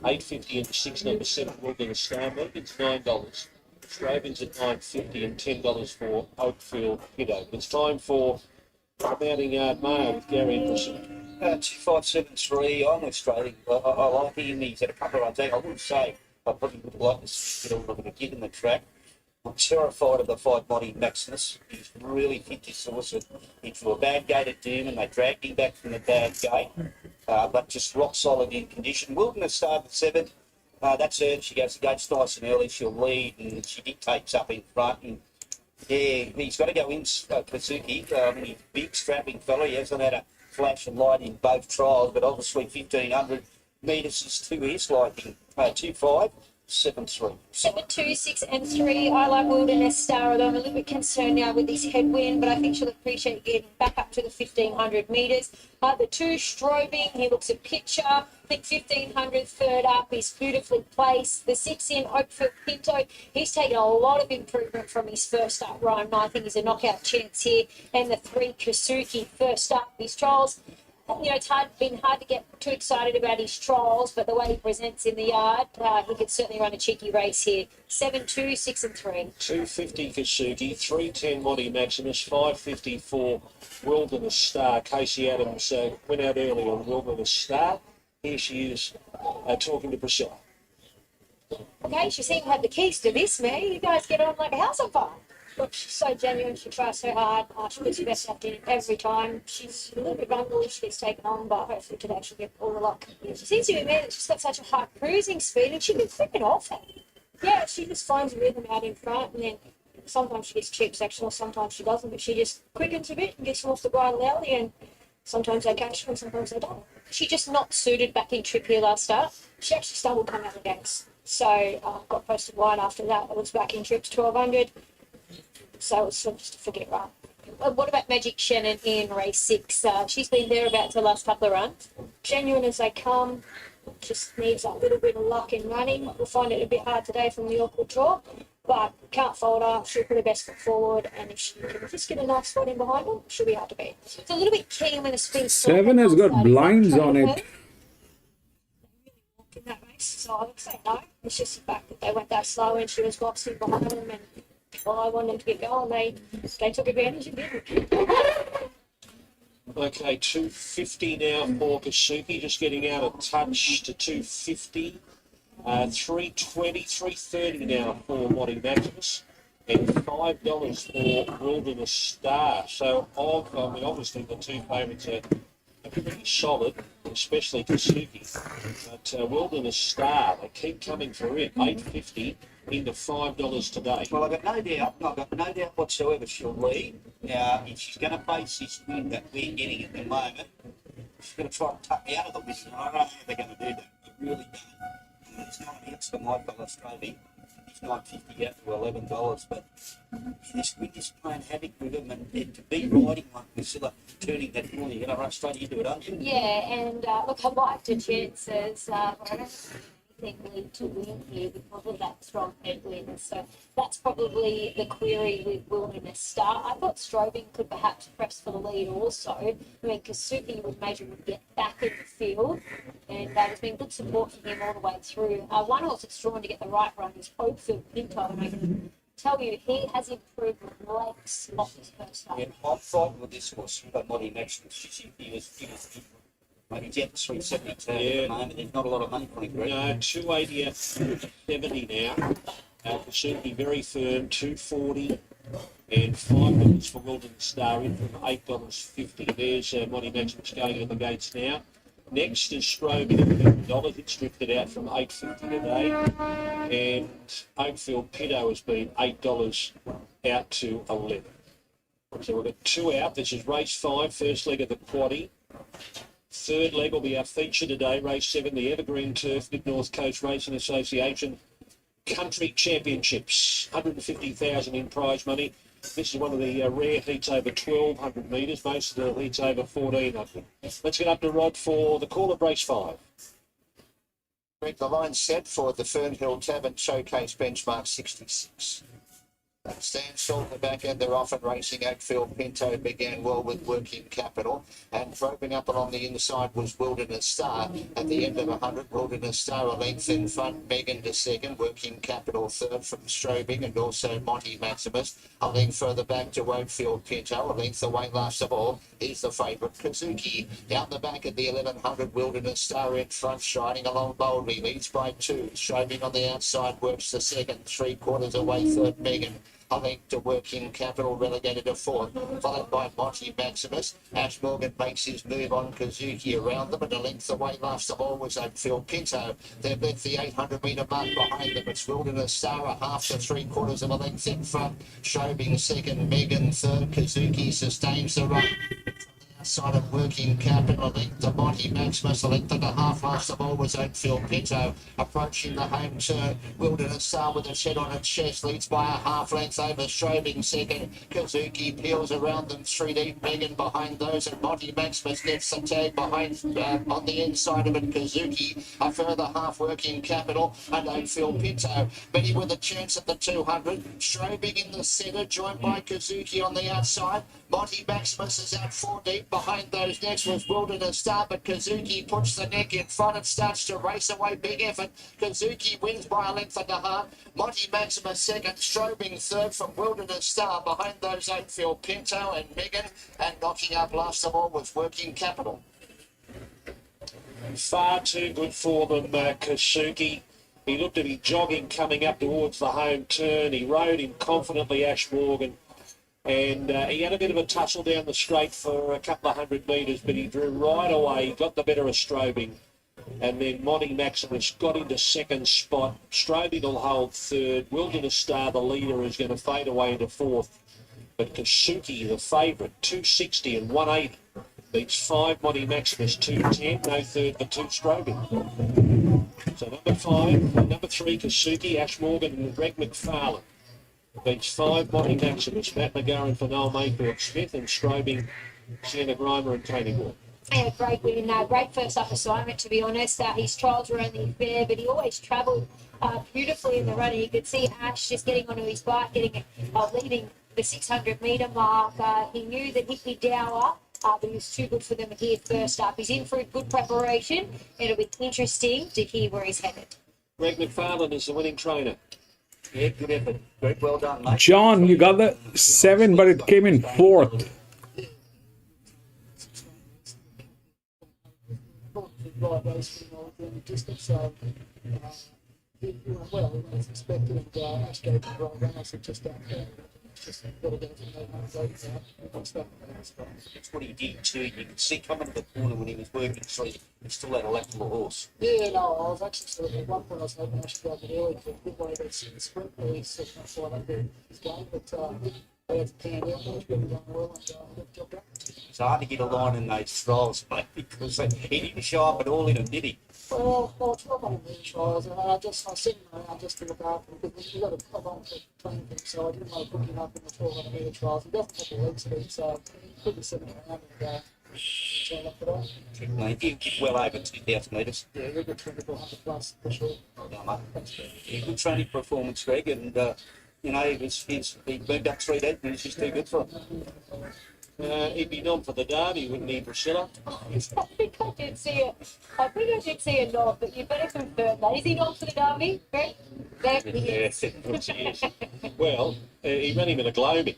$8.50 into 6, number 7, Wilderness Star. Megan's $9. Strobing's at $9.50 and $10 for Oakfield Kiddo. It's time for Mounting Yard Mayo with Gary and Priscilla. 2573, I'm Australian. I like him. He's had a couple of runs out. I would say I probably would like to see a little bit of give in the track. I'm terrified of the fight Monty Maximus. He's really fit this horse into a bad gate at Doom, and they dragged him back from the bad gate, but just rock solid in condition. Wilderness started 7. That's her. She goes the gates nice and early. She'll lead, and she dictates up in front. And yeah, he's got to go in, Kasuki. He's a big, strapping fellow. He hasn't had a flash of light in both trials, but obviously 1,500 metres is to his liking. 2.5. 7-3. 7, 2, 6, and 3. I like Wilderness Star, although I'm a little bit concerned now with this headwind, but I think she'll appreciate getting back up to the 1,500 metres. The 2, Strobing, he looks a picture. I think 1,500 third up is beautifully placed. The 6 in Oakfield Pinto, he's taken a lot of improvement from his first up run. I think he's a knockout chance here. And the 3, Kasuki, first up. His trials, it's been hard to get too excited about his trials, but the way he presents in the yard, he could certainly run a cheeky race here. 7, 2, 6, and 3. 2.50 Kasuki, 3.10 Monty Maximus, 5.50 for Wilderness Star. Casey Adams went out early on Wilderness Star. Here she is talking to Priscilla. Okay, she seemed to have the keys to this, man. You guys get on like a house on fire. Look, she's so genuine, she tries so hard, she puts her best effort in every time. She's a little bit rumbled, she gets taken on, but hopefully today she'll get all the luck. She seems to be a man that's just got such a high cruising speed, and she can freaking off it. Yeah, she just finds a rhythm out in front, and then sometimes she gets cheap sectional, sometimes she doesn't, but she just quickens a bit and gets them off the bridle early, and Sometimes they catch and sometimes they don't. She just not suited backing trip here last start. She actually stumbled coming out the gates. So got posted wide after that. It was backing trips 1200. So it was sort of just a forget run. What about Magic Shannon in race 6? She's been thereabouts the last couple of runs. Genuine as they come. Just needs a little bit of luck in running. We'll find it a bit hard today from the awkward draw. But can't fold her. She'll put her best foot forward. And if she can just get a nice spot in behind her, she'll be hard to beat. It's a little bit keen when a spin. 7 has got blinds on it. In that race, so I would say no. It's just the fact that they went that slow and she was boxing behind them, and while I wanted them to get going, they took advantage and didn't. Okay, 250 now for Kasuki, just getting out of touch to 250. 320, 330 now for Monty Maximus, and $5 for Wilderness Star. So, obviously the two favourites are pretty solid, especially Kasuki. But Wilderness Star, they keep coming for it. $8.50 into $5 today. Well, I've got no doubt whatsoever she'll lead. Now, if she's going to face this win that we're getting at the moment, she's going to try and tuck me out of the win. And I don't know how they're going to do that. I really don't. It's not an ounce for my fella Strovey. He's $9.50 out to $11, but this win is playing havoc with him, and to be riding one with Silla turning that corner, you're going to rush straight into it, aren't you? Yeah, and look, I liked her chances, but I don't think lead to win here because of that strong headwind. So that's probably the query with Wilderness Star. I thought Strobing could perhaps press for the lead also. I mean, Kasuki would get back in the field, and there's been good support from him all the way through. One horse that's drawn to get the right run is Oakfield Pinto, and I can tell you he has improved legs off his first start. Yeah, I'm fighting with this horse, but Monty Maximus, he was maybe down to 372 at the moment. There's not a lot of money for him. No, 280 out to 70 now. Kasuki very firm, 240 and $5 for Wilderness Star in from $8.50. There's Monty Maximus going in the gates now. Next is Strobing at $11. It's drifted out from $8.50 today. And Oakfield Pinto has been $8 out to 11. So we've got 2 out. This is race 5, first leg of the quaddie. Third leg will be our feature today, race 7, the Evergreen Turf Mid North Coast Racing Association Country Championships. 150,000 in prize money. This is one of the rare heats over 1,200 metres. Most of the heats over 1,400. Let's get up to Rod for the call of race 5. The line set for the Fernhill Tavern Showcase benchmark 66. Stand still at the back end, they're off and racing. Oakfield Pinto began well with Working Capital, and probing up along the inside was Wilderness Star. At the end of 100, Wilderness Star a length in front, Megan to second, Working Capital third from Strobing, and also Monty Maximus. A length further back to Oakfield Pinto, a length away last of all is the favourite Kazuki. Down the back at the 1100, Wilderness Star in front, shining along boldly, leads by 2. Strobing on the outside works the second, 3/4 away third, Megan. A length to Working Capital, relegated to 4th, followed by Monty Maximus. Ash Morgan makes his move on Kazuki around them, and a length away last of all was Oakfield Pinto. They've left the 800 metre mark behind them. It's Wilderness Star, a half to 3/4 of a length in front. Strobing second, Megan third. Kazuki sustains the run. Side of Working Capital, a length to Monty Maximus, a length and a half last of all was Oakfield Pinto. Approaching the home turn, Wilderness Star with its head on its chest, leads by a half length over Strobing second. Kazuki peels around them 3 deep, Megan behind those, and Monty Maximus gets the tag behind on the inside of it. Kazuki a further half, Working Capital, and Oakfield Pinto. Many with a chance at the 200. Strobing in the centre, joined by Kazuki on the outside. Monty Maximus is out 4 deep. Behind those next was Wilderness Star, but Kazuki puts the neck in front and starts to race away. Big effort. Kazuki wins by a length and a half. Monty Maximus second, Strobing third from Wilderness Star. Behind those Oakfield Pinto and Megan, and knocking up last of all was Working Capital. Far too good for them, Kasuki. He looked to be jogging coming up towards the home turn. He rode him confidently, Ash Morgan. And he had a bit of a tussle down the straight for a couple of 100 metres, but he drew right away. He got the better of Strobing. And then Monty Maximus got into second spot. Strobing will hold third. Wilderness Star, the leader, is going to fade away into 4th. But Kasuki, the favourite, 260 and 180. Beats 5 Monty Maximus 210, no third for 2 Strobing. So number 5, number 3 Kasuki, Ash Morgan and Greg McFarlane. Beats 5 Monty Maximus, Matt McGarren for Noel Mayfield Smith and Strobing, Sienna Grimer and Tony Moore. Yeah, great win. Great first up assignment, to be honest. His trials were only fair, but he always travelled beautifully in the running. You could see Ash just getting onto his bike, leaving the 600 metre mark. He knew that he'd be dour, but he was too good for them here first up. He's in for a good preparation. It'll be interesting to hear where he's headed. Greg McFarlane is the winning trainer. Yeah, good effort. Great, well done, mate. John, you got the 7, but it came in 4th. Right race in the distance, so he went well as expected, and Ascot was well run. I said just got to go to the That's what he did too. You could see coming to the corner when he was working through, he still had a lap of the horse. Yeah, no, I was actually sort of, at one point I was hoping I should go a bit early for a good way to sprint, where he's sort of not quite under his game, but they had to pan out, he's been going well, and got the job done. It's hard to get a line in those trials, mate, because he didn't show up at all in them, did he? Well, it's not one of the trials, and I sent him around just to look after him, because you've got a long training thing, so I didn't want to book him up in the 1200 metre trials. He doesn't have the leg speed, so he could be sitting around and turn up for that. Mate, he did well over 2,000 metres. Yeah, he'll get 2400 plus for sure. Yeah, mate. Yeah, good training performance, Greg, and you know, he moved up 3 days, and it's just too good for him. He'd be known for the Derby, wouldn't he, Priscilla? I think I did see a nod, but you better confirm that. Is he known for the Derby, Greg? There he is. Yes. Well, he ran him in a gloaming.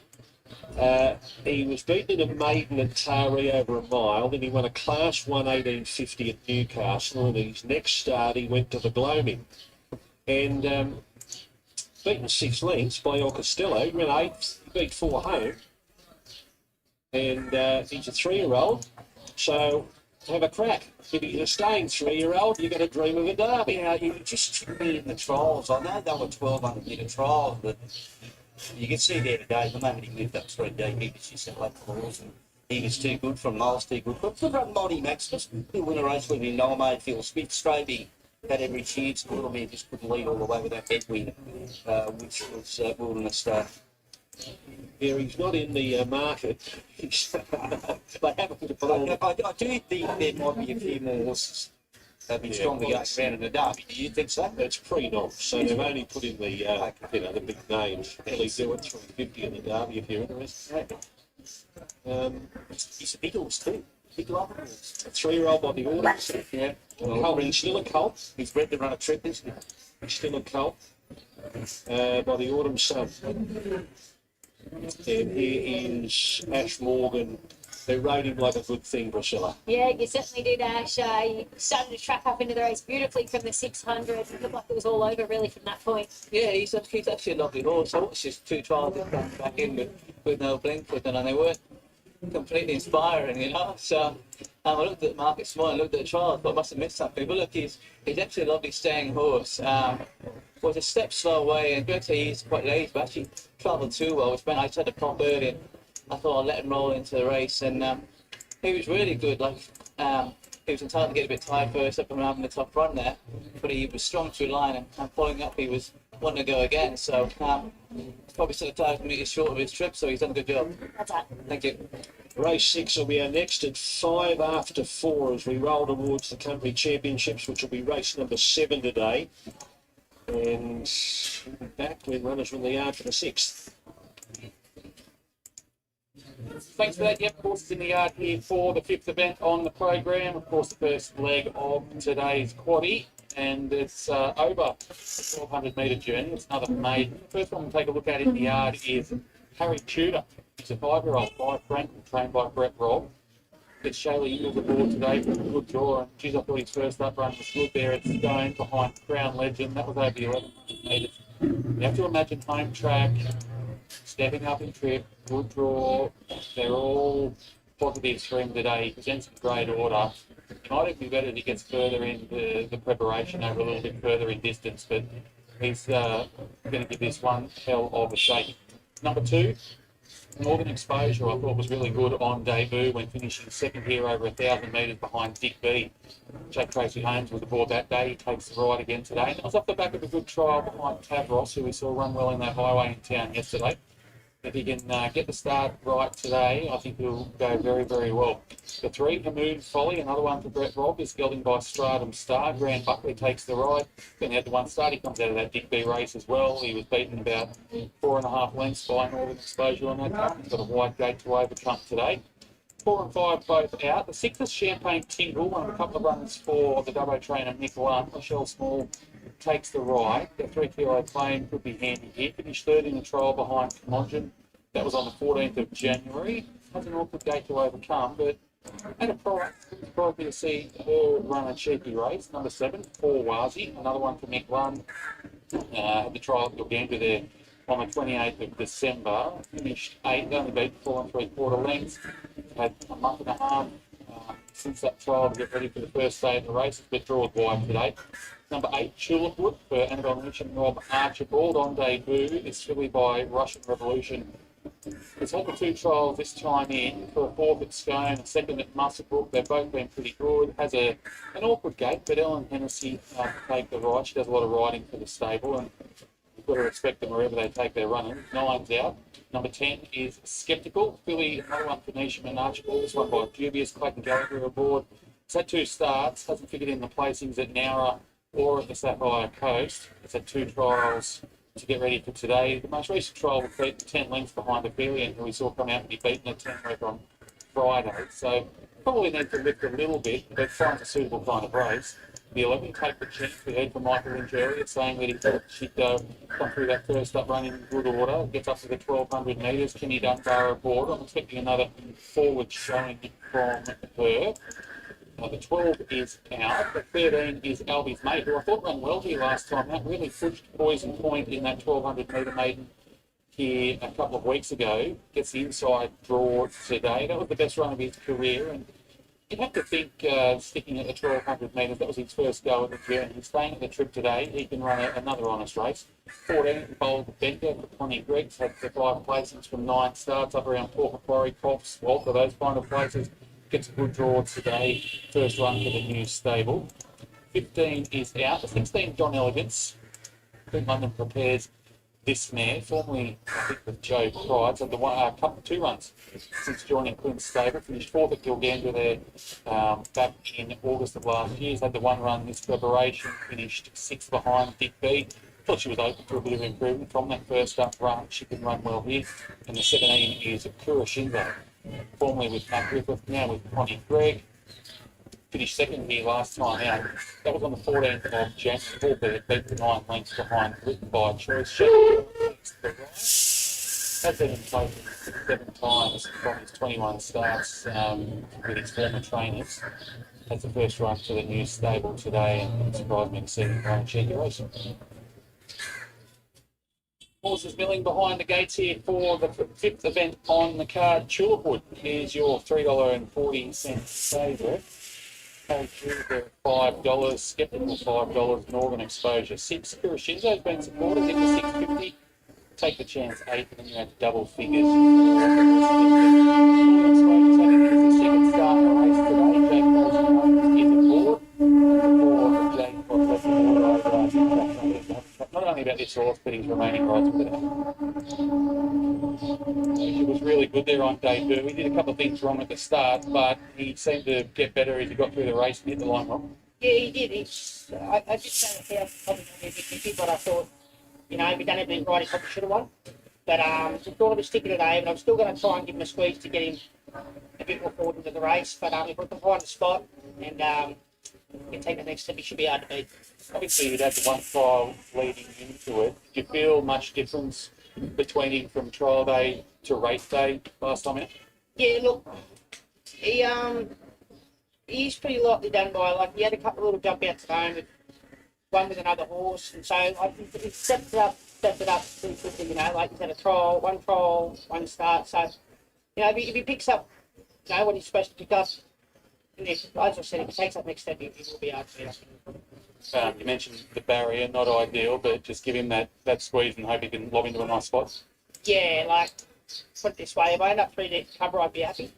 He was beaten in a maiden at Taree over a mile, then he won a Class 1 1850 at Newcastle, and his next start he went to the gloaming. And beaten 6 lengths by El Costello, he ran 8th, he beat 4 home. And he's a 3-year-old, so have a crack. If he's a staying 3-year-old, you've got to dream of a derby. Yeah, you just shouldn't be in the trials. I know they were 1200 metre trials, but you can see there today, the moment he moved up 3D, he was just a late horse, and he was too good from miles, too good. But for Monty Maximus, he'll win a race with him, Noel Mayfield Smith, Strobing had every chance. The little man just couldn't lead all the way with that headwind, which was Wilderness Star. Yeah, he's not in the market. They haven't put a I do think there might be a few more horses be stronger going around in the Derby. Do you think so? It's pre-nom, so they've only put in the you know, the big names. Billy Stewart 350 in the Derby if you're interested. He's a big horse too. Big love horse. A 3-year-old by the order. Yeah. He's still a colt. He's bred to run a trip, isn't he? He's still a colt. By the Autumn Sun. And here is Ash Morgan, who rode him like a good thing, Priscilla. Yeah, you certainly did, Ash. You started to track up into the race beautifully from the 600. It looked like it was all over, really, from that point. Yeah, he's actually a lovely horse. I watched his 2 trials that come back in with no blink with them, and they weren't completely inspiring, you know. So I looked at the market small and looked at the trials, but I must have missed something. But look, he's actually a lovely staying horse. Was a step slow away, and actually he's quite lazy, but actually travelled too well, which meant I just had to pop early, and I thought I'd let him roll into the race, and he was really good. Like he was entitled to get a bit tired first up and around in the top run there, but he was strong through line, and following up he was wanting to go again, so he's probably still 1,000 metres short of his trip, so he's done a good job. That's it. Thank you. Race 6 will be our next at 5 after 4 as we roll towards the Country Championships, which will be race number 7 today. And back when runners are in the yard for the 6th. Thanks for that. Yep, horses in the yard here for the 5th event on the program. Of course, the first leg of today's quaddie, and it's over the 1200 metre journey. It's another maiden. The first one we'll take a look at in the yard is Harry Tudor. He's a 5-year-old by Frank, trained by Brett Robb. It's Shaylee Eagles aboard today for a good draw, and geez, I thought his first up run was good there at Stone behind Crown Legend. That was over the 11 metres. You have to imagine home track, stepping up in trip, good draw. They're all positives for him today. He presents in great order. It might even be better if he gets further in the preparation over a little bit further in distance, but he's going to give this one hell of a shake. Number 2, Northern Exposure, I thought was really good on debut when finishing second here over 1,000 metres behind Dick B. Jack Tracy Holmes was aboard that day. He takes the ride again today. And that was off the back of a good trial behind Tavros, who we saw run well in that highway in town yesterday. If he can get the start right today, I think he'll go very, very well. The 3, Hamoon Folly, another one for Brett Robb, is gelding by Stratum Star. Grant Buckley takes the ride. Then he had the one start. He comes out of that Dick B race as well. He was beaten about 4.5 lengths by Northern Exposure on that time. He's got a wide gate to overcome today. 4 and 5 both out. The 6th is Champagne Tingle, one of a couple of runs for the Dubbo trainer Nick One. Michelle Small takes the ride. The 3 kilo claim could be handy here. Finished third in the trial behind Commodgen. That was on the 14th of January. Has an awkward gate to overcome, but at a price, it's probably to see her run a cheeky race. Number 7, 4 Wazi, another one for Nick One. The trial at Uganda there on the 28th of December. Finished 8th, only beat 4 3/4 lengths. Had a month and a half since that trial to get ready for the first day of the race. It's been drawn wide today. Number 8, Tulipwood for Annabelle Mitch and Rob Archibald on debut. It's filly by Russian Revolution. It's had the 2 trials this time in for a 4th at Scone, a 2nd at Musselbrook. They've both been pretty good. Has an awkward gate, but Ellen Hennessy take the ride. She does a lot of riding for the stable, and you've got to respect them wherever they take their running. 9's out. Number 10 is Skeptical. Filly, another one for Nisham and Archibald. This one by Dubious. Clayton Gallagher aboard. It's had 2 starts. Hasn't figured in the placings at Nowra or at the Sapphire Coast. It's had 2 trials to get ready for today. The most recent trial was beaten 10 lengths behind Aphelion, who we saw come out and be beaten at 10 rep on Friday. So probably need to lift a little bit, but finds a suitable kind of race. The 11, Take the Chance. We heard from Michael Lynch earlier saying that he thought she'd come through that first up run in good order. Gets up to the 1,200 metres. Kenny Dunbar aboard. I'm expecting another forward showing from her. The 12 is out. The 13 is Albie's Mate, who I thought ran well here last time. That really pushed Poison Point in that 1,200 metre maiden here a couple of weeks ago. Gets the inside draw today. That was the best run of his career, and you'd have to think sticking at the 1,200 metres, that was his first go at the journey. Staying at the trip today, he can run another honest race. 14, Bold Benker for Connie Greggs, had the 5 placings from 9 starts up around Port Macquarie, Coffs, Walter, those kind of places. Gets a good draw today. First run for the new stable. 15 is out. The 16, John Elegance. Queen London prepares this mare, formerly, I think, with Joe Pride's, had the 2 runs since joining Quinn's stable. Finished 4th at Gilgandra there back in August of last year. He's had the 1 run this preparation. Finished 6th behind Dick B. Thought she was open to a bit of improvement from that first up run. She can run well here. And the 17 is Kurashingo, formerly with Matt Griffith, now with Connie Gregg. Finished 2nd here last time out. That was on the 14th of January. Albeit beat the 9 lengths behind, written by Choice. Has been in place 7 times from his 21 starts with his former trainers. Has the first run to the new stable today, and it surprised me to see him run a cheeky race. Horses milling behind the gates here for the 5th event on the card. Tulipwood is your $3.40 favourite. Paid through for $5. Skeptical $5. Northern Exposure 6. Kurashinzo's been supported into $6.50. Take the Chance 8, and then you have double figures. Northern Exposure's had the second start in the race today. Jake Crosby is aboard. For Jake Crosby, not only about this horse, but his remaining rides with it. He was really good there on debut. He did a couple of things wrong at the start, but he seemed to get better as he got through the race and hit the line wrong. Yeah, he did. I did say that probably going to be a bit tricky, but I thought, if he'd done everything right, he probably should have won. But I thought of a sticker today, but I'm still going to try and give him a squeeze to get him a bit more forward into the race. But if we can find a spot and can take the next step, he should be hard to beat. Obviously, you'd had the 1 trial leading into it. Did you feel much difference between him from trial day to race day last time out? Yeah, look, he's pretty lightly done by. He had a couple of little jump outs at home, one with another horse, and so he stepped it up pretty quickly. He's had a trial, one start. So, if he picks up, what he's supposed to pick up, and as I said, if he takes that next step, he will be hard to beat. You mentioned the barrier, not ideal, but just give him that squeeze and hope he can lob into a nice spot. Yeah, put it this way, if I end up 3 cover, I'd be happy.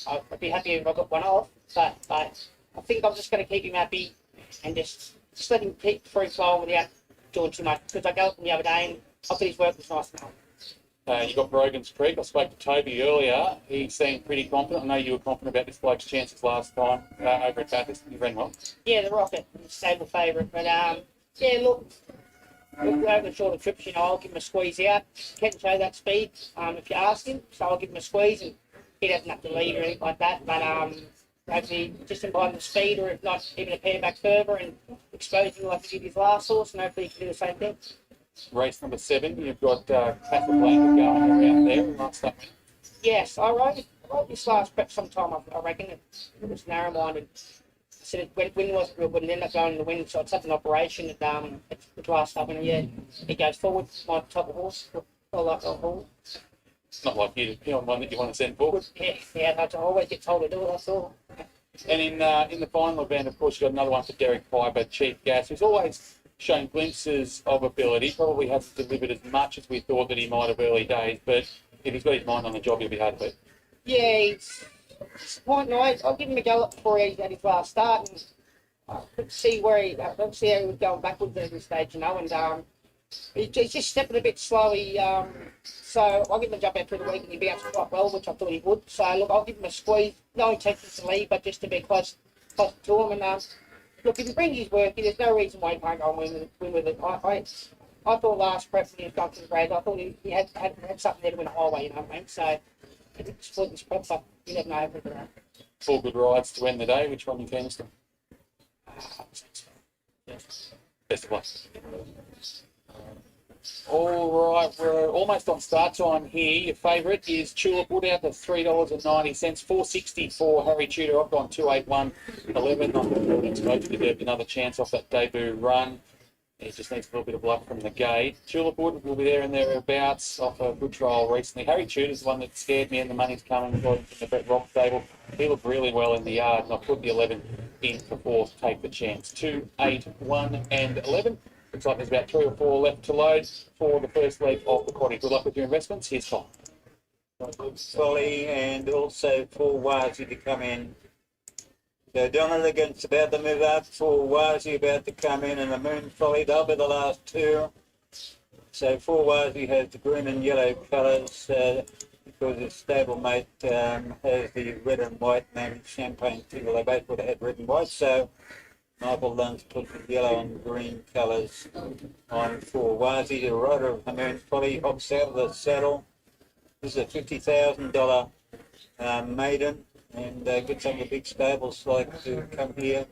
I'd be happy if I got one off, but I think I'm just going to keep him happy and just let him keep free flow without doing too much. Because I go up the other day and I thought his work was nice enough. You got Brogan's Creek. I spoke to Toby earlier. He seemed pretty confident. I know you were confident about this bloke's chances last time over at Bathurst. He ran well. Yeah, the Rocket, stable favourite. But yeah, look over the shorter trips, I'll give him a squeeze out. Can't show that speed if you ask him, so I'll give him a squeeze, and he doesn't have to lead or anything like that. But hopefully just imbibe the speed, or if not, even a pair back further and expose him like he did his last horse, and hopefully he can do the same thing. Race number 7, you've got Casablanca going around there. Last up. Yes, I rode this last prep sometime, I reckon. It was narrow-minded. I said wind wasn't real good and ended up going in the wind, so it's such an operation at the last up, and yeah, it goes forward, my type of horse. I like the horse. It's not like you on one that you want to send forward. Yeah, I always get told to do it, that's all. And in the final event, of course, you've got another one for Derek Piper, Chief Gas, who's always shown glimpses of ability. Probably hasn't delivered as much as we thought that he might have early days, but if he's got his mind on the job, he'll be hard to beat. Yeah, he's quite nice. I'll give him a go before he had his last start and see how he was going backwards at this stage, and he's just stepping a bit slow. So I'll give him a jump out through the week, and he bounced quite well, which I thought he would. So look, I'll give him a squeeze. No intention to lead, but just to be close to him. And look, if he brings his work, there's no reason why he can't go and win with it. I thought last prep when he was going to the grade, I thought he had something there to win a highway, you know what I mean? So it's split this prep, but you never know everything. 4 good rides to end the day. Which one you keenest on? Best of luck. All right, we're almost on start time here. Your favourite is Tulip Wood out to $3.90, $4.60 for Harry Tudor. I've gone 281.11. I'm exposed to deserve another chance off that debut run. He just needs a little bit of luck from the gate. Tulip Wood will be there and thereabouts off a good trial recently. Harry Tudor's the one that scared me, and the money's coming from the Brett Rock stable. He looked really well in the yard, and I put the 11 in for 4th. Take the chance. 2, 8, 1, and 11. Looks like there's about 3 or 4 left to load for the first leg of the quaddy. Good luck with your investments. Here's Tom. Good Folly, and also for Wazi to come in. So Donald against about to move up, for Wazi about to come in, and the Moon Folly, they'll be the last 2. So for Wazi has the green and yellow colours, because his stablemate has the red and white named Champagne Tingle. They both would have had red and white, so Michael Lunn's put the yellow and green colours on for Wazi. The rider of the Moon Folly hops out of the saddle. This is a $50,000 maiden, and get some of the big stables like to come here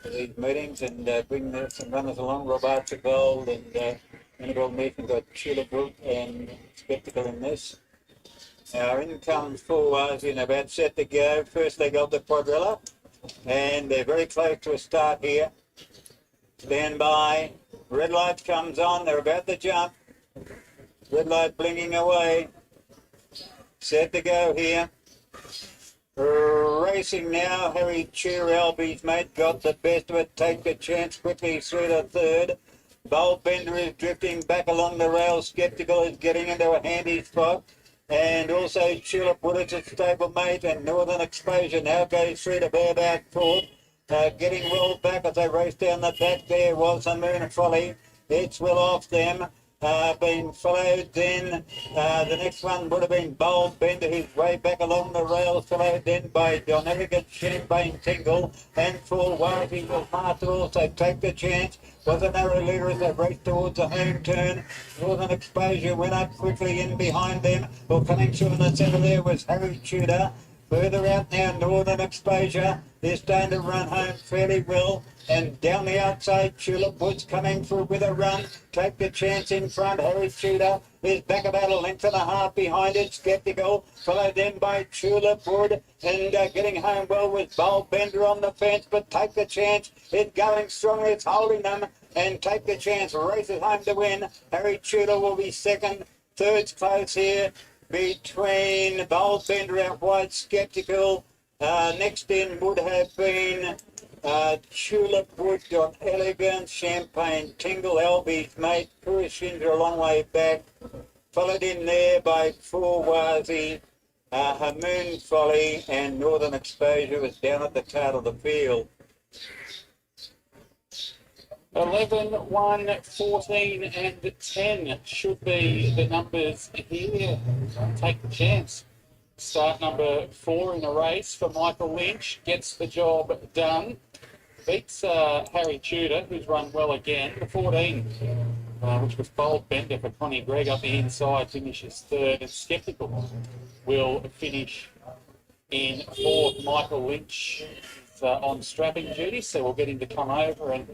to these meetings and bring some runners along. Rob Archibald and Annabelle Meekin got Tulip Wood and Spectacle in this. Now in comes Full Wazi and about set to go. First leg of the quadrilla, and they're very close to a start here. Stand by. Red light comes on. They're about to jump. Red light blinking away. Set to go here. Racing now. Harry Tudor, Albie's mate, got the best of it. Take the chance quickly through the 3rd. Bold Bender is drifting back along the rail. Skeptical is getting into a handy spot. And also Tulip Wood is a stablemate, and Northern Exposure now goes through to bareback 4th. Getting well back as they race down the back. There was the Moon Folly. It's well off them. Been followed then. The next one would have been Bold Bender, who's way back along the rails, followed then by John Elegant, Champagne Tingle, and Full Wazi will hard to also take the chance. Was a narrow leader as they raced towards the home turn. Northern Exposure went up quickly in behind them. Well, coming through in the centre there was Harry Tudor. Further out now, Northern Exposure. They're starting to run home fairly well. And down the outside, Tulip Wood's coming through with a run. Take the chance in front. Harry Tudor is back about a length and a half behind it. Skeptical, followed then by Tulip Wood. And getting home well with Bold Bender on the fence. But Take the Chance is going strongly. It's holding them. And Take the Chance races home to win. Harry Tudor will be 2nd. 3rd's close here between Bold Bender out wide, Skeptical. Next in would have been Tulip Wood, John Elegant, Champagne Tingle, Albie's mate, Purishinja a long way back. Followed in there by Fuwazi, Hamoon Folly, and Northern Exposure was down at the tail of the field. 11, 1, 14 and 10 should be the numbers here. Take the chance. Start number 4 in the race for Michael Lynch. Gets the job done. Beats Harry Tudor, who's run well again. The 14, which was Bold Bender for Connie Gregg up the inside, finishes 3rd. And Skeptical will finish in 4th. Michael Lynch is on strapping duty, so we'll get him to come over and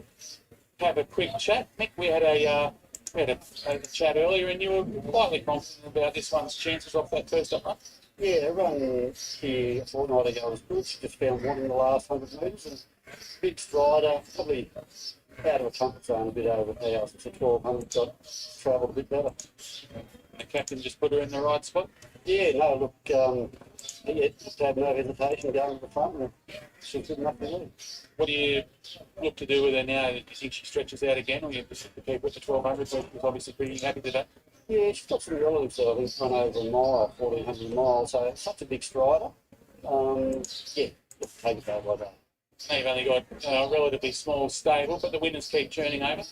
have a quick chat. Mick, we had a chat earlier, and you were quietly confident about this one's chances off that first up. Yeah, run here a fortnight ago was good. She just found one in the last 100 metres. And big strider, probably out of a comfort zone a bit over ours. It's a 1200, got travelled a bit better. The captain just put her in the right spot? Yeah, no, look, yeah, just have no hesitation going to the front. And she's good enough for me. What do you look to do with her now? Do you think she stretches out again, or you just keep with the 1200, so she's obviously pretty happy with that? Yeah, she's got some relatives, so I think, run over a mile, 1400 miles, so it's such a big strider. Yeah, let's take it day by day. Now you've only got a relatively small stable, but the winners keep churning over.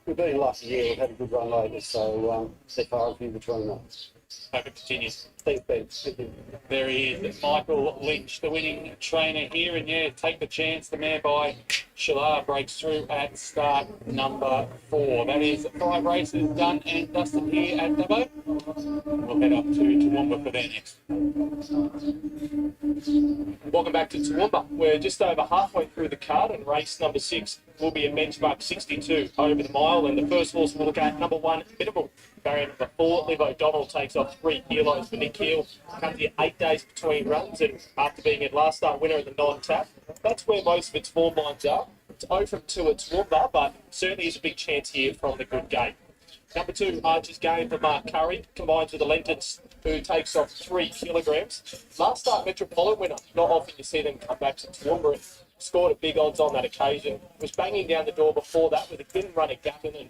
We've been lucky, yeah, we've had a good run lately, so they're far and few between us. Hope it continues. Thanks, Ben. Thank you. There he is, Michael Lynch, the winning trainer here, and yeah, take the chance. The mare by Shalar breaks through at start number 4. That is 5 races done and dusted here at Dubbo. We'll head up to Toowoomba for their next. Welcome back to Toowoomba. We're just over halfway through the card, and race number 6 will be a benchmark 62 over the mile. And the first horse we'll look at, number 1, Minimal. Barrier number 4, Liv O'Donnell takes off 3 kilos for Nick Hill. Comes here 8 days between runs, and after being a last start winner of the non-tap, that's where most of its form lines are. It's 0 from 2 at Toowoomba, but certainly is a big chance here from the good gate. Number 2, Archer's Game for Mark Curry, combines with the Lentons, who takes off 3 kilograms. Last start Metropolitan winner, not often you see them come back to Toowoomba, and scored at big odds on that occasion. Was banging down the door before that with a thin run at Gatton, and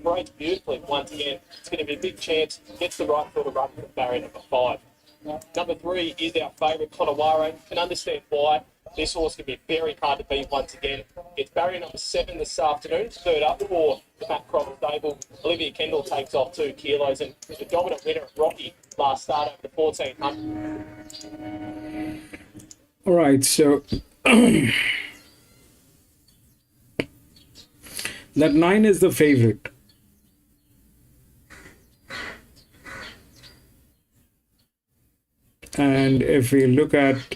breaks beautifully once again. It's going to be a big chance. Gets the right field of run from barrier number 5. Number 3 is our favourite, Conowaro. Can understand why. This horse can be very hard to beat once again. It's barrier number 7 this afternoon. 3rd up for the Matt Croft stable. Olivia Kendall takes off 2 kilos, and was the dominant winner at Rocky last start over the 1400. All right, so that 9 is the favorite. And if we look at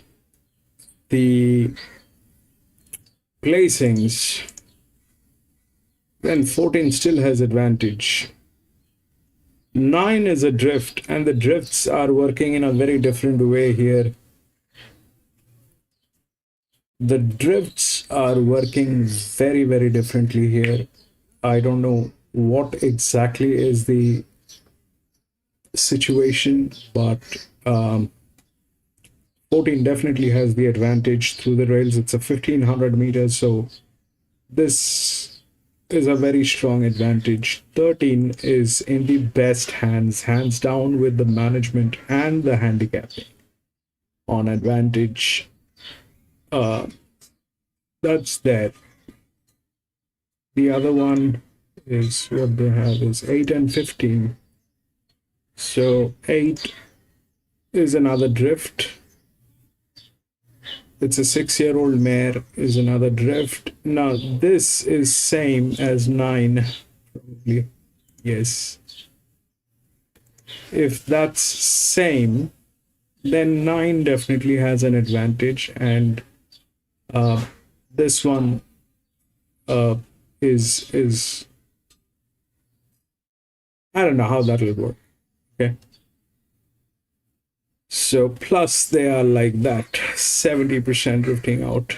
the placings, then 14 still has advantage. 9 is a drift, and the drifts are working in a very different way here. The drifts are working very, very differently here. I don't know what exactly is the situation, but 14 definitely has the advantage through the rails. It's a 1500 meters, so this is a very strong advantage. 13 is in the best hands down, with the management and the handicapping on advantage. That's there. The other one is what they have is 8 and 15. So 8 is another drift. It's a 6-year-old mare, is another drift. Now this is same as 9, probably. Yes. If that's same, then 9 definitely has an advantage, and this one is I don't know how that will work. Okay. So plus they are like that, 70% drifting out.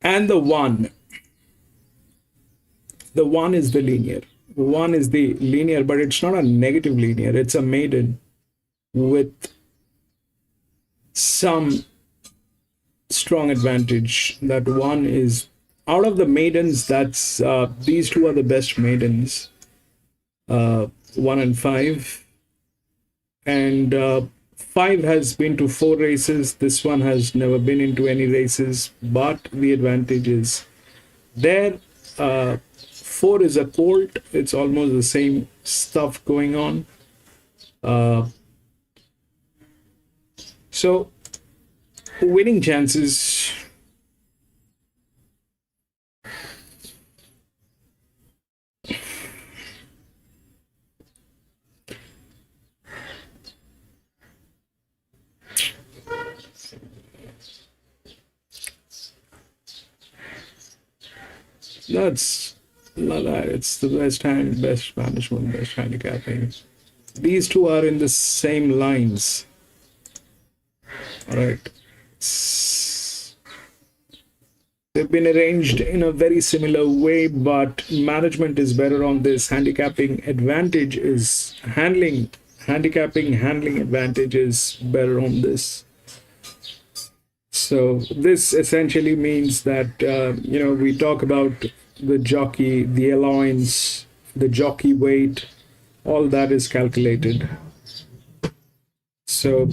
And the 1 is the linear. 1 is the linear, but it's not a negative linear. It's a maiden with some strong advantage. That 1 is out of the maidens, that's these two are the best maidens, 1 and 5. And 5 has been to 4 races. This one has never been into any races, but the advantage is there. 4 is a colt. It's almost the same stuff going on. So winning chances. That's not that. It's the best hand, best management, best handicapping. These two are in the same lines. All right. They've been arranged in a very similar way, but management is better on this. Handicapping advantage is handling. Handicapping handling advantage is better on this. So this essentially means that, we talk about the jockey, the allowance, the jockey weight, all that is calculated. So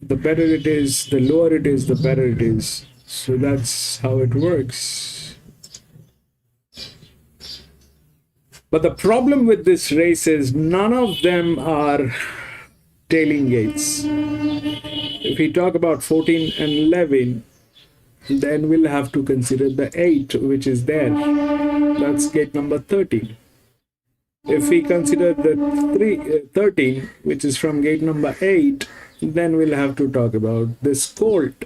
the better it is, the lower it is, the better it is. So that's how it works. But the problem with this race is none of them are tailing gates. If we talk about 14 and 11, then we'll have to consider the 8, which is there. That's gate number 13. If we consider the 13, which is from gate number 8, then we'll have to talk about this colt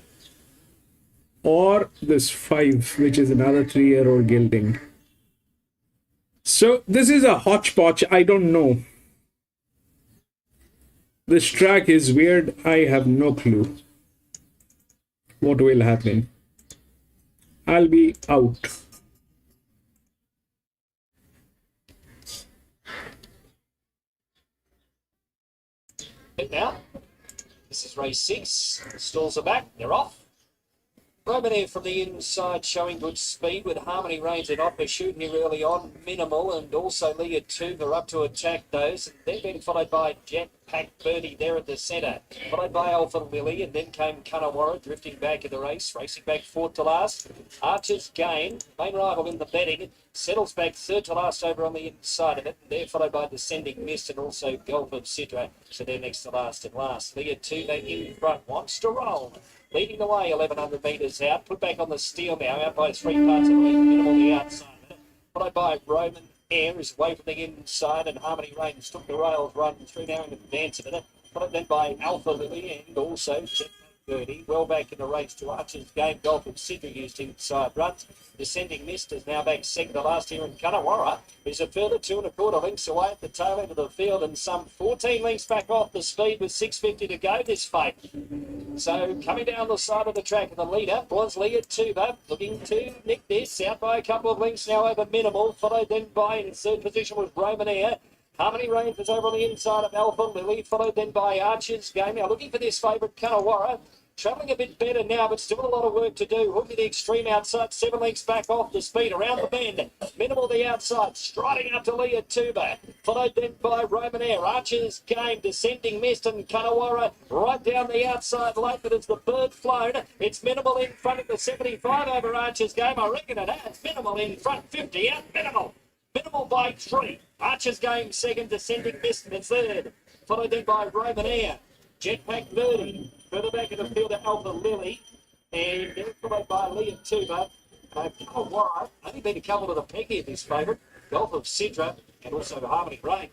or this 5, which is another 3-year-old gelding. So this is a hodgepodge. I don't know. This track is weird. I have no clue what will happen. I'll be out. Now, this is race 6. The stalls are back. They're off. Roman from the inside showing good speed with Harmony Reigns and Opera shooting him early on, minimal, and also Leah Tuva up to attack those. And then being followed by Jet Pack Birdie there at the centre, followed by Alpha Lily, and then came Kunawara drifting back in the race, racing back 4th to last. Archer's Game, main rival in the betting, settles back 3rd to last over on the inside of it, and they're followed by Descending Mist and also Gulf of Sidra, so they're next to last and last. Leah Tuva in front, wants to roll. Leading the way, 1,100 metres out. Put back on the steel now, out by 3 parts of the lead, minimal the outside. Followed by Roman Air is away from the inside, and Harmony Reigns took the rails run through now in advance of it. Followed then by Alpha Lily and also Jet Birdie. Well back in the race to Archer's Game. Golf of Sidra used inside runs. Descending Mist is now back 2nd to last here in Kunawara. Is a further 2 1/4 lengths away at the tail end of the field and some 14 lengths back off the speed with 6:50 to go this fight. So coming down the side of the track, and the leader was Leah Tuba, looking to nick this, out by a couple of lengths now over minimal, followed then by in 3rd position was Roman Air. Harmony Reigns is over on the inside of Alpha Lily, followed then by Archer's Game. Now looking for this favourite, Kunawara. Travelling a bit better now, but still a lot of work to do. Hook to the extreme outside, 7 lengths back off the speed, around the bend. Minimal the outside, striding out to Leah Tuba. Followed then by Roman Air. Archer's Game, Descending Mist and Kunawara right down the outside late, but as the bird flown, it's minimal in front of the 75 over Archer's Game. I reckon it has. Minimal in front, 50 out, minimal. Minimal by 3. Archer's Game second, Descending Mist in 3rd. Followed then by Roman Air. Jetpack Birdie. Further back in the field at Alpha Lily. And then followed by Leah Tuba. Kunawara. Only been a couple of the peg here, this favourite. Gulf of Sidra and also Harmony Reigns.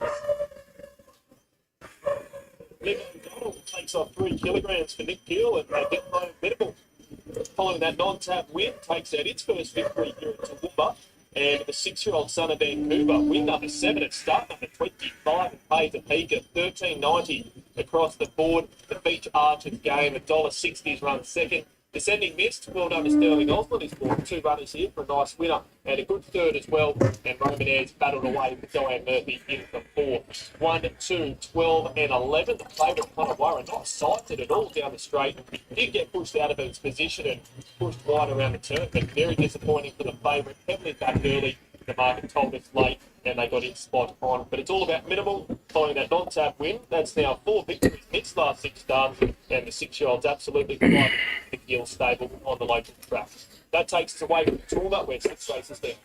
Nick O'Donnell takes off 3 kilograms for Nick Gill and Diplo Medical. Following that non-tap win, takes out its first victory here at Toowoomba. And the 6-year-old son of Vancouver, win number 7 at start number 25 and pays a peak at $13.90 across the board. The Beach Archer's Game, $1.60 run second. Descending Mist, well known as Sterling Osland, is brought 2 runners here for a nice winner and a good third as well. And Roman Airs battled away with Diane Murphy in the 4. 1, 2, 12 and 11. The favourite kind of Warren, not sighted at all down the straight. Did get pushed out of its position and pushed wide around the turn, but very disappointing for the favourite. Heavily back early. The market told us late and they got it spot on. But it's all about minimal following that non-tab win. That's now 4 victories in its last 6 starts, and the 6-year-old's absolutely thriving the Gill stable on the local track. That takes us away from the tournament where 6 races there.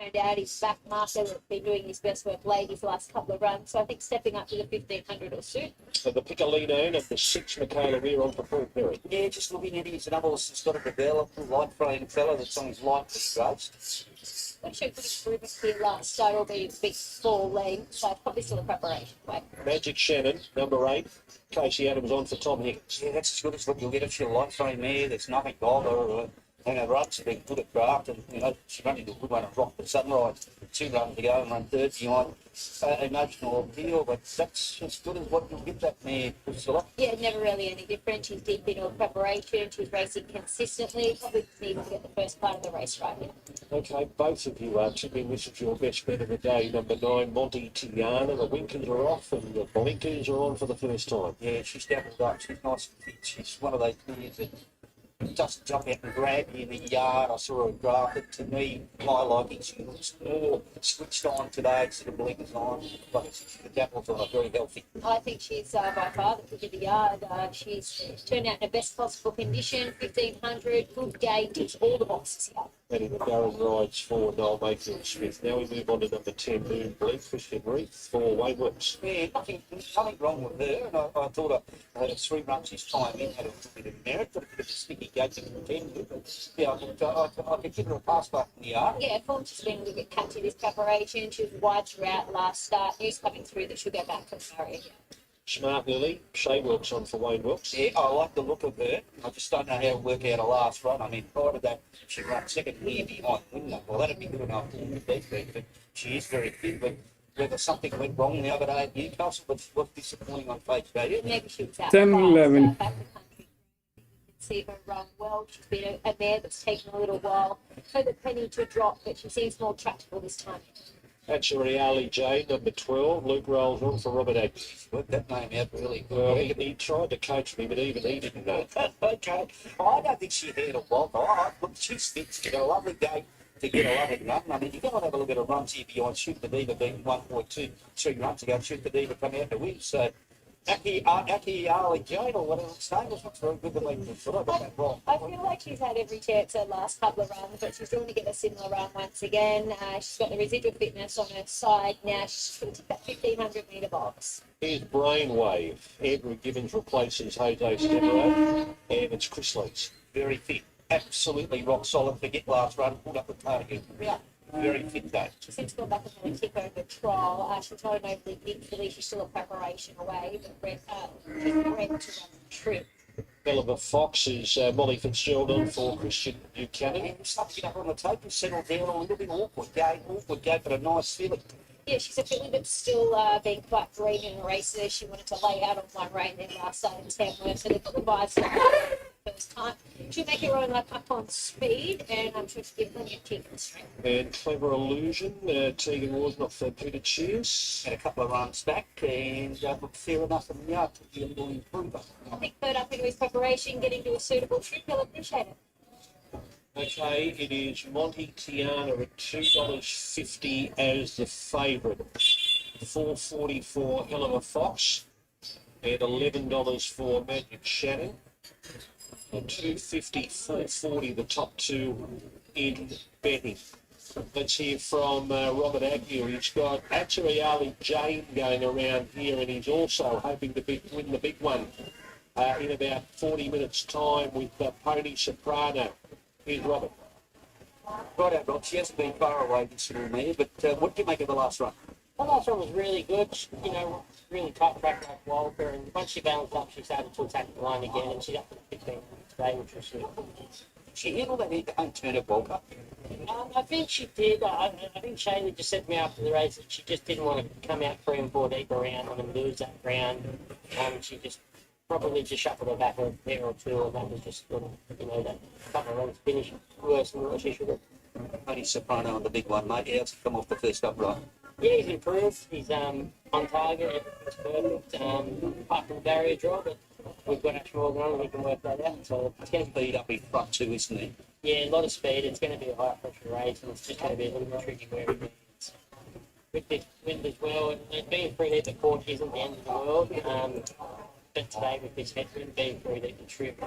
No doubt his back master has been doing his best work late his last couple of runs. So I think stepping up to the 1500 will suit. So the Piccolino and the 6 Michaela Weir on for Paul Perry. Yeah, just looking at his numbers, he's got a developed light frame fella that's on his light race. got to show good improvement here last start, albeit a bit small lead, so probably still a preparation way. Magic Shannon, number 8. Casey Adams on for Tom Higgins. Yeah, that's as good as what you'll get if she likes on there. There's nothing wrong with her. And her runs have been good at craft, and she ran into a good one at Rock the Sunrise, 2 runs to go and run third behind Emotional Appeal, but that's as good as what you'll get that mare, Priscilla. Yeah, never really any different. She's deep into her preparation, she's racing consistently, probably needs to get the first part of the race right here. Okay, both of you are tipping this is your best bet of the day. Number 9, Monty Tiana. The winkers are off and the blinkers are on for the first time. Yeah, she's doubled up. She's nice and fit. She's one of those mares that doesn't jump out and grab you in the yard. I saw her grafted. To me, my liking, she looks more switched on today instead of blinkers on. But the dapples on are very healthy. I think she's by far the pick of the yard. She's turned out in the best possible condition, 1500, good gate, ticks all the boxes here. Maddie McGarren rides for Noel Mayfield Smith. Now we move on to number 10, Moon Bleak, Christian Reith for Wayne Wilkes. Yeah, nothing wrong with her. And I thought her 3 runs this time in had a little bit of merit, got a bit of a sticky gate to contend with. But yeah, I could give her a pass back in the yard. Yeah, form's just been a little bit catchy this preparation. She was wide throughout last start. News coming through that she'll go back to the barrier. Smart Lily, Shea Wilkes on for Wayne Wilkes. Yeah, I like the look of her. I just don't know how to work out a last run. I mean, prior to that, she ran second here behind Winner. Well, that'd be good enough to beat her, but she is very fit. But whether something went wrong the other day at Newcastle, but was disappointing on face value. Maybe she was out 10, fast, 11. back to country. See her run well. She's been a mare that's taken a little while for the penny to drop, but she seems more tractable this time. Actually, Ali J, number 12, Luke Rolls on for Robert Agnew. Worked that name out really good. Well, he tried to coach me, but even he didn't know. Okay. I don't think she had a walk. Look, she's fit. She's got a lovely gate to get a lovely run. I mean, you got to have a look at her runs here behind Shoot the Diva being 1.2, 3 runs ago. Shoot the Diva come out to win. So, Aki Ali Jane, or whatever its name was, looks very good to me. I feel like she's had every chance her last couple of runs, but she's going to get a similar run once again. She's got the residual fitness on her side now. She's going to tick that 1500 metre box. Here's Brainwave. Andrew Gibbons replaces Jose Stevero, and it's Chris Lees. Very fit. Absolutely rock solid. Forget last run. Pulled up the target. Yeah. Very fit though. She seems to go back and have a kick over trial. She's not an overly big filly. She's still a preparation away, but she's bred to run the trip. Bella Fox is Molly Fitzgerald on for Christian Buchanan. And stuff get up on the table, settle down a little bit awkward gate, but a nice filly. Yeah, she's a filly that's still being quite green in the races. She wanted to lay out on one rein then last start in Tamworth, so they put the bias on her first time. She'll make her own up on speed, and I'm sure she'll give plenty of kick and strength. And Clever Illusion, Tegan Wars not for Peter Cheers. Had a couple of runs back, and looked fair enough in the yard to be a little improver. I think third up into his preparation, getting to a suitable trip, he'll appreciate it. Okay, it is Monty Tiana at $2.50 as the favourite. $4.40 for Hell of a Fox, and $11 for Magic Shannon. And $2.50, $4.40, the top two in betting. Let's hear from Robert Agnew. He's got actually Ali Jane going around here, and he's also hoping to win the big one in about 40 minutes' time with Pony Soprano. Here's Robert. Right, Rob, she hasn't been far away this little mare, but what did you make of the last run? The last one was really good, you know, really tight track like Walter, and once she balanced up, she started to attack the line again, and she got to the 15 today, which was good. She handled that head and turn of Walker. I think she did. I think Shaylee just said to me after the race that she just didn't want to come out 3 and 4 deep around and lose that round. She just probably just shuffled her back a pair or two, and that was just, you know, that couple of runs finish worse than what she should have. Pony Soprano on the big one, mate. How's he come off the first upright? Yeah, he's improved. He's on target. Everything's perfect. Apart from the barrier draw, but we've got Ash Morgan on and we can work that out. So it's going to Speed up in front too, isn't he? Yeah, a lot of speed. It's going to be a high pressure race, and it's just going to be a little bit tricky where he is. With this wind as well, and being free deep at court isn't the end of the world. But today with this headwind, being free deep at trip,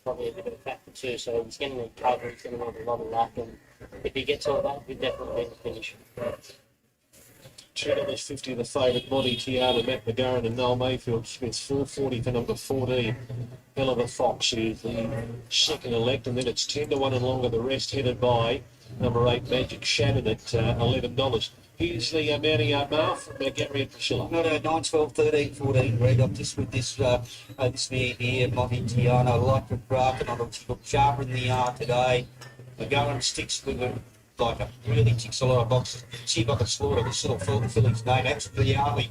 probably a bit of a factor too. So he's going to need cover. He's going to need a lot of luck, and if he gets all that, he'll definitely be the finish. $2.50 the favourite, Monty Tiana, Matt McGarren and Noel Mayfield Smith. $4.40 for number 14. Hell of a Fox is the second elect, and then it's 10 to 1 and longer. The rest headed by Number 8, Magic Shannon at $11. Here's the mounting up now from Gary and Priscilla. Not a 9, 12, 13, 14, Greg. I'm just with this this man here, Monty Tiana. I like the craft, and I thought she looked sharper in the yard today. The going sticks with her, like a really ticks a lot of boxes. See if I can slaughter this little filly's name. That's the only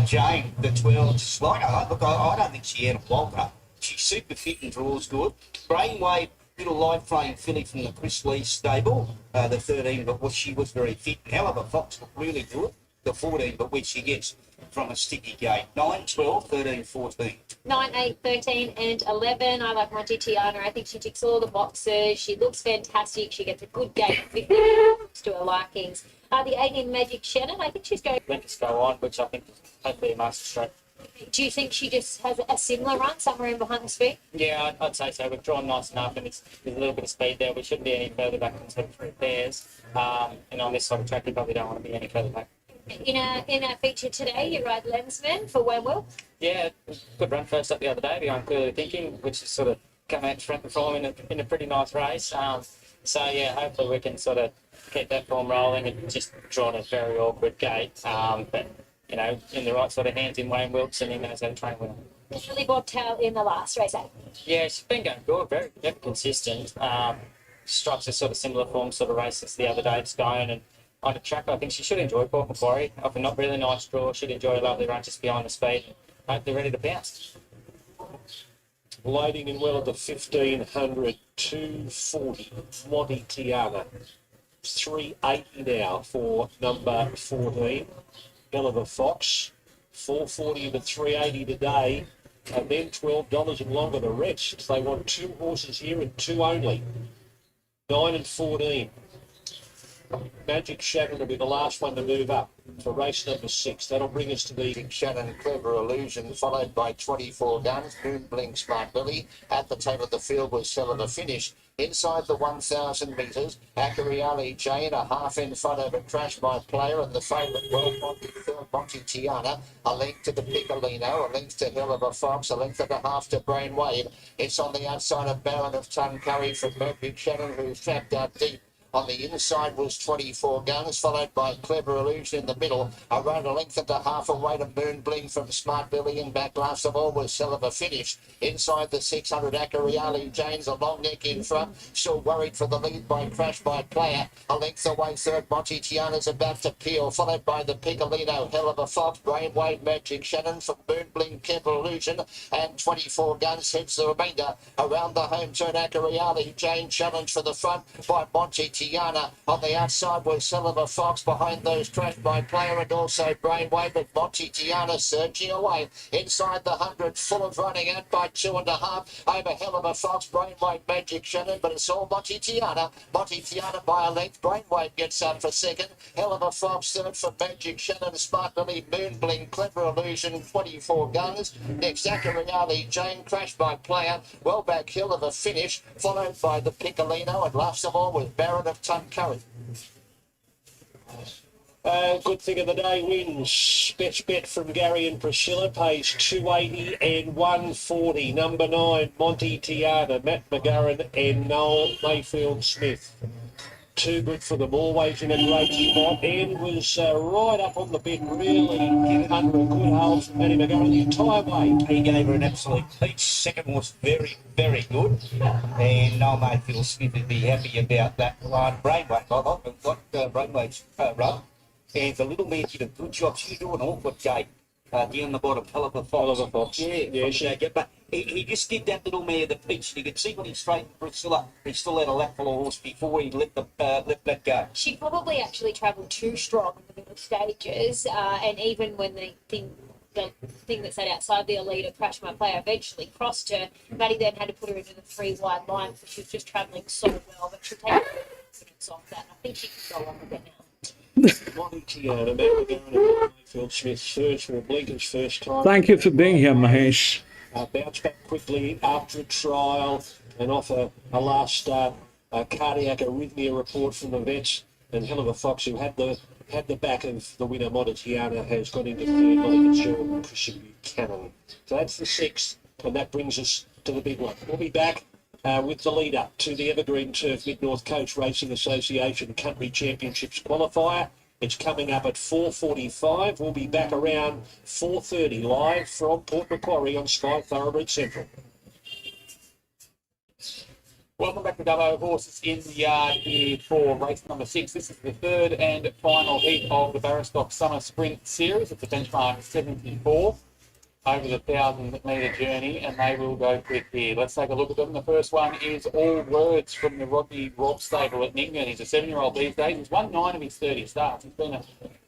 Jane, the 12. Just like her. Look, I don't think she had a wonker. She's super fit and draws good. Brainwave, little light frame filly from the Chris Lee stable, the 13, but she was very fit. Hell of a fox, looked really good. The 14, but which she gets from a sticky gate. 9, 12, 13, 14. 9, 8, 13 and 11. I like Monty Tiana. I think she ticks all the boxes. She looks fantastic. She gets a good gate to her likings. The 18 Magic Shannon, I think she's going... Let us go on, which I think hopefully a master stroke. Do you think she just has a similar run somewhere in behind the speed? Yeah, I'd say so. We've drawn nice enough, and there's a little bit of speed there. We shouldn't be any further back than 2-3 pairs. And on this sort of track, you probably don't want to be any further back. In our feature today, you ride Lensman for Wentworth. Yeah, good run first up the other day behind Clearly Thinking, which has sort of come out to front perform in a pretty nice race. So yeah, hopefully we can sort of keep that form rolling and just drawn a very awkward gate. But you know, in the right sort of hands in Wayne Wilkes, and he knows how to train well. Really bobtail in the last race, eh? Yeah, she's been going good, very consistent. Strikes a sort of similar form sort of races the other day, Stone, and on a track I think she should enjoy Port Macquarie. Off a not really nice draw, should enjoy a lovely run just behind the speed. Hope they're ready to bounce. Loading in well at the 1500, 240, Monty Tiana. 380 now for number 14. Hell of a Fox, 440 to 380 today, and then $12 and longer the rest. They want 2 horses here and 2 only. 9 and 14. Magic Shannon will be the last one to move up for race number 6. That'll bring us to the Magic Shannon, Clever Illusion, followed by 24 Guns, Moon Bling, Smart Billy. At the tail of the field was Seller the Finish. Inside the 1,000 metres, Akariali Jane, a half in front of a Crash by Player, and the favourite, well, Monty Tiana, a length to the Piccolino, a length to Hell of a Fox, a length and a half to Brainwave. It's on the outside of Baron of Tuncurry from Magic Shannon, who's trapped out deep. On the inside was 24 Guns, followed by Clever Illusion in the middle. Around a length and a half away to Moon Bling from Smart Billy, and back last of all was Hell of a Finish. Inside the 600, Akariali Jane's a long neck in front. Still worried for the lead by Crash by Player. A length away third, Monty Tiana's about to peel, followed by the Piccolino, Hell of a Fox, Brainwave, Magic Shannon from Moon Bling, Clever Illusion, and 24 Guns heads the remainder. Around the home turn, Akariali Jane challenged for the front by Monty Tiana. On the outside was Hell of a Fox, behind those Crash by Player and also Brainwave, but Monty Tiana surging away. Inside the 100, full of running out by 2.5. Over Hell of a Fox, Brainwave, Magic Shannon, but it's all Monty Tiana. Monty Tiana by a length. Brainwave gets up for second. Hell of a Fox third for Magic Shannon. Smart Billy, Moon Bling, Clever Illusion, 24 Guns. Next, Akariali Jane, Crash by Player. Well back, Hell of a Finish, followed by the Piccolino, and last of all with Baron of Tuncurry. good thing of the day wins. Best bet from Gary and Priscilla pays 280 and 140. Number 9, Monty Tiana, Matt McGurran and Noel Mayfield Smith. Too good for them, always in a great spot, and was right up on the bit, really under a good hold from Matty McGurran the entire way. He gave her an absolute peach. Second was very, very good, and Noel Mayfield Smith would be happy about that line. Brainwave, I like what Brainwave's run, and the little man did a good job. She drew an awkward gate down the bottom, hell of a fox. Yeah, but he just did that little mare the peach, and you could see when he straightened Priscilla, he still had a lap full of horse before he let that go. She probably actually travelled too strong in the middle stages, and even when the thing that sat outside the leader, Crash My Player, eventually crossed her, Maddie then had to put her into the 3 wide line because she was just travelling so well, but she'll take confidence off that. I think she can go on with it now. Monty Tiana, Matt McGurran and Mayfield Smith first for Blinker's first time. Thank you for being here, Mahesh. Bounce back quickly after a trial and off a last cardiac arrhythmia report from the vets, and hell of a fox who had the back of the winner, Monty Tiana, has got into third, Molly Fitzgerald and Christian Buchanan. So that's the 6th, and that brings us to the big one. We'll be back with the lead up to the Evergreen Turf Mid-North Coach Racing Association Country Championships qualifier. It's coming up at 4:45. We'll be back around 4:30 live from Port Macquarie on Sky Thoroughbred Central. Welcome back to Dubbo Horses in the Yard here for race number 6. This is the third and final heat of the Barristock Summer Sprint Series. It's a benchmark 74 over the 1,000-metre journey, and they will go quick here. Let's take a look at them. The first one is All Words from the Rodney Robb stable at Nyngan. He's a 7-year-old these days. He's won 9 of his 30 starts. He's been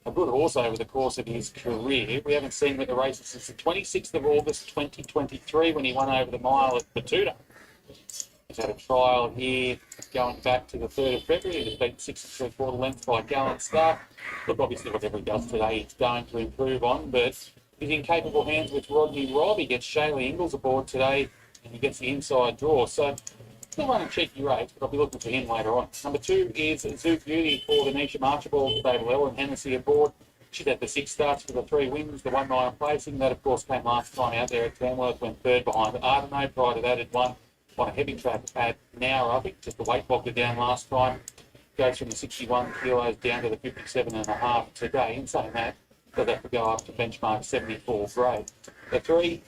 a good horse over the course of his career. We haven't seen him at the races since the 26th of August 2023 when he won over the mile at Bettor. He's had a trial here going back to the 3rd of February. He's beaten 6 3/4 lengths by Gallant Star. Look, obviously whatever he does today he's going to improve on, but he's in capable hands with Rodney Robb. He gets Shaylee Ingalls aboard today and he gets the inside draw. So he'll run a cheeky race, but I'll be looking for him later on. Number 2 is Zoo Beauty for the Nisha Archibald stable. Ellen Hennessy aboard. She's had the 6 starts for the 3 wins, the 1 mile placing. That, of course, came last time out there at Tamworth, went 3rd behind Ardeno. Prior to that, had won on a heavy track at Nowra. I think just the weight bogged her down last time. Goes from the 61 kilos down to the 57.5 today. In saying that, does have to go up to benchmark 74 grade. The 3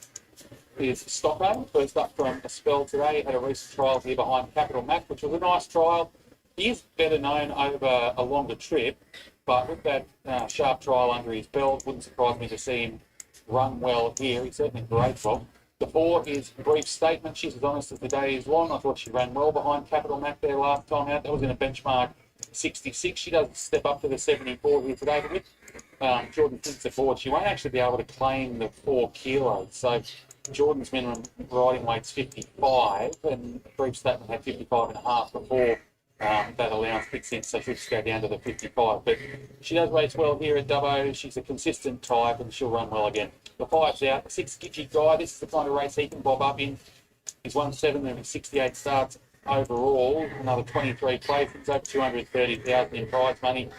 is Stockholm, first up from a spell today. Had a recent trial here behind Capital Mac, which was a nice trial. He is better known over a longer trip, but with that sharp trial under his belt, wouldn't surprise me to see him run well here. He's certainly grateful. The 4 is Brief Statement. She's as honest as the day is long. I thought she ran well behind Capital Mac there last time out. That was in a benchmark 66. She does step up to the 74 here today, but with Jordan Flint's aboard, she won't actually be able to claim the 4 kilos. So Jordan's minimum riding weight's 55, and Brief Statement had 55.5 before that allowance kicks in, so she'll just go down to the 55. But she does race well here at Dubbo. She's a consistent type, and she'll run well again. The 5's out. The 6, Gidgee Guy. This is the kind of race he can bob up in. He's won 7 of his 68 starts overall. Another 23 placings, over 230,000 in prize money.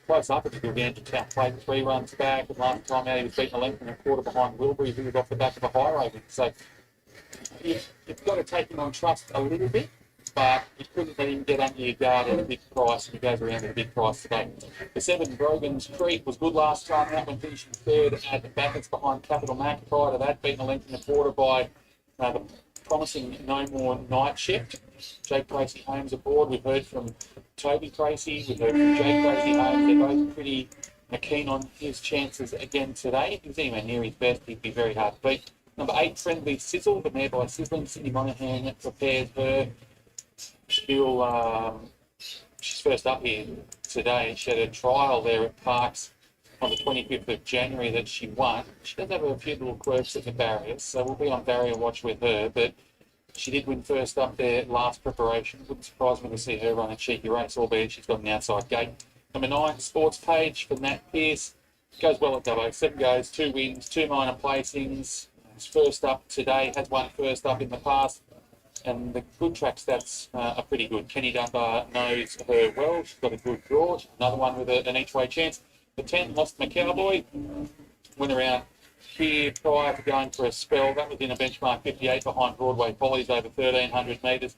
Close up at the Gilgandra Town Plate, 3 runs back, and last time out he was beaten a length and a quarter behind Wilbury, who was off the back of a high rating. So you've got to take him on trust a little bit, but you couldn't let him get under your guard at a big price, and he goes around at a big price today. The 7, Brogan's Creek, was good last time out when finishing 3rd at the Backets behind Capital Mac. Prior to that, beaten a length and a quarter by the promising No More Night Shift. Jake Tracy Holmes aboard. We've heard from Toby Tracy, we've heard from Jake Tracy Holmes. They're both pretty keen on his chances again today. If he was anywhere near his best, he'd be very hard to beat. Number 8, Friendly Sizzle, the mare by Sizzling. Sydney Monaghan prepares her. She's first up here today. She had a trial there at Parks on the 25th of January that she won. She does have a few little quirks at the barriers, so we'll be on barrier watch with her, but she did win first up there last preparation. Wouldn't surprise me to see her run a cheeky race, albeit she's got an outside gate. Number 9, Sports Page for Nat Pearce. Goes well at Dubbo. 7 goes, 2 wins, 2 minor placings. He's first up today, has won first up in the past. And the good track stats are pretty good. Kenny Dunbar knows her well. She's got a good draw. Another one with an each-way chance. The 10, Lost McCowboy. Went around here prior to going for a spell. That was in a benchmark 58 behind Broadway Follies over 1,300 metres.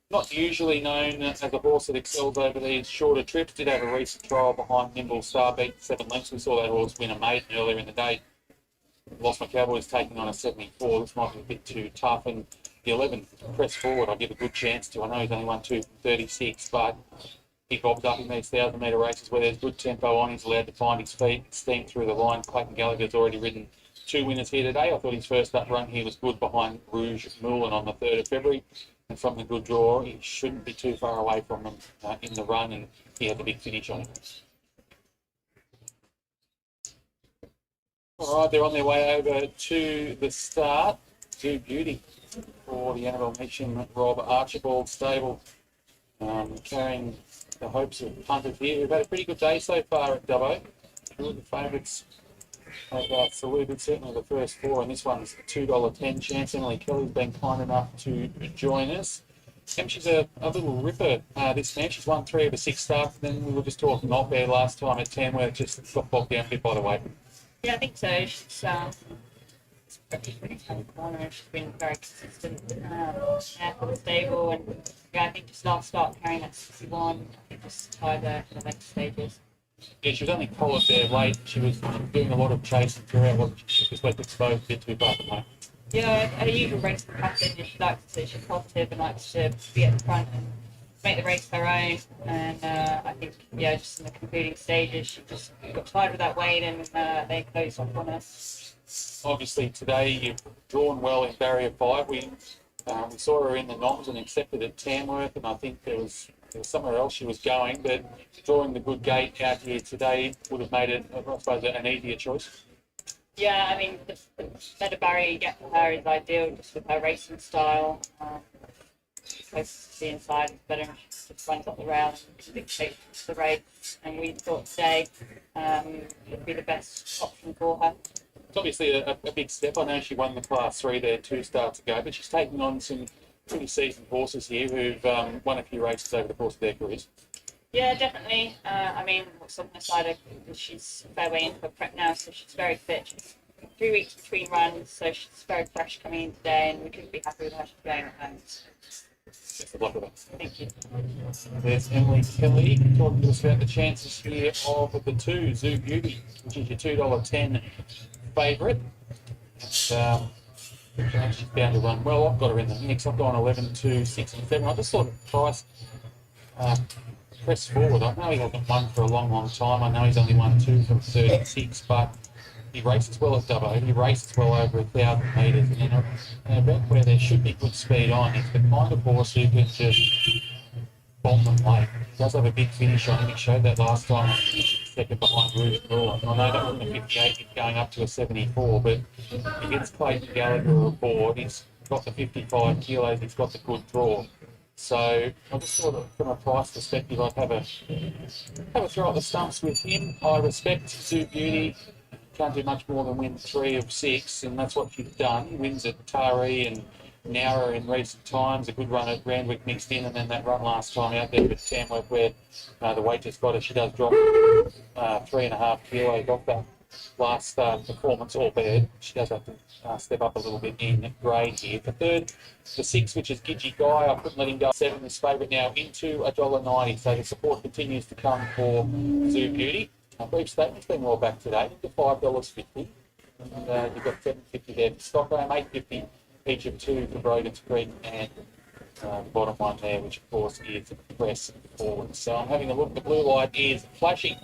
Not usually known as a horse that excels over these shorter trips. Did have a recent trial behind Nimble Star, beat 7 lengths. We saw that horse win a maiden earlier in the day. Lost McCowboy is taking on a 74. This might be a bit too tough. And the 11, Press Forward, I give a good chance to. I know he's only won 2 from 36, but he bobs up in these 1,000-metre races where there's good tempo on. He's allowed to find his feet, steam through the line. Clayton Gallagher's already ridden 2 winners here today. I thought his first up run here was good behind Rouge Moulin on the 3rd of February. And from the good draw, he shouldn't be too far away from them in the run, and he had the big finish on him. All right, they're on their way over to the start. Zoo Beauty for the Annabelle Meacham Rob Archibald stable, carrying the hopes of punters here. We've had a pretty good day so far at Dubbo. Two of the favourites have saluted, certainly the first 4, and this one's a $2.10 chance. Emily Kelly's been kind enough to join us. And she's a little ripper, this man. She's won 3 of the 6 starts, and then we were just talking off air last time at Tamworth, just got bogged down a bit by the weight. Yeah, I think so. She's pretty tough corner, and she's been very consistent now for the stable. And yeah, I think just last start carrying that 61, I think just tied her in the next stages. Yeah, she was only collared there late. She was doing a lot of chasing throughout what she just went exposed a bit too far from home. Yeah, her usual racing pattern is she likes to, she's positive and likes to be at the front and make the race her own. And I think, yeah, just in the concluding stages, she just got tired with that weight and they closed off on her. Obviously, today you've drawn well in barrier 5. We saw her in the noms and accepted at Tamworth, and I think there was somewhere else she was going, but drawing the good gate out here today would have made it, I suppose, an easier choice. Yeah, I mean, the better barrier you get for her is ideal, just with her racing style. Close to the inside is better, and she just runs up the rail and dictates the race. And we thought today would be the best option for her. It's obviously a big step. I know she won the Class 3 there 2 starts ago, but she's taking on some pretty seasoned horses here who've won a few races over the course of their careers. Yeah, definitely. I mean, what's on the side of she's fairway into her prep now, so she's very fit. She's 3 weeks between runs, so she's very fresh coming in today, and we couldn't be happy with how she's going at home. Best of luck with it. Thank you. There's Emily Kelly talking to us about the chances here of the 2 Zoo Beauty, which is your $2.10 favourite. And she's bound to run well. I've got her in the mix. I've gone 11, 2, 6 and 7. I just thought the price press forward. I know he hasn't won for a long, long time. I know he's only won 2 from 36, but he races well at Dubbo. He races well over 1,000 metres. And in an event where there should be good speed on, he's the kind of horse who can just bomb them late. He does have a big finish on him. He showed that last time. I finished second behind Rouge Rule. And I know that wasn't a 58, he's going up to a 74, but he gets Clayton Gallagher aboard. He's got the 55 kilos. He's got the good draw. So I just thought that from a price perspective, I'd have a throw at the stumps with him. I respect Zoo Beauty. Can't do much more than win 3 of 6, and that's what she's done. He wins at Taree and Nowra in recent times. A good run at Randwick mixed in, and then that run last time out there with Tamworth where the weight just got her. She does drop 3.5 kilos off that last performance, albeit she does have to step up a little bit in grade here. For third, the 6, which is Gidgy Guy, I couldn't let him go. 7 is favourite now into $1.90, so the support continues to come for Zoo Beauty. A brief statement's been well back today, into $5.50. And you've got $7.50 there for Stockholm, $8.50 each of 2 for Brogan's Creek, and the bottom one there, which of course is Press Forward. So I'm having a look. The blue light is flashing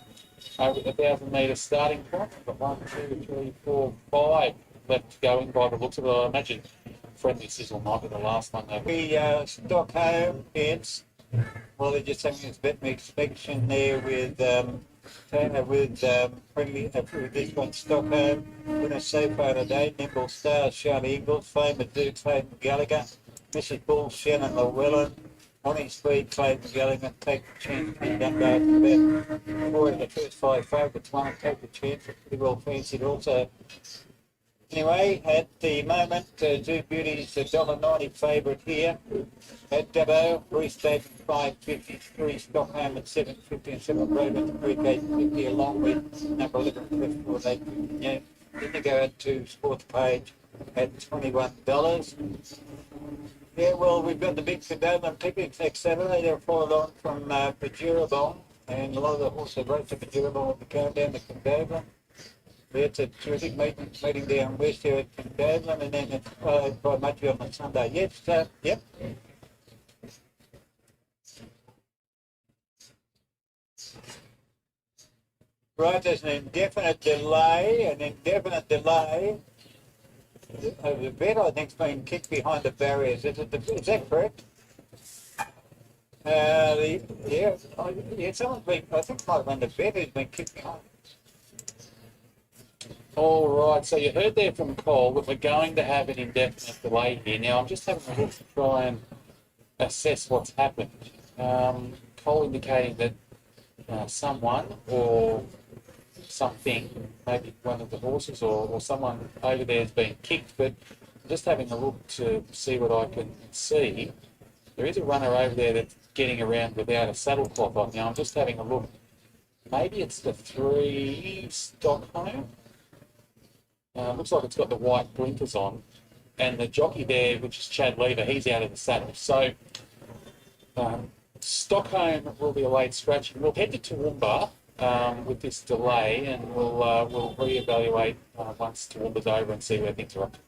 over the 1,000 metre starting point. We've got 1, 2, 3, 4, 5 left to go in by the looks of it. I imagine Friendly Sizzle might be the last one. Stockholm, it's, well, they're just having this veterinary inspection there with friendly, with this one, Stockholm. Winner so far today, Nimble Star, Charlie Eagles, famous Zoo, Clayton Gallagher, Mrs. Bull, Shannon Llewellyn, Honey Speed, Clayton Gallagher, take the chance to be done by about 4 of the first 5 favourites, one, take the chance, pretty well fancied also. Anyway, at the moment, Zoo Beauty's $1.90 favourite here. At Dubbo, Bruce David $5.53, Stockholm at $7.50 and 7 Brogan Creek $8.50 along with number 11 Crestwood $8.50. Yeah. Then you go out to Sports Page at $21. Yeah, well, we've got the big Condobolin Picnics next Saturday. They're followed on from Pajurabong, and a lot of the horses race at Pajurabong will be going down to Condobolin. It's a terrific meeting down west here at Condobolin, and then it's followed by Mudgee on the Sunday. Yes, yep. Right, there's an indefinite delay of the vet, I think, has been kicked behind the barriers. Is that correct? Someone's been, I think it might have been the vet who's been kicked behind. All right, so you heard there from Cole that we're going to have an indefinite delay here. Now, I'm just having a look to try and assess what's happened. Cole indicating that someone or something, maybe one of the horses or someone over there has been kicked, but I'm just having a look to see what I can see. There is a runner over there that's getting around without a saddle cloth on. Now, I'm just having a look. Maybe it's the 3 Stockholm. Looks like it's got the white blinkers on. And the jockey there, which is Chad Lever, he's out of the saddle. So Stockholm will be a late scratch. We'll head to Toowoomba with this delay, and we'll reevaluate once Toowoomba's over and see where things are up to.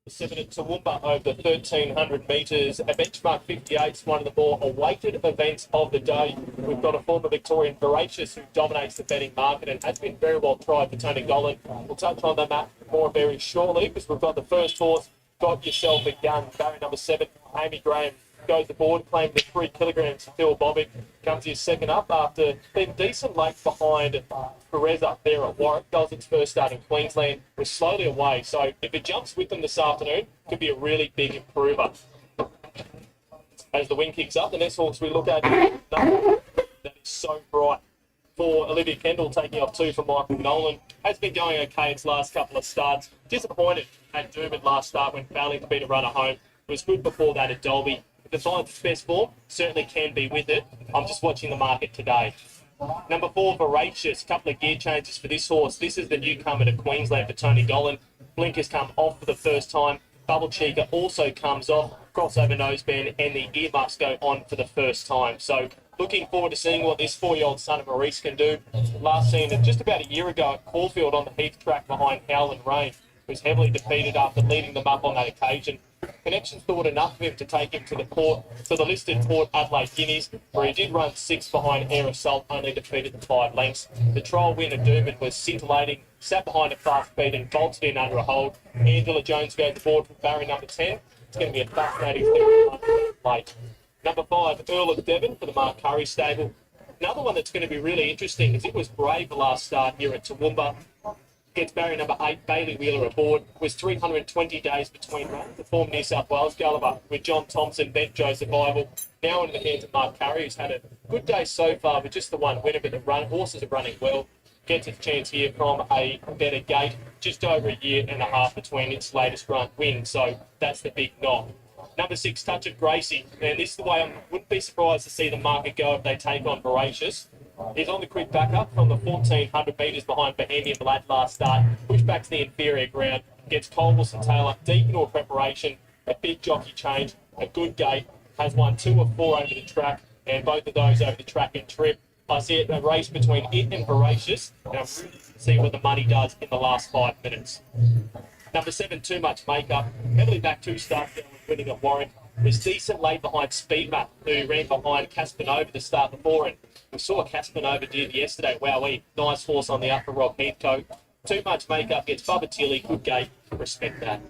7 at Toowoomba over the 1,300 metres. A benchmark 58 is one of the more awaited events of the day. We've got a former Victorian Voracious who dominates the betting market and has been very well tried for Tony Gollan. We'll touch on that more very shortly, because we've got the first horse, Got Yourself a Gun, barrier number 7, Amy Graham goes aboard, claiming the 3 kilograms. Phil Bobbitt comes here second up after being decent late behind Perez up there at Warwick. Does its first start in Queensland, was slowly away. So if it jumps with them this afternoon, could be a really big improver. As the wind kicks up, the next horse we look at, that is So Bright for Olivia Kendall, taking off 2 from Michael Nolan. Has been going okay its last couple of starts. Disappointed at Durban last start when failing to beat a runner home. It was good before that at Dolby. If it finds its best form, certainly can be with it. I'm just watching the market today. Number 4, Voracious. Couple of gear changes for this horse. This is the newcomer to Queensland for Tony Gollan. Blinkers come off for the first time. Bubble cheeker also comes off. Crossover noseband and the earmuffs go on for the first time. So looking forward to seeing what this 4-year-old son of Maurice can do. Last seen it just about a year ago at Caulfield on the Heath track behind Howland Rain. Was heavily defeated after leading them up on that occasion. Connections thought enough of him to take him to the listed Port Adelaide Guineas, where he did run 6 behind Air Assault, only defeated the 5 lengths. The trial win at Durban was scintillating, sat behind a fast speed and bolted in under a hold. Angela Jones goes aboard from barrier number 10. It's going to be a fascinating late. Number 5, Earl of Devon for the Mark Curry stable. Another one that's going to be really interesting is it was brave the last start here at Toowoomba. Gets barrier number 8, Bailey Wheeler aboard. Was 320 days between runs. The former New South Wales Gulliver with John Thompson, bent Joe Survival. Now in the hands of Mark Curry, who's had a good day so far with just the one winner, but the horses are running well. Gets its chance here from a better gate, just over a year and a half between its latest run win. So that's the big knock. Number 6, Touch of Gracie. And this is the way I wouldn't be surprised to see the market go if they take on Voracious. He's on the quick backup from the 1,400 metres behind Bohemian Lad last start. Pushed back to the inferior ground. Gets Colwell and Taylor deep into a preparation. A big jockey change. A good gate. Has won 2 of 4 over the track. And both of those over the track and trip. I see it a race between it and Voracious. And I'm really to see what the money does in the last 5 minutes. Number 7, Too Much Makeup. Heavily back 2 starts down with winning at Warwick. Was decent late behind Speedmat, who ran behind Caspanova to start before it. We saw Caspanova did yesterday. Wowee, nice horse on the upper Rob Heathcote. Too Much Makeup gets Bubba Tilly, good gate, respect that.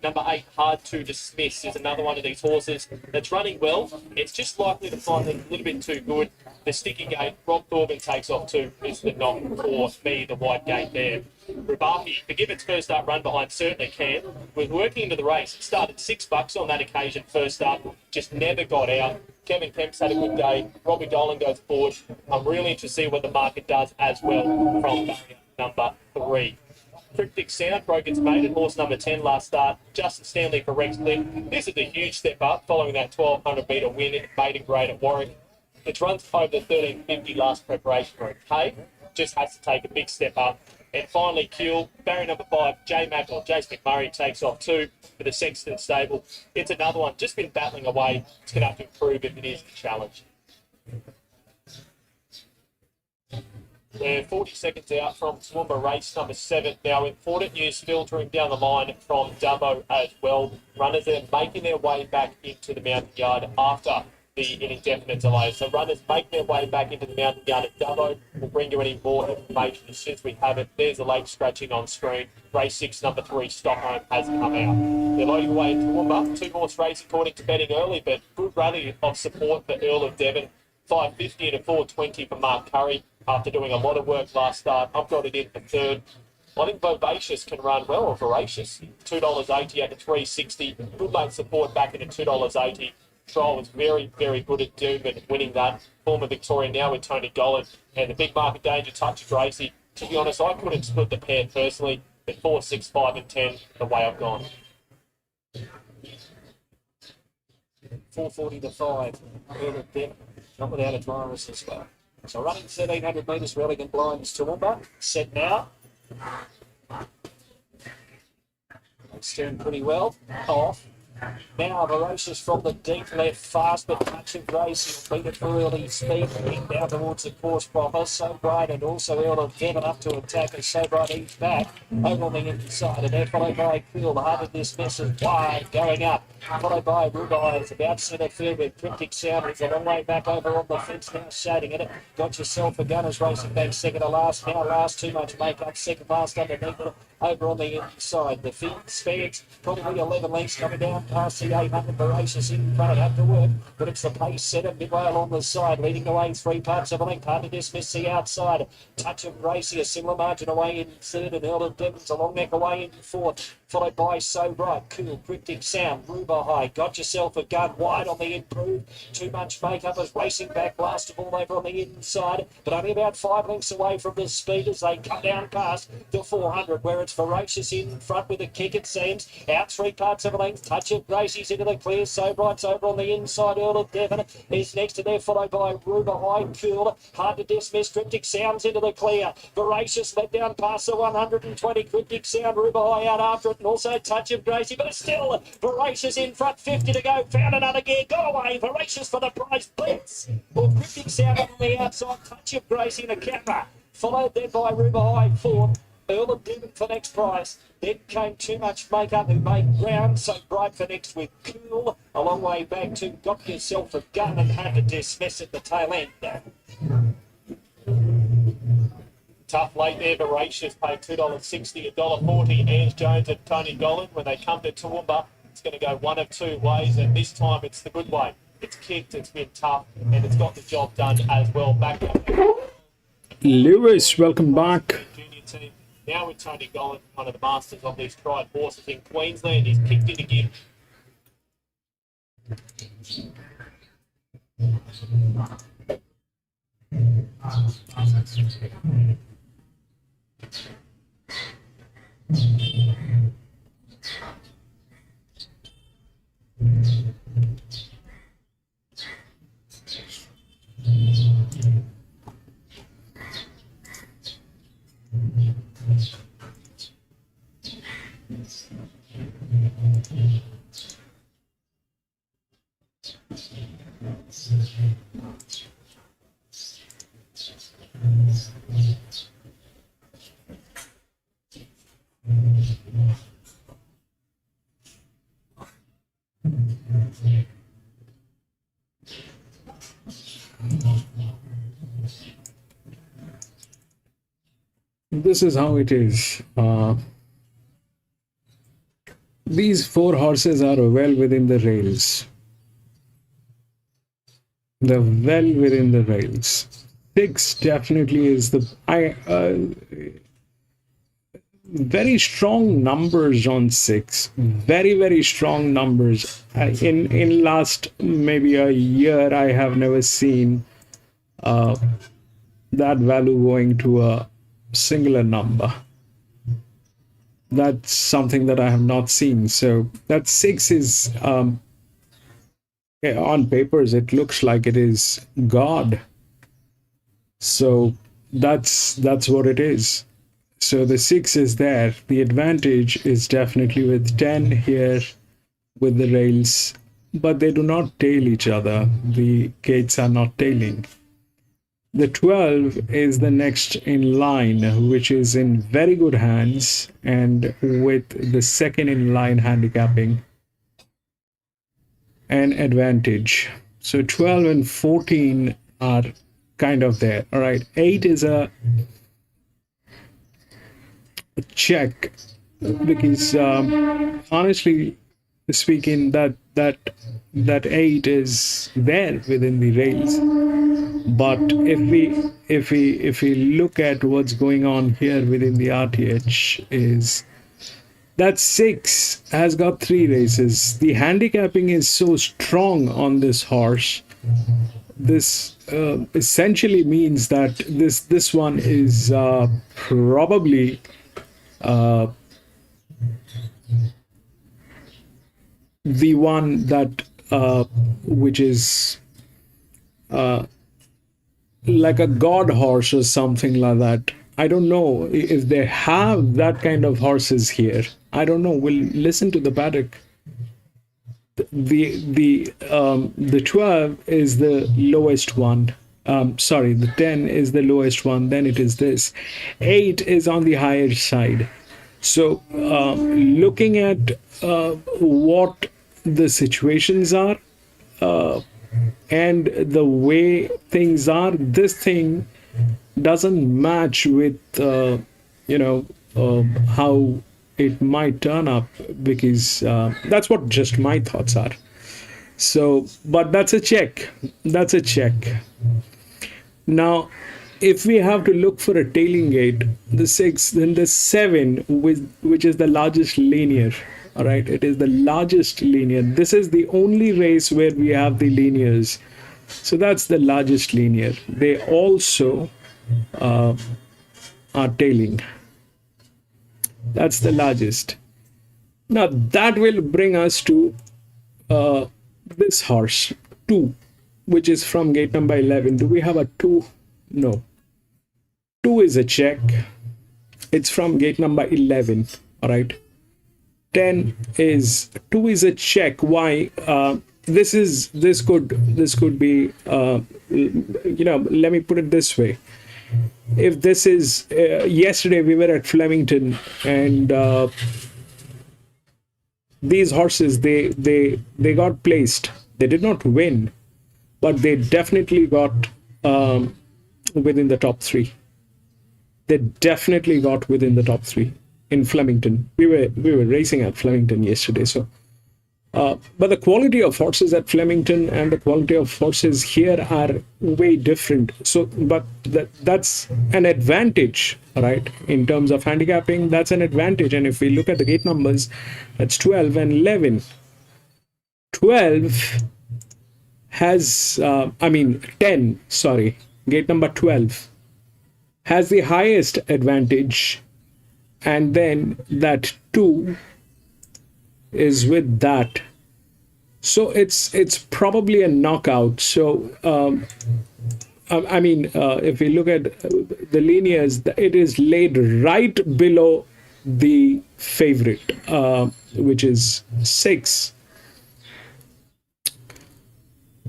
Number 8, Hard to Dismiss, is another one of these horses that's running well. It's just likely to find it a little bit too good. The sticky gate, Rob Corbin takes off 2, is the knock for me, the wide gate there. Rubaki, to give its first start run behind, certainly can. Was working into the race. It started $6 on that occasion, first up, just never got out. Kevin Kemp's had a good day. Robbie Dolan goes forward. I'm really interested to see what the market does as well from barrier number 3. Cryptic Sound broke its maiden, horse number 10 last start. Justin Stanley for Rex Lynn. This is a huge step up following that 1,200 metre win in maiden grade at Warwick. Its runs over the 1,350 last preparation were okay. Just has to take a big step up. And finally, Kuehl, barrier number 5, J Mac or Jace McMurray takes off 2 for the Sexton stable. It's another one, just been battling away. It's going to have to improve if it is a challenge. We're 40 seconds out from Toowoomba race number 7. Now, important news filtering down the line from Dubbo as well. Runners are making their way back into the mountain yard after the indefinite delay. So runners make their way back into the mountain yard at Dubbo. We'll bring you any more information as soon as we have it. There's a late scratching on screen. Race 6, number 3, Stockholm has come out. They're loading away into Toowoomba. 2-horse race according to betting early, but good rally of support for Earl of Devon. 5.50 and a 4.20 for Mark Curry after doing a lot of work last start. I've got it in for 3rd. I think Vivacious can run well, or Voracious. $2.80 at the 3.60. Good late support back into $2.80. Trial was very, very good at Durban, winning that. Former Victorian now with Tony Gollan. And the big market danger, Touch of Gracie. To be honest, I couldn't split the pair personally. But 4, 6, 5 and 10, the way I've gone. 440 to 5. Earl of Devon, not without a driver's as well. So running 1,700 metres, Religan Blinds Toowoomba. Set now. steering pretty well. Off. Now Ferocious from the deep left, fast but touch of grace. He'll beat it for early speed, heading down towards the course proper. So Bright and also Earl of Devon up to attack as So Bright he's back over on the inside. And they're followed by Cool. The Heart of Dismiss is wide going up. Followed by Rubai. It's about centre field with Cryptic Sound. It's a long way back over on the fence now, shading it. Got Yourself a Gunners racing back second to last. Now last too much makeup. Second last underneath it. Over on the inside, the Finn Specs, probably 11 lengths coming down past the 800. Voracious in front, have to work, but it's the pace setter midway along the side, leading away 3 parts of a length. Hard to dismiss the outside. Touch of Gracie, a similar margin away in third, and Earl of Devon's a long neck away in fourth. Followed by So Bright, Cool, Cryptic Sound, Ruba High. Got Yourself a Gun wide on the improve. Too much makeup is racing back last of all over on the inside, but only about 5 lengths away from the speed as they come down past the 400, where it's Ferocious in front with a kick, it seems. Out 3 parts of a length. Touch of Gracie's into the clear. So Bright's over on the inside. Earl of Devon is next to there, followed by Ruba High, Cool. Hard to dismiss. Cryptic Sounds into the clear. Voracious let down past the 120. Cryptic Sound, Ruba High out after it, and also Touch of Gracie, but still Voracious in front. 50 to go. Found another gear. Go away. Voracious for the prize. Blitz. Or Cryptic Sound on the outside. Touch of Gracie in the camera. Followed then by Ruba High, fourth. Earl of Devon for next prize. Then came Too Much Makeup, who made ground. So Bright for next with Cool. A long way back to Got Yourself a Gun and had to dismiss at the tail end. Tough late there. Voracious paid $2.60, $1.40. Ange Jones and Tony Gollan. When they come to Toowoomba, it's going to go one of 2 ways, and this time it's the good way. It's kicked, it's been tough, and it's got the job done as well. Back up. Lewis, welcome back. Junior team. Now with Tony Gollan, one of the masters of these tried horses in Queensland. He's kicked into gear. This is how it is. These 4 horses are well within the rails. They're well within the rails. 6 definitely is the very strong numbers on 6. Very strong numbers. In last maybe a year, I have never seen that value going to a singular number. That's something that I have not seen. So that 6 is on papers it looks like it is God. So that's what it is. So the 6 is there. The advantage is definitely with 10 here with the rails, but they do not tail each other. The gates are not tailing. The 12 is the next in line, which is in very good hands, and with the second in line handicapping an advantage. So 12 and 14 are kind of there. All right, 8 is a check because honestly speaking, that 8 is there within the rails. But if we look at what's going on here within the RTH, is that 6 has got 3 races. The handicapping is so strong on this horse. This essentially means that this one is probably the one that which is like a god horse or something like that. I don't know if they have that kind of horses here. I don't know. We'll listen to the paddock. The 12 is the lowest one. Sorry, the 10 is the lowest one. Then it is this. 8 is on the higher side. So looking at what the situations are and the way things are, this thing doesn't match with how it might turn up, because that's what just my thoughts are. So, but that's a check. That's a check. Now, if we have to look for a tailing gate, the 6, then the 7, which is the largest linear. All right, it is the largest linear. This is the only race where we have the linears. So that's the largest linear. They also are tailing. That's the largest. Now that will bring us to this horse 2, which is from gate number 11. Do we have a 2? No. 2 is a check. It's from gate number 11. All right. 10 is 2 is a check. Why? This could be let me put it this way. If this is yesterday we were at Flemington, and these horses they got placed. They did not win, but they definitely got within the top 3. They definitely got within the top 3 in Flemington. We were racing at Flemington yesterday. So but the quality of horses at Flemington and the quality of horses here are way different. So but that's an advantage, right? In terms of handicapping, that's an advantage. And if we look at the gate numbers, that's 12 and 11. 12 has 10, sorry, gate number 12 has the highest advantage, and then that 2 is with that. So it's probably a knockout. So if we look at the linears, it is laid right below the favorite, which is 6.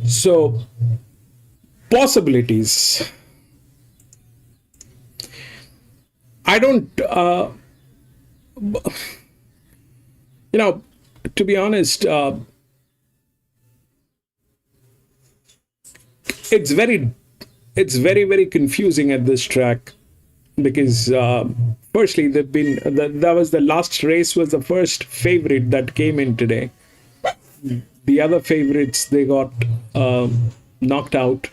So possibilities. I don't to be honest, it's very very confusing at this track, because firstly that was the last race, was the first favorite that came in today. The other favorites, they got knocked out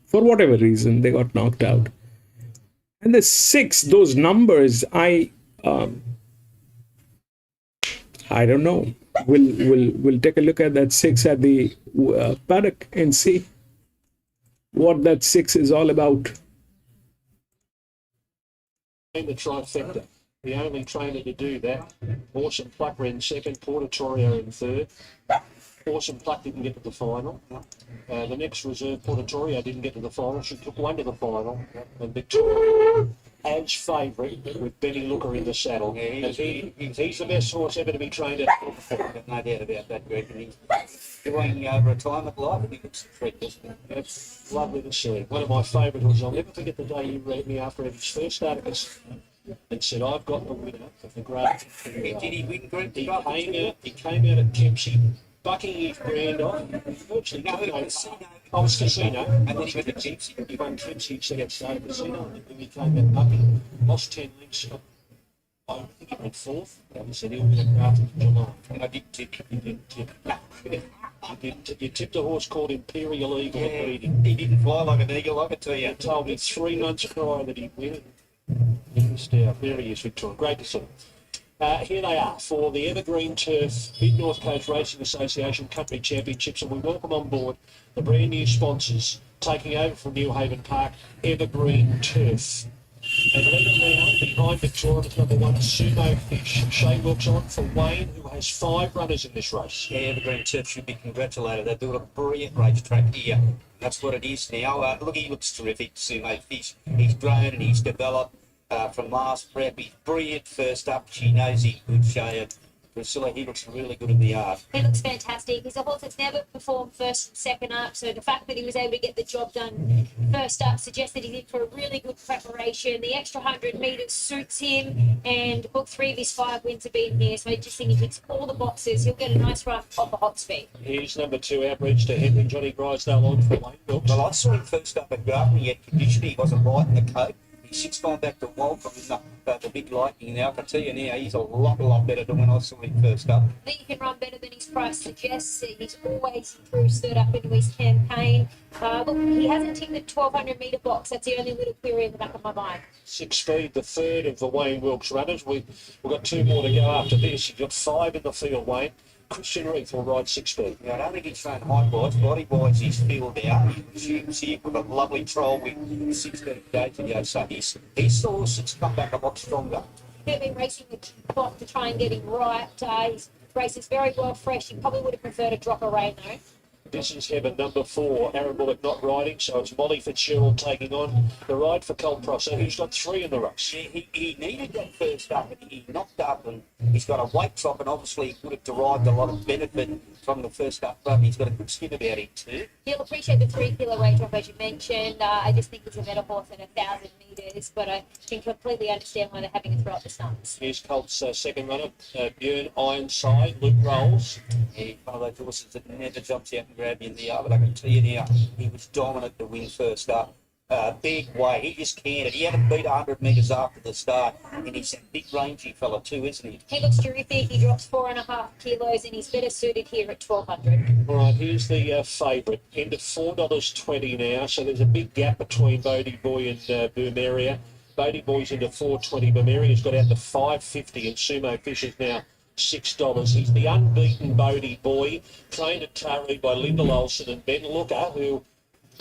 for whatever reason. They got knocked out, and the 6, those numbers, I don't know. We'll take a look at that 6 at the paddock and see what that 6 is all about. In the trifecta, the only trainer to do that. Awesome Pluck ran 2nd, Port Macquarie in 3rd. Awesome Pluck didn't get to the final. The next reserve, Port Macquarie, didn't get to the final. She took 1 to the final. And Victoria, Edge favourite, with Benny Looker in the saddle. And he's the best horse ever to be trained at. No doubt about that, Greg. He's doing retirement life. I think it's a treat, isn't it? It's lovely to see. One of my favourite horses. I'll never forget the day you read me after his first start and said, "I've got the winner of the Grand." Did he win, Greg? He came out at Kempsey, bucking his brand off. Virtually I was Casino. And then he went to Kempsey. He won Kempsey, so he had started Casino. And then he came out bucking, lost 10 lengths. I think he went 4th. And he said he'll win a Grafton in July. And I did tip. He didn't tip. You tipped a horse called Imperial Eagle at meeting. He didn't fly like an eagle, I can tell you. He told me 3 months prior that he'd win. He missed out. There he is, Victoria. Great to see. Here they are for the Evergreen Turf Mid North Coast Racing Association Country Championships, and we welcome on board the brand new sponsors taking over from New Haven Park, Evergreen Turf. And lead around behind Victoria's number 1, Sumo Fish. Shay looks on for Wayne, who has 5 runners in this race. Yeah, Evergreen Turf should be congratulated. They're doing a brilliant racetrack here. That's what it is now. Look, he looks terrific, Sumo Fish. He's grown and he's developed. from last prep. He's brilliant first up. She knows he's good show. Priscilla, he looks really good in the yard. He looks fantastic. He's a horse that's never performed first and second up, so the fact that he was able to get the job done first up suggests that he's in for a really good preparation. The extra 100 metres suits him, and book 3 of his 5 wins have been here, so I just think he ticks all the boxes. He'll get a nice run off the hot speed. Here's number 2, Average to Henry, Johnny Drysdale on for Wayne Wilkes. Well, I saw him first up at Grafton. He had condition. He wasn't right in the coat. He's 6 gone back to Walcott in the big lightning now. I can tell you now, he's a lot better than when I saw him first up. I think he can run better than his price suggests. He's always improved third up into his campaign. Look, he hasn't ticked the 1,200 metre box. That's the only little query in the back of my mind. 6 Speed, the third of the Wayne Wilkes runners. We've got 2 more to go after this. You've got 5 in the field, Wayne. Christian Reith will ride 6 Speed. Yeah, I don't think he's shown height-wise. Body-wise, he's filled out. He's here with a lovely trial with 16 days ago. So his horse has come back a lot stronger. He'll be racing the clock to try and get him right. His race is very well fresh. He probably would have preferred a drop of rain, though. This is heaven, number 4, Aaron Bullock not riding, so it's Molly Fitzgerald taking on the ride for Colt Prosser, who's got 3 in the race. Yeah, he needed that first up, and he knocked up, and he's got a weight drop, and obviously he would have derived a lot of benefit from the first up run. He's got a good skin about him too. He'll appreciate the 3 kilo weight drop, as you mentioned. I just think he's a better horse than 1,000 metres, but I can completely understand why they're having to throw up the stumps. Here's Colt's second runner, Björn Ironside, Luke Rolls. Yeah, one of those horses that never jumps out and grabs you in the yard, but I can tell you now, he was dominant to win first up. Big way, he just canted. He hadn't beat 100 metres after the start, and he's a big rangy fella too, isn't he? He looks terrific. He drops 4.5 kilos, and he's better suited here at 1,200. All right, here's the favourite, into $4.20 now, so there's a big gap between Bodie Boy and Boomeria. Bodie Boy's into $4.20, Boomeria's got out to $5.50, and Sumo Fisher's now $6. He's the unbeaten Bodie Boy, trained at Taree by Linda Olsen and Ben Looker, who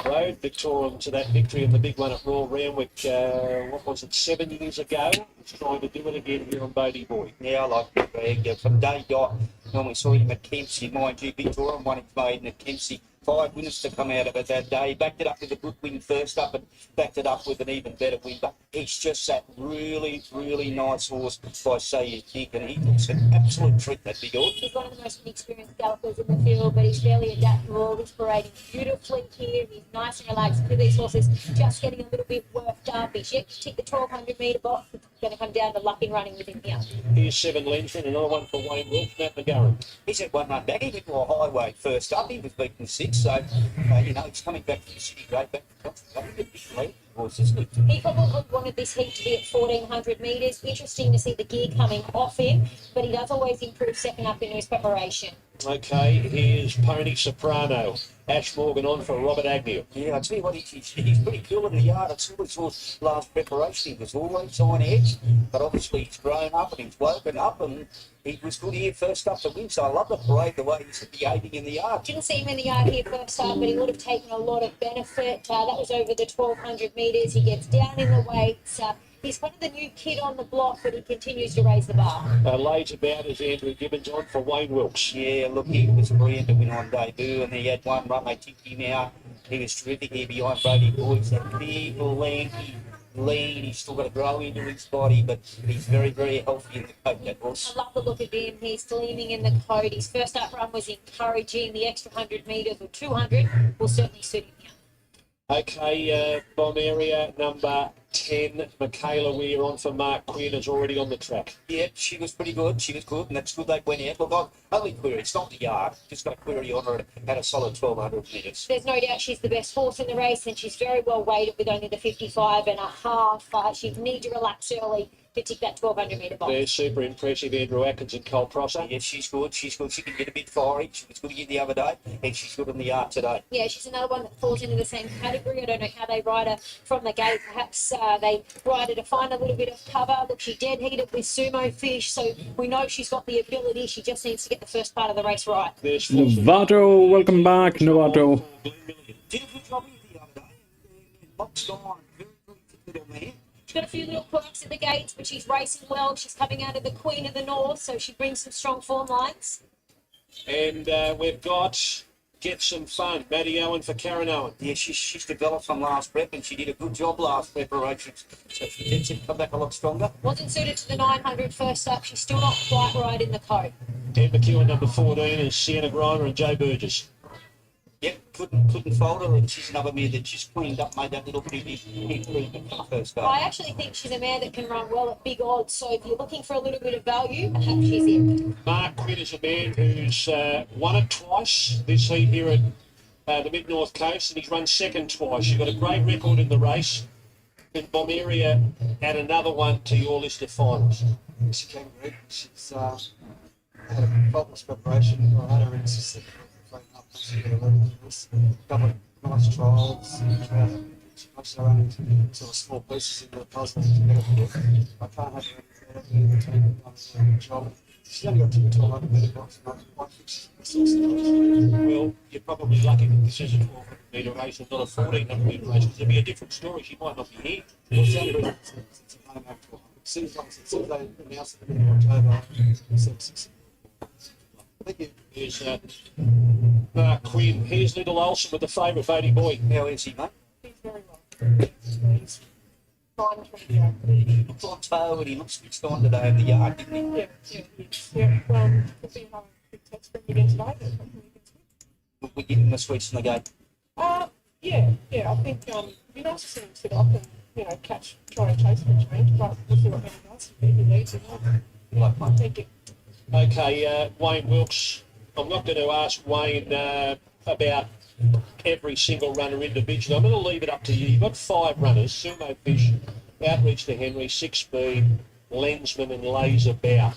rode Victoria to that victory in the big one at Royal Randwick, 7 years ago. He's trying to do it again here on Bodie Boy. Yeah, I like that bag. From day dot, when we saw him at Kempsey, mind you, Victoria won his maiden at Kempsey. 5 winners to come out of it that day. Backed it up with a good win first up and backed it up with an even better win. But he's just that really, really nice horse, if I say you think, and he looks an absolute treat, that big horse. He's one of the most inexperienced gallopers in the field, but he's fairly adaptable. He's parading beautifully here. He's nice and relaxed. With these horses just getting a little bit worked up. He's yet to tick the 1,200 metre box. It's going to come down to luck in running with him here. Here's 7 Lensman, another one for Wayne Wilkes, Matt McGarren. He's had 1 run back. He went to a highway first up. He was beaten 6, so, he's coming back to the city, right back to the country. He probably wanted this heat to be at 1,400 metres. Interesting to see the gear coming off him, but he does always improve second up into his preparation. Okay, here's Pony Soprano. Ash Morgan on for Robert Agnew. Yeah, I tell you what, he's pretty cool in the yard. I saw his last preparation. He was always on edge, but obviously he's grown up and he's woken up, and he was good here first up to win. So I love the parade, the way he's behaving in the yard. Didn't see him in the yard here first up, but he would have taken a lot of benefit. That was over the 1,200 metres. He gets down in the weights. He's kind of the new kid on the block, but he continues to raise the bar. Lays about as Andrew Gibbons on for Wayne Wilkes. Yeah, look, he was brilliant to win on debut, and he had 1 run. They ticked him out. He was terrific here behind Brody Boy. He's that big, lanky, lean. He's still got to grow into his body, but he's very, very healthy in the coat, that horse. I love the look of him. He's gleaming in the coat. His first up run was encouraging. The extra 100 metres or 200 will certainly suit him here. Okay, Bomb Area number 10, Michaela Weir on for Mark Quinn is already on the track. Yeah, she was pretty good. She was good, and that's good they went out. Look, only query, it's not the yard. Just got a query on her at a solid 1,200 metres. There's no doubt she's the best horse in the race, and she's very well weighted with only the 55.5. She'd need to relax early to tick that 1,200 metre box. They're super impressive, Andrew Atkins and Cole Prosser. Yeah, she's good. She's good. She can get a bit fiery. She was good again the other day, and she's good in the yard today. Yeah, she's another one that falls into the same category. I don't know how they ride her from the gate. Perhaps they ride her to find a little bit of cover. Look, she dead heated with Sumo Fish, so we know she's got the ability. She just needs to get the first part of the race right. Novato, welcome back, Novato. Did a good job here the other day. Boxed on. Very, very fit little man. She's got a few little quirks at the gates, but she's racing well. She's coming out of the Queen of the North, so she brings some strong form lines. And we've got Get Some Fun. Maddie Owen for Karen Owen. Yeah, she's developed from last prep and she did a good job last preparation. So she tends to come back a lot stronger. Wasn't suited to the 900 first up. She's still not quite right in the code. Dan McEwen, number 14, is Sienna Grimer and Joe Burgess. Yep, couldn't fold her, and she's another mare that just cleaned up, made that little bit of big first go. I actually think she's a mare that can run well at big odds, so if you're looking for a little bit of value, perhaps she's in. Mark Quinn is a man who's won it twice this heat here at the Mid-North Coast, and he's run second twice. You've got a great record in the race. And Bomberia add another one to your list of finals. She came great. She's had a faultless preparation. I had her in system. She got a lot of this. Couple of nice trials. She punched her own sort of small pieces into the puzzle. I can't have her in the job. She's only got 2,200 metre box. Well, you're probably lucky that this is a 1,200 metre race and not a 1,400 metre race, because it'd be a different story. She might not be here. Well, it's the only reason it's a home act. As soon as they announced it in October, thank you. Here's Mark Quinn. Here's Little Olsen with the favourite Baby Boy. How is he, mate? He's very well. He's fine for He looks on toe and he looks switched on today in the yard, didn't he? Yeah, yeah. Could be another big test for him again today, but hopefully he can swim. We give him the sweets in the gate. Yeah, I think it'd be nice to see him sit up and, try and chase for a change, but we'll see what he does. If he needs it. Thank you. Okay, Wayne Wilkes. I'm not going to ask Wayne about every single runner individually. I'm going to leave it up to you. You've got 5 runners: Sumo Fish, Outreach to Henry, 6 Speed, Lensman and Laser Bow.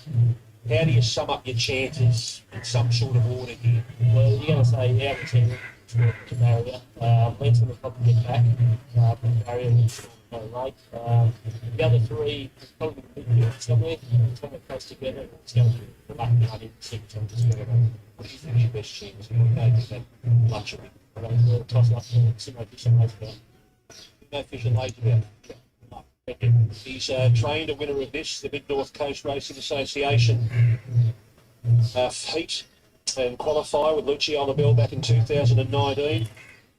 How do you sum up your chances in some sort of order here? Well, you're going to say Outreach Henry to barrier. Lensman will probably get back. Barrier will go late. The other 3 probably midfield somewhere. It's going to close together. It's going to be the back behind in 6 and just whatever. What do you think is your best chance? You want to go that luxury. We'll toss up to Sumo Fish and Laser Bow. No Fish and Laser Bow. He's trained a winner of this, the Mid-North Coast Racing Association heat and qualifier with Lucio Bell back in 2019.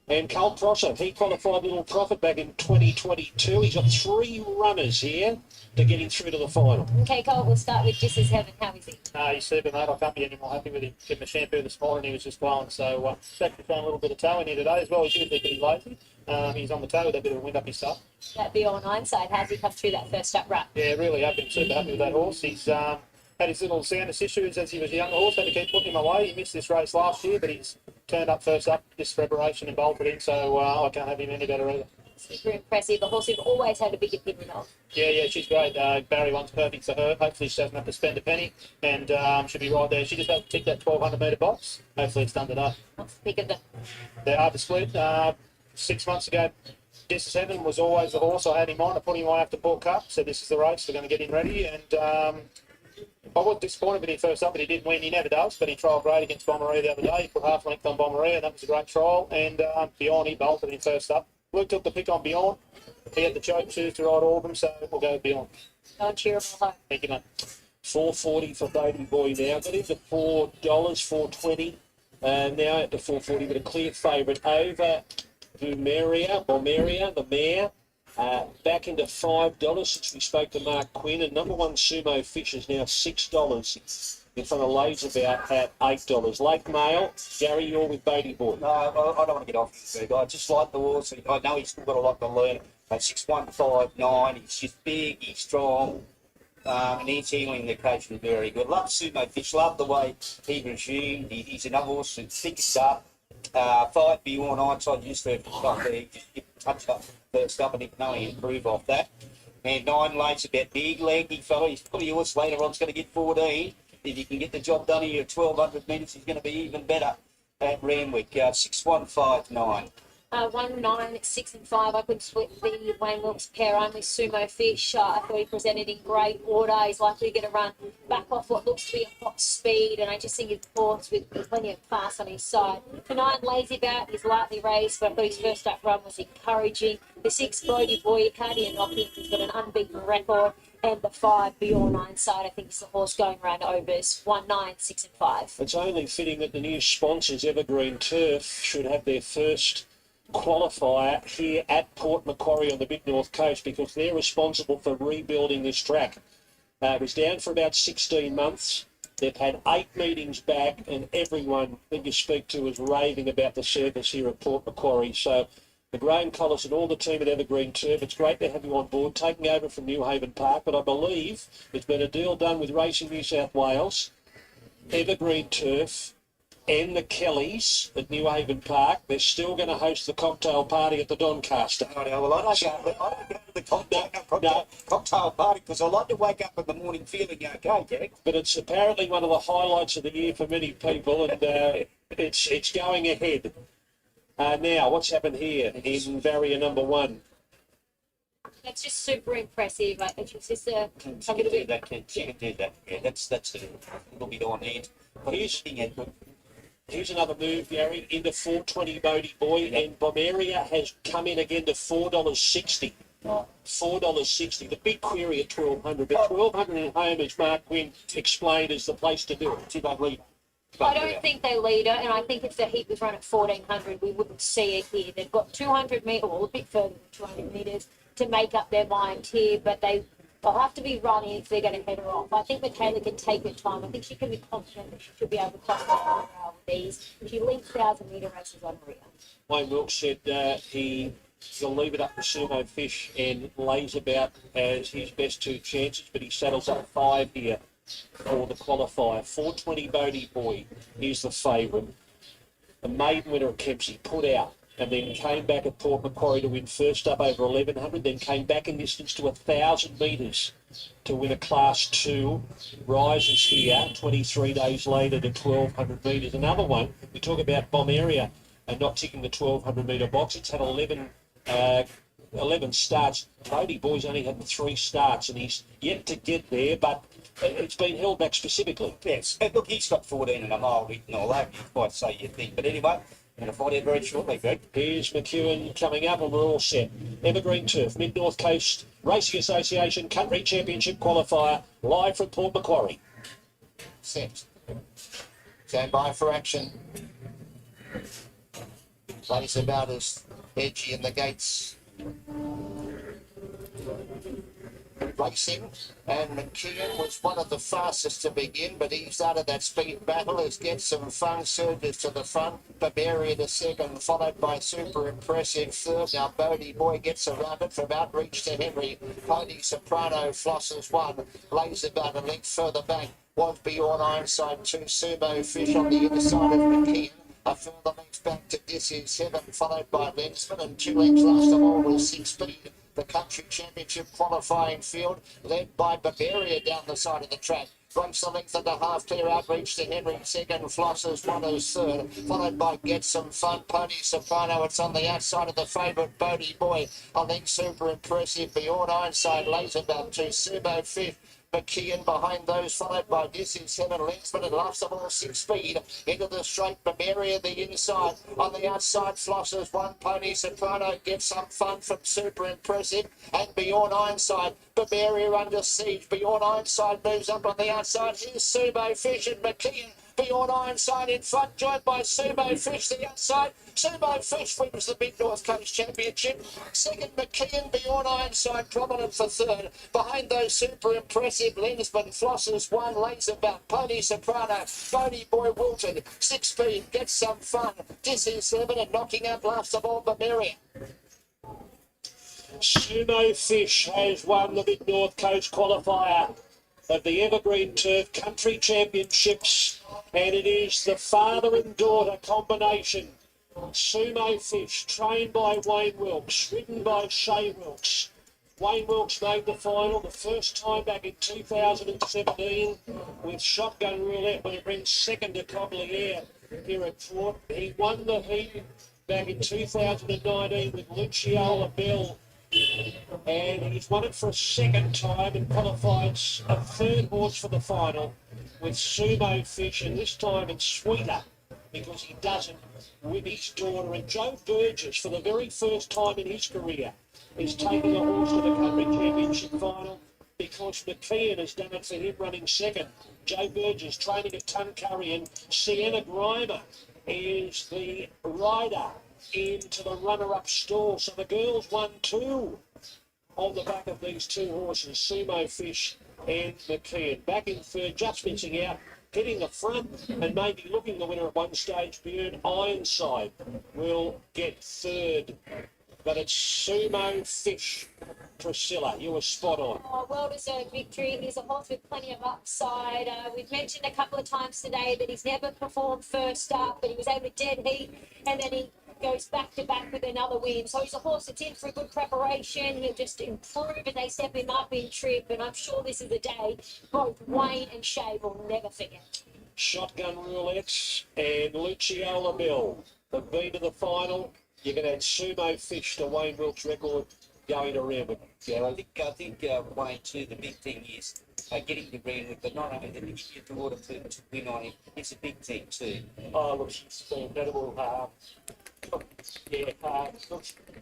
And Cole Prosser, he qualified Little Profit back in 2022. He's got 3 runners here to get him through to the final. Okay, Cole, we'll start with This Is Heaven. How is he? He's super, mate. I can't be any more happy with him. Give him a shampoo this morning, he was just flowing. So, actually found a little bit of toe in here today as well. He's usually pretty lazy. He's on the toe with a bit of a wind up his stuff. That'd be on hindsight. How's he come through that first up run? Yeah, really happy. Super happy with that horse. He's had his little soundness issues as he was a younger horse. Had to keep putting him away. He missed this race last year, but he's turned up first up this preparation and bolted in. So I can't have him any better either. Super impressive. A horse we've always had a big opinion of. Yeah, she's great. Barry one's perfect for her. Hopefully she doesn't have to spend a penny, and she'll be right there. She just has to tick that 1,200 metre box. Hopefully it's done today. What's the pick of them? They're hard to split. 6 months ago, This Is Heaven was always the horse I had in mind. I put him away after Port Cup, so this is the race. We're going to get him ready, and I was disappointed with him first up, but he didn't win. He never does, but he trialled great against Bomberia the other day. He put half length on Bomberia, and that was a great trial. And Beyond, he bolted him first up. Luke took the pick on Beyond. He had the choke shoes to ride all of them, so we'll go with Beyond. Don't cheer him home. Thank you, mate. $4.40 for Baby Boy now. Got him to $4, $4.20. Now at the $4.40, but a clear favourite over Bomberia, the mare. Back into $5 since we spoke to Mark Quinn. And number 1 Sumo Fish is now $6 in front of Laserbout at $8. Lake Mail, Gary, you're with Baby Boy. No, I don't want to get off his big. I just like the horse. I know he's still got a lot to learn. 6'1", he's just big, he's strong, and he's handling the occasion very good. Love Sumo Fish, love the way he resumed. He's another horse that thinks up. 5 Beyond Hindsight used to have there. He just touched up first up and he can only improve off that. And 9 Lays about big, leggy fellow. He's probably a horse later on is going to get 14. If he can get the job done here at 1,200 metres, he's going to be even better at Randwick. 6-1-5-9. 1, 9, 6 and 5. I could split the Wayne Wilkes pair on with Sumo Fish. I thought he presented in great order. He's likely to get a run back off what looks to be a hot speed, and I just think his horse with plenty of class on his side. The 9 Lazy Bout is lightly raised, but I thought his first up run was encouraging. The 6 Brody Boy, you can't even knock him. He's got an unbeaten record. And the 5, Beyond Ironside, I think is the horse going around overs, 1, 9, 6 and 5. It's only fitting that the new sponsors, Evergreen Turf, should have their first qualifier here at Port Macquarie on the mid-north coast, because they're responsible for rebuilding this track. It was down for about 16 months. They've had 8 meetings back, and everyone that you speak to is raving about the service here at Port Macquarie. So the Graham Collis and all the team at Evergreen Turf, it's great to have you on board, taking over from New Haven Park. But I believe there's been a deal done with Racing New South Wales, Evergreen Turf, and the Kellys at New Haven Park. They're still going to host the cocktail party at the Doncaster. I don't go to the cocktail party because I like to wake up in the morning feeling okay, Jack. But it's apparently one of the highlights of the year for many people, and it's going ahead. Now, what's happened here in barrier number 1? That's just super impressive. Like, it's just a... She can do that, Ken. She can do that. Yeah, that's it. It'll be on hand. Here's another move, Gary, into 420 Bodie Boy, and Bomberia has come in again to $4.60. $4.60. The big query at 1200, but 1200 at home, as Mark Quinn explained, is the place to do it. I don't think they lead it, and I think if the heat was run at 1400, we wouldn't see it here. They've got 200 metres, or a bit further than 200 metres, to make up their mind here, but they'll have to be running if they're going to head her off. I think Michaela can take her time. I think she can be confident that she should be able to cross the rail with these. She leads 1,000-metre races on Rio. Wayne Wilkes said he'll leave it up to Sumo Fish and lays about as his best 2 chances, but he saddles up 5 here for the qualifier. 420 Bodie Boy is the favourite. The maiden winner at Kempsey put out and then came back at Port Macquarie to win first up over 1100, then came back in distance to 1,000 metres to win a Class 2. Rises here 23 days later to 1,200 metres. Another one, we talk about Bomberia and not ticking the 1,200 metre box. It's had 11 starts. Bodie Boy's only had 3 starts, and he's yet to get there, but it's been held back specifically. Yes. Look, he's got 14 and a mile written all over. You might say you think. But anyway, going to find out very shortly, Greg. Here's McEwen coming up, and we're all set. Evergreen Turf, Mid-North Coast Racing Association Country Championship Qualifier, live from Port Macquarie. Set. Stand by for action. Plays about as edgy in the gates. Racing, and McKeon was one of the fastest to begin, but he's out of that speed battle as gets some fun surges to the front. Bavaria the second, followed by Super Impressive third. Now Bodie Boy gets around it from Outreach to Henry. Pony Soprano flosses 1, lays about a length further back. Was Beyond Ironside 2, Sumo Fish on the inner side of McKeon. A further length back to Dizzy 7, followed by Lensman, and 2 lengths last of all was 6 speed. The country championship qualifying field led by Bavaria down the side of the track. Breaks a length and a half clear. Outreach to Henry second, Flosses 1 as third, followed by Get Some Fun, Pony Soprano. It's on the outside of the favourite Bodie Boy. I think Super Impressive. Beyond Ironside lays about 2, Sumo fifth. McKeon behind those, followed by Dizzy 7, Lensman, and last of all 6 speed into the straight. Bavaria the inside, on the outside Flosses 1, Pony Soprano gets some fun from Super Impressive, and Beyond Ironside. Bavaria under siege. Beyond Ironside moves up on the outside. Here's Sumo Fish and McKeon. Beyond Ironside in front, joined by Sumo Fish the outside. Sumo Fish wins the Mid-North Coast Championship. Second, McKeon. Beyond Ironside prominent for third. Behind those, Super Impressive. Lensman, Flosses 1, lays about. Pony Soprano, Bodie Boy wilted. 6 speed, gets some fun. Dizzy 7 and knocking out last of all Bavaria. Sumo Fish has won the Mid-North Coast qualifier of the Evergreen Turf Country Championships, and it is the father and daughter combination. Sumo Fish, trained by Wayne Wilkes, ridden by Shay Wilkes. Wayne Wilkes made the final the first time back in 2017 with Shotgun Roulette when it brings second to Coblier here at Port. He won the heat back in 2019 with Luciola Bell, and he's won it for a second time and qualifies a third horse for the final with Sumo Fish, and this time it's sweeter because he doesn't with his daughter. And Joe Burgess, for the very first time in his career, is taking a horse to the country championship final. because McKeon has done it for him running second. Joe Burgess training at Tuncurry, and Sienna Grimer is the rider into the runner-up stall. So the girls won 2 on the back of these 2 horses, Sumo Fish and McKeon. Back in third, just missing out, hitting the front and maybe looking the winner at one stage. Björn Ironside will get third, but it's Sumo Fish. Priscilla, you were spot on. Oh, well-deserved victory. He's a horse with plenty of upside. We've mentioned a couple of times today that he's never performed first up, but he was able to dead heat, and then he goes back to back with another win. So he's a horse that's in for a good preparation. He'll just improve as they step him up in trip, and I'm sure this is a day both Wayne and Shay will never forget. Shotgun Roulette and Luciola Bill have been to the final. You can add Sumo Fish to Wayne Wilkes' record going around with. Yeah, I think Wayne too, the big thing is getting the Greenwood, but not only that, if you order to win on him, it's a big thing too. Oh, look, she's been incredible. Look,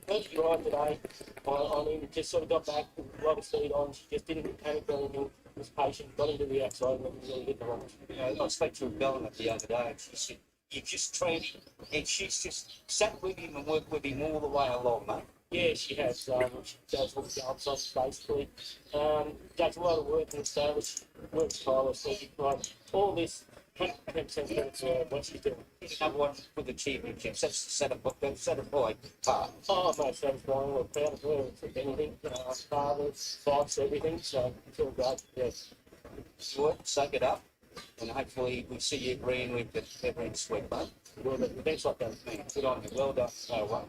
first drive today, I mean, just sort of got back with a lot of speed on. She just didn't panic or anything. Was patient, got into the outside, and really hit the run. You know, I spoke to Bellin the other day, and she said, "You're just training," and she's just sat with him and worked with him all the way along, mate. Yeah, she has. She does all the jobs on basically. Does a lot of work in the stars, works tirelessly. Like all this 100% what she's doing. Number one for the championships. That's the certified part. Oh, most satisfying. We're proud of her. It's anything. Fathers, boss, everything. So it's all great. Yes. Work, soak it up, and hopefully we see you agreeing with every sweat, mate. Well, thanks like that. Good on you. Well done. No way.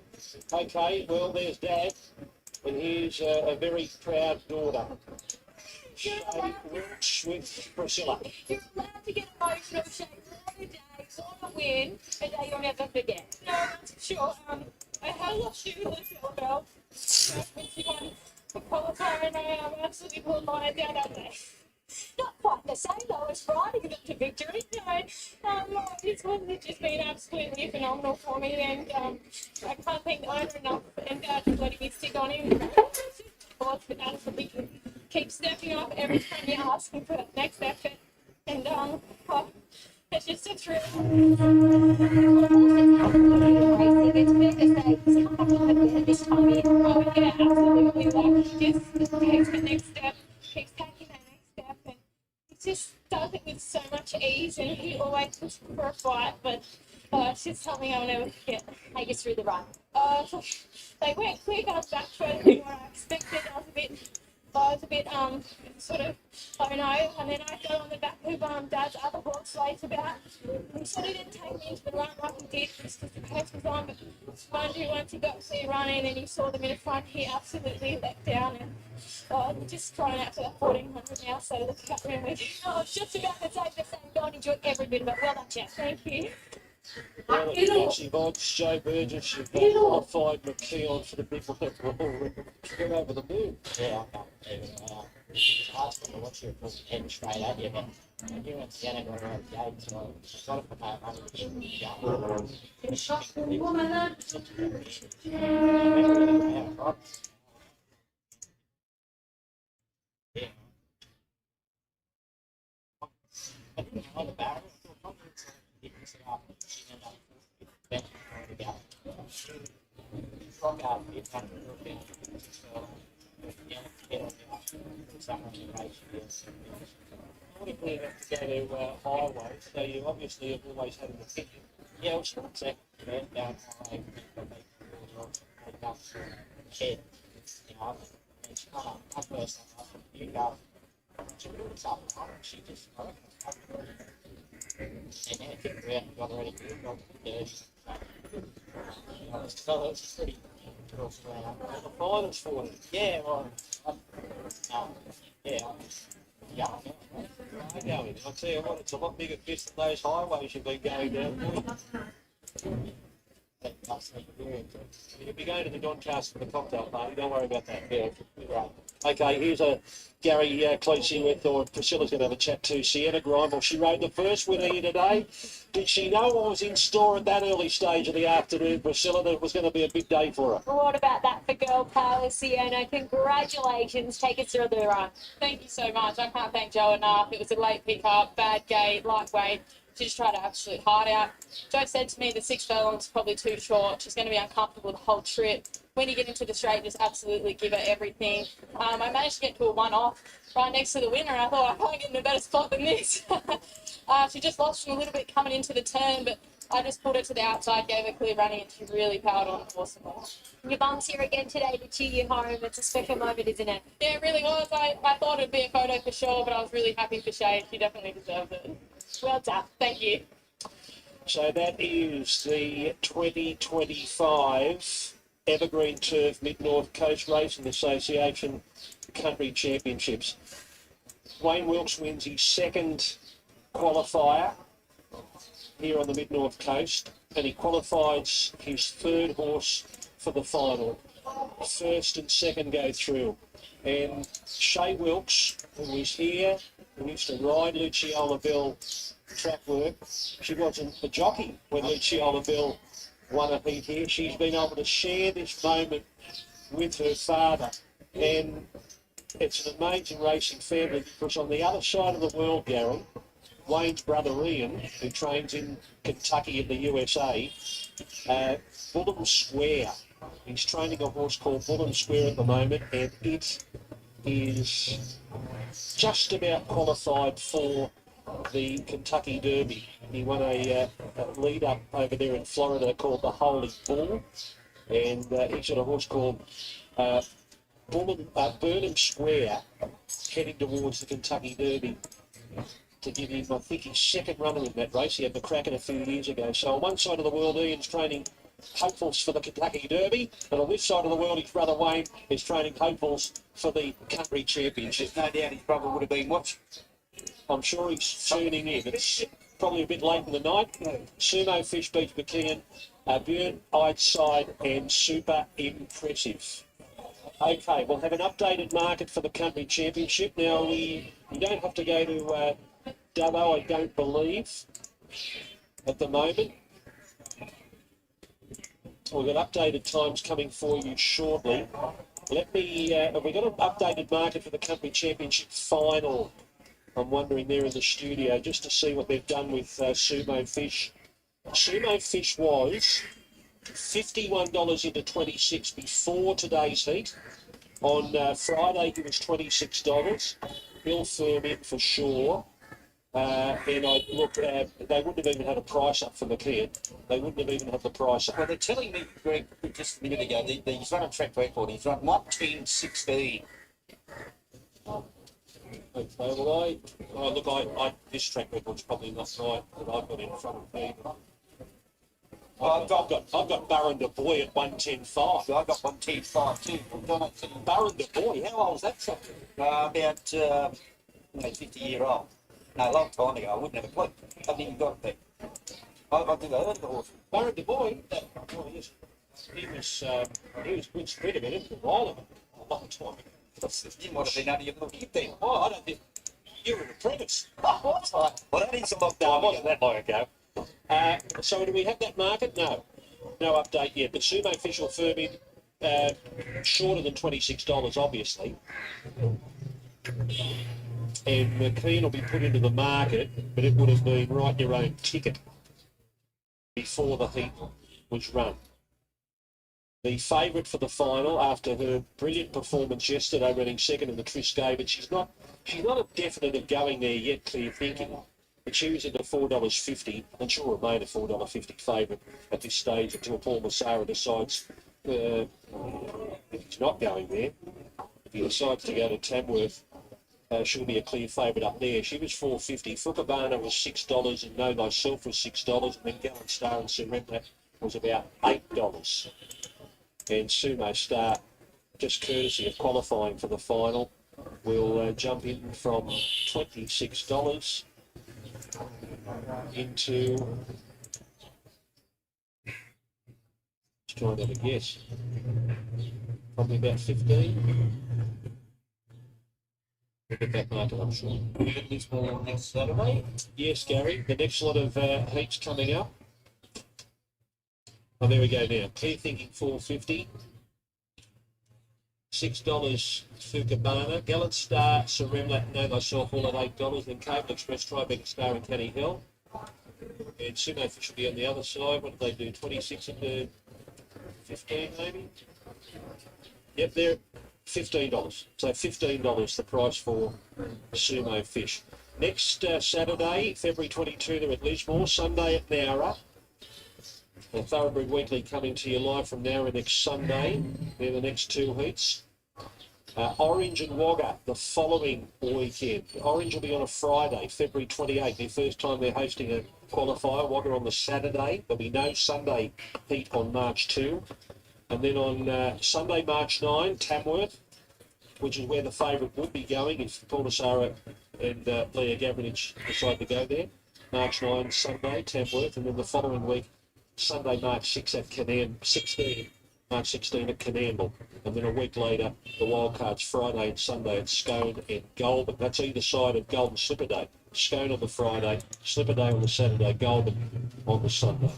Okay, well, there's Dad, and here's a very proud daughter. Shay Wilkes with Priscilla. You're allowed to get emotional, Shay. Every day, it's on a win, a day you'll never forget. No, that's for sure. I had a lot to do with the belt. When she won the qualifier, and I absolutely pulled my head down that day. Not quite the same though as riding them to victory. No, this one has just been absolutely phenomenal for me, and I can't thank the owner enough, and Dad for letting me stick on him. Absolutely keep stepping up every time you ask him for that next effort, and it's just a thrill. It's fair to say he's come back again this time here. Oh yeah, absolutely. Like he just takes the next step, keeps taking that next step, and he just does it with so much ease, and he always pushes for a fight, but it's just something I'll never forget. Take us through the run. They went quick. I was back further than what I expected. I was a bit sort of, I don't know, and then I got on the back of Dad's other horse later about. He sort of didn't take me into the run like he did just because the pace was on, but once he got to see running and you saw them in front, he absolutely let down, and I'm just trying out to that 1400 now, so look at me. I was just about to say the same. Don't enjoy every bit of it. Well done, Jeff. Thank you. Well, it's Nancy Bodge, Joe Burgess, you've qualified McKeon for the big one. Get over the moon. Yeah, I know. It's hard to watch you heading straight at you, but you and Sienna got around the gate, so I've got to put my money in the jump. Yeah. I didn't know the barrel. If we have to go to highways, so you obviously have always had an opinion. Yeah, which one second, down highway, kid, you know, it's kind of my first time you go, she really something on it, she just, and then it took around and got ready to go dirty. So it's pretty cool. The finals for it. Yeah, well, yeah. I know it. I'll tell you what, it's a lot bigger fish than those highways you've been going down. You'll be going to the Doncaster for the cocktail party, don't worry about that. Yeah, right. Okay, here's a Gary Clousey with, or Priscilla's going to have a chat to Sienna Grime. Well, she rode the first winner here today. Did she know what was in store at that early stage of the afternoon, Priscilla, that it was going to be a big day for her? What about that for girl power, Sienna? Congratulations. Take us through the run. Thank you so much. I can't thank Jo enough. It was a late pick-up, bad gate, lightweight. She just tried her absolute heart out. Jo said to me the 6 furlongs probably too short. She's going to be uncomfortable the whole trip. When you get into the straight, just absolutely give her everything. I managed to get to a one-off right next to the winner. I thought, I can't get in a better spot than this. She just lost from a little bit coming into the turn, but I just pulled it to the outside, gave her clear running, and she really powered on awesome. Your mum's here again today to cheer you home. It's a special moment, isn't it? Yeah, it really was. I thought it'd be a photo for sure, but I was really happy for Shade. She definitely deserved it. Well done. Thank you. So that is the 2025 Evergreen Turf Mid-North Coast Racing Association Country Championships. Wayne Wilkes wins his second qualifier here on the Mid-North Coast, and he qualifies his third horse for the final. First and second go through. And Shay Wilkes, who is here, who used to ride Luciola Bill track work, she wasn't a jockey when Luciola Bill won a heat here. She's been able to share this moment with her father, and it's an amazing racing family, because on the other side of the world, Gary, Wayne's brother Ian, who trains in Kentucky in the USA, Bullen Square. He's training a horse called Bullen Square at the moment, and it is just about qualified for the Kentucky Derby. He won a lead up over there in Florida called the Holy Bull, and he's got a horse called Burnham Square heading towards the Kentucky Derby to give him, I think, his second runner in that race. He had the Kraken a few years ago. So on one side of the world, Ian's training hopefuls for the Kentucky Derby, and on this side of the world, his brother Wayne is training hopefuls for the Country Championship. No doubt his brother would have been watching. I'm sure he's tuning in. It's probably a bit late in the night. Sumo Fish beats McKeon, Björn Eidside, and Super Impressive. Okay, we'll have an updated market for the Country Championship. Now, we don't have to go to Dubbo, I don't believe, at the moment. We've got updated times coming for you shortly. Let me, have we got an updated market for the Country Championship final? I'm wondering there in the studio, just to see what they've done with Sumo Fish. Sumo Fish was $51 into 26 before today's heat. On Friday, he was $26. He'll firm in for sure. And I look, they wouldn't have even had a price up for McKeon. They wouldn't have even had the price up. Well, they're telling me, Greg, just a minute ago, he's run a track record. He's run 1:10.16. Okay, well, this track record's probably not right that I've got in front of me. I've got Baron de Boy at 1:10.5. I've got 1:10.5 too. Baron de Boy, how old is that something? About 50-year-old. No, a long time ago. I wouldn't have a clue. I haven't even got it there. I think I heard of the horse. Baron de Boy, he was good spread of it a while ago, a long time ago. You might have been under your little hip then. Oh, I don't think you were an apprentice. Well, that is a long time. No, it wasn't that long ago. So do we have that market? No. No update yet. But Sumo Fish will firm in shorter than $26, obviously. And McKeon will be put into the market, but it would have been write your own ticket before the heat was run. The favourite for the final, after her brilliant performance yesterday, running second in the Triscay, but she's not a definite of going there yet, clear thinking. But she was into $4.50, and she'll remain a $4.50 favourite at this stage until Paul Massara decides if he's not going there. If he decides to go to Tamworth, she'll be a clear favourite up there. She was $4.50. Fukabana was $6, and Know Thyself was $6, and then Gallant Star and Surrender was about $8. And Sumo Star, just courtesy of qualifying for the final, will jump in from $26 into, just trying to have a guess, probably about 15. Look at that market, I'm sure. This will next Saturday. Yes, Gary. The next lot of heats coming up. Oh, there we go now. Clear Thinking 450. $6 Fukabana. Gallant Star, Surremla, no myself, all at $8. Then Cable Express, Tribeca Star and Canny Hill. And Sumo Fish will be on the other side. What did they do? 26 into 15 maybe? Yep, they're $15. So $15 the price for Sumo Fish. Next Saturday, February 22, they're at Lismore. Sunday at Nowra. Thoroughbred Weekly coming to you live from Nowra next Sunday. They're the next two heats. Orange and Wagga the following weekend. Orange will be on a Friday, February 28th. The first time they're hosting a qualifier. Wagga on the Saturday. There'll be no Sunday heat on March 2. And then on Sunday, March 9, Tamworth, which is where the favourite would be going if Portisara and Leah Gavranich decide to go there. March 9, Sunday, Tamworth. And then the following week, Sunday, March 6 at March 16 at Canamble. And then a week later, the wildcards Friday and Sunday at Scone and Goulburn. That's either side of Golden Slipper Day. Scone on the Friday, Slipper Day on the Saturday, Goulburn on the Sunday.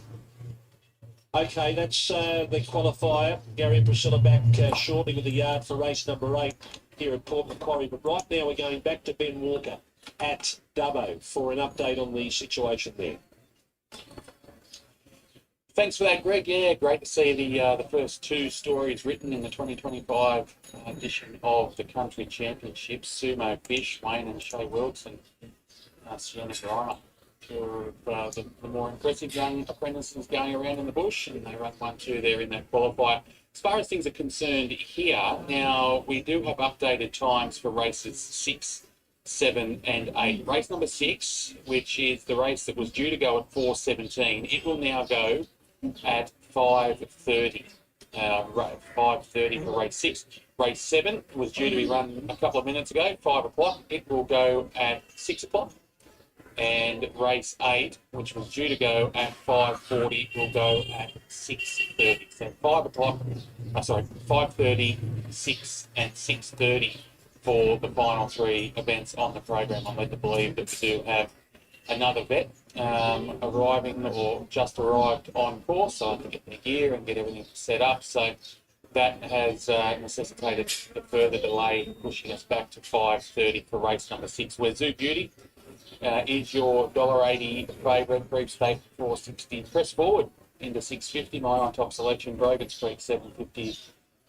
Okay, that's the qualifier. Gary and Priscilla back shortly with the yard for race number 8 here at Port Macquarie. But right now we're going back to Ben Walker at Dubbo for an update on the situation there. Thanks for that, Greg. Yeah, great to see the first two stories written in the 2025 edition of the Country Championships. Sumo Fish, Wayne and Shay Wilson, Sienna Grimer. Two of the more impressive young apprentices going around in the bush, and they run 1-2 there in that qualifier. As far as things are concerned here, now we do have updated times for races 6, 7 and 8. Race number 6, which is the race that was due to go at 4:17, it will now go at 5:30. 5:30 for race 6. Race 7 was due to be run a couple of minutes ago, 5 o'clock. It will go at 6 o'clock. And race 8, which was due to go at 5:40, will go at 6:30. So 5:30, 6 and 6:30 for the final 3 events on the program. I'm led to believe that we do have another vet arriving or just arrived on course, so I have to get their gear and get everything set up. So that has necessitated a further delay, pushing us back to 5:30 for race number 6, where Zoo Beauty is your $1.80 favourite. Grief State 460. Press forward into 650. My on top selection. Grogan's Creek 750.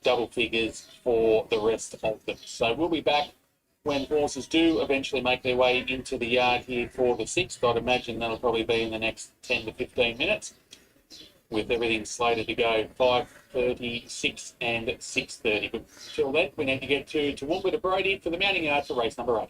Double figures for the rest of them. So we'll be back when horses do eventually make their way into the yard here for the 6th. I'd imagine that'll probably be in the next 10 to 15 minutes, with everything slated to go 5:30, 6 and 6:30. But until then, we need to get to Toowoomba to Brody for the mounting yard for race number 8.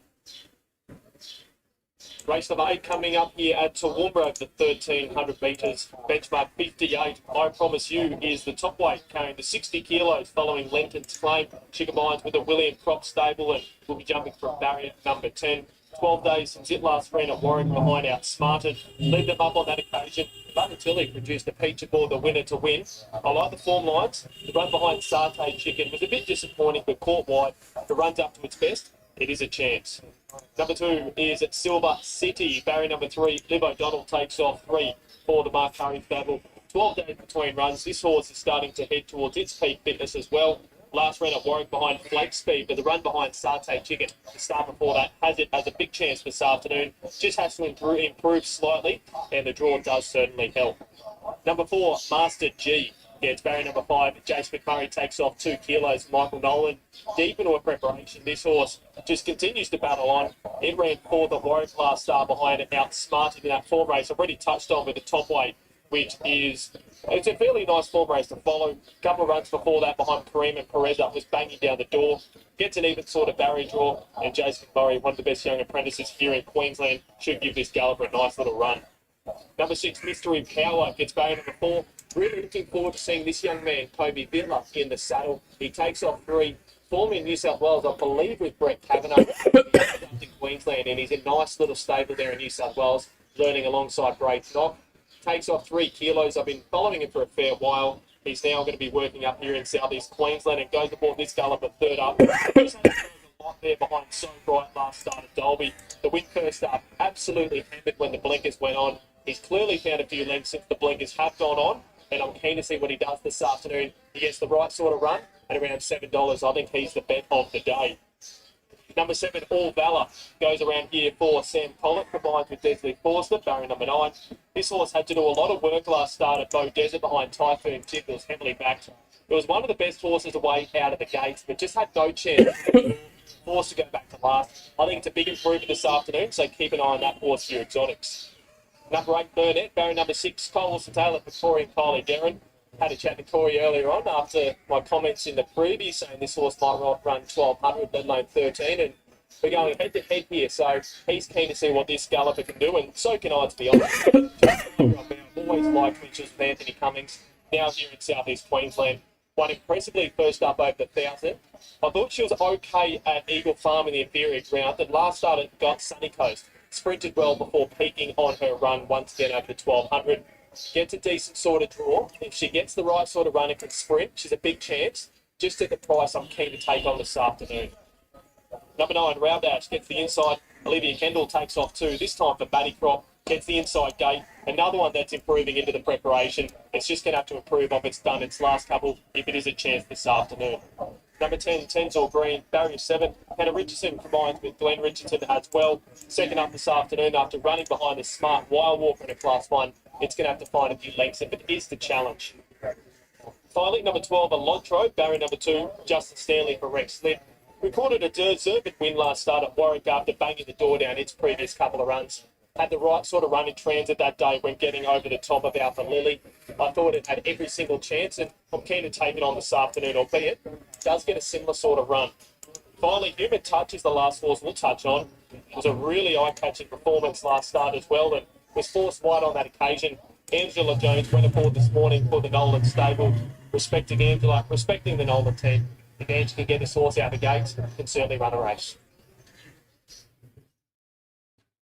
Race number 8 coming up here at Toowoomba over the 1,300 metres. Benchmark 58, I promise you, is the top weight, carrying the 60 kilos following Lenton's claim. She combines with a William Crop stable and will be jumping from barrier number 10. 12 days since it last ran at Warwick behind Outsmarted. Led them up on that occasion. Buttertilly produced a peach aboard the winner to win. I like the form lines. The run behind Satay Chicken was a bit disappointing, but caught wide. The run's up to its best. It is a chance. Number 2 is Silver City. Barrier number 3, Liv O'Donnell takes off 3 for the Mark Curry Battle. 12 days between runs. This horse is starting to head towards its peak fitness as well. Last ran at Warwick behind Flake Speed, but the run behind Satay Chicken, the start before that, has a big chance this afternoon. Just has to improve slightly, and the draw does certainly help. Number 4, Master G. Yeah, it's barrier number 5. Jace McMurray takes off 2 kilos. Michael Nolan deep into a preparation. This horse just continues to battle on. It ran 4th at Warwick last start behind it. Outsmarted in that form race. I've already touched on with the top weight, which is, it's a fairly nice form race to follow. A couple of runs before that behind Kareem and Pereza was banging down the door. Gets an even sort of barrier draw. And Jace McMurray, one of the best young apprentices here in Queensland, should give this galloper a nice little run. Number 6, Mystery Power, gets barrier number 4. Really looking forward to seeing this young man, Kobe Bittler, in the saddle. He takes off 3. Form in New South Wales, I believe, with Brett Kavanagh in Queensland, and he's a nice little stable there in New South Wales, learning alongside Braid Knock. Takes off 3 kilos. I've been following him for a fair while. He's now going to be working up here in southeast Queensland and goes aboard this galloper 3rd up. spot there behind So Bright last start at Dolby. The Windcurst up absolutely hammered when the blinkers went on. He's clearly found a few lengths since the blinkers have gone on, and I'm keen to see what he does this afternoon. He gets the right sort of run at around $7. I think he's the bet of the day. Number 7, All Valor, goes around here for Sam Collett, combines with Desley Forster, barrier number 9. This horse had to do a lot of work last start at Bow Desert behind Typhoon Tip, that was heavily backed. It was one of the best horses away out of the gates, but just had no chance. Forced to go back to last. I think it's a big improvement this afternoon, so keep an eye on that horse for your exotics. Number 8, Burnett, barrier number 6, Cole Wilson Taylor, Victoria and Kylie Darren. Had a chat to Corey earlier on after my comments in the preview saying this horse might run 1200, let alone 13, and we're going head to head here, so he's keen to see what this galloper can do, and so can I, to be honest. I've always liked Mitchell's with Anthony Cummings, now here in southeast Queensland. Won impressively first up over the 1,000. I thought she was okay at Eagle Farm in the inferior ground, and last start it got Sunny Coast. Sprinted well before peaking on her run once again over the 1200. Gets a decent sort of draw. If she gets the right sort of run and can sprint, she's a big chance. Just at the price I'm keen to take on this afternoon. Number 9, Rowdash, gets the inside. Olivia Kendall takes off too, this time for Batty Crop. Gets the inside gate. Another one that's improving into the preparation. It's just going to have to improve off its done its last couple if it is a chance this afternoon. Number 10, Tensor Green, barrier 7. Hannah Richardson combines with Glenn Richardson as well. Second up this afternoon after running behind the smart Wild Walker in a Class 1. It's going to have to find a few lengths if it is the challenge. Finally, number 12, Alotro, barrier number 2, Justin Stanley for Rex Slip. Recorded a deserved win last start at Warwick after banging the door down its previous couple of runs. Had the right sort of run in transit that day when getting over the top of Alpha Lily. I thought it had every single chance, and I'm keen to take it on this afternoon, albeit it does get a similar sort of run. Finally, Human Touch is the last horse we'll touch on. It was a really eye-catching performance last start as well, and was forced wide on that occasion. Angela Jones went aboard this morning for the Nolan stable. Respecting Angela, respecting the Nolan team. If Ange can get this horse out the gates, can certainly run a race.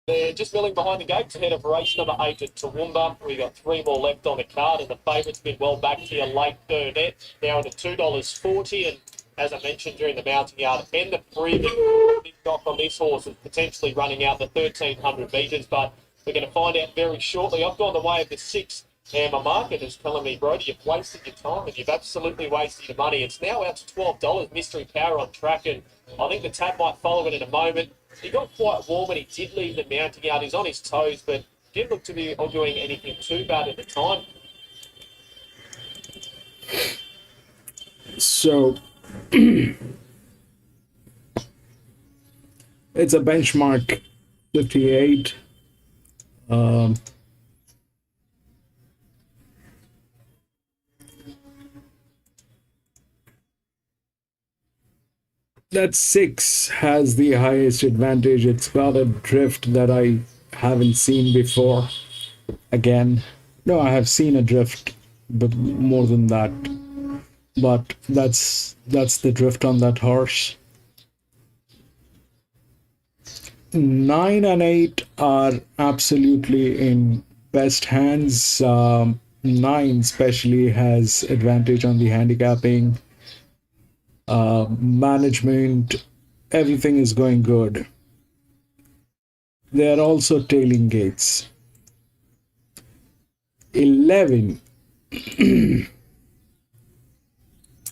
They're just milling behind the gates ahead of race number 8 at Toowoomba. We've got 3 more left on the card, and the favourite's been well back here late Burnett, now at $2.40. And as I mentioned during the mounting yard and the preview, big knock on this horse is potentially running out the 1,300 metres, but we're going to find out very shortly. I've gone the way of the 6, and my market is telling me, Brody, you've wasted your time and you've absolutely wasted your money. It's now out to $12. Mystery Power on track, and I think the tab might follow it in a moment. He got quite warm and he did leave the mounting yard. He's on his toes, but didn't look to be doing anything too bad at the time. So it's a benchmark 58. That 6 has the highest advantage. It's got a drift that I haven't seen before. Again, no, I have seen a drift, but more than that. But that's the drift on that horse. 9 and 8 are absolutely in best hands. 9 especially has advantage on the handicapping. Management, everything is going good. They are also tailing gates. 11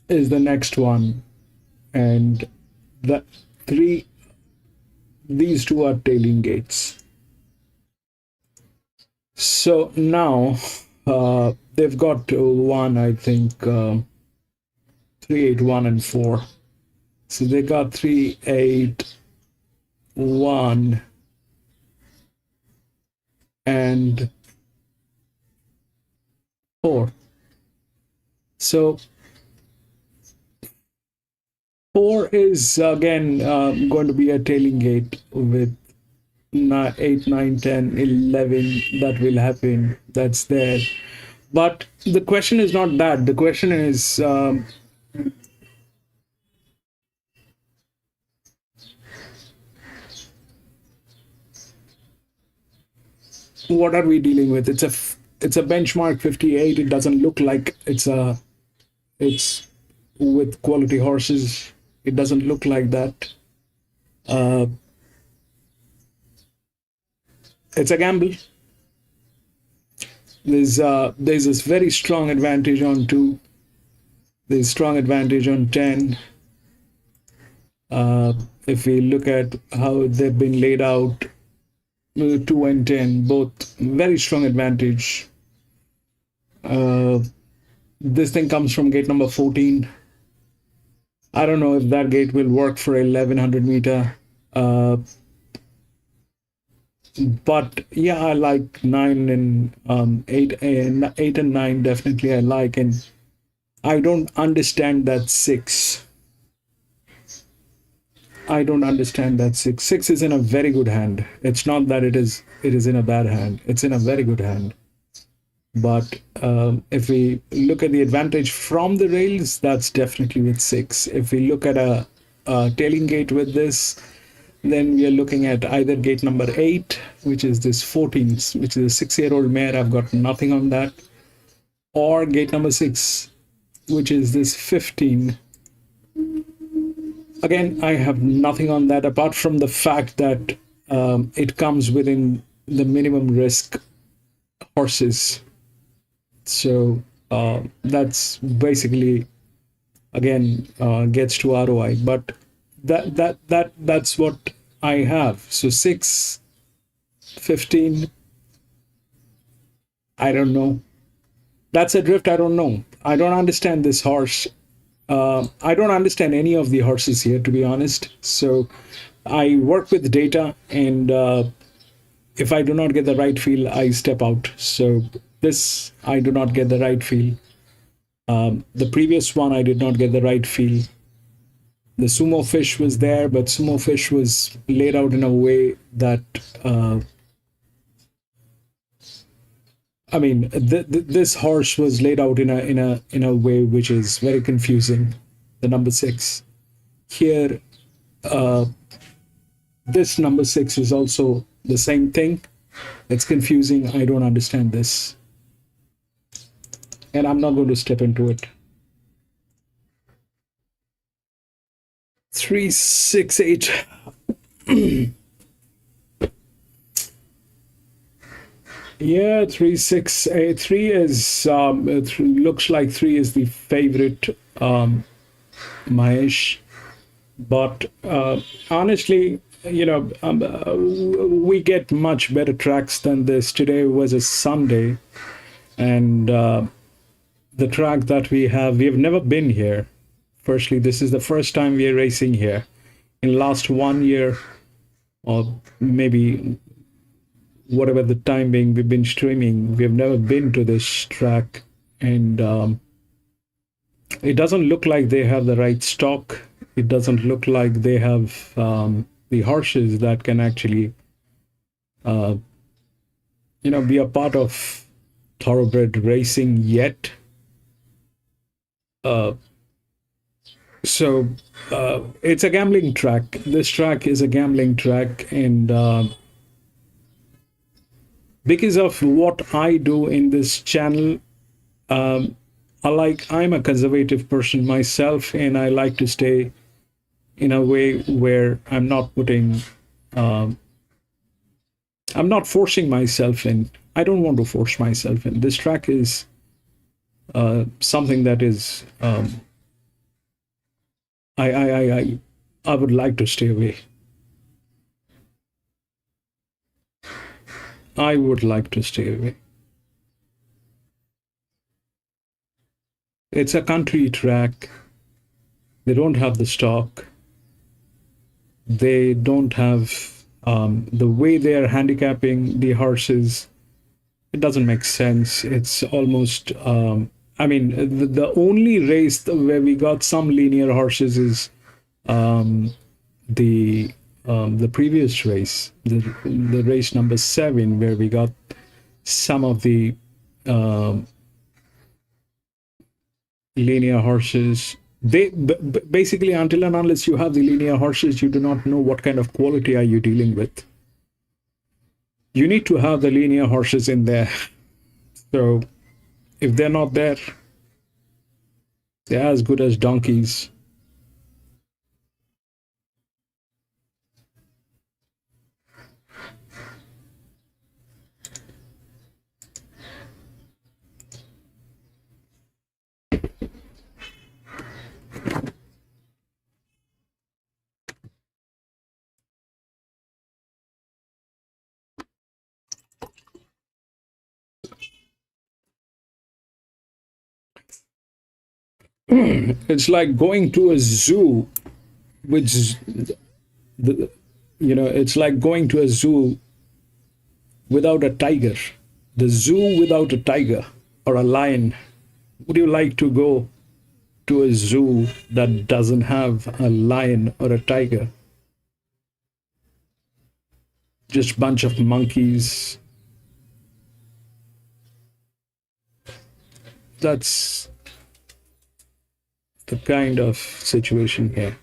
is the next one, and the 3, these 2 are tailing gates. So now they've got one, I think, 3, 8, 1 and 4. So they got 3, 8, 1 and 4. So 4 is again going to be a tailing gate with 8, 9, 10, 11 that will happen. That's there. But the question is not that. The question is what are we dealing with? It's a benchmark 58. It doesn't look like it's with quality horses. It doesn't look like that. Uh, it's a gamble. There's this very strong advantage on 2. There's strong advantage on 10. If we look at how they've been laid out, 2 and 10, both very strong advantage. This thing comes from gate number 14. I don't know if that gate will work for 1100 meter. But yeah, I like 9 and 8 and 9 definitely I like, and I don't understand that 6. I don't understand that 6. 6 is in a very good hand. It's not that it is in a bad hand. It's in a very good hand. But if we look at the advantage from the rails, that's definitely with 6. If we look at a tailing gate with this, then we are looking at either gate number 8, which is this 14, which is a 6-year-old mare. I've got nothing on that. Or gate number 6, which is this 15. Again, I have nothing on that apart from the fact that it comes within the minimum risk horses. So that's basically, again, gets to ROI. But that's what I have. So 6, 15, I don't know. That's a drift. I don't know. I don't understand this horse. I don't understand any of the horses here, to be honest. So I work with data, and if I do not get the right feel, I step out. So this, I do not get the right feel. The previous one, I did not get the right feel. The Sumo Fish was there, but Sumo Fish was laid out in a way that, I mean, this horse was laid out in a way which is very confusing. The number 6 here, this number 6 is also the same thing. It's confusing. I don't understand this, and I'm not going to step into it. 3, 6, 8. Yeah, 3, 6, 8. 3 is looks like 3 is the favorite Mahesh, but honestly, you know, we get much better tracks than this. Today was a Sunday, and the track that we have never been here. Firstly, this is the first time we are racing here. In last 1 year, or maybe whatever the time being we've been streaming, we've never been to this track, and it doesn't look like they have the right stock. It doesn't look like they have the horses that can actually be a part of thoroughbred racing yet. So it's a gambling track. This track is a gambling track, and because of what I do in this channel, I'm a conservative person myself, and I like to stay in a way where I'm not putting, I'm not forcing myself in. I don't want to force myself in. This track is something that is, I would like to stay away. I would like to stay away. It's a country track. They don't have the stock. They don't have the way they are handicapping the horses. It doesn't make sense. It's almost, I mean, the only race where we got some linear horses is the previous race, the race number 7, where we got some of the linear horses. They basically, until and unless you have the linear horses, you do not know what kind of quality are you dealing with. You need to have the linear horses in there. So if they're not there, they're as good as donkeys. It's like going to a zoo, which it's like going to a zoo without a tiger. The zoo without a tiger or a lion. Would you like to go to a zoo that doesn't have a lion or a tiger? Just bunch of monkeys. That's the kind of situation here.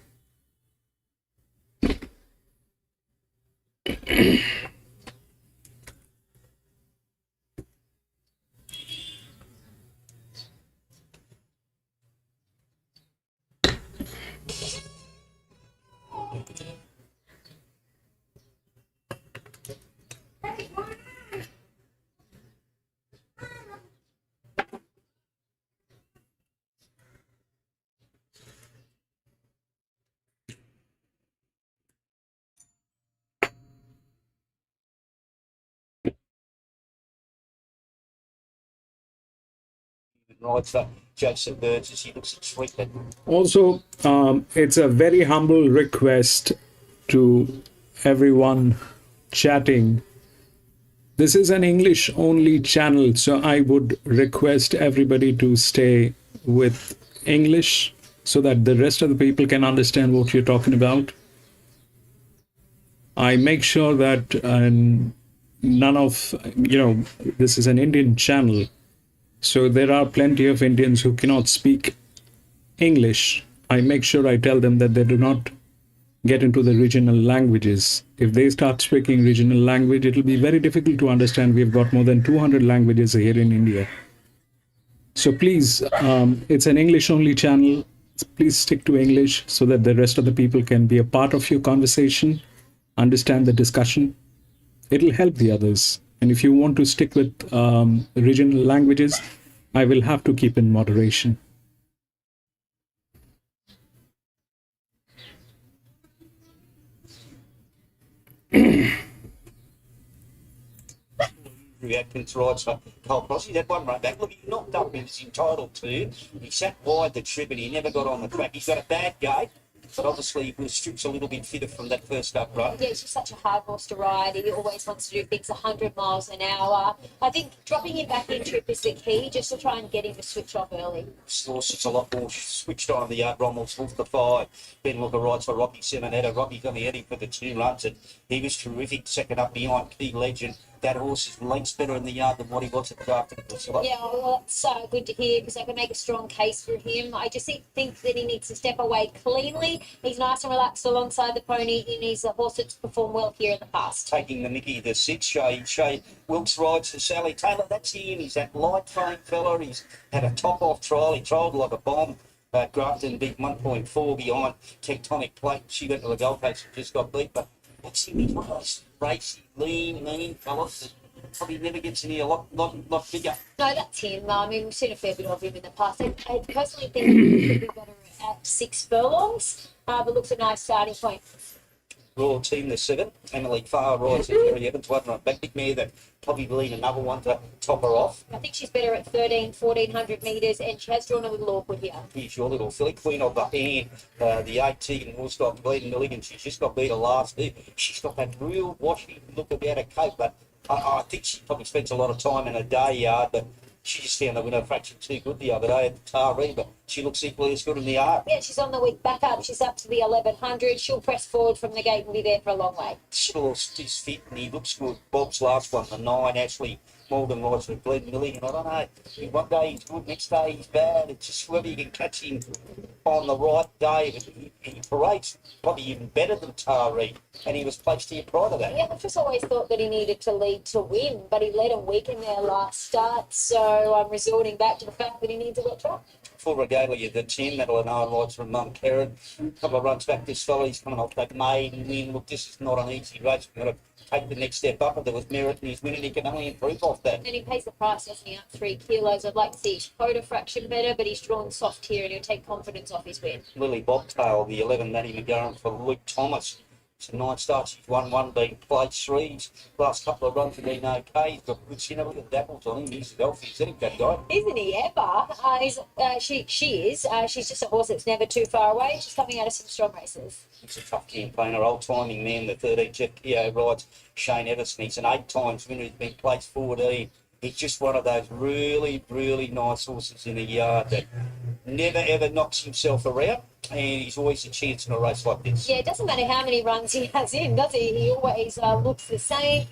Rides for Jason Birds as he looks at Sweetman. Also, it's a very humble request to everyone chatting. This is an English only channel, so I would request everybody to stay with English so that the rest of the people can understand what you're talking about. I make sure that none of, this is an Indian channel. So there are plenty of Indians who cannot speak English. I make sure I tell them that they do not get into the regional languages. If they start speaking regional language, it will be very difficult to understand. We've got more than 200 languages here in India. So please, it's an English only channel. Please stick to English so that the rest of the people can be a part of your conversation, understand the discussion. It'll help the others. And if you want to stick with regional languages, I will have to keep in moderation. Atkins rides for Cole Cross. He had one run back. Look, he knocked up, he was entitled to. He sat wide the trip and he never got on the track. He's got a bad gait, but obviously he was stripped a little bit fitter from that first up run. Yeah, he's just such a hard horse to ride. He always wants to do things 100 miles an hour. I think dropping him back in trip is the key, just to try and get him to switch off early. Still sits a lot more switched on the Bromwell's Wolf the 5. Ben Looker rides for Rocky Seminetta. Rocky's on the heading for the 2 runs, and he was terrific second up behind Key Legend. That horse is lengths better in the yard than what he was at Grafton. Yeah, well, that's good to hear because I can make a strong case for him. I just think that he needs to step away cleanly. He's nice and relaxed alongside the pony. He needs a horse that's performed well here in the past. Taking the Mickey, the 6, Shay Wilkes rides for Sally Taylor. That's him. He's that light frame fella. He's had a top-off trial. He trialled like a bomb. Grafton beat 1.4 behind Tectonic Plate. She went to the Gold Coast and just got beat, but that's him. He's one of those racy, mean fellas that probably never gets any a lot bigger. No, that's him. I mean, we've seen a fair bit of him in the past. I personally think he could be better at 6 furlongs, but looks a nice starting point. Royal Team, the 7. Emily Farr rides at Jerry Evans. One right back. Big mare that probably need another one to top her off. I think she's better at 1400 metres, and she has drawn a little awkward here. Here's your little filly, Queen of the Hand, the 18 horse got beaten Milligan. She just got beat her last year. She's got that real washy look about her coat, but I think she probably spends a lot of time in a day yard, but she just found the winner fraction too good the other day at the Taree, but she looks equally as good in the yard. Yeah, she's on the week back up. She's up to the 1100. She'll press forward from the gate and be there for a long way. He's fit and he looks good. Bob's last one, the 9, Ashley Malden rides with Glenn Milligan. I don't know. One day he's good, next day he's bad. It's just whether you can catch him on the right day. He parades probably even better than Taree, and he was placed here prior to that. Yeah, I've just always thought that he needed to lead to win, but he led a week in their last start, so I'm resorting back to the fact that he needs a wet track. Full regalia, the 10, Madeline rides from Mum Karen. A couple of runs back this fella, he's coming off that maiden win. Look, this is not an easy race. We've got to take the next step up, and there was merit in his winning. He can only improve off that. And he pays the price, doesn't he, up 3 kilos. I'd like to see his quota fraction better, but he's drawn soft here and he'll take confidence off his win. Lily Bobtail, the 11, Matty McGarren for Luke Thomas. It's a 9 start. She's won one, been place 3s. Last couple of runs have been okay. He's got good chin. Look at the dapples on him. He's healthy. He's that guy. Isn't he ever? She is. She's just a horse that's never too far away. She's coming out of some strong races. He's a tough campaigner, old timing man. The 13 Jeff Keogh rides Shane Everson. He's an 8 times winner. He's been placed 14. He's just one of those really, really nice horses in a yard that never ever knocks himself around, and he's always a chance in a race like this. Yeah, it doesn't matter how many runs he has in, does he? He always looks the same.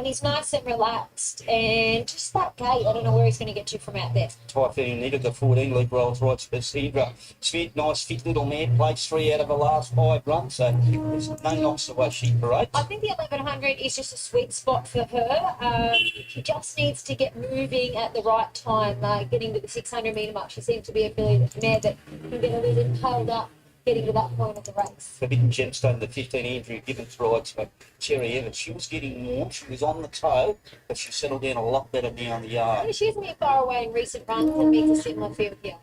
He's nice and relaxed, and just that gait, I don't know where he's going to get to from out there. Typhoon needed the 14 lead rolls right to Cassandra. Fit, nice fit little man, placed 3 out of the last 5 runs, so there's no knocks the way she parades. I think the 1100 is just a sweet spot for her. She just needs to get moving at the right time, getting to the 600 metre mark. She seems to be a filly mare that can get a little bit held up getting to that point of the race. Forbidden Gemstone, the 15 Andrew Gibbons rides for Cherry Evans. She was getting warm, she was on the toe, but she settled down a lot better now in the yard. Yeah, she hasn't been far away in recent runs and meets a similar field here.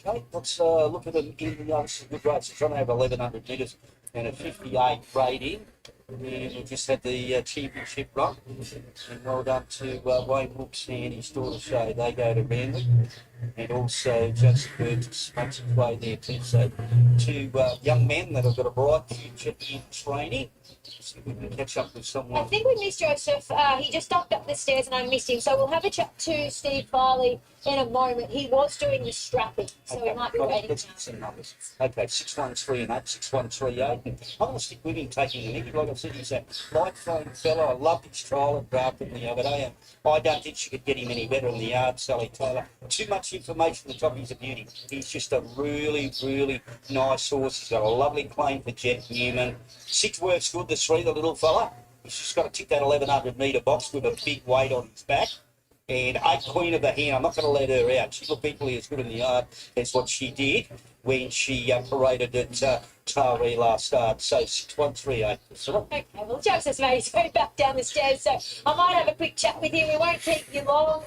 Okay, let's look at them in the this is a good race. It's run over 1100 metres and a 58 rating. And we just had the championship run. And well done to Wayne Brooks and his daughter Shay. They go to Manly. And also Joseph Burgess makes his way there too. So 2 young men that have got a bright future in training. See if we can catch up with someone. I think we missed Joseph. He just ducked up the stairs and I missed him. So we'll have a chat to Steve Farley in a moment. He was doing the strapping, so he might be waiting. Let's get some numbers. Okay, 613 and 8, 613 8. I'm going to stick with him taking the Nicky. Like I said, he's a light flowing fellow. I loved his trial at Grafton the other day. And I don't think she could get him any better in the yard, Sally Taylor. Too much information on the top. He's a beauty. He's just a really, really nice horse. He's got a lovely claim for Jet Newman. 6 works good, the 3, the little fella. He's just got to tick that 1100 metre box with a big weight on his back. And 8 Queen of the Hen, I'm not going to let her out. She looked equally as good in the yard as what she did when she paraded at Taree last start. So 6138. Okay, well, Joseph's made his way back down the stairs, so I might have a quick chat with him. We won't keep you long.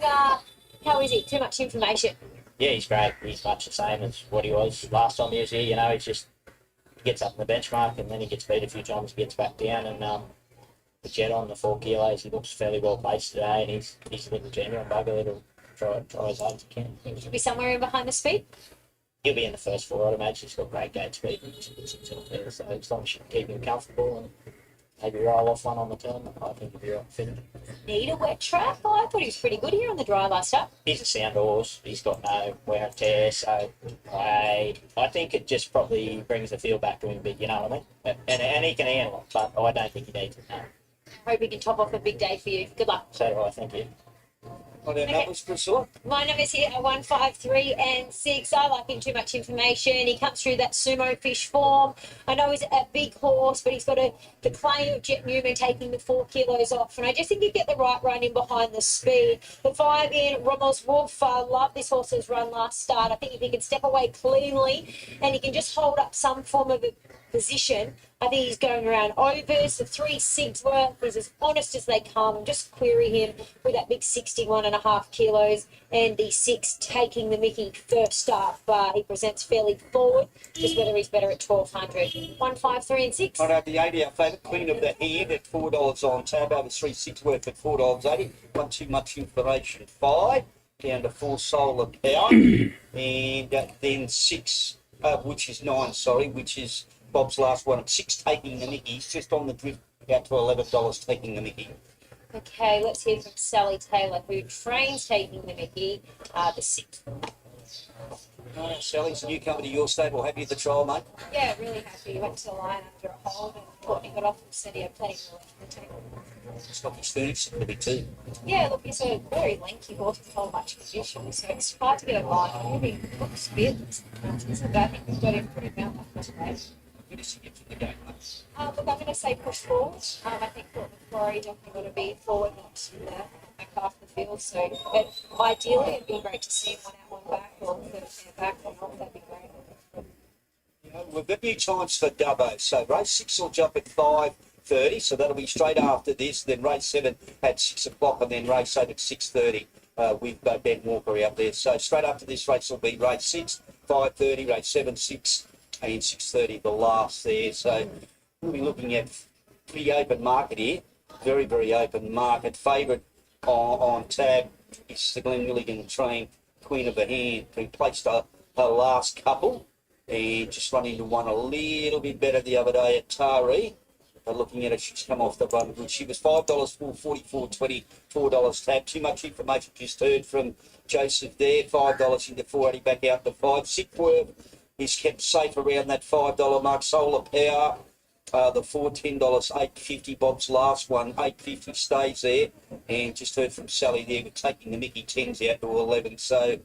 How is he? Too much information? Yeah, he's great. He's much the same as what he was last time he was here. You know, he's just gets up in the benchmark and then he gets beat a few times, gets back down, and the Jet on the 4 kilos, he looks fairly well placed today, and he's a little genuine bugger that'll try as hard as he can. Think he'll be somewhere in behind the speed? He'll be in the first 4, I'd imagine. He's got great gate speed, so as long as you can keep him comfortable and maybe roll off one on the turn, I think he'll be right fit. Need a wet track? Oh, I thought he was pretty good here on the dry last up. He's a sound horse. He's got no wear and tear, so I think it just probably brings the feel back to him a bit, you know what I mean? And he can handle it, but I don't think he needs it, no. Hope he can top off a big day for you. Good luck. So do I, thank you. What are numbers, Priscilla? My numbers here are 1, 5, 3, and 6. I like him too much information. He comes through that sumo fish form. I know he's a big horse, but he's got the claim of Jet Newman taking the 4 kilos off. And I just think he'd get the right run in behind the speed. The 5 in Rommel's Wolf. I love this horse's run last start. I think if he can step away cleanly and he can just hold up some form of a position, I think he's going around overs. The 3 Sigsworth is as honest as they come. Just query him with that big 61.5 kilos. And the 6 taking the Mickey first up. He presents fairly forward. Just whether he's better at 1200. 1, 5, 3, and 6. I know the 80, our favourite Queen of the Hand at $4 on tab. Over 3 Sigsworth at $4.80. Not too much information. 5 down to 4 Solar Power. And then 6, which is 9, sorry, which is Bob's last one at 6 taking the Mickey. He's just on the drift out to $11 taking the Mickey. Okay, let's hear from Sally Taylor, who trains taking the Mickey, the 6th. Sally's a newcomer to your stable. Happy at the trial, mate? Yeah, really happy. He went to the line under a hold and Courtney got off and said he had plenty more left in the table. It's got his 30s, maybe too. Yeah, look, he's a very lanky horse with not much condition, so it's hard to get a line on him. He looks fit. Isn't that? I think we've got him pretty well up this way. Where does he get from the game, mate? Look, I'm going to say push forward. I think Port Macquarie definitely going to be forward, not back half the field. So, but ideally, it'd be great to see him one out, one back, or third back, or not. That'd be great. We've got new times for Dubbo. So race 6 will jump at 5:30, so that'll be straight after this. Then race 7 at 6 o'clock, and then race 8 at 6:30 with Ben Walker out there. So straight after this race will be race 6, 5:30, race 7, 6, and 6:30 the last there. So we'll be looking at pretty open market here. Very, very open market. Favourite on tab is the Glenmilligan train Queen of the Hand, who placed her last couple and just run into one a little bit better the other day at Taree. Looking at it, she's come off the run good. She was $5 for 44.20, $4 tab. Too much information just heard from Joseph there. $5 into 480, back out to 5. Sickworth is kept safe around that $5 mark. Solar Power, the $14, $8.50. Bob's last one, $8.50 stays there. And just heard from Sally there, we're taking the Mickey 10s out to 11. So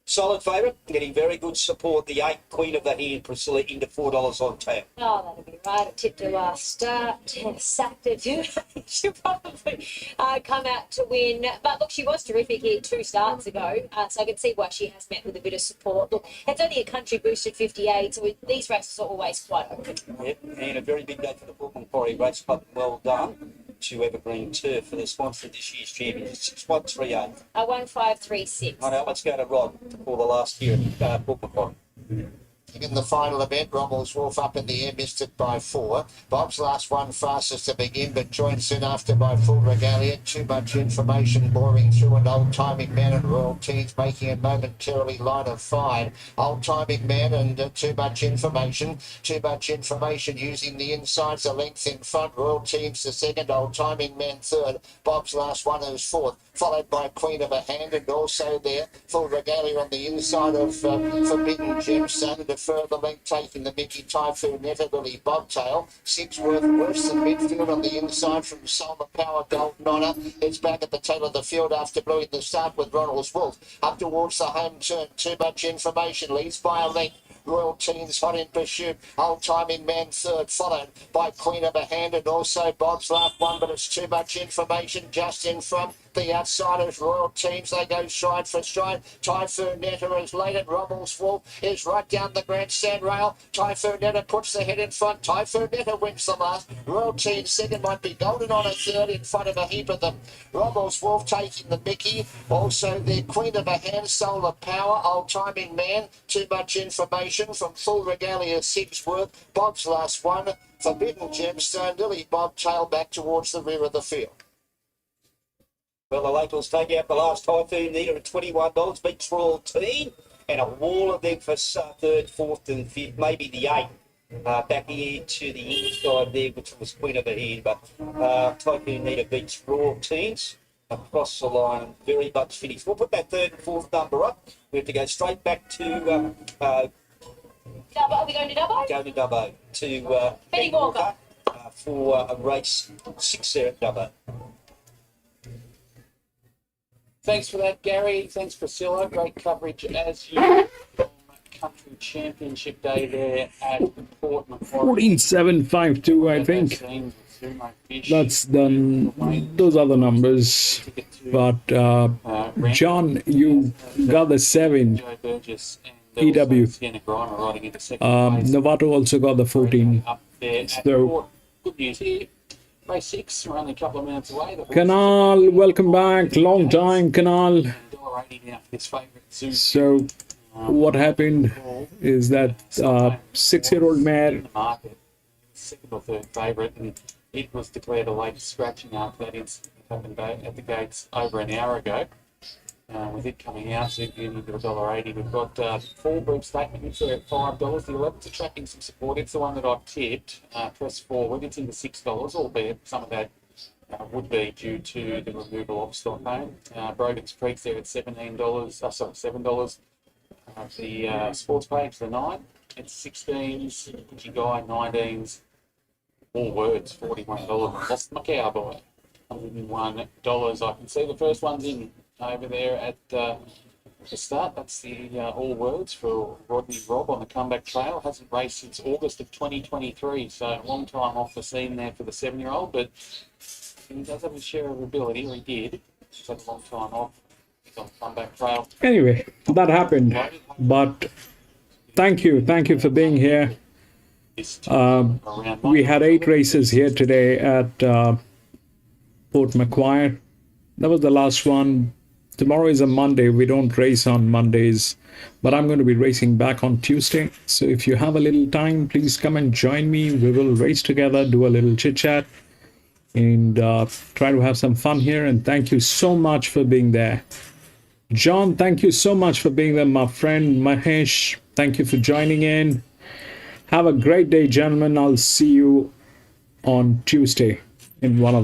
solid favourite, getting very good support. The 8 Queen of the Hand, Priscilla, into $4 on tap. Oh, that'll be right. I tipped her start, sacked it. She'll probably come out to win. But look, she was terrific here 2 starts ago, so I can see why she has met with a bit of support. Look, it's only a country boosted 58, so these races are always quite open. Yep, and a very big day for the Port Macquarie Race Club. Well done to Evergreen Turf for the sponsor of this year's championship. 6138. 1536. I know, let's go to Rod for the last year at Port Macquarie. In the final event, Rommel's Wolf up in the air, missed it by 4. Bob's last one fastest to begin, but joined soon after by Full Regalia. Too much information boring through, and Old Timing Man and Royal Teens making it momentarily line of fine. Old Timing Man and Too Much Information. Too Much Information using the insides, a length in front. Royal Teens the second, Old Timing Man third. Bob's last one is fourth, followed by Queen of a Hand, and also there Full Regalia on the inside of Forbidden Gemstone, and a further length taking the Mickey Typhoon Netterbilly Bobtail. Sixworth worse than midfield on the inside from Solar Power Golden Honor. It's back at the tail of the field after blowing the start with Ronald's Wolf. Up towards the home turn, Too Much Information leads by a length. Royal Teens hot in pursuit. Old Timing Man third, followed by Queen of a Hand, and also Bob's last one, but it's Too Much Information just in front. The outsiders, Royal Teens, they go stride for stride. Typhoon Netter is late, and Rommel's Wolf is right down the grandstand rail. Typhoon Netter puts the head in front. Typhoon Netter wins the last. Royal Teens second, might be Golden on a third in front of a heap of them. Rommel's Wolf taking the Mickey. Also the Queen of a Hand, Solar Power, Old Timing Man, Too Much Information from Full Regalia, Sigsworth. Bob's last one, Forbidden Gemstone, Lily Bobtail back towards the rear of the field. Well, the locals take out the last Typhoon Neater at $21, beats Royal Teen, and a wall of them for third, fourth and fifth, maybe the 8. Back here to the inside there, which was Queen of the Hand, but Typhoon Neater beats Royal Teens across the line, very much finished. We'll put that third and fourth number up. We have to go straight back to Dubbo, are we going to Dubbo? Go to Dubbo to Betty Walker for a race 6 there at Dubbo. Thanks for that, Gary. Thanks, Priscilla. Great coverage as usual from Country Championship Day there at Port Macquarie. 14752, I think. That's those are the numbers. But John, you got the 7 EW. Novato also got the 14. So Good news here. Race 6, we're only a couple of minutes away. Canal, welcome back. Long time, Canal. So what happened is that 6-year-old mare, second or third favourite, and it was declared a late scratching after that incident happened at the gates over an hour ago. With it coming out, so you need $1.80. We've got 4 group statements there at $5. The 11's attracting some support. It's the one that I've tipped. Press forward. It's into $6, albeit some of that would be due to the removal of Stockholm. Brogan's Creek's there at $7. The sports page, the 9. It's 16s. Gucci Guy, 19s. All words, $41. Lost my cowboy, $101. I can see the first one's in over there at the start. That's the all words for Rodney Robb on the comeback trail. Hasn't raced since August of 2023, so a long time off the scene there for the 7-year-old, but he does have a share of ability, or he did. He's had a long time off. He's on the comeback trail. anyway, that happened. But thank you for being here. We had 8 races here today at Port Macquarie. That was the last one. Tomorrow is a Monday. We don't race on Mondays, but I'm going to be racing back on Tuesday. So if you have a little time, please come and join me. We will race together, do a little chit chat, and try to have some fun here. And thank you so much for being there. John, thank you so much for being there. My friend Mahesh, thank you for joining in. Have a great day, gentlemen. I'll see you on Tuesday in one of